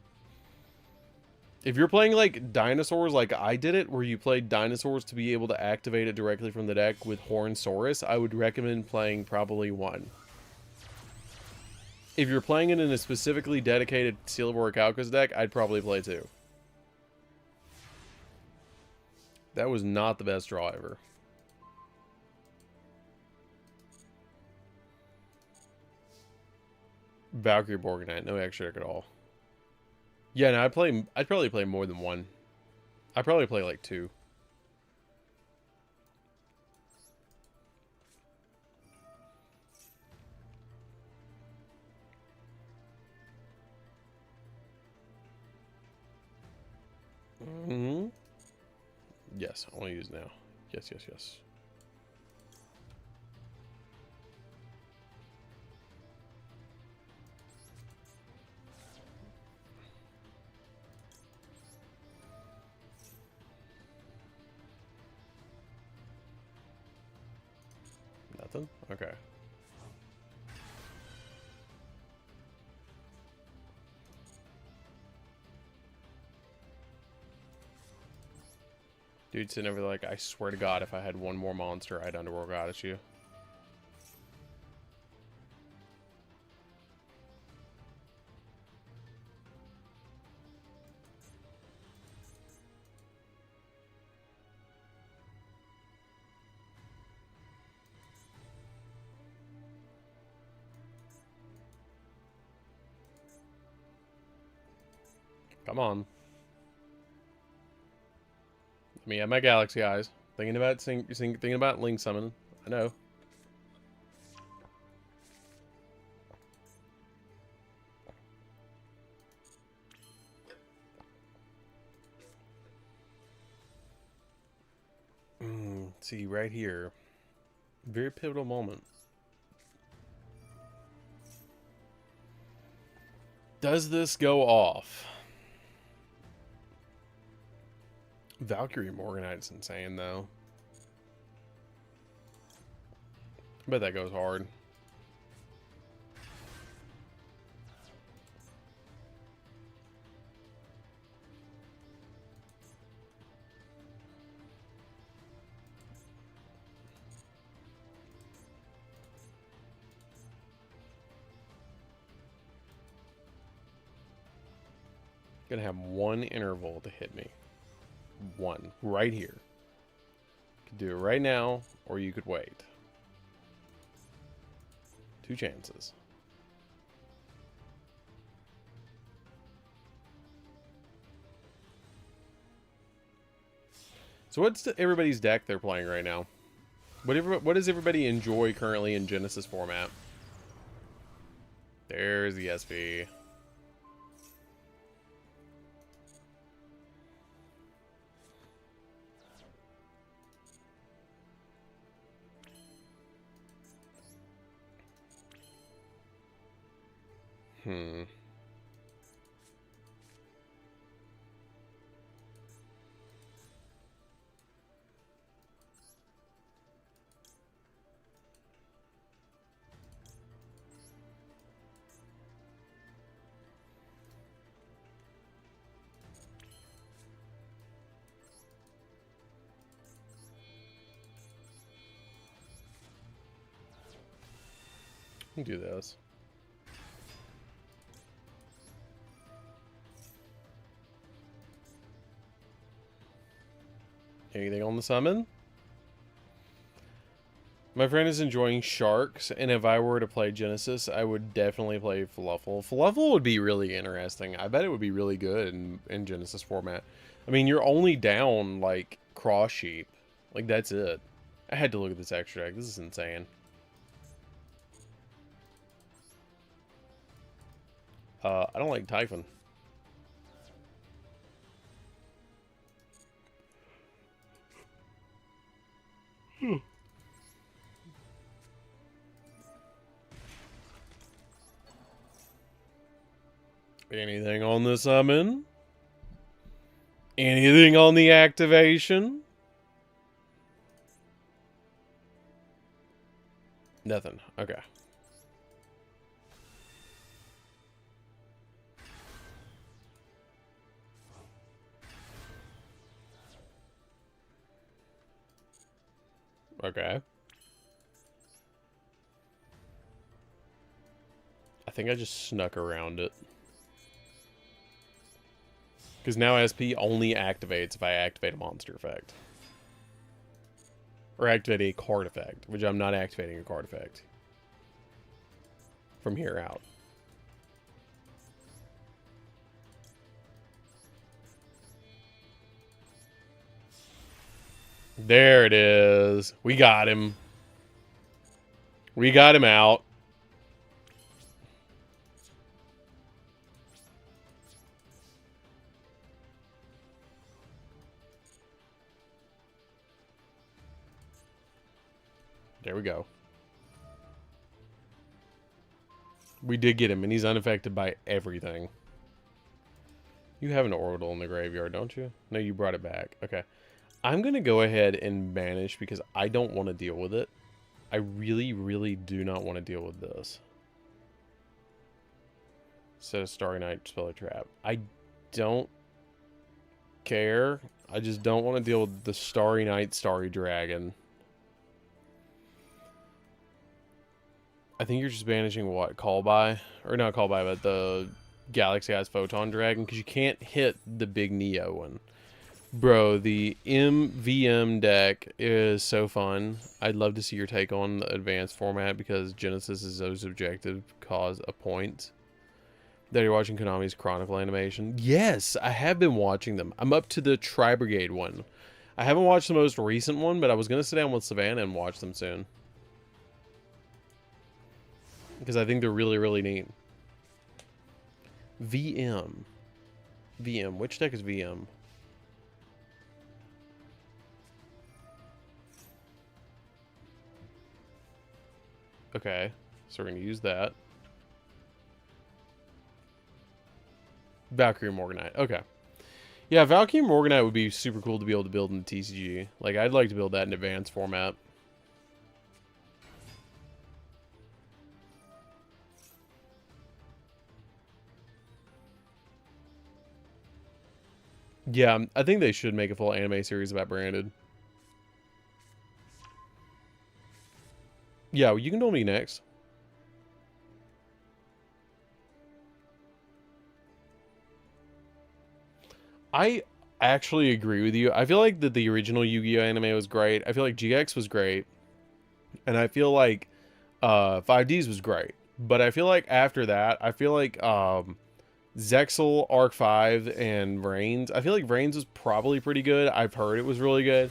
If you're playing like dinosaurs like I did it, where you played dinosaurs to be able to activate it directly from the deck with Hornsaurus, I would recommend playing probably one. If you're playing it in a specifically dedicated Seal of Orichalcos deck, I'd probably play 2. That was not the best draw ever. Valkyrie Morganite, no extra deck at all. Yeah, no, I'd probably play more than one. I'd probably play like 2. Yes, I want to use now. Yes, yes, yes. Nothing? Okay. Dude sitting over like, I swear to God, if I had one more monster, I'd Underworld Goddess you. Come on. Let me have my Galaxy eyes. Thinking about Link Summon. I know. See, right here. Very pivotal moment. Does this go off? Valkyrie Morganite's insane, though. I bet that goes hard. Gonna have one interval to hit me. One. Right here. You could do it right now, or you could wait. 2 chances. So what's everybody's deck they're playing right now? What does everybody enjoy currently in Genesis format? There's the SV. Do this. Anything on the summon? My friend is enjoying Sharks, and if I were to play Genesis, I would definitely play Fluffle. Fluffle would be really interesting. I bet it would be really good in Genesis format. I mean, you're only down, like, Cross Sheep. Like, that's it. I had to look at this extra deck. This is insane. I don't like Typhon. Anything on the summon? Anything on the activation? Nothing. Okay. Okay. I think I just snuck around it. Because now SP only activates if I activate a monster effect. Or activate a card effect, which I'm not activating a card effect. From here out. There it is. We got him. We got him out. go. We did get him, and he's unaffected by everything. You have an orbital in the graveyard, don't you? No, you brought it back. Okay. I'm going to go ahead and banish because I don't want to deal with it. I really, really do not want to deal with this. Set a Starry Night Spell Trap. I don't care. I just don't want to deal with the Starry Night Starry Dragon. I think you're just banishing what? Call by? Or not call by, but the Galaxy Eyes Photon Dragon, because you can't hit the big Neo one. Bro, the MVM deck is so fun. I'd love to see your take on the advanced format, because Genesis is so subjective, cause a point. That you're watching Konami's Chronicle animation. Yes, I have been watching them. I'm up to the Tri-Brigade one. I haven't watched the most recent one, but I was going to sit down with Savannah and watch them soon. Because I think they're really, really neat. VM. VM. Which deck is VM? Okay. So we're going to use that. Valkyrie Morganite. Okay. Yeah, Valkyrie Morganite would be super cool to be able to build in the TCG. Like, I'd like to build that in advanced format. Yeah, I think they should make a full anime series about Branded. Yeah, well, you can duel me next. I actually agree with you. I feel like that the original Yu-Gi-Oh anime was great. I feel like GX was great. And I feel like 5Ds was great. But I feel like after that, I feel like Zexal, Arc 5, and Reigns. I feel like Reigns was probably pretty good. I've heard it was really good.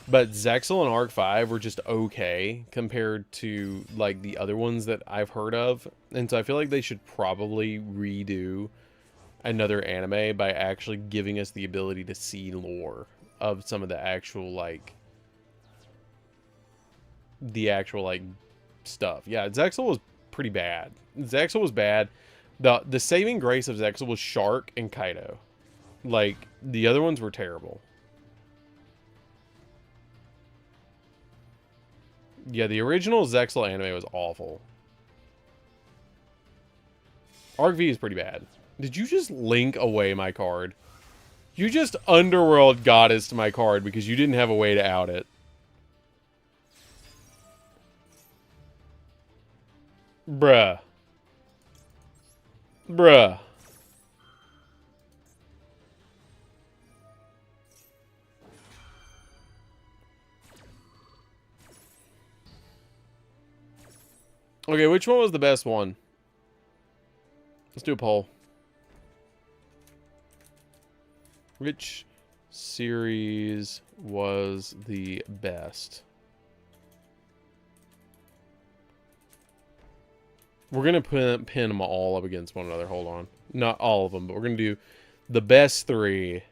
But Zexal and Arc 5 were just okay compared to like the other ones that I've heard of. And so I feel like they should probably redo another anime by actually giving us the ability to see lore of some of the actual like stuff. Yeah, Zexal was pretty bad. Zexal was bad. The saving grace of Zexal was Shark and Kaido. Like, the other ones were terrible. Yeah, the original Zexal anime was awful. Arc V is pretty bad. Did you just link away my card? You just Underworld Goddessed my card because you didn't have a way to out it. Bruh. Bruh. Okay, which one was the best one? Let's do a poll. Which series was the best? We're going to pin them all up against one another. Hold on. Not all of them, but we're going to do the best three.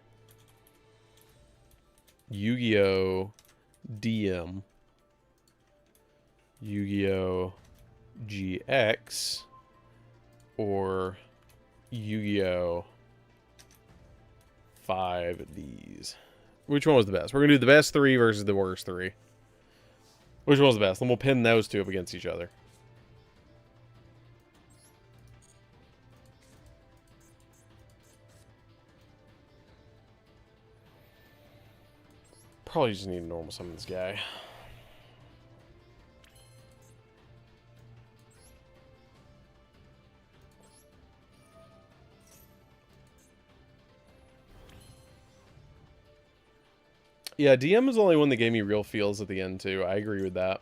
Yu-Gi-Oh! DM. Yu-Gi-Oh! GX. Or Yu-Gi-Oh! 5Ds. Which one was the best? We're going to do the best three versus the worst three. Which one was the best? Then we'll pin those two up against each other. Probably just need to normal summon this guy. Yeah, DM is the only one that gave me real feels at the end, too. I agree with that.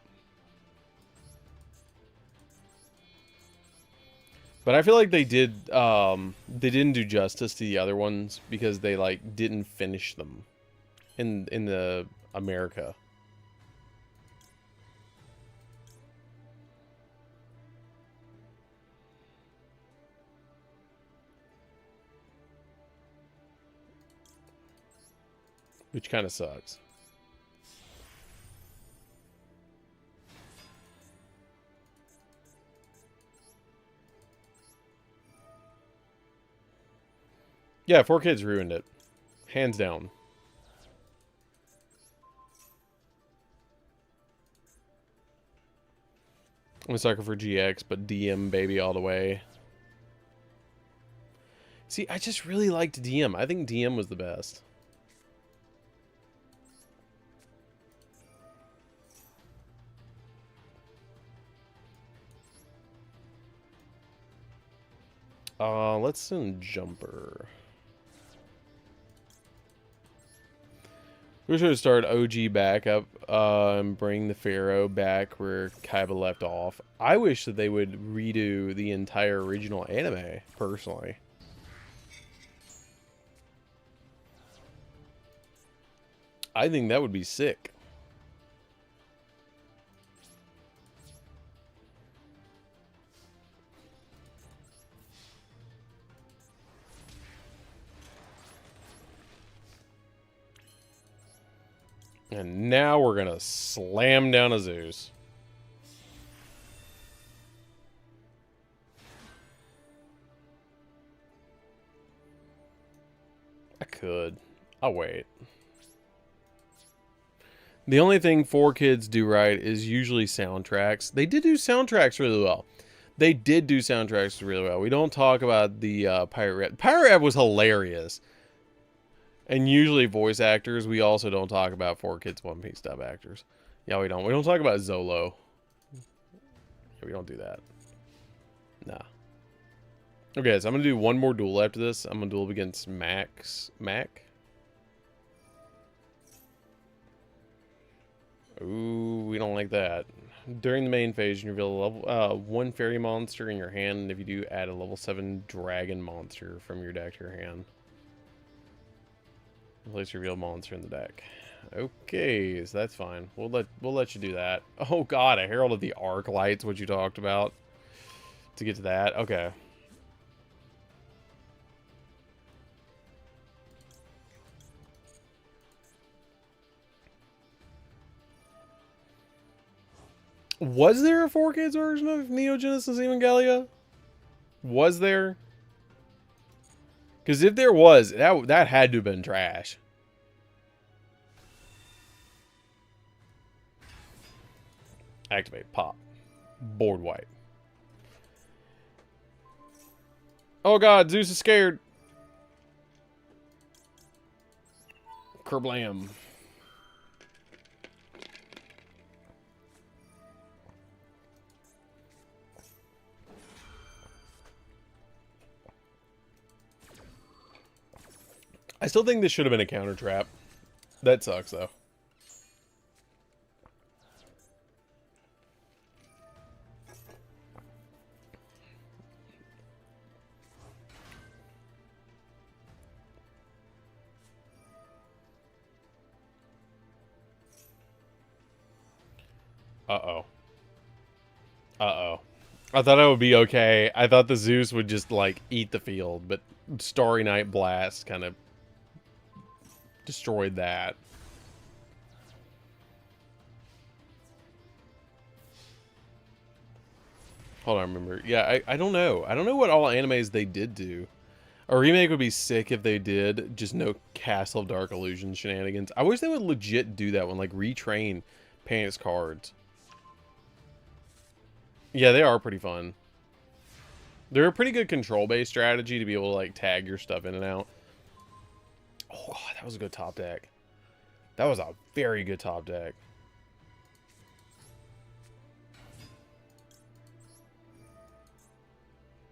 But I feel like they didn't do justice to the other ones because they, like, didn't finish them in the America. Which kind of sucks. Yeah, 4Kids ruined it. Hands down. I'm a sucker for GX, but DM baby all the way. See, I just really liked DM. I think DM was the best. Let's send Jumper. We should start OG back up and bring the Pharaoh back where Kaiba left off. I wish that they would redo the entire original anime, personally. I think that would be sick. And now we're gonna slam down a Zeus. I could. I'll wait. The only thing 4Kids do right is usually soundtracks. They did do soundtracks really well. They did do soundtracks really well. We don't talk about the Pirate Rap. Pirate Rap was hilarious. And usually voice actors, we also don't talk about 4Kids One Piece dub actors. Yeah, we don't. We don't talk about Zolo. Yeah, we don't do that. Nah. Okay, so I'm going to do one more duel after this. I'm going to duel against Mac? Ooh, we don't like that. During the main phase, you reveal a level 1 fairy monster in your hand, and if you do, add a level 7 dragon monster from your deck to your hand. Place your real monster in the deck. Okay, so that's fine. We'll let you do that. Oh god, a Herald of the Arc Light's what you talked about. To get to that. Okay. Was there a 4Kids version of Neo Genesis Evangelion? Was there? Because if there was, that had to have been trash. Activate, pop. Board wipe. Oh god, Zeus is scared. Kerblam. I still think this should have been a counter trap. That sucks, though. Uh-oh. Uh-oh. I thought I would be okay. I thought the Zeus would just, like, eat the field, but Starry Night Blast kind of destroyed that. Hold on, remember. Yeah, I don't know. I don't know what all animes they did do. A remake would be sick if they did. Just no Castle of Dark Illusion shenanigans. I wish they would legit do that one. Like, retrain Panics cards. Yeah, they are pretty fun. They're a pretty good control-based strategy to be able to, like, tag your stuff in and out. Oh, God, that was a good top deck. That was a very good top deck.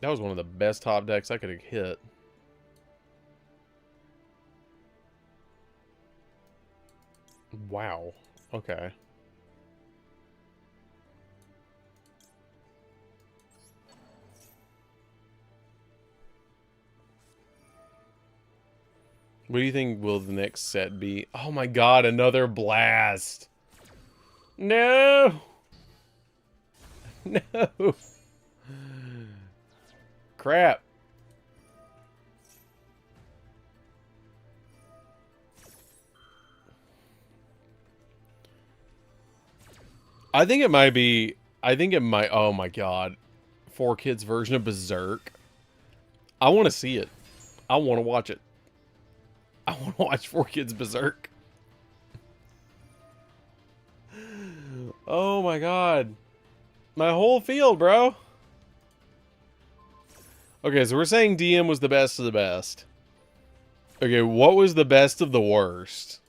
That was one of the best top decks I could have hit. Wow. Okay. What do you think will the next set be? Oh my god, another blast. No. No. Crap. I think it might be, oh my god. 4Kids version of Berserk. I want to see it. I want to watch it. I want to watch 4Kids Berserk. Oh my god. My whole field, bro. Okay, so we're saying DM was the best of the best. Okay, what was the best of the worst?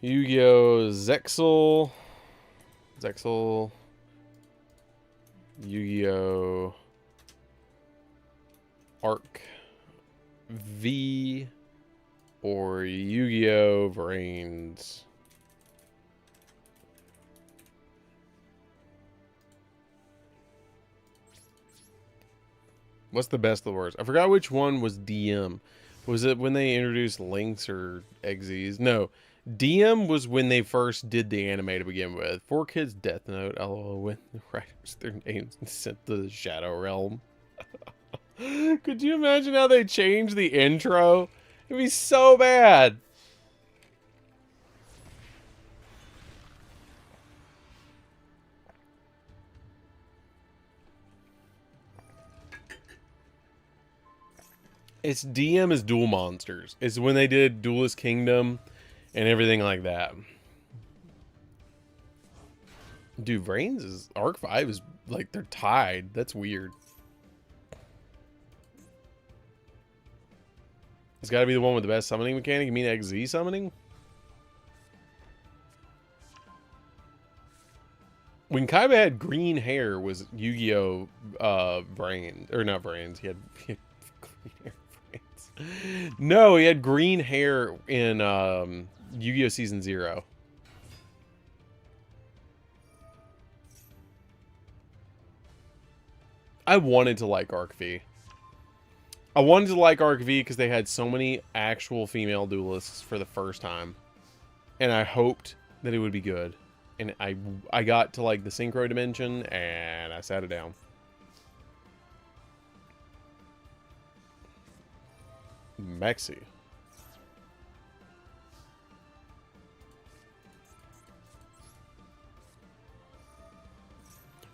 Yugioh, Zexel, Yugioh, Arc V, or Yugioh Vrains. What's the best of the worst? I forgot which one was DM. Was it when they introduced Lynx or Exes? No. DM was when they first did the anime to begin with. 4Kids Death Note, LOL, when the writers their names sent to the Shadow Realm. Could you imagine how they changed the intro? It'd be so bad. It's DM is Duel Monsters. It's when they did Duelist Kingdom and everything like that. Dude, Vrains is... Arc 5 is... Like, they're tied. That's weird. It's gotta be the one with the best summoning mechanic. You mean XZ summoning? When Kaiba had green hair was Yugioh Brains. Or not Brains. He had green hair Brains. No, he had green hair in Yu-Gi-Oh! Season 0. I wanted to like Arc V. I wanted to like Arc V because they had so many actual female duelists for the first time. And I hoped that it would be good. And I got to like the Synchro Dimension and I sat it down. Mexi.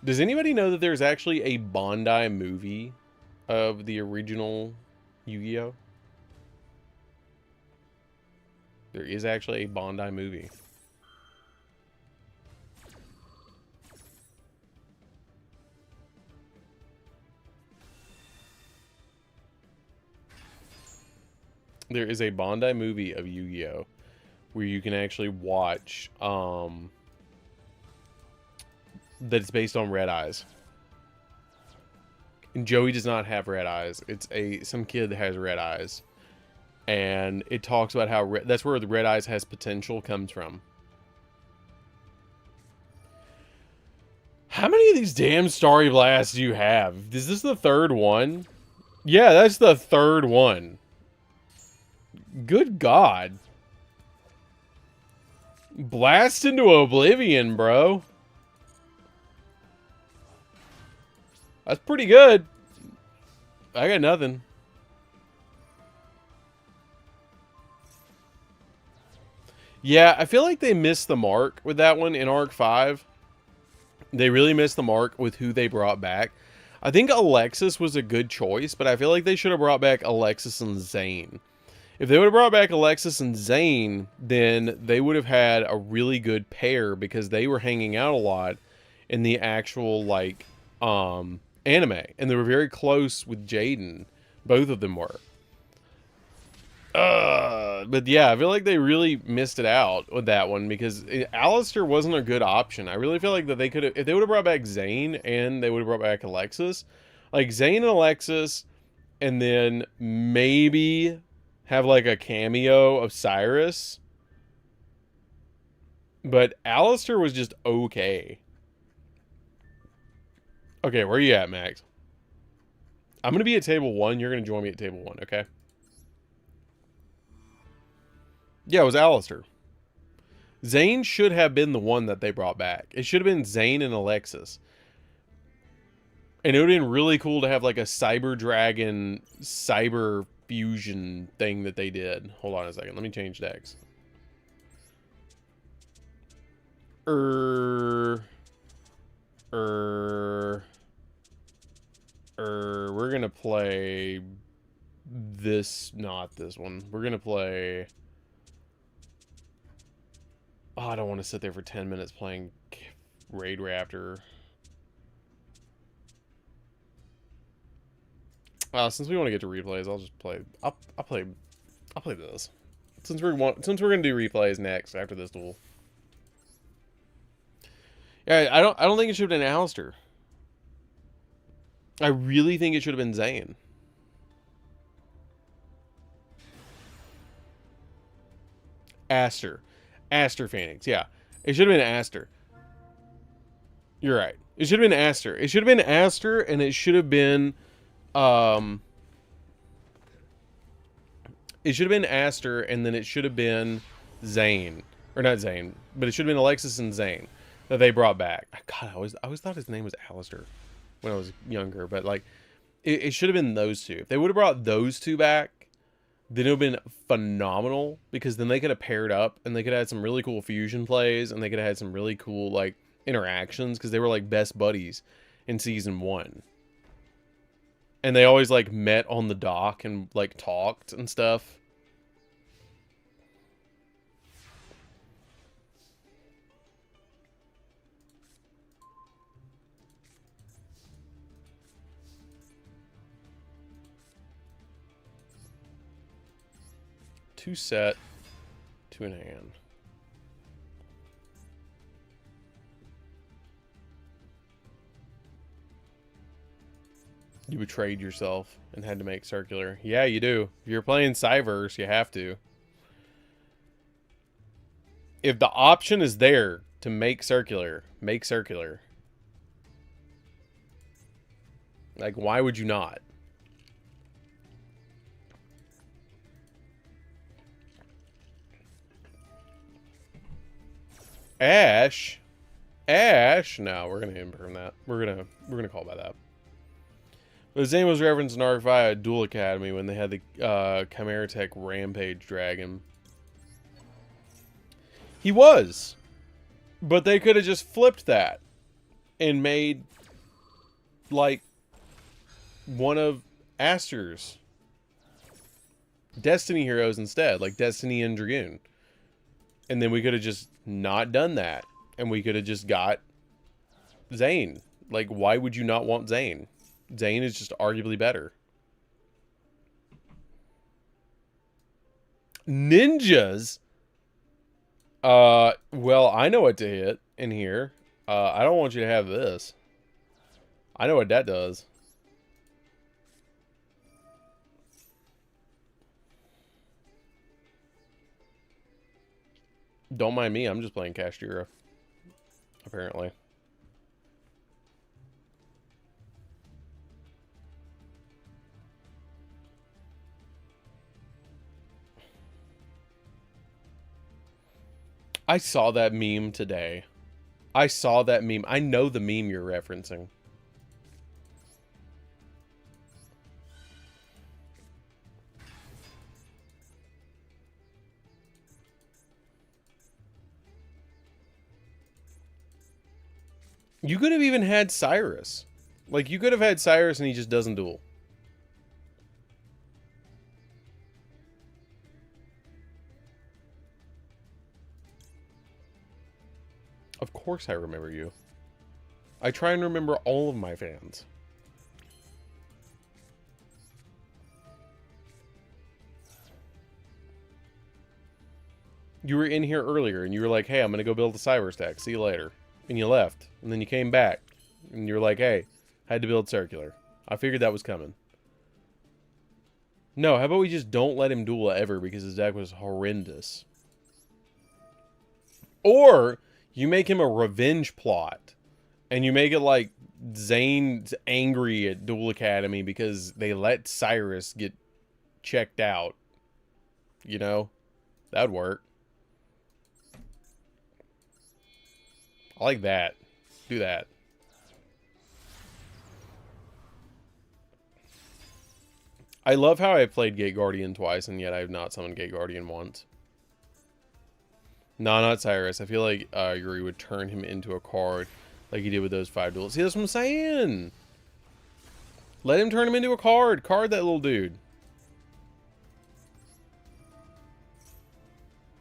Does anybody know that there's actually a Bandai movie of the original Yu-Gi-Oh? There is actually a Bandai movie. There is a Bandai movie of Yu-Gi-Oh where you can actually watch that it's based on red eyes. And Joey does not have red eyes. It's some kid that has red eyes. And it talks about how that's where the red eyes has potential comes from. How many of these damn Starry Blasts do you have? Is this the third one? Yeah, that's the third one. Good God. Blast into oblivion, bro. That's pretty good. I got nothing. Yeah, I feel like they missed the mark with that one in Arc 5. They really missed the mark with who they brought back. I think Alexis was a good choice, but I feel like they should have brought back Alexis and Zane. If they would have brought back Alexis and Zane, then they would have had a really good pair because they were hanging out a lot in the actual, like, anime. And they were very close with Jaden. Both of them were. But yeah, I feel like they really missed it out with that one because Alistair wasn't a good option. I really feel like that they could have, if they would have brought back Zane and they would have brought back Alexis, like Zane and Alexis, and then maybe have like a cameo of Cyrus. But Alistair was just okay. Okay, where are you at, Max? I'm going to be at table 1. You're going to join me at table 1, okay? Yeah, it was Alistair. Zane should have been the one that they brought back. It should have been Zane and Alexis. And it would have been really cool to have like a Cyber Dragon, Cyber fusion thing that they did. Hold on a second. Let me change decks. We're gonna play this, not this one. We're gonna play. Oh, I don't want to sit there for 10 minutes playing Raid Raptor. Since we want to get to replays, I'll just play. I'll play this. Since we're gonna do replays next after this duel. Yeah, I don't think it should have been Alistair. I really think it should have been Zane. Aster Phoenix, yeah. It should have been Aster. You're right. It should have been Aster. It should have been Aster, and it should have been it should have been Aster, and then it should have been Zane. Or not Zane, but it should have been Alexis and Zane that they brought back. God, I always thought his name was Alistair when I was younger, but like it should have been those two. If they would have brought those two back, then it would have been phenomenal, because then they could have paired up and they could have had some really cool fusion plays, and they could have had some really cool like interactions, because they were like best buddies in season 1. And they always like met on the dock and like talked and stuff. Two set, two in hand. You betrayed yourself and had to make circular. Yeah, you do. If you're playing Cyverse, you have to. If the option is there to make circular, make circular. Like, why would you not? Ash? No, we're gonna improve that. We're gonna call by that. But his name was referenced in Arc 5 at Duel Academy when they had the Chimera Tech Rampage Dragon. He was. But they could have just flipped that and made like one of Aster's Destiny heroes instead, like Destiny and Dragoon. And then we could have just not done that, and we could have just got Zane. Like, why would you not want Zane? Zane is just arguably better. Ninjas? Well, I know what to hit in here. I don't want you to have this. I know what that does. Don't mind me, I'm just playing Kashtira. Apparently. I saw that meme today. I saw that meme. I know the meme you're referencing. You could have even had Cyrus. Like, you could have had Cyrus and he just doesn't duel. Of course I remember you. I try and remember all of my fans. You were in here earlier and you were like, hey, I'm going to go build a cyber stack. See you later. And you left. And then you came back. And you were like, hey, I had to build circular. I figured that was coming. No, how about we just don't let him duel ever because his deck was horrendous. Or you make him a revenge plot. And you make it like Zane's angry at Duel Academy because they let Cyrus get checked out. You know? That'd work. I like that. Do that. I love how I played Gate Guardian twice, and yet I have not summoned Gate Guardian once. No, not Cyrus. I feel like Yuri would turn him into a card like he did with those 5 duels. See, that's what I'm saying. Let him turn him into a card. Card that little dude.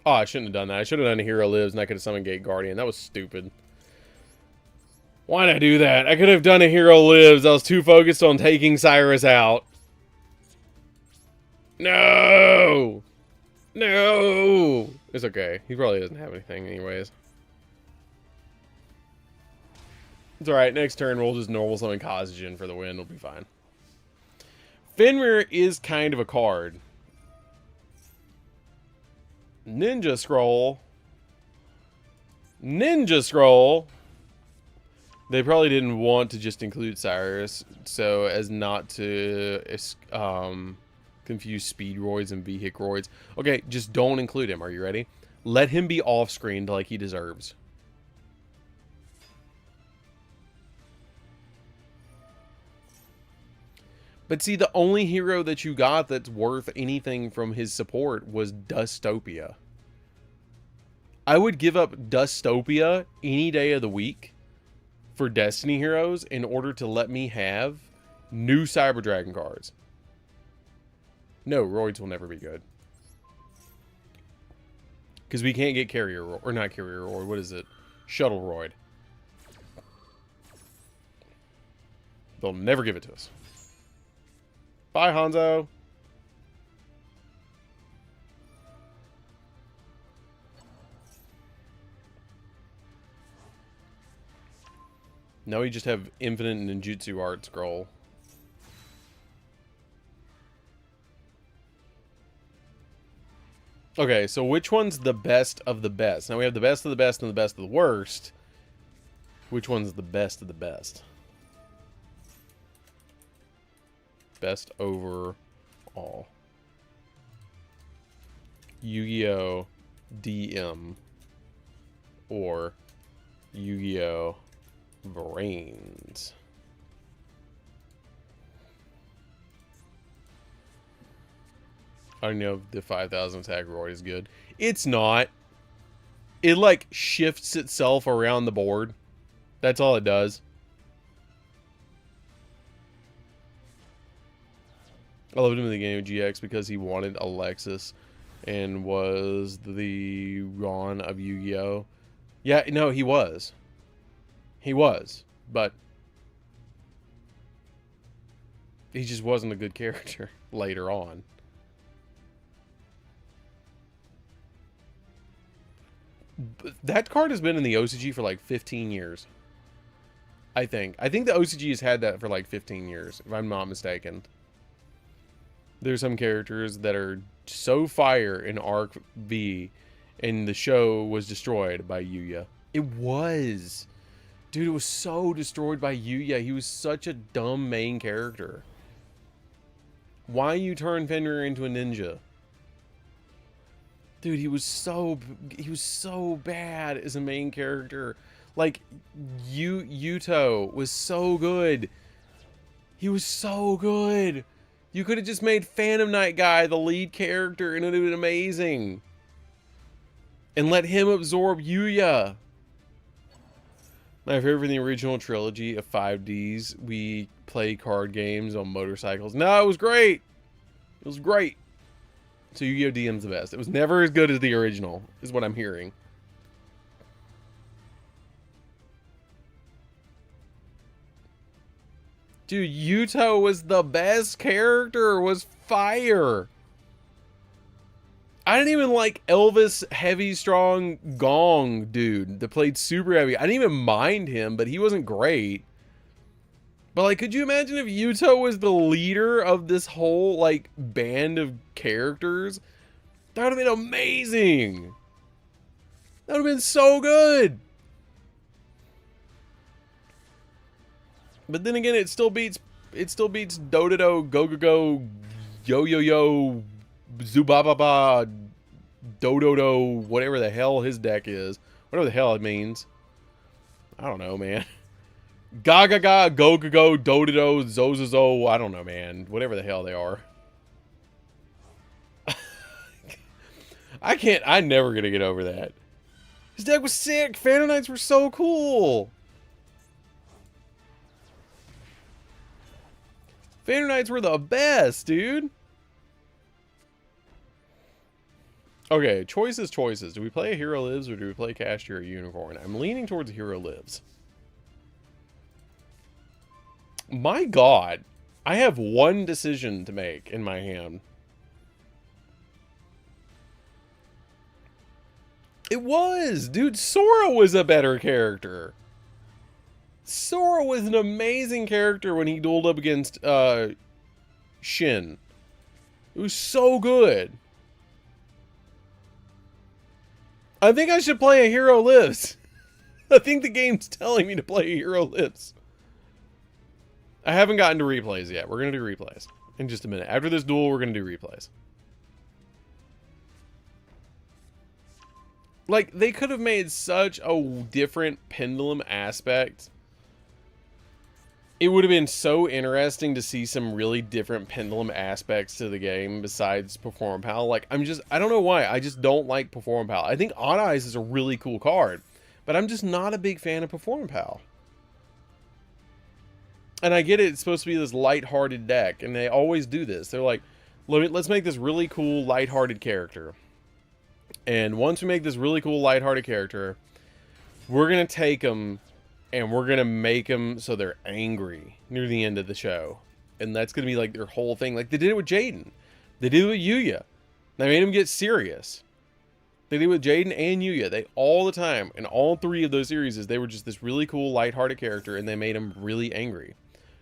Oh, I shouldn't have done that. I should have done a Hero Lives, and I could have summoned Gate Guardian. That was stupid. Why did I do that? I could have done a Hero Lives. I was too focused on taking Cyrus out. No! No! It's okay. He probably doesn't have anything anyways. It's alright. Next turn, we'll just normal summon Kazajan for the win. We'll be fine. Fenrir is kind of a card. Ninja Scroll. Ninja Scroll. They probably didn't want to just include Cyrus so as not to confuse Speedroids and Vehicroids. Okay, just don't include him. Are you ready? Let him be off-screened like he deserves. But see, the only hero that you got that's worth anything from his support was Dustopia. I would give up Dustopia any day of the week for Destiny heroes in order to let me have new Cyber Dragon cards. No, Roids will never be good. Because we can't get Carrier, or not Carrier Roid, what is it? Shuttle Roid. They'll never give it to us. Bye, Hanzo. Now we just have infinite ninjutsu art scroll. Okay, so which one's the best of the best? Now we have the best of the best and the best of the worst. Which one's the best of the best? Best overall. Yu-Gi-Oh! DM or Yu-Gi-Oh! Brains. I don't know if the 5,000 attack Roid is good. It's not. It like shifts itself around the board. That's all it does. I loved him in the game of GX because he wanted Alexis and was the Ron of Yu-Gi-Oh! Yeah, no, he was. He was, but he just wasn't a good character later on. But that card has been in the OCG for like 15 years. I think the OCG has had that for like 15 years, if I'm not mistaken. There's some characters that are so fire in Arc V, and the show was destroyed by Yugioh. It was. Dude, it was so destroyed by Yugioh. He was such a dumb main character. Why you turn Fenrir into a ninja? Dude, he was so bad as a main character. Like, Yuto was so good. He was so good. You could have just made Phantom Knight Guy the lead character and it would have been amazing. And let him absorb Yugioh. My favorite in the original trilogy of 5Ds, we play card games on motorcycles. No, it was great. It was great. So Yu-Gi-Oh! DM's the best. It was never as good as the original, is what I'm hearing. Dude, Yuto was the best character. Was fire. I didn't even like Elvis Heavy Strong Gong dude that played super heavy. I didn't even mind him, but he wasn't great. But like, could you imagine if Yuto was the leader of this whole like band of characters? That would have been amazing. That would have been so good. But then again, it still beats Dododo, Go-Go-Go, Yo-Yo-Yo, Zubababa, Dododo, whatever the hell his deck is. Whatever the hell it means. I don't know, man. Ga-Ga-Ga, Go-Go-Go, Dododo, Zozozo, I don't know, man. Whatever the hell they are. I'm never gonna get over that. His deck was sick. Phantom Knights were so cool. Phantom Knights were the best, dude. Okay, choices. Do we play a Hero Lives or do we play Cashier or Unicorn? I'm leaning towards Hero Lives. My God, I have one decision to make in my hand. It was, dude. Sora was a better character. Sora was an amazing character when he dueled up against Shin. It was so good. I think I should play a Hero Lives. I think the game's telling me to play a Hero Lives. I haven't gotten to replays yet. We're going to do replays in just a minute. After this duel, we're going to do replays. Like, they could have made such a different pendulum aspect. It would have been so interesting to see some really different pendulum aspects to the game besides Perform Pal. Like, I don't know why. I just don't like Perform Pal. I think Odd Eyes is a really cool card, but I'm just not a big fan of Perform Pal. And I get it, it's supposed to be this lighthearted deck, and they always do this. They're like, let's make this really cool, lighthearted character. And once we make this really cool, lighthearted character, we're going to take them, and we're going to make them so they're angry near the end of the show. And that's going to be like their whole thing. Like they did it with Jaden. They did it with Yugioh. They made him get serious. They did it with Jaden and Yugioh. They all the time, in all three of those series, they were just this really cool, lighthearted character, and they made him really angry.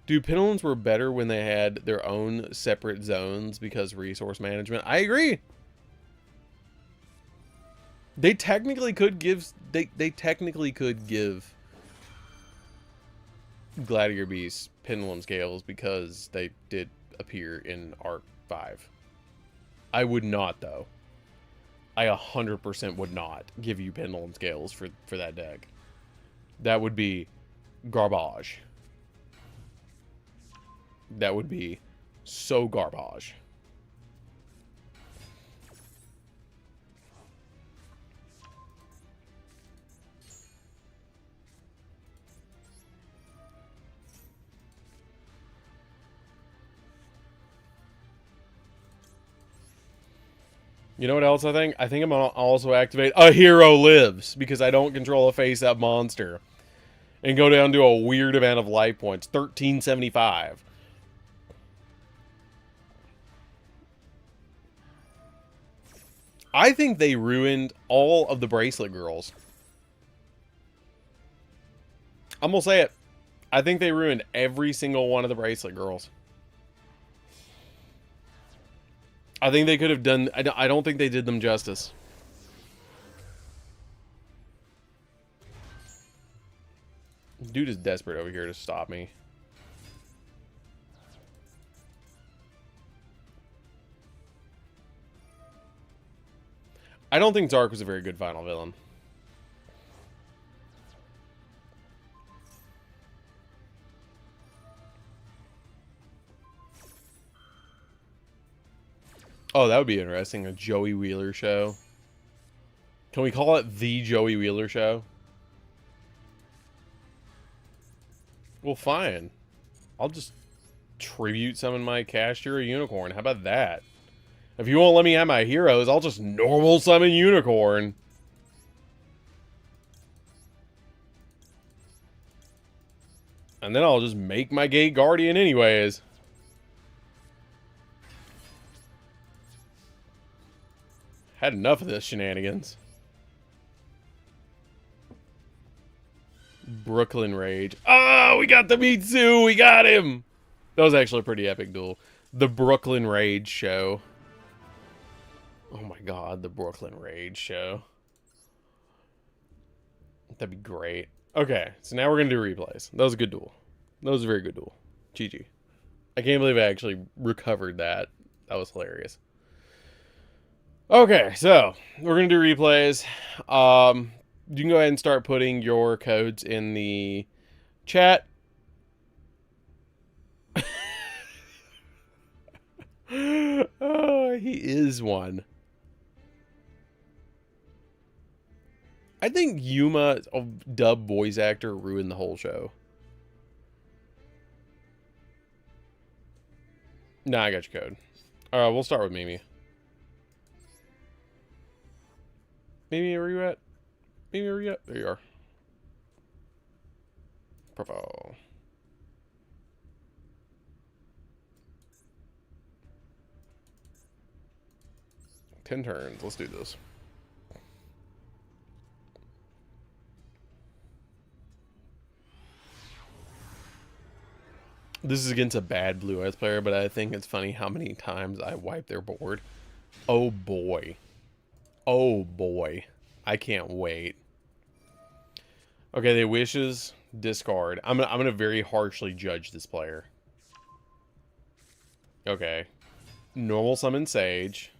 Dude, pendulums were better when they had their own separate zones because resource management. I agree. They technically could give they technically could give Gladiator Beasts pendulum scales because they did appear in Arc 5. I would not though. I 100% would not give you pendulum scales for that deck. That would be garbage. That would be so garbage. You know what else I think? I think I'm gonna also activate a Hero Lives because I don't control a face-up monster. And go down to a weird amount of life points. 1375. I think they ruined all of the bracelet girls. I'm gonna say it. I think they ruined every single one of the bracelet girls. I think they could have done... I don't think they did them justice. Dude is desperate over here to stop me. I don't think Dark was a very good final villain. Oh, that would be interesting. A Joey Wheeler show. Can we call it the Joey Wheeler show? Well, fine. I'll just tribute summon my Cashier Unicorn. How about that? If you won't let me have my heroes, I'll just normal summon Unicorn. And then I'll just make my Gate Guardian anyways. Had enough of this shenanigans. Brooklyn Rage. Oh, we got the Mitsu! We got him! That was actually a pretty epic duel. The Brooklyn Rage show. Oh my god, the Brooklyn Rage show. That'd be great. Okay, so now we're going to do replays. That was a good duel. That was a very good duel. GG. I can't believe I actually recovered that. That was hilarious. Okay, so we're going to do replays. You can go ahead and start putting your codes in the chat. Oh, he is one. think Yuma, a dub voice actor, ruined the whole show. Nah, I got your code. Alright, we'll start with Mimi. Mimi, where you at? Mimi, where you at? There you are. Purple. Ten turns. Let's do this. This is against a bad Blue Eyes player, but I think it's funny how many times I wipe their board. Oh boy. Oh boy. I can't wait. Okay, they wishes, discard. I'm gonna very harshly judge this player. Okay. Normal summon Sage.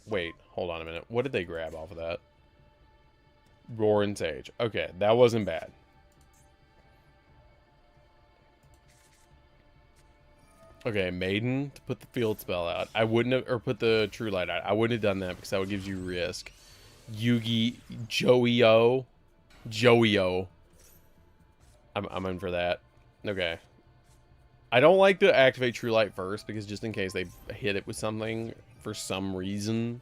Wait, hold on a minute. What did they grab off of that? Roar and Sage. Okay, that wasn't bad. Okay, Maiden to put the field spell out. I wouldn't have, or put the True Light out. I wouldn't have done that because that would give you risk. Yugioh. I'm in for that. Okay. I don't like to activate True Light first because just in case they hit it with something for some reason,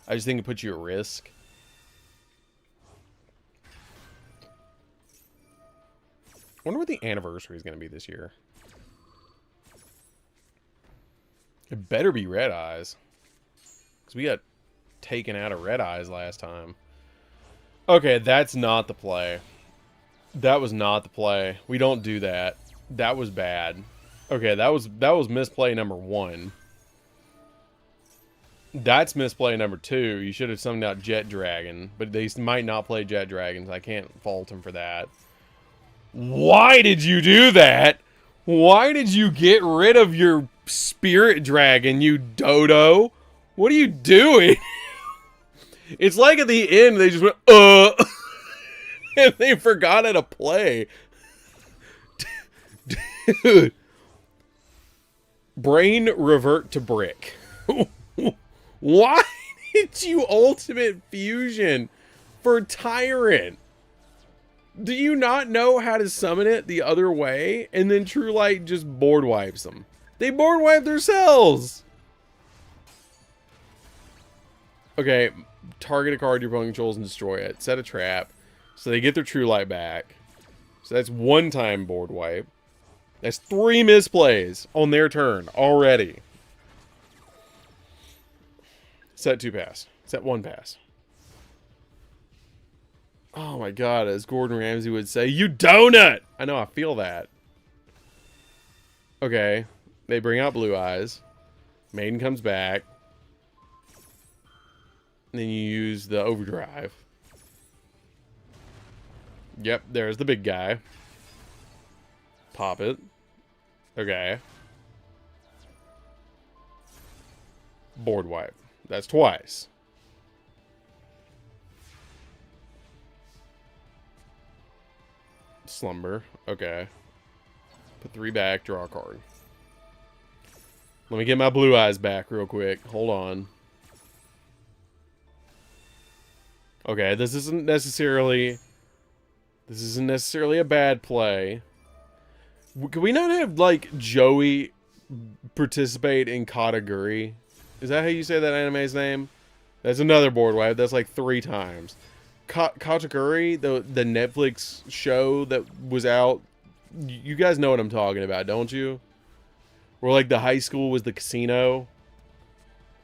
I just think it puts you at risk. I wonder what the anniversary is going to be this year. It better be Red Eyes. Because we got taken out of Red Eyes last time. Okay, that's not the play. That was not the play. We don't do that. That was bad. Okay, that was misplay number 1. That's misplay number 2. You should have summoned out Jet Dragon. But they might not play Jet Dragons. I can't fault them for that. Why did you do that? Why did you get rid of your Spirit Dragon, you dodo? What are you doing? It's like at the end they just went, and they forgot how to play. Dude. Brain revert to brick. Why did you ultimate fusion for Tyrant? Do you not know how to summon it the other way? And then True Light just board wipes them. They board wipe themselves. Okay, target a card your opponent controls and destroy it. Set a trap. So they get their True Light back. So that's 1 time board wipe. That's 3 misplays on their turn already. Set 2 pass. Set 1 pass. Oh my god, as Gordon Ramsay would say, you donut! I know, I feel that. Okay, they bring out Blue Eyes. Maiden comes back. And then you use the Overdrive. Yep, there's the big guy. Pop it. Okay. Board wipe. That's twice. Slumber. Okay. Put 3 back, draw a card. Let me get my Blue Eyes back real quick. Hold on. Okay, this isn't necessarily a bad play. Could we not have, like, Joey participate in Kataguri? Is that how you say that anime's name? That's another board wipe. That's like 3 times. Kataguri, the Netflix show that was out. You guys know what I'm talking about, don't you? Where, like, the high school was the casino.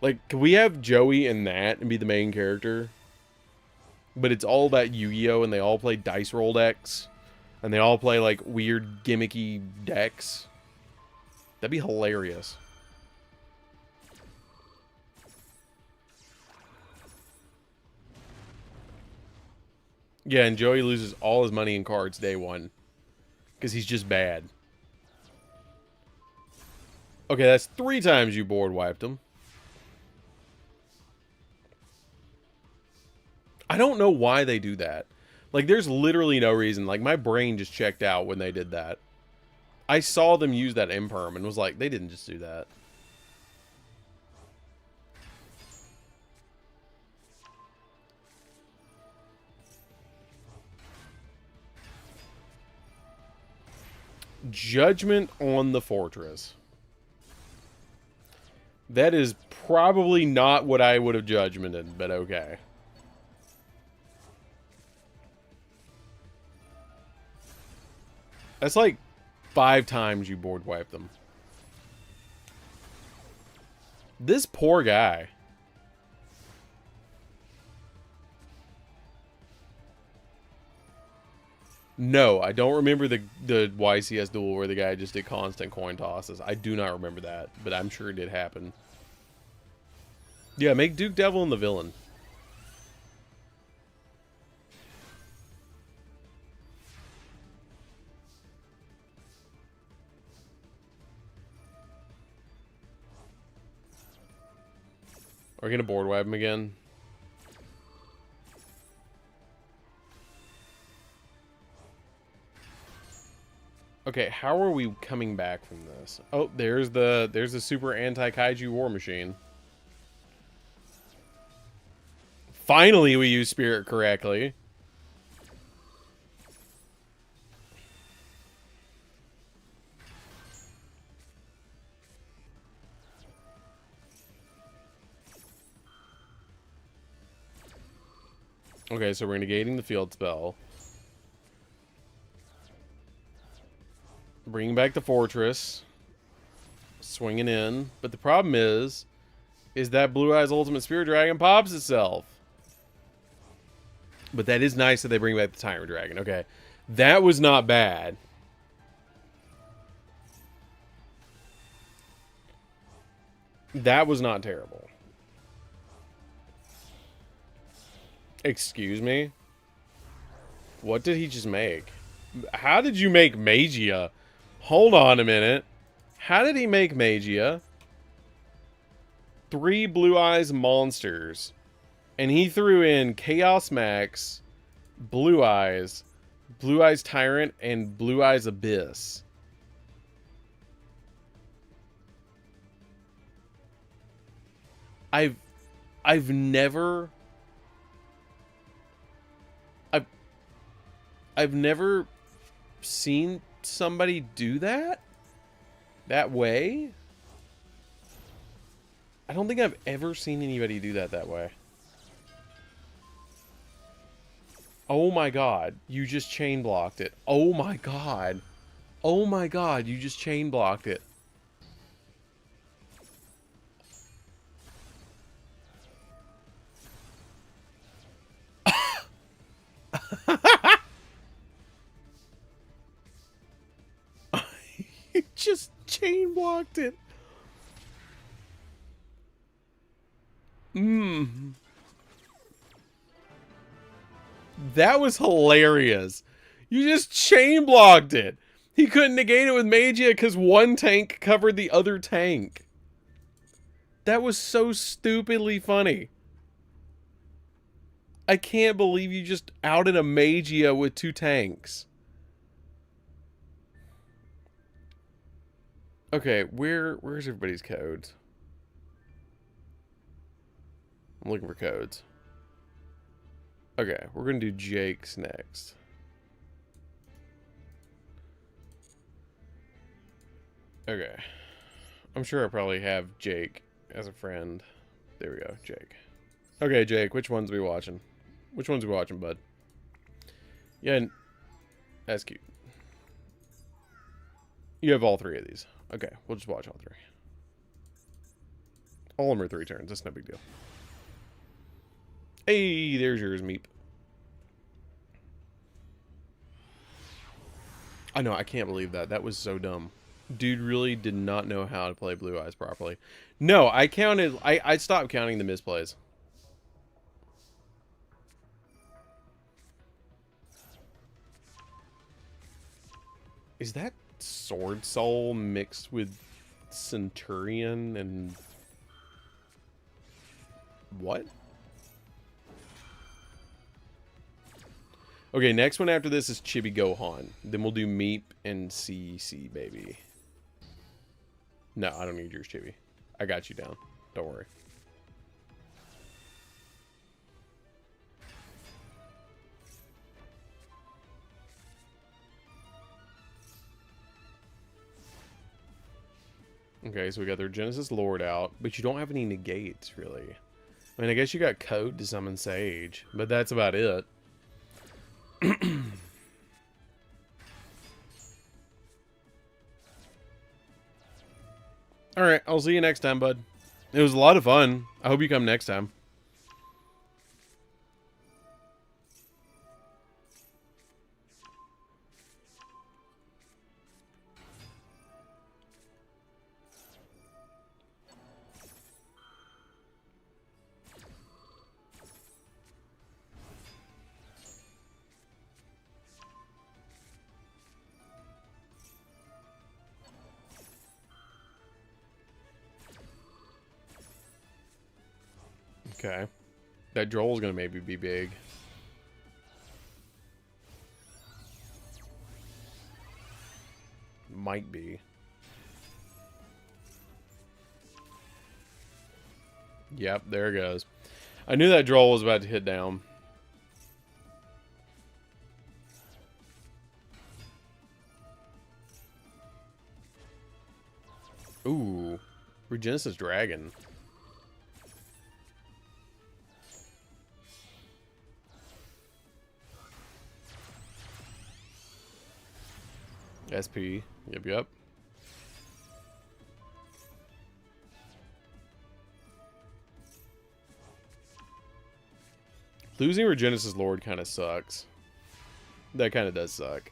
Like, can we have Joey in that and be the main character? But it's all about Yu-Gi-Oh! And they all play dice roll decks. And they all play, like, weird, gimmicky decks. That'd be hilarious. Yeah, and Joey loses all his money in cards day 1. Because he's just bad. Okay, that's 3 times you board wiped him. I don't know why they do that. Like, there's literally no reason. Like, my brain just checked out when they did that. I saw them use that imperm and was like, they didn't just do that. Judgment on the fortress. That is probably not what I would have judgmented, but okay. That's like 5 times you board wipe them. This poor guy. No, I don't remember the YCS duel where the guy just did constant coin tosses. I do not remember that, but I'm sure it did happen. Yeah, make Duke Devil and the villain. Are we gonna board wipe him again? Okay, how are we coming back from this? Oh, there's the super anti-kaiju war machine. Finally, we use spirit correctly. Okay, so we're negating the field spell. Bringing back the fortress. Swinging in. But the problem is that Blue Eyes Ultimate Spirit Dragon pops itself. But that is nice that they bring back the Tyrant Dragon. Okay. That was not bad. That was not terrible. Excuse me? What did he just make? How did you make Magia? Hold on a minute. How did he make Magia? 3 Blue Eyes monsters. And he threw in Chaos Max, Blue Eyes Tyrant, and Blue Eyes Abyss. I've never seen somebody do that way. I don't think I've ever seen anybody do that way. Oh my god, you just chain blocked it. Oh my god. Oh my god, you just chain blocked it. You just chain blocked it. That was hilarious. You just chain blocked it. He couldn't negate it with Magia because one tank covered the other tank. That was so stupidly funny. I can't believe you just outed a Magia with 2 tanks. Okay, where's everybody's codes? I'm looking for codes. Okay, we're gonna do Jake's next. Okay. I'm sure I probably have Jake as a friend. There we go, Jake. Okay, Jake, which ones are we watching? Which ones are we watching, bud? Yeah, that's cute. You have all 3 of these. Okay, we'll just watch all 3. All of them are 3 turns. That's no big deal. Hey, there's yours, Meep. I know, I can't believe that. That was so dumb. Dude really did not know how to play Blue Eyes properly. No, I counted... I stopped counting the misplays. Is that Sword Soul mixed with Centurion and... what? Okay, next one after this is Chibi Gohan. Then we'll do Meep and CC, baby. No, I don't need yours, Chibi. I got you down. Don't worry. Okay, so we got their Genesis Lord out, but you don't have any negates, really. I mean, I guess you got Code to summon Sage, but that's about it. Alright, I'll see you next time, bud. It was a lot of fun. I hope you come next time. Okay. That Droll's gonna maybe be big. Might be. Yep, there it goes. I knew that Droll was about to hit down. Ooh. Regenesis Dragon. SP. Yep. Losing Regenesis Lord kind of sucks. That kind of does suck.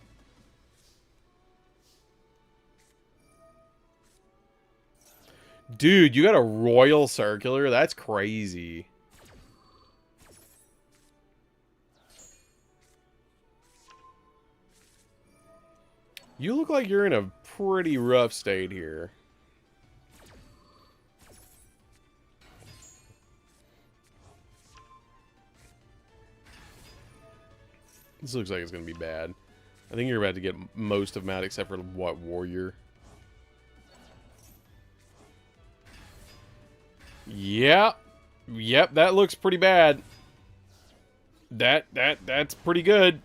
Dude, you got a Royal Circular? That's crazy. You look like you're in a pretty rough state here. This looks like it's going to be bad. I think you're about to get most of them out except for, what, Warrior? Yeah. Yep, that looks pretty bad. That's pretty good.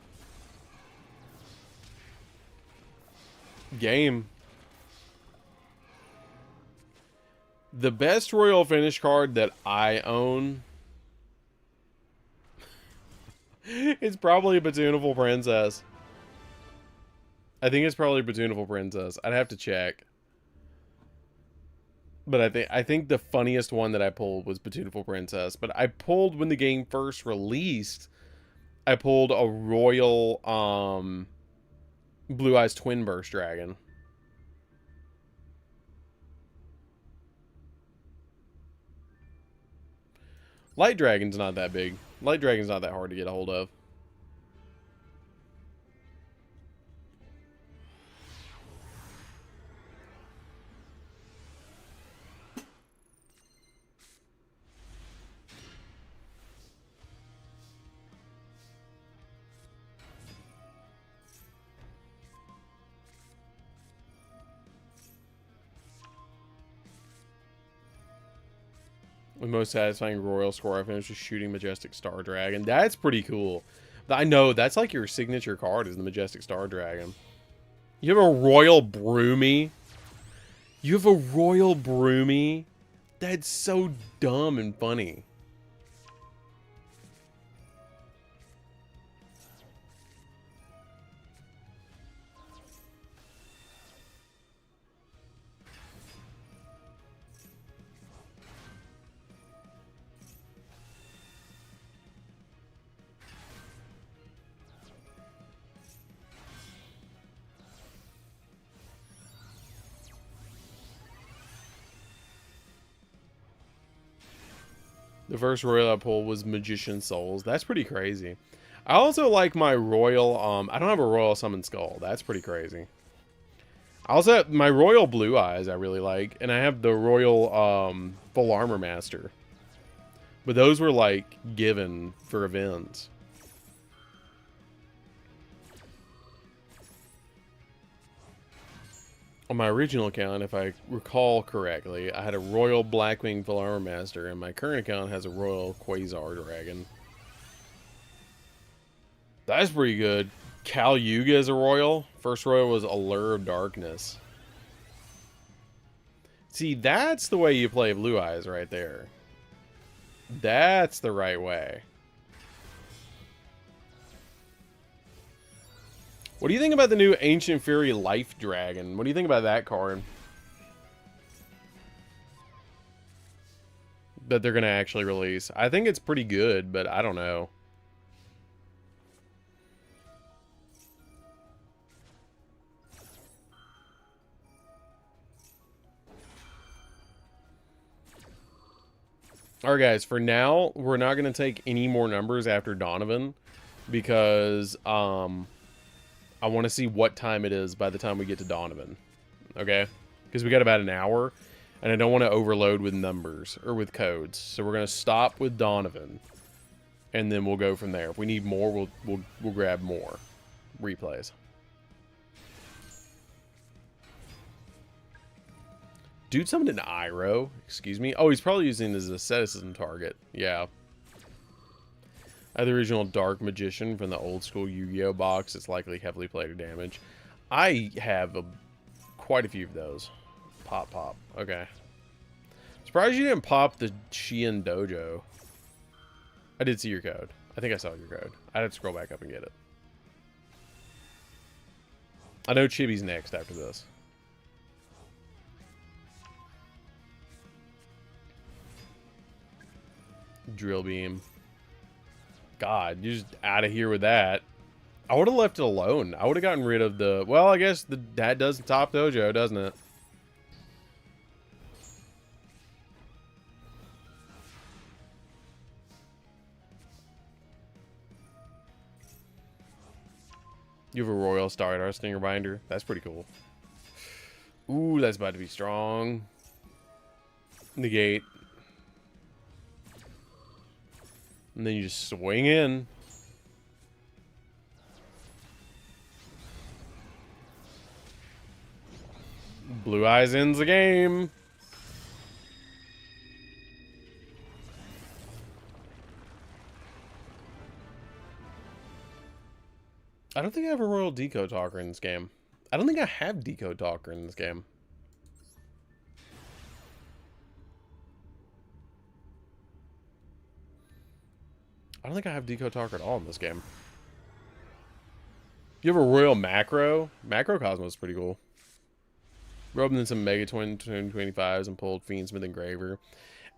Game. The best Royal Finish card that I own it's probably Batoonable Princess. I think it's probably Batoonable Princess. I'd have to check. But I think the funniest one that I pulled was Batoonable Princess. But I pulled, when the game first released, I pulled a Royal Blue Eyes Twin Burst Dragon. Light Dragon's not that big. Light Dragon's not that hard to get a hold of. The most satisfying Royal score I finished was shooting Majestic Star Dragon. That's pretty cool. I know, that's like your signature card is the Majestic Star Dragon. You have a Royal Broomy? You have a Royal Broomy? That's so dumb and funny. The first Royal I pulled was Magician Souls. That's pretty crazy. I also like my Royal, I don't have a Royal Summon Skull. That's pretty crazy. I also have my Royal Blue Eyes I really like. And I have the Royal, Full Armor Master. But those were, like, given for events. On my original account, if I recall correctly, I had a Royal Blackwing Full Armor Master, and my current account has a Royal Quasar Dragon. That's pretty good. Cal Yuga is a Royal. First Royal was Allure of Darkness. See, that's the way you play Blue Eyes right there. That's the right way. What do you think about the new Ancient Fury Life Dragon? What do you think about that card? That they're going to actually release. I think it's pretty good, but I don't know. Alright guys, for now, we're not going to take any more numbers after Donovan, because I want to see what time it is by the time we get to Donovan, okay? Because we got about an hour, and I don't want to overload with numbers, or with codes, so we're going to stop with Donovan, and then we'll go from there. If we need more, we'll grab more replays. Dude summoned an Iroh. Excuse me. Oh, he's probably using his asceticism target. Yeah. I have the original Dark Magician from the old school Yu-Gi-Oh box. It's likely heavily plated damage. I have quite a few of those. Pop. Okay. Surprised you didn't pop the Shiin Dojo. I did see your code. I think I saw your code. I'd have to scroll back up and get it. I know Chibi's next after this. Drill beam. God, you're just out of here with that. I would have left it alone. I would have gotten rid of the... Well, I guess that does top dojo, doesn't it? You have a Royal Stardust in your binder. That's pretty cool. Ooh, that's about to be strong. Negate. And then you just swing in. Blue Eyes ends the game. I don't think I have a Royal Decode Talker in this game. I don't think I have Decode Talker in this game. I don't think I have Decode Talker at all in this game. You have a Royal Macro? Macro Cosmos is pretty cool. Rolled in some Mega Twin 2025s and pulled Fiendsmith Engraver.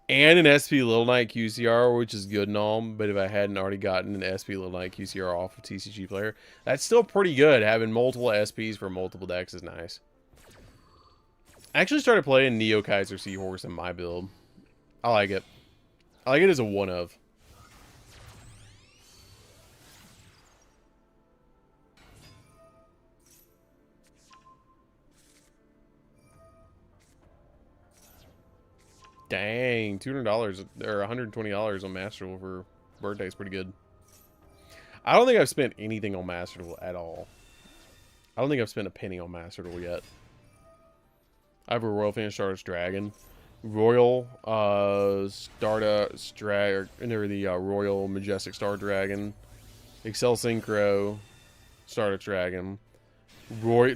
And an SP Little Knight QCR, which is good and all, but if I hadn't already gotten an SP Little Knight QCR off of TCG Player, that's still pretty good. Having multiple SPs for multiple decks is nice. I actually started playing Neo Kaiser Seahorse in my build. I like it. I like it as a one-of. Dang, $200 or $120 on Master Duel for birthday is pretty good. I don't think I've spent anything on Master Duel at all. I don't think I've spent a penny on Master Duel yet. I have a Royal Finish Stardust Dragon, Royal Stardust Dragon, or the Royal Majestic Star Dragon, Excel Synchro Stardust Dragon,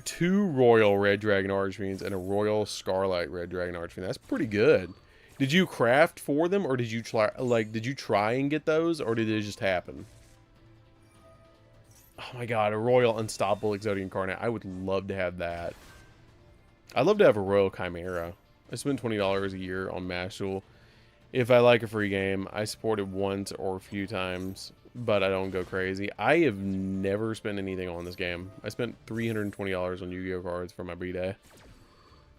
two Royal Red Dragon Archfiends, and a Royal Scarlet Red Dragon Archfiend. That's pretty good. Did you craft for them, or did you try? Like, did you try and get those, or did it just happen? Oh my God, a Royal Unstoppable Exotic Incarnate. I would love to have that. I'd love to have a Royal Chimera. I spend $20 a year on Master Duel. If I like a free game, I support it once or a few times, but I don't go crazy. I have never spent anything on this game. I spent $320 on Yu-Gi-Oh cards for my B-Day.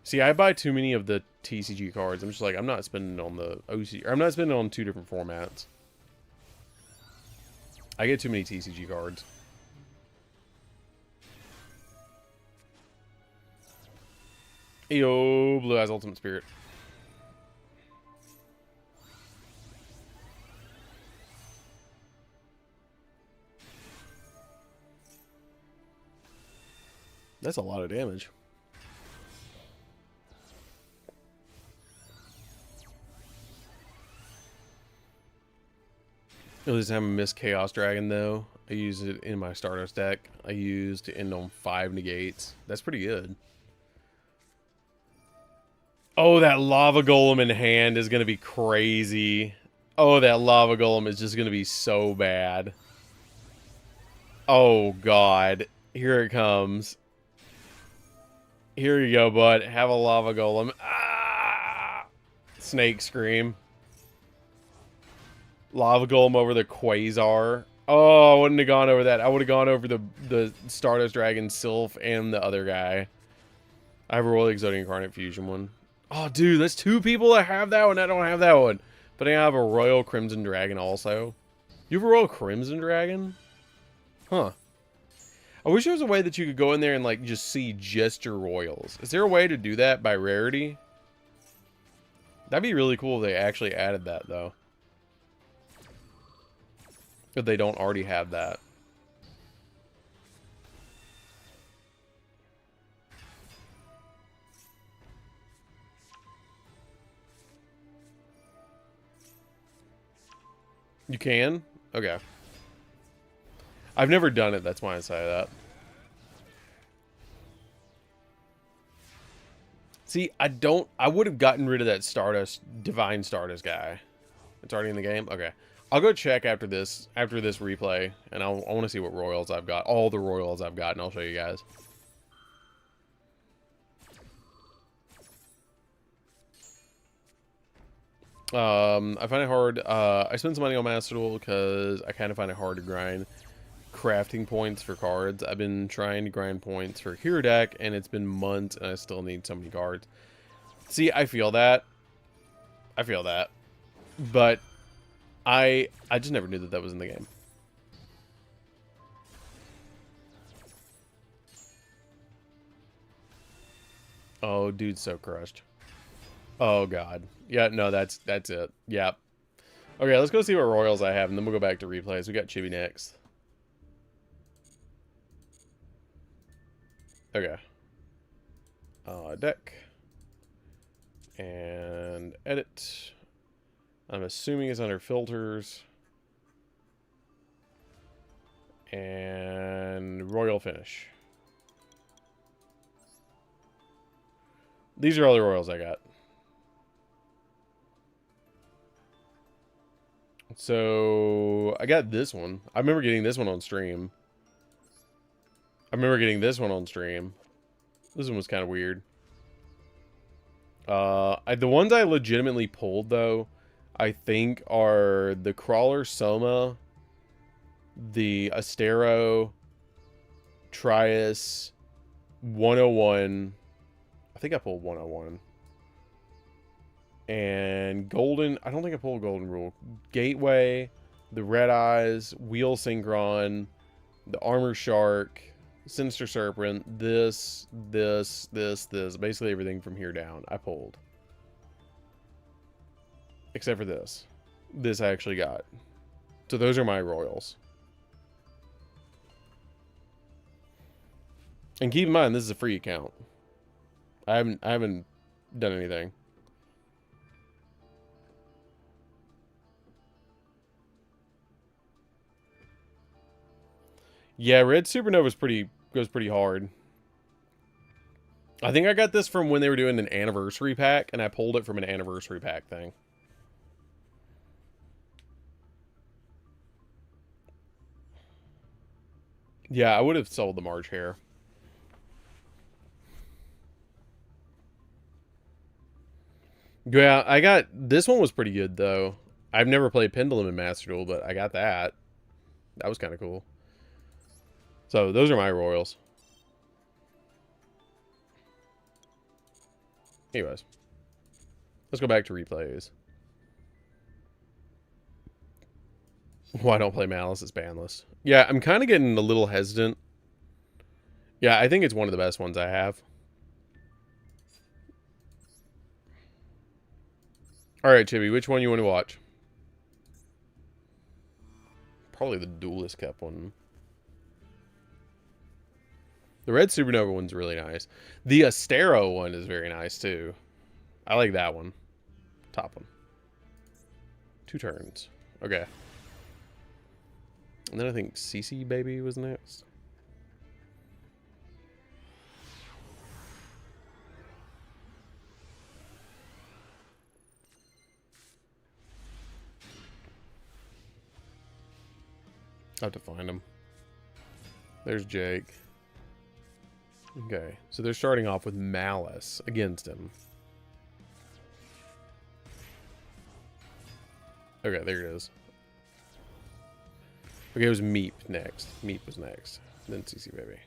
See, I buy too many of the TCG cards. I'm just like, I'm not spending on the OC, or I'm not spending on two different formats. I get too many TCG cards. Yo, Blue Eyes Ultimate Spirit. That's a lot of damage. This time I missed Chaos Dragon though. I used it in my Stardust deck. I used to end on 5 negates. That's pretty good. Oh, that lava golem in hand is going to be crazy. Oh, that lava golem is just going to be so bad. Oh, God. Here it comes. Here you go, bud. Have a lava golem. Ah! Snake scream. Lava golem over the Quasar. Oh, I wouldn't have gone over that. I would have gone over the Stardust Dragon, Sylph, and the other guy. I have a Royal Exotic Incarnate Fusion one. Oh, dude, that's 2 people that have that one. I don't have that one. But I have a Royal Crimson Dragon also. You have a Royal Crimson Dragon? Huh. I wish there was a way that you could go in there and, like, just see just your Royals. Is there a way to do that by rarity? That'd be really cool if they actually added that, though. If they don't already have that. You can? Okay. I've never done it, that's why I say that. See, I would have gotten rid of that Divine Stardust guy. It's already in the game? Okay. I'll go check after this replay, and I want to see what Royals I've got. All the Royals I've got, and I'll show you guys. I find it hard. I spend some money on Master Duel because I kind of find it hard to grind crafting points for cards. I've been trying to grind points for Hero Deck, and it's been months, and I still need so many cards. See, I feel that. But I just never knew that that was in the game. Oh, dude's so crushed. Oh, God. Yeah, no, that's it. Yep. Okay, let's go see what Royals I have, and then we'll go back to replays. We got Chibi next. Okay. Deck. And edit. I'm assuming it's under filters. And Royal Finish. These are all the Royals I got. So, I got this one. I remember getting this one on stream. This one was kind of weird. The ones I legitimately pulled, though, I think are the Crawler Soma, the Astero, Trias, 101. I think I pulled 101. And Golden, I don't think I pulled Golden Rule. Gateway, the Red Eyes, Wheel Synchron, the Armor Shark, Sinister Serpent, this. Basically everything from here down I pulled. Except for this. This I actually got. So those are my Royals. And keep in mind, this is a free account. I haven't done anything. Yeah, Red Supernova goes pretty hard. I think I got this from when they were doing an anniversary pack, and I pulled it from an anniversary pack thing. Yeah, I would have sold the March Hare. Yeah, I got... This one was pretty good, though. I've never played Pendulum in Master Duel, but I got that. That was kind of cool. So, those are my Royals. Anyways. Let's go back to replays. Why don't play Malice? It's banless. Yeah, I'm kind of getting a little hesitant. Yeah, I think it's one of the best ones I have. Alright, Chibi, which one you want to watch? Probably the Duelist Cup one. The Red Supernova one's really nice. The Astero one is very nice, too. I like that one. Top one. 2 turns. Okay. And then I think CC Baby was next. I have to find him. There's Jake. Okay, so they're starting off with Malice against him. Okay, there it is. Okay, it was Meep next. Meep was next. Then CC Baby.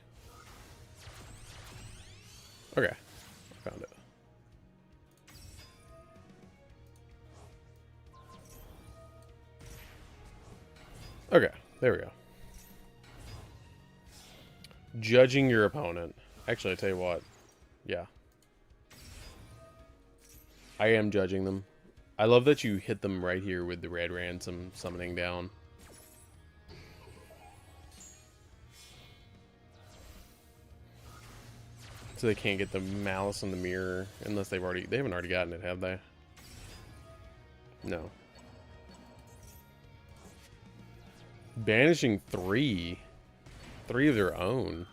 Okay, I found it. Okay, there we go. Judging your opponent. Actually, I tell you what. Yeah. I am judging them. I love that you hit them right here with the red ransom summoning down. So they can't get the Malice in the mirror unless they haven't already gotten it, have they? No. Banishing 3 of their own.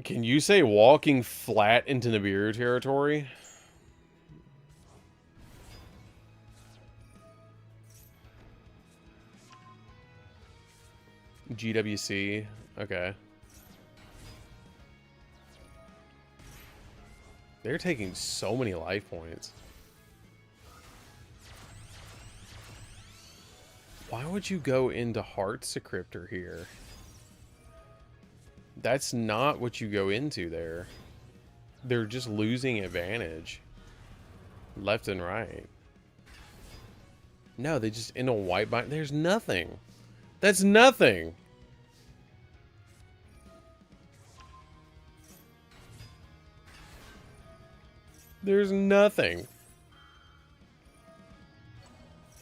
Can you say walking flat into Nibiru territory? GWC. Okay. They're taking so many life points. Why would you go into Heart Secryptor here? That's not what you go into there. They're just losing advantage. Left and right. No, they just in a white bind. There's nothing. That's nothing. There's nothing.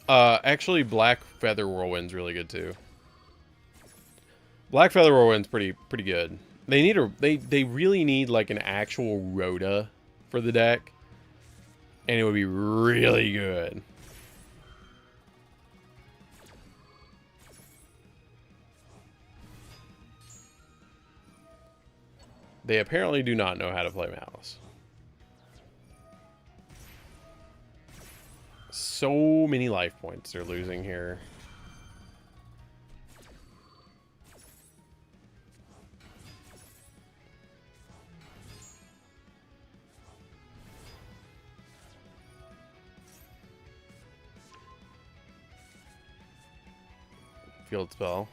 Actually, Black Feather Whirlwind's really good too. Black Feather Whirlwind's pretty good. They need they really need like an actual Rhoda for the deck, and it would be really good. They apparently do not know how to play Malice. So many life points they're losing here. Field spell.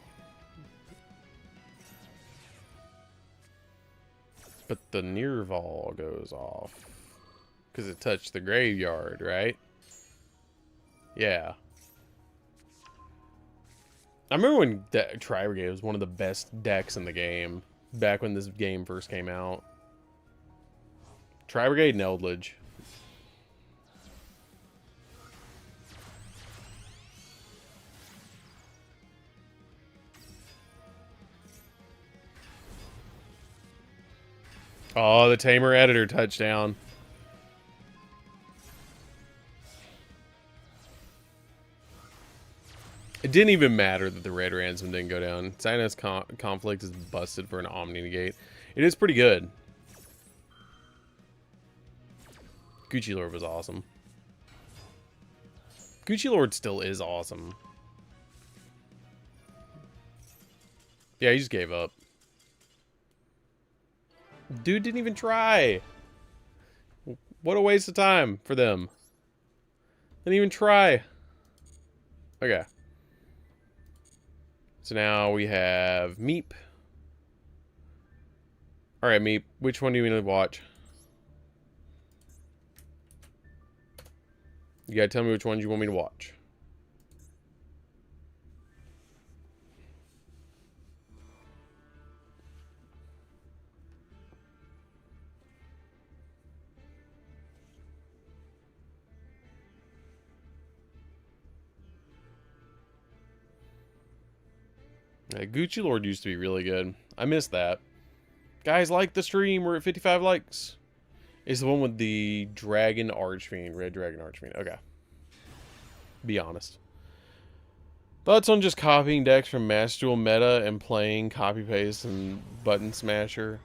But the Nearval goes off. Because it touched the graveyard, right? Yeah. I remember when Tri-Brigade was one of the best decks in the game. Back when this game first came out. Tri-Brigade and Eldridge. Oh, the Tamer Editor touchdown. It didn't even matter that the red ransom didn't go down. Sinus Conflict is busted for an Omni Negate. It is pretty good. Gucci Lord was awesome. Gucci Lord still is awesome. Yeah, he just gave up. Dude didn't even try. What a waste of time for them. Didn't even try. Okay. So now we have Meep. Alright, Meep. Which one do you want to watch? You gotta tell me which ones you want me to watch. Yeah, Gucci Lord used to be really good. I missed that. Guys, like the stream. We're at 55 likes. It's the one with the Dragon Archfiend. Red Dragon Archfiend. Okay. Be honest. Thoughts on just copying decks from Master Duel meta and playing copy paste and button smasher?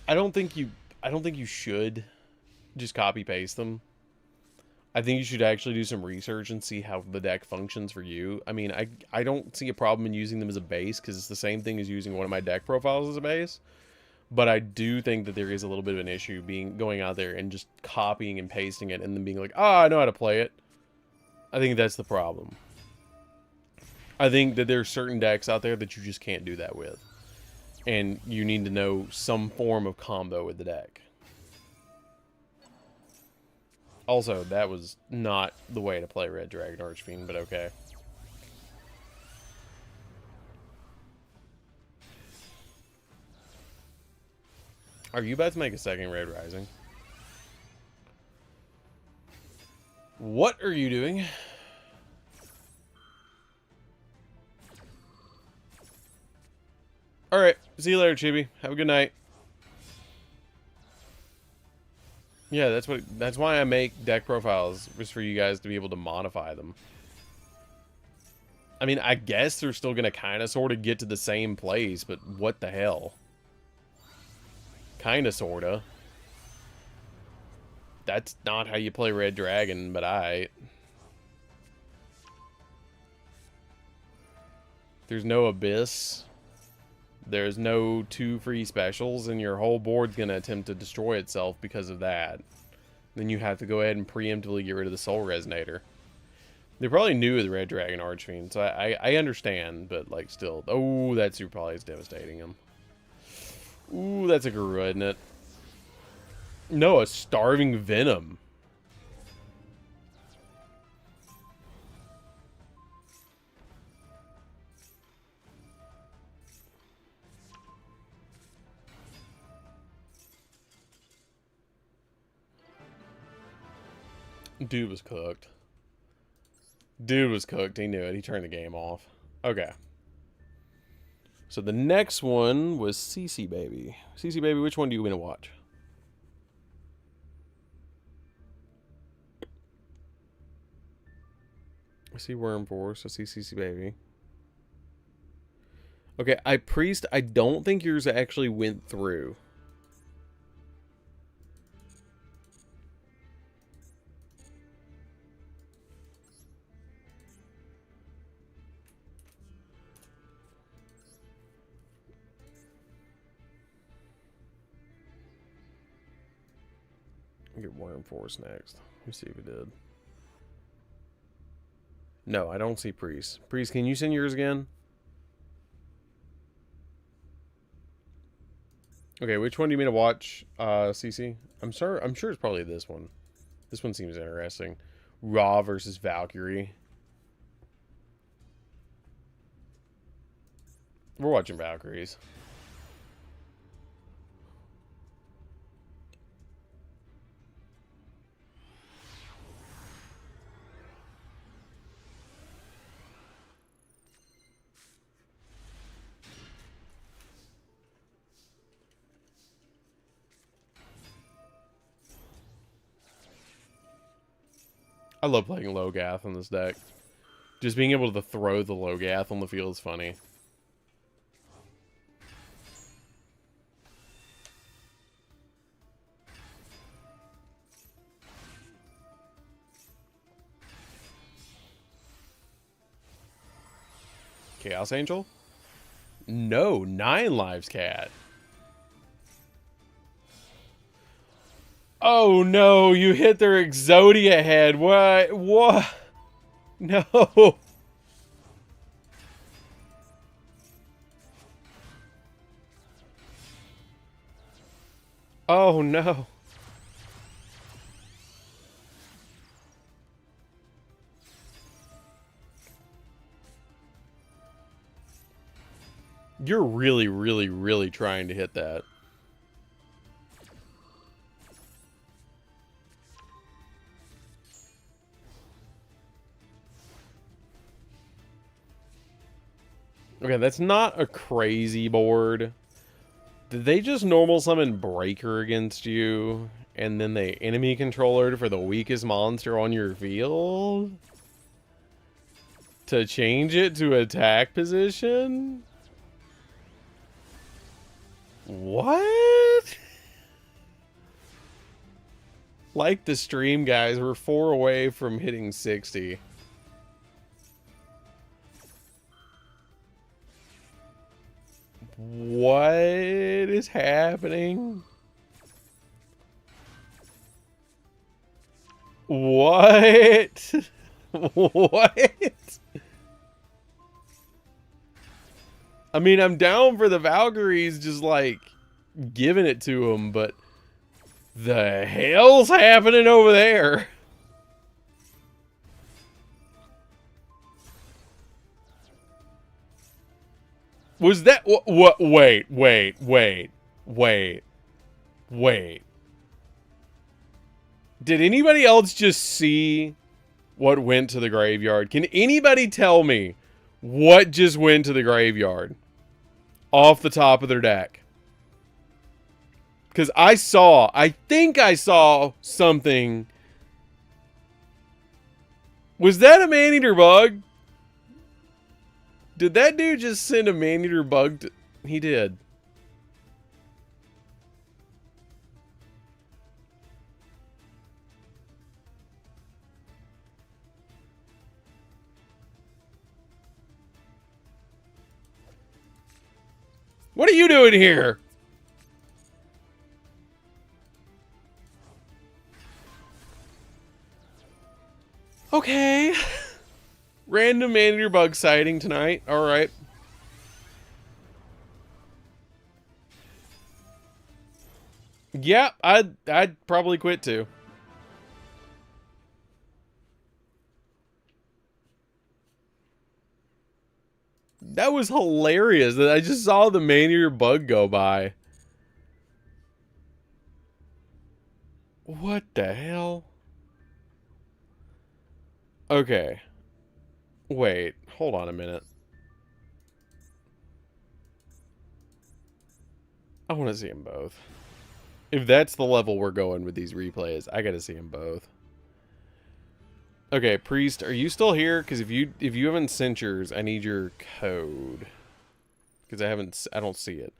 I don't think you should. just copy paste them. I think you should actually do some research and see how the deck functions for you. I mean, I don't see a problem in using them as a base because it's the same thing as using one of my deck profiles as a base. But I do think that there is a little bit of an issue going out there and just copying and pasting it and then being like, oh, I know how to play it. I think that's the problem. I think that there are certain decks out there that you just can't do that with. And you need to know some form of combo with the deck. Also, that was not the way to play Red Dragon Archfiend, but okay. Are you about to make a second Red Rising? What are you doing? Alright, see you later, Chibi. Have a good night. Yeah, that's why I make deck profiles, just for you guys to be able to modify them. I mean, I guess they're still gonna kinda sorta get to the same place, but what the hell? Kinda sorta. That's not how you play Red Dragon, but there's no Abyss. There's no 2 free specials, and your whole board's going to attempt to destroy itself because of that. Then you have to go ahead and preemptively get rid of the Soul Resonator. They're probably new with Red Dragon Archfiend, so I understand, but, like, still. Oh, that Super Poly is devastating him. Ooh, that's a Garura, isn't it? No, a Starving Venom. Dude was cooked. Dude was cooked. He knew it. He turned the game off. Okay. So the next one was CC Baby. CC Baby, which one do you want to watch? I see Worm Force. I see CC Baby. Okay, Priest, I don't think yours actually went through. I'll get Worm Force next. Let me see if it did. No, I don't see Priest. Priest, can you send yours again? Okay, which one do you mean to watch, CC? I'm sure it's probably this one. This one seems interesting. Raw versus Valkyrie. We're watching Valkyries. I love playing Logath on this deck. Just being able to throw the Logath on the field is funny. Chaos Angel? No, 9 lives, cat. Oh no, you hit their Exodia head. What? What? No. Oh no. You're really, really, really trying to hit that. Okay, that's not a crazy board. Did they just normal summon Breaker against you? And then they enemy controller for the weakest monster on your field? To change it to attack position? What? Like the stream, guys. We're 4 away from hitting 60. What is happening? What? What? I mean, I'm down for the Valkyries just, like, giving it to him, but the hell's happening over there? Was that... What? Wait. Did anybody else just see what went to the graveyard? Can anybody tell me what just went to the graveyard? Off the top of their deck. Because I think I saw something. Was that a man-eater bug? Did that dude just send a man-eater bug to... He did. What are you doing here? Okay. Random man-eater bug sighting tonight. Alright. Yeah, I'd probably quit too. That was hilarious. I just saw the man-eater bug go by. What the hell? Okay. Wait, hold on a minute. I want to see them both. If that's the level we're going with these replays, I gotta see them both. Okay, Priest, are you still here? Because if you haven't sent yours, I need your code. Because I don't see it.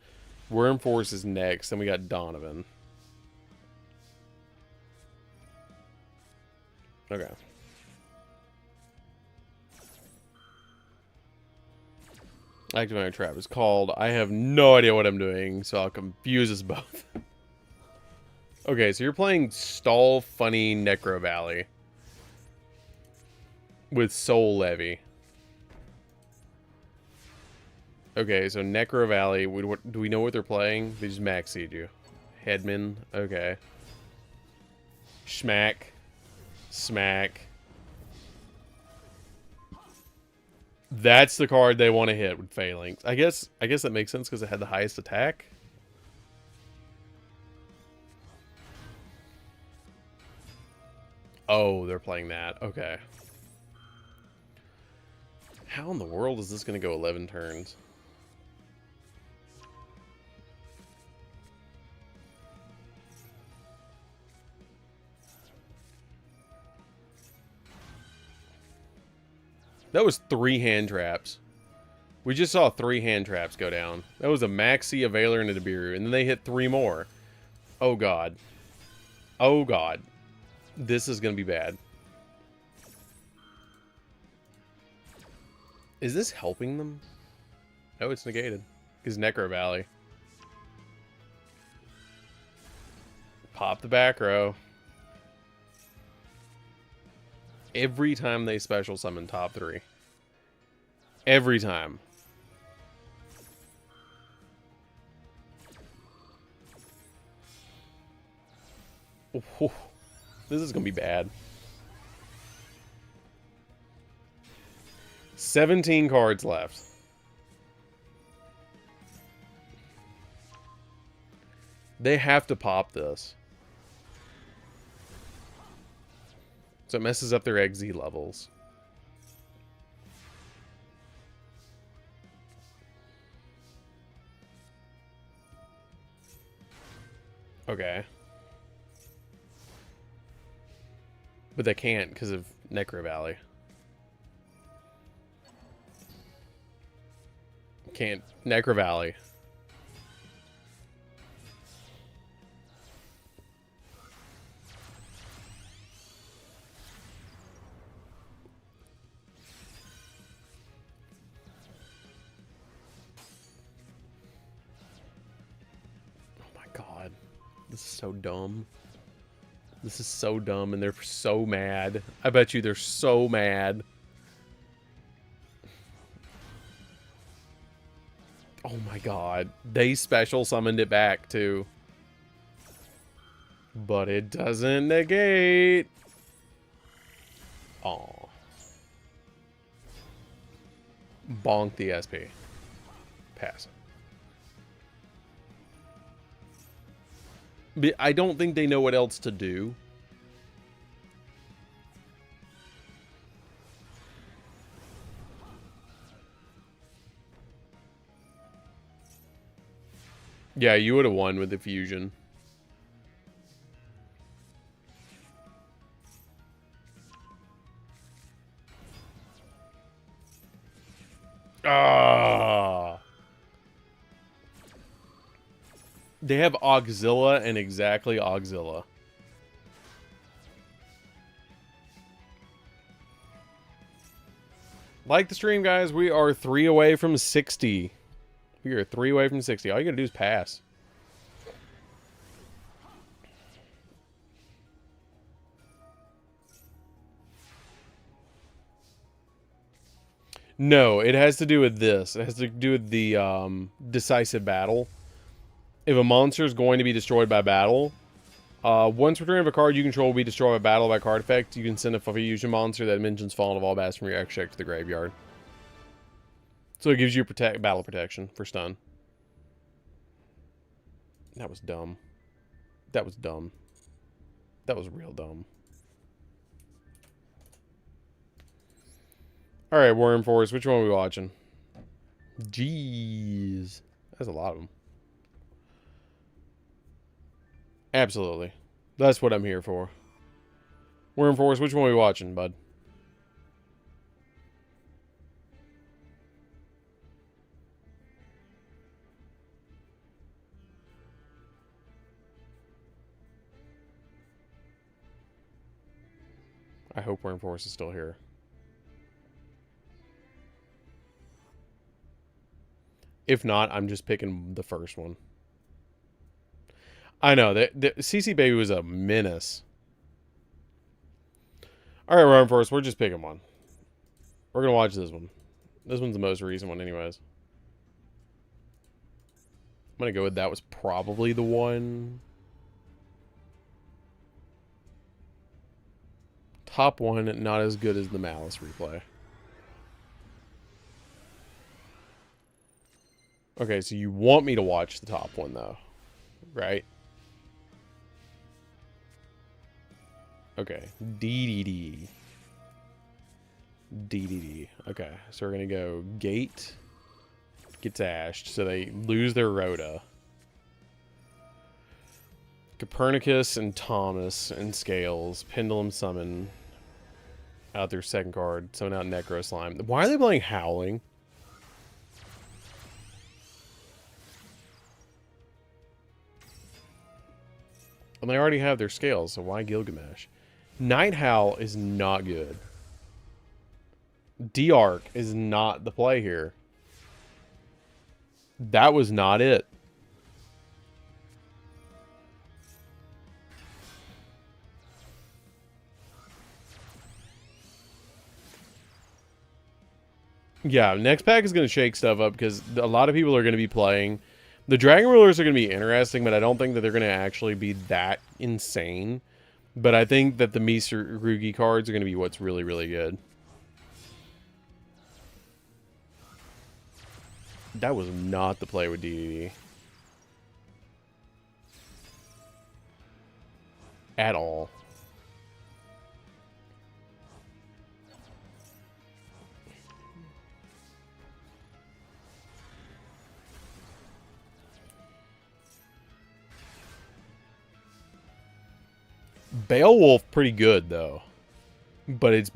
Wormforce is next, and we got Donovan. Okay. Activating trap is called. I have no idea what I'm doing, so I'll confuse us both. Okay, so you're playing Stall Funny Necro Valley with Soul Levy. Okay, so Necro Valley. Do we know what they're playing? They just maxied you. Headman. Okay. Schmack. Smack. That's the card they want to hit with Phalanx. I guess that makes sense because it had the highest attack. Oh, they're playing that. Okay. How in the world is this going to go 11 turns? That was 3 hand traps. We just saw 3 hand traps go down. That was a Maxi, a Veiler, and a Nibiru. And then they hit 3 more. Oh, God. Oh, God. This is going to be bad. Is this helping them? No, it's negated. Because Necro Valley. Pop the back row. Every time they special summon top 3. Every time. Oh, this is going to be bad. 17 cards left. They have to pop this. So it messes up their XZ levels. Okay. But they can't because of Necro Valley. Can't. Necro Valley. This is so dumb. This is so dumb, and they're so mad. I bet you they're so mad. Oh my god. They special summoned it back, too. But it doesn't negate. Aw. Bonk the SP. Pass. But I don't think they know what else to do. Yeah, you would have won with the fusion. Ah. They have Auxilla and exactly Auxilla. Like the stream, guys. We are 3 away from 60. We are 3 away from 60. All you gotta do is pass. No, it has to do with this. It has to do with the decisive battle. If a monster is going to be destroyed by battle, once return of a card you control will be destroyed by battle by card effect, you can send a fusion monster that mentions Fallen of all bats from your extra deck to the graveyard. So it gives you battle protection for stun. That was dumb. That was dumb. That was real dumb. Alright, Worm Force, which one are we watching? Jeez. That's a lot of them. Absolutely. That's what I'm here for. Worm Force, which one are we watching, bud? I hope Worm Force is still here. If not, I'm just picking the first one. I know, the CC Baby was a menace. Alright, Worm Force, we're just picking one. We're going to watch this one. This one's the most recent one anyways. I'm going to go with that was probably the one. Top one, not as good as the Malice replay. Okay, so you want me to watch the top one, though, right? Okay, DDD. DDD. Okay, so we're going to go Gate gets ashed, so they lose their Rhoda. Copernicus and Thomas and Scales. Pendulum Summon out their second card. Summon out Necro Slime. Why are they playing Howling? And they already have their Scales, so why Gilgamesh? Night Howl is not good. D-Arc is not the play here. That was not it. Yeah, next pack is going to shake stuff up because a lot of people are going to be playing. The Dragon Rulers are going to be interesting, but I don't think that they're going to actually be that insane. But I think that the Misurugi cards are going to be what's really, really good. That was not the play with DDD. At all. Beowulf pretty good though, but it's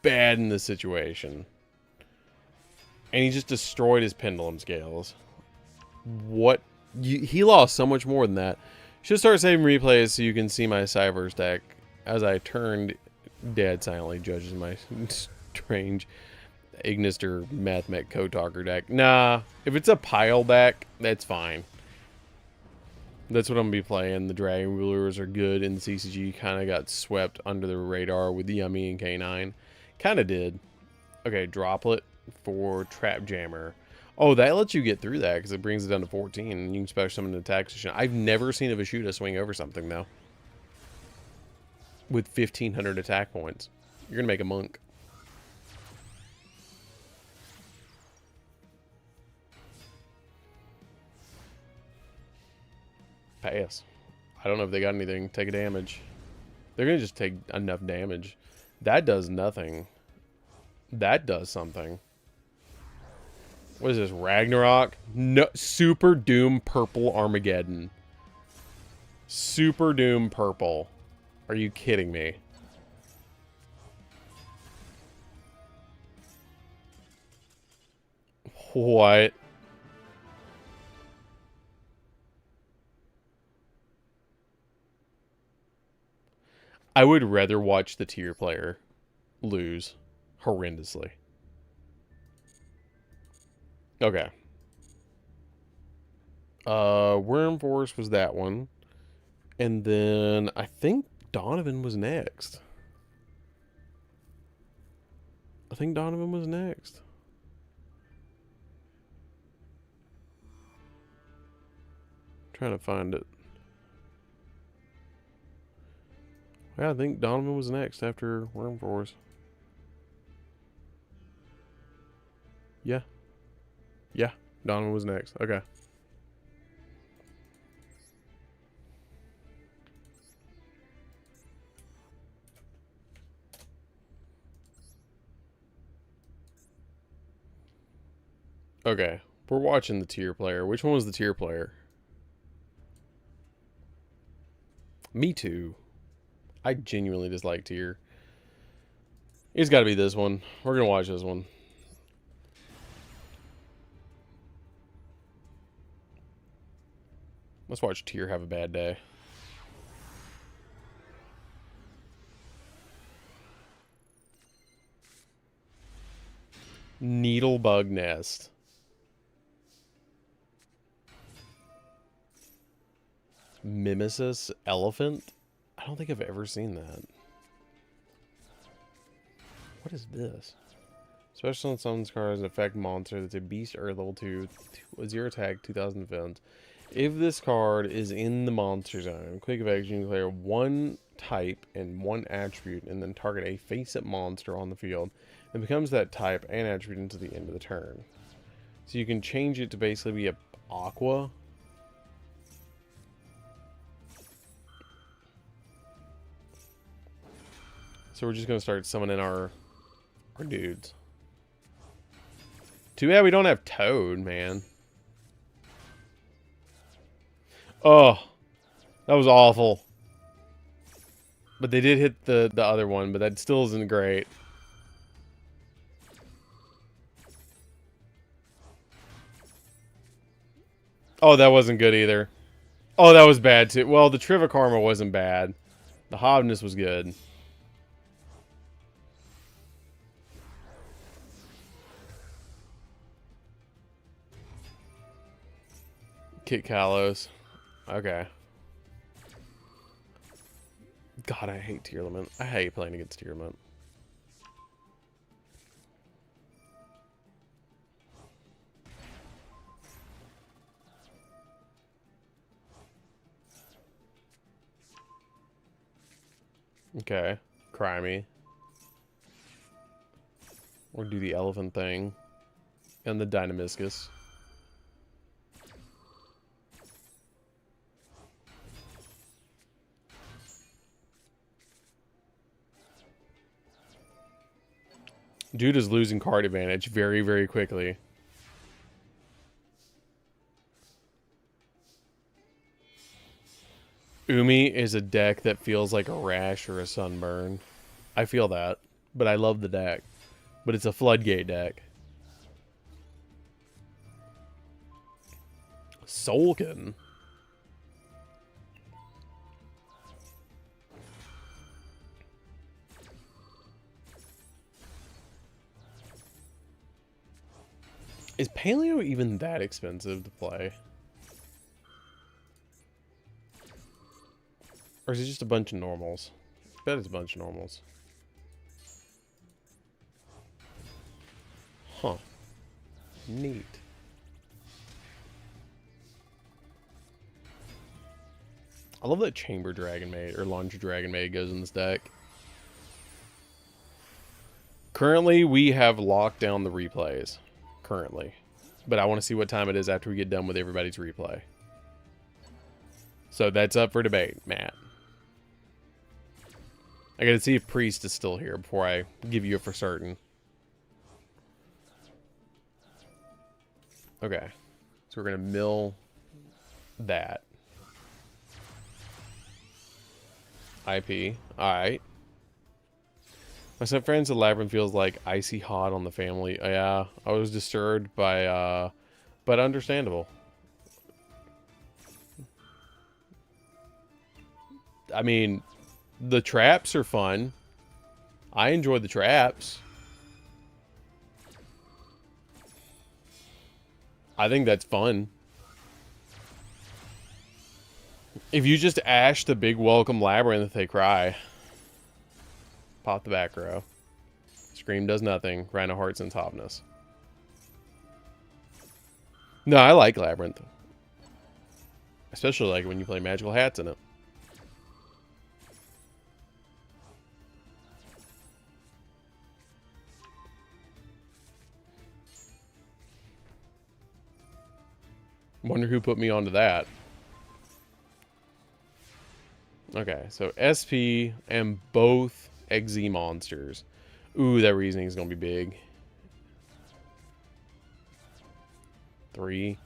bad in this situation. And he just destroyed his Pendulum Scales. What? He lost so much more than that. Should start saving replays so you can see my Cyverse deck as I turned dead silently judges my strange Ignister Mathmech Code Talker deck. Nah, if it's a pile deck, that's fine. That's what I'm going to be playing. The Dragon Rulers are good, and the CCG kind of got swept under the radar with Yummy and K9. Kind of did. Okay, Droplet for Trap Jammer. Oh, that lets you get through that because it brings it down to 14, and you can special summon an attack position. I've never seen a Vishuda swing over something, though. With 1,500 attack points. You're going to make a monk. Pass. I don't know if they got anything. Take a damage. They're going to just take enough damage. That does nothing. That does something. What is this? Ragnarok? No, Super Doom Purple Armageddon. Super Doom Purple. Are you kidding me? What? I would rather watch the tier player lose horrendously. Okay. Worm Force was that one. And then I think Donovan was next. Trying to find it. Yeah, I think Donovan was next after Worm Force. Yeah. Yeah, Donovan was next. Okay. Okay. We're watching the tier player. Which one was the tier player? Me too. I genuinely dislike tier. It's got to be this one. We're going to watch this one. Let's watch tier have a bad day. Needlebug Nest. Mimesis Elephant? I don't think I've ever seen that. What is this? Special summons cards affect monster that's a beast or level 2, 0 attack, 2000 defense. If this card is in the monster zone, quick effect, you can declare one type and one attribute and then target a face-up monster on the field. It becomes that type and attribute until the end of the turn. So you can change it to basically be a aqua. So we're just going to start summoning our dudes. Too bad we don't have Toad, man. Oh, that was awful. But they did hit the other one, but that still isn't great. Oh, that wasn't good either. Oh, that was bad too. Well, the Trivikarma wasn't bad. The Hobness was good. Kit Kalos. Okay. God, I hate tier limit. I hate playing against tier limit. Okay. Cry me. Or do the elephant thing. And the Dynamiscus. Dude is losing card advantage very, very quickly. Umi is a deck that feels like a rash or a sunburn. I feel that, but I love the deck. But it's a floodgate deck. Solkin. Is Paleo even that expensive to play? Or is it just a bunch of normals? I bet it's a bunch of normals. Huh. Neat. I love that Chamber Dragon Maid or Laundry Dragon Maid goes in this deck. Currently, we have locked down the replays. Currently. But I want to see what time it is after we get done with everybody's replay. So that's up for debate, Matt. I gotta see if Priest is still here before I give you a for certain. Okay. So we're gonna mill that. IP. Alright. My step-friend said Labyrinth feels like icy hot on the family. Yeah, I was disturbed by, but understandable. I mean, the traps are fun. I enjoy the traps. I think that's fun. If you just ash the big welcome Labyrinth, they cry. Pop the back row. Scream does nothing. Rhino Heart sends Hotness. No, I like Labyrinth. Especially like when you play magical hats in it. Wonder who put me onto that. Okay, so SP and both XZ monsters. Ooh, that reasoning is going to be big. 3,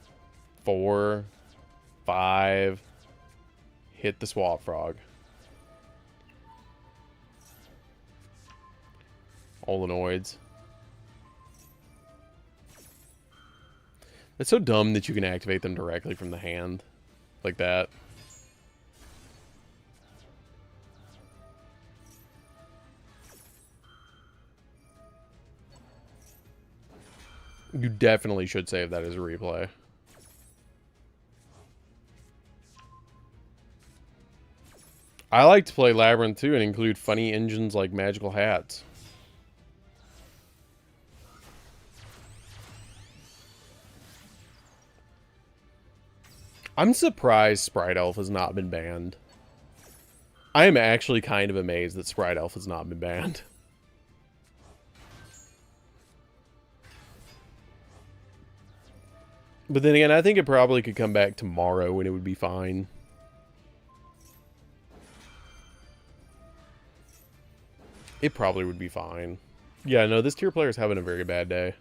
4, 5. Hit the Swap Frog. Olenoids. It's so dumb that you can activate them directly from the hand. Like that. You definitely should save that as a replay. I like to play Labyrinth too and include funny engines like magical hats. I'm surprised Sprite Elf has not been banned. I am actually kind of amazed that Sprite Elf has not been banned. But then again, I think it probably could come back tomorrow and it would be fine. It probably would be fine. Yeah, no, this tier player is having a very bad day.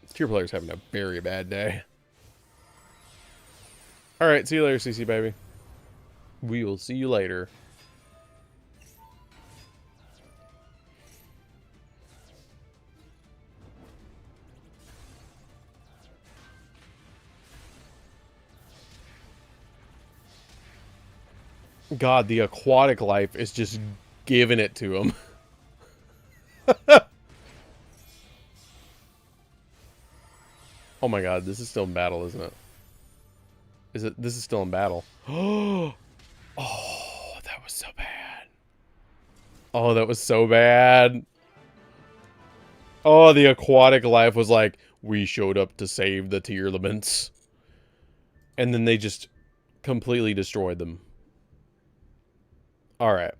This tier player is having a very bad day. Alright, see you later, CC baby. We will see you later. God, the aquatic life is just giving it to him. Oh my god, this is still in battle, isn't it? Is it? This is still in battle. Oh, that was so bad. Oh, that was so bad. Oh, the aquatic life was like, we showed up to save the tier elements. And then they just completely destroyed them. Alright.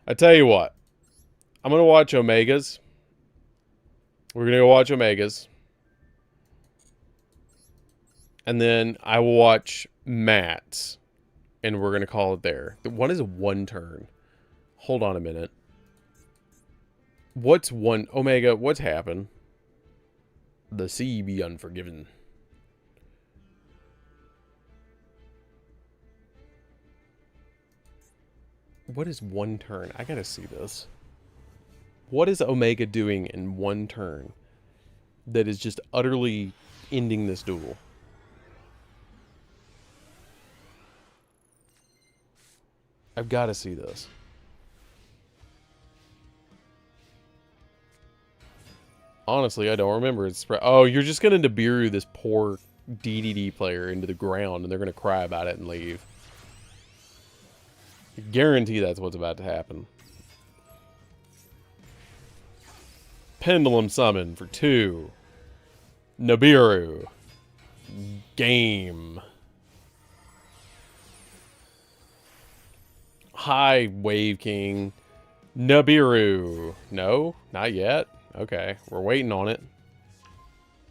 I tell you what. I'm going to watch Omegas. We're going to go watch Omegas. And then I will watch Matt's. And we're going to call it there. What is one turn? Hold on a minute. What's one... Omega, what's happened? The sea be unforgiven. What is one turn? I gotta see this. What is Omega doing in one turn that is just utterly ending this duel? I've got to see this. Honestly, I don't remember. It's oh, you're just gonna Nibiru this poor DDD player into the ground, and they're gonna cry about it and leave. I guarantee that's what's about to happen. Pendulum Summon for 2. Nibiru. Game. Hi, Wave King. Nibiru. No? Not yet? Okay. We're waiting on it.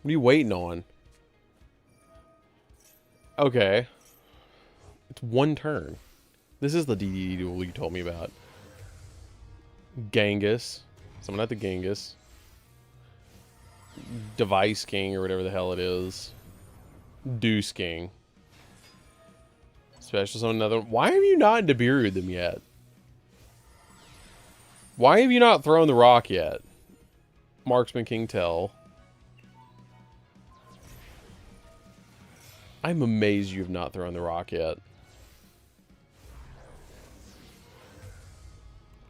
What are you waiting on? Okay. It's one turn. This is the DDD duel you told me about. Garrigus. Someone at the Garrigus. Device King, or whatever the hell it is. Deuce King. Special summon another. Why have you not Nibiru'd them yet? Why have you not thrown the rock yet? Marksman King Tell. I'm amazed you have not thrown the rock yet.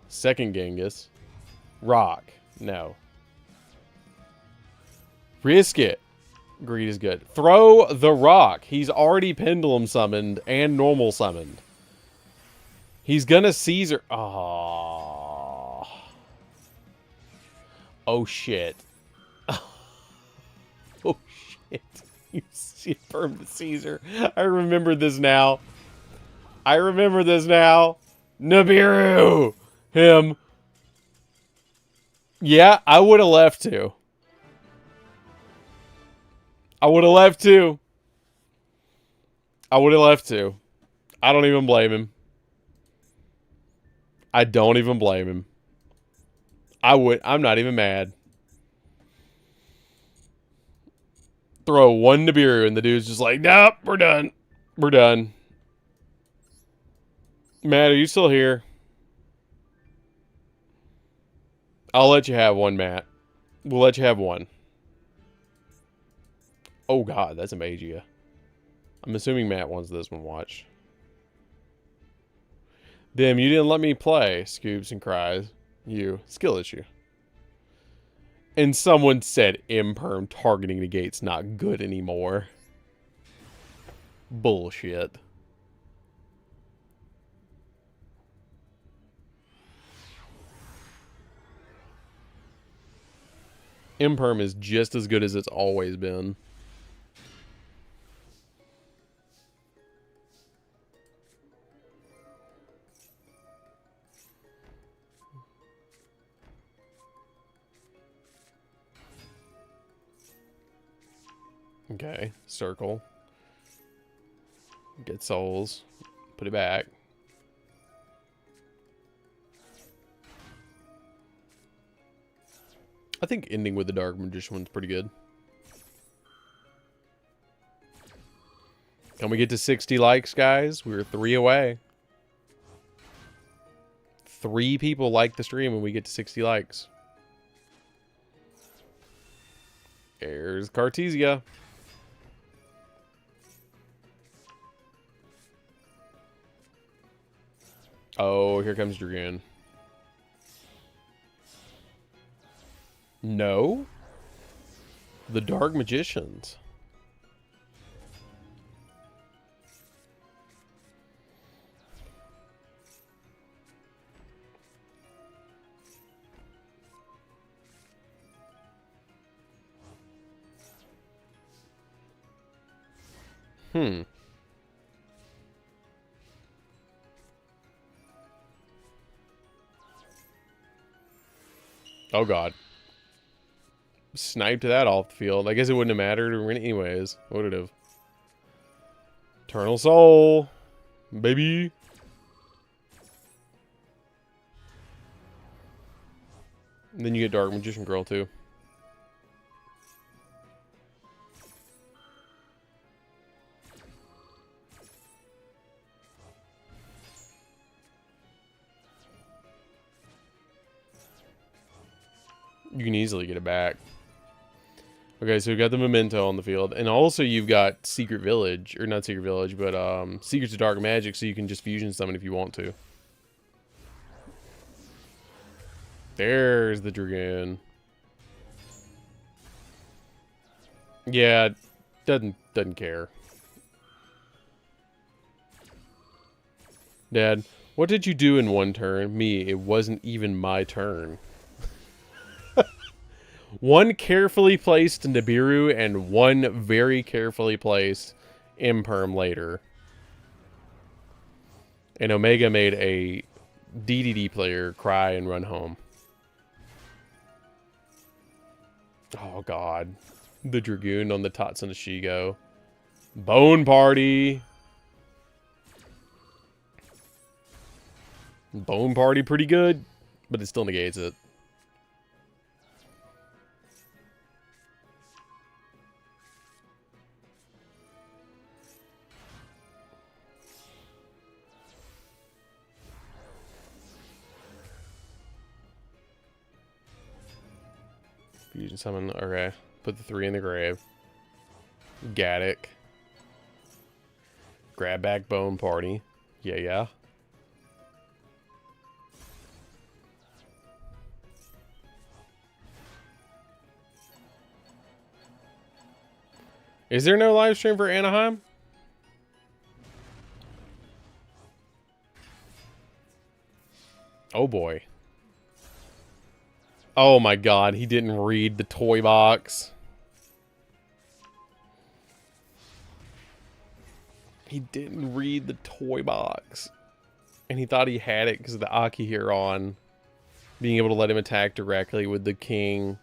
Second Garrigus. Rock. No. Risk it. Greed is good. Throw the rock. He's already Pendulum summoned and normal summoned. He's gonna Caesar. Oh. Oh shit. Oh shit. You affirmed Caesar. I remember this now. I remember this now. Nibiru. Him. Yeah, I would have left too. I would have left too. I would have left too. I don't even blame him. I don't even blame him. I'm not even mad. Throw one Nibiru and the dude's just like, nope, we're done. We're done. Matt, are you still here? I'll let you have one, Matt. We'll let you have one. Oh god, that's a Magia. I'm assuming Matt wants this one watched. Damn, you didn't let me play, Scoops and cries. You. Skill issue. And someone said imperm targeting negate's not good anymore. Bullshit. Imperm is just as good as it's always been. Okay, circle. Get souls. Put it back. I think ending with the Dark Magician one's pretty good. Can we get to 60 likes, guys? We were 3 away. 3 people like the stream when we get to 60 likes. There's Cartesia. Oh, here comes Dragoon. No. The Dark Magicians. Oh god. Sniped that off the field. I guess it wouldn't have mattered anyways. Would it have? Eternal Soul. Baby. And then you get Dark Magician Girl too. You can easily get it back. Okay, so we've got the Memento on the field. And also you've got Secret Village. Or not Secret Village, but Secrets of Dark Magic, so you can just fusion summon if you want to. There's the Dragoon. Yeah, doesn't care. Dad, what did you do in one turn? Me, it wasn't even my turn. One carefully placed Nibiru and one very carefully placed Imperm later. And Omega made a DDD player cry and run home. Oh, God. The Dragoon on the Tatsun Shigo. Bone Party. Bone Party pretty good, but it still negates it. Fusion summon. Okay. Put the 3 in the grave. Gaddock. Grab back Bone Party. Yeah. Is there no live stream for Anaheim? Oh boy. Oh my God, he didn't read the toy box. He didn't read the toy box. And he thought he had it because of the Akihiron being able to let him attack directly with the king.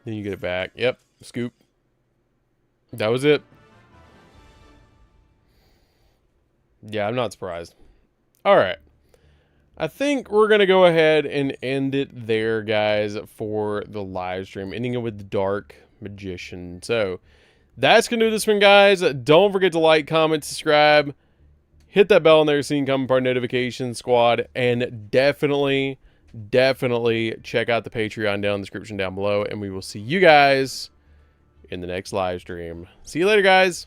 Then you get it back. Yep, scoop. That was it. Yeah, I'm not surprised. All right. I think we're going to go ahead and end it there, guys, for the live stream, ending it with the Dark Magician. So that's going to do this one, guys. Don't forget to like, comment, subscribe, hit that bell on there so you can come part notification squad, and definitely check out the Patreon down in the description down below, and we will see you guys in the next live stream. See you later, guys.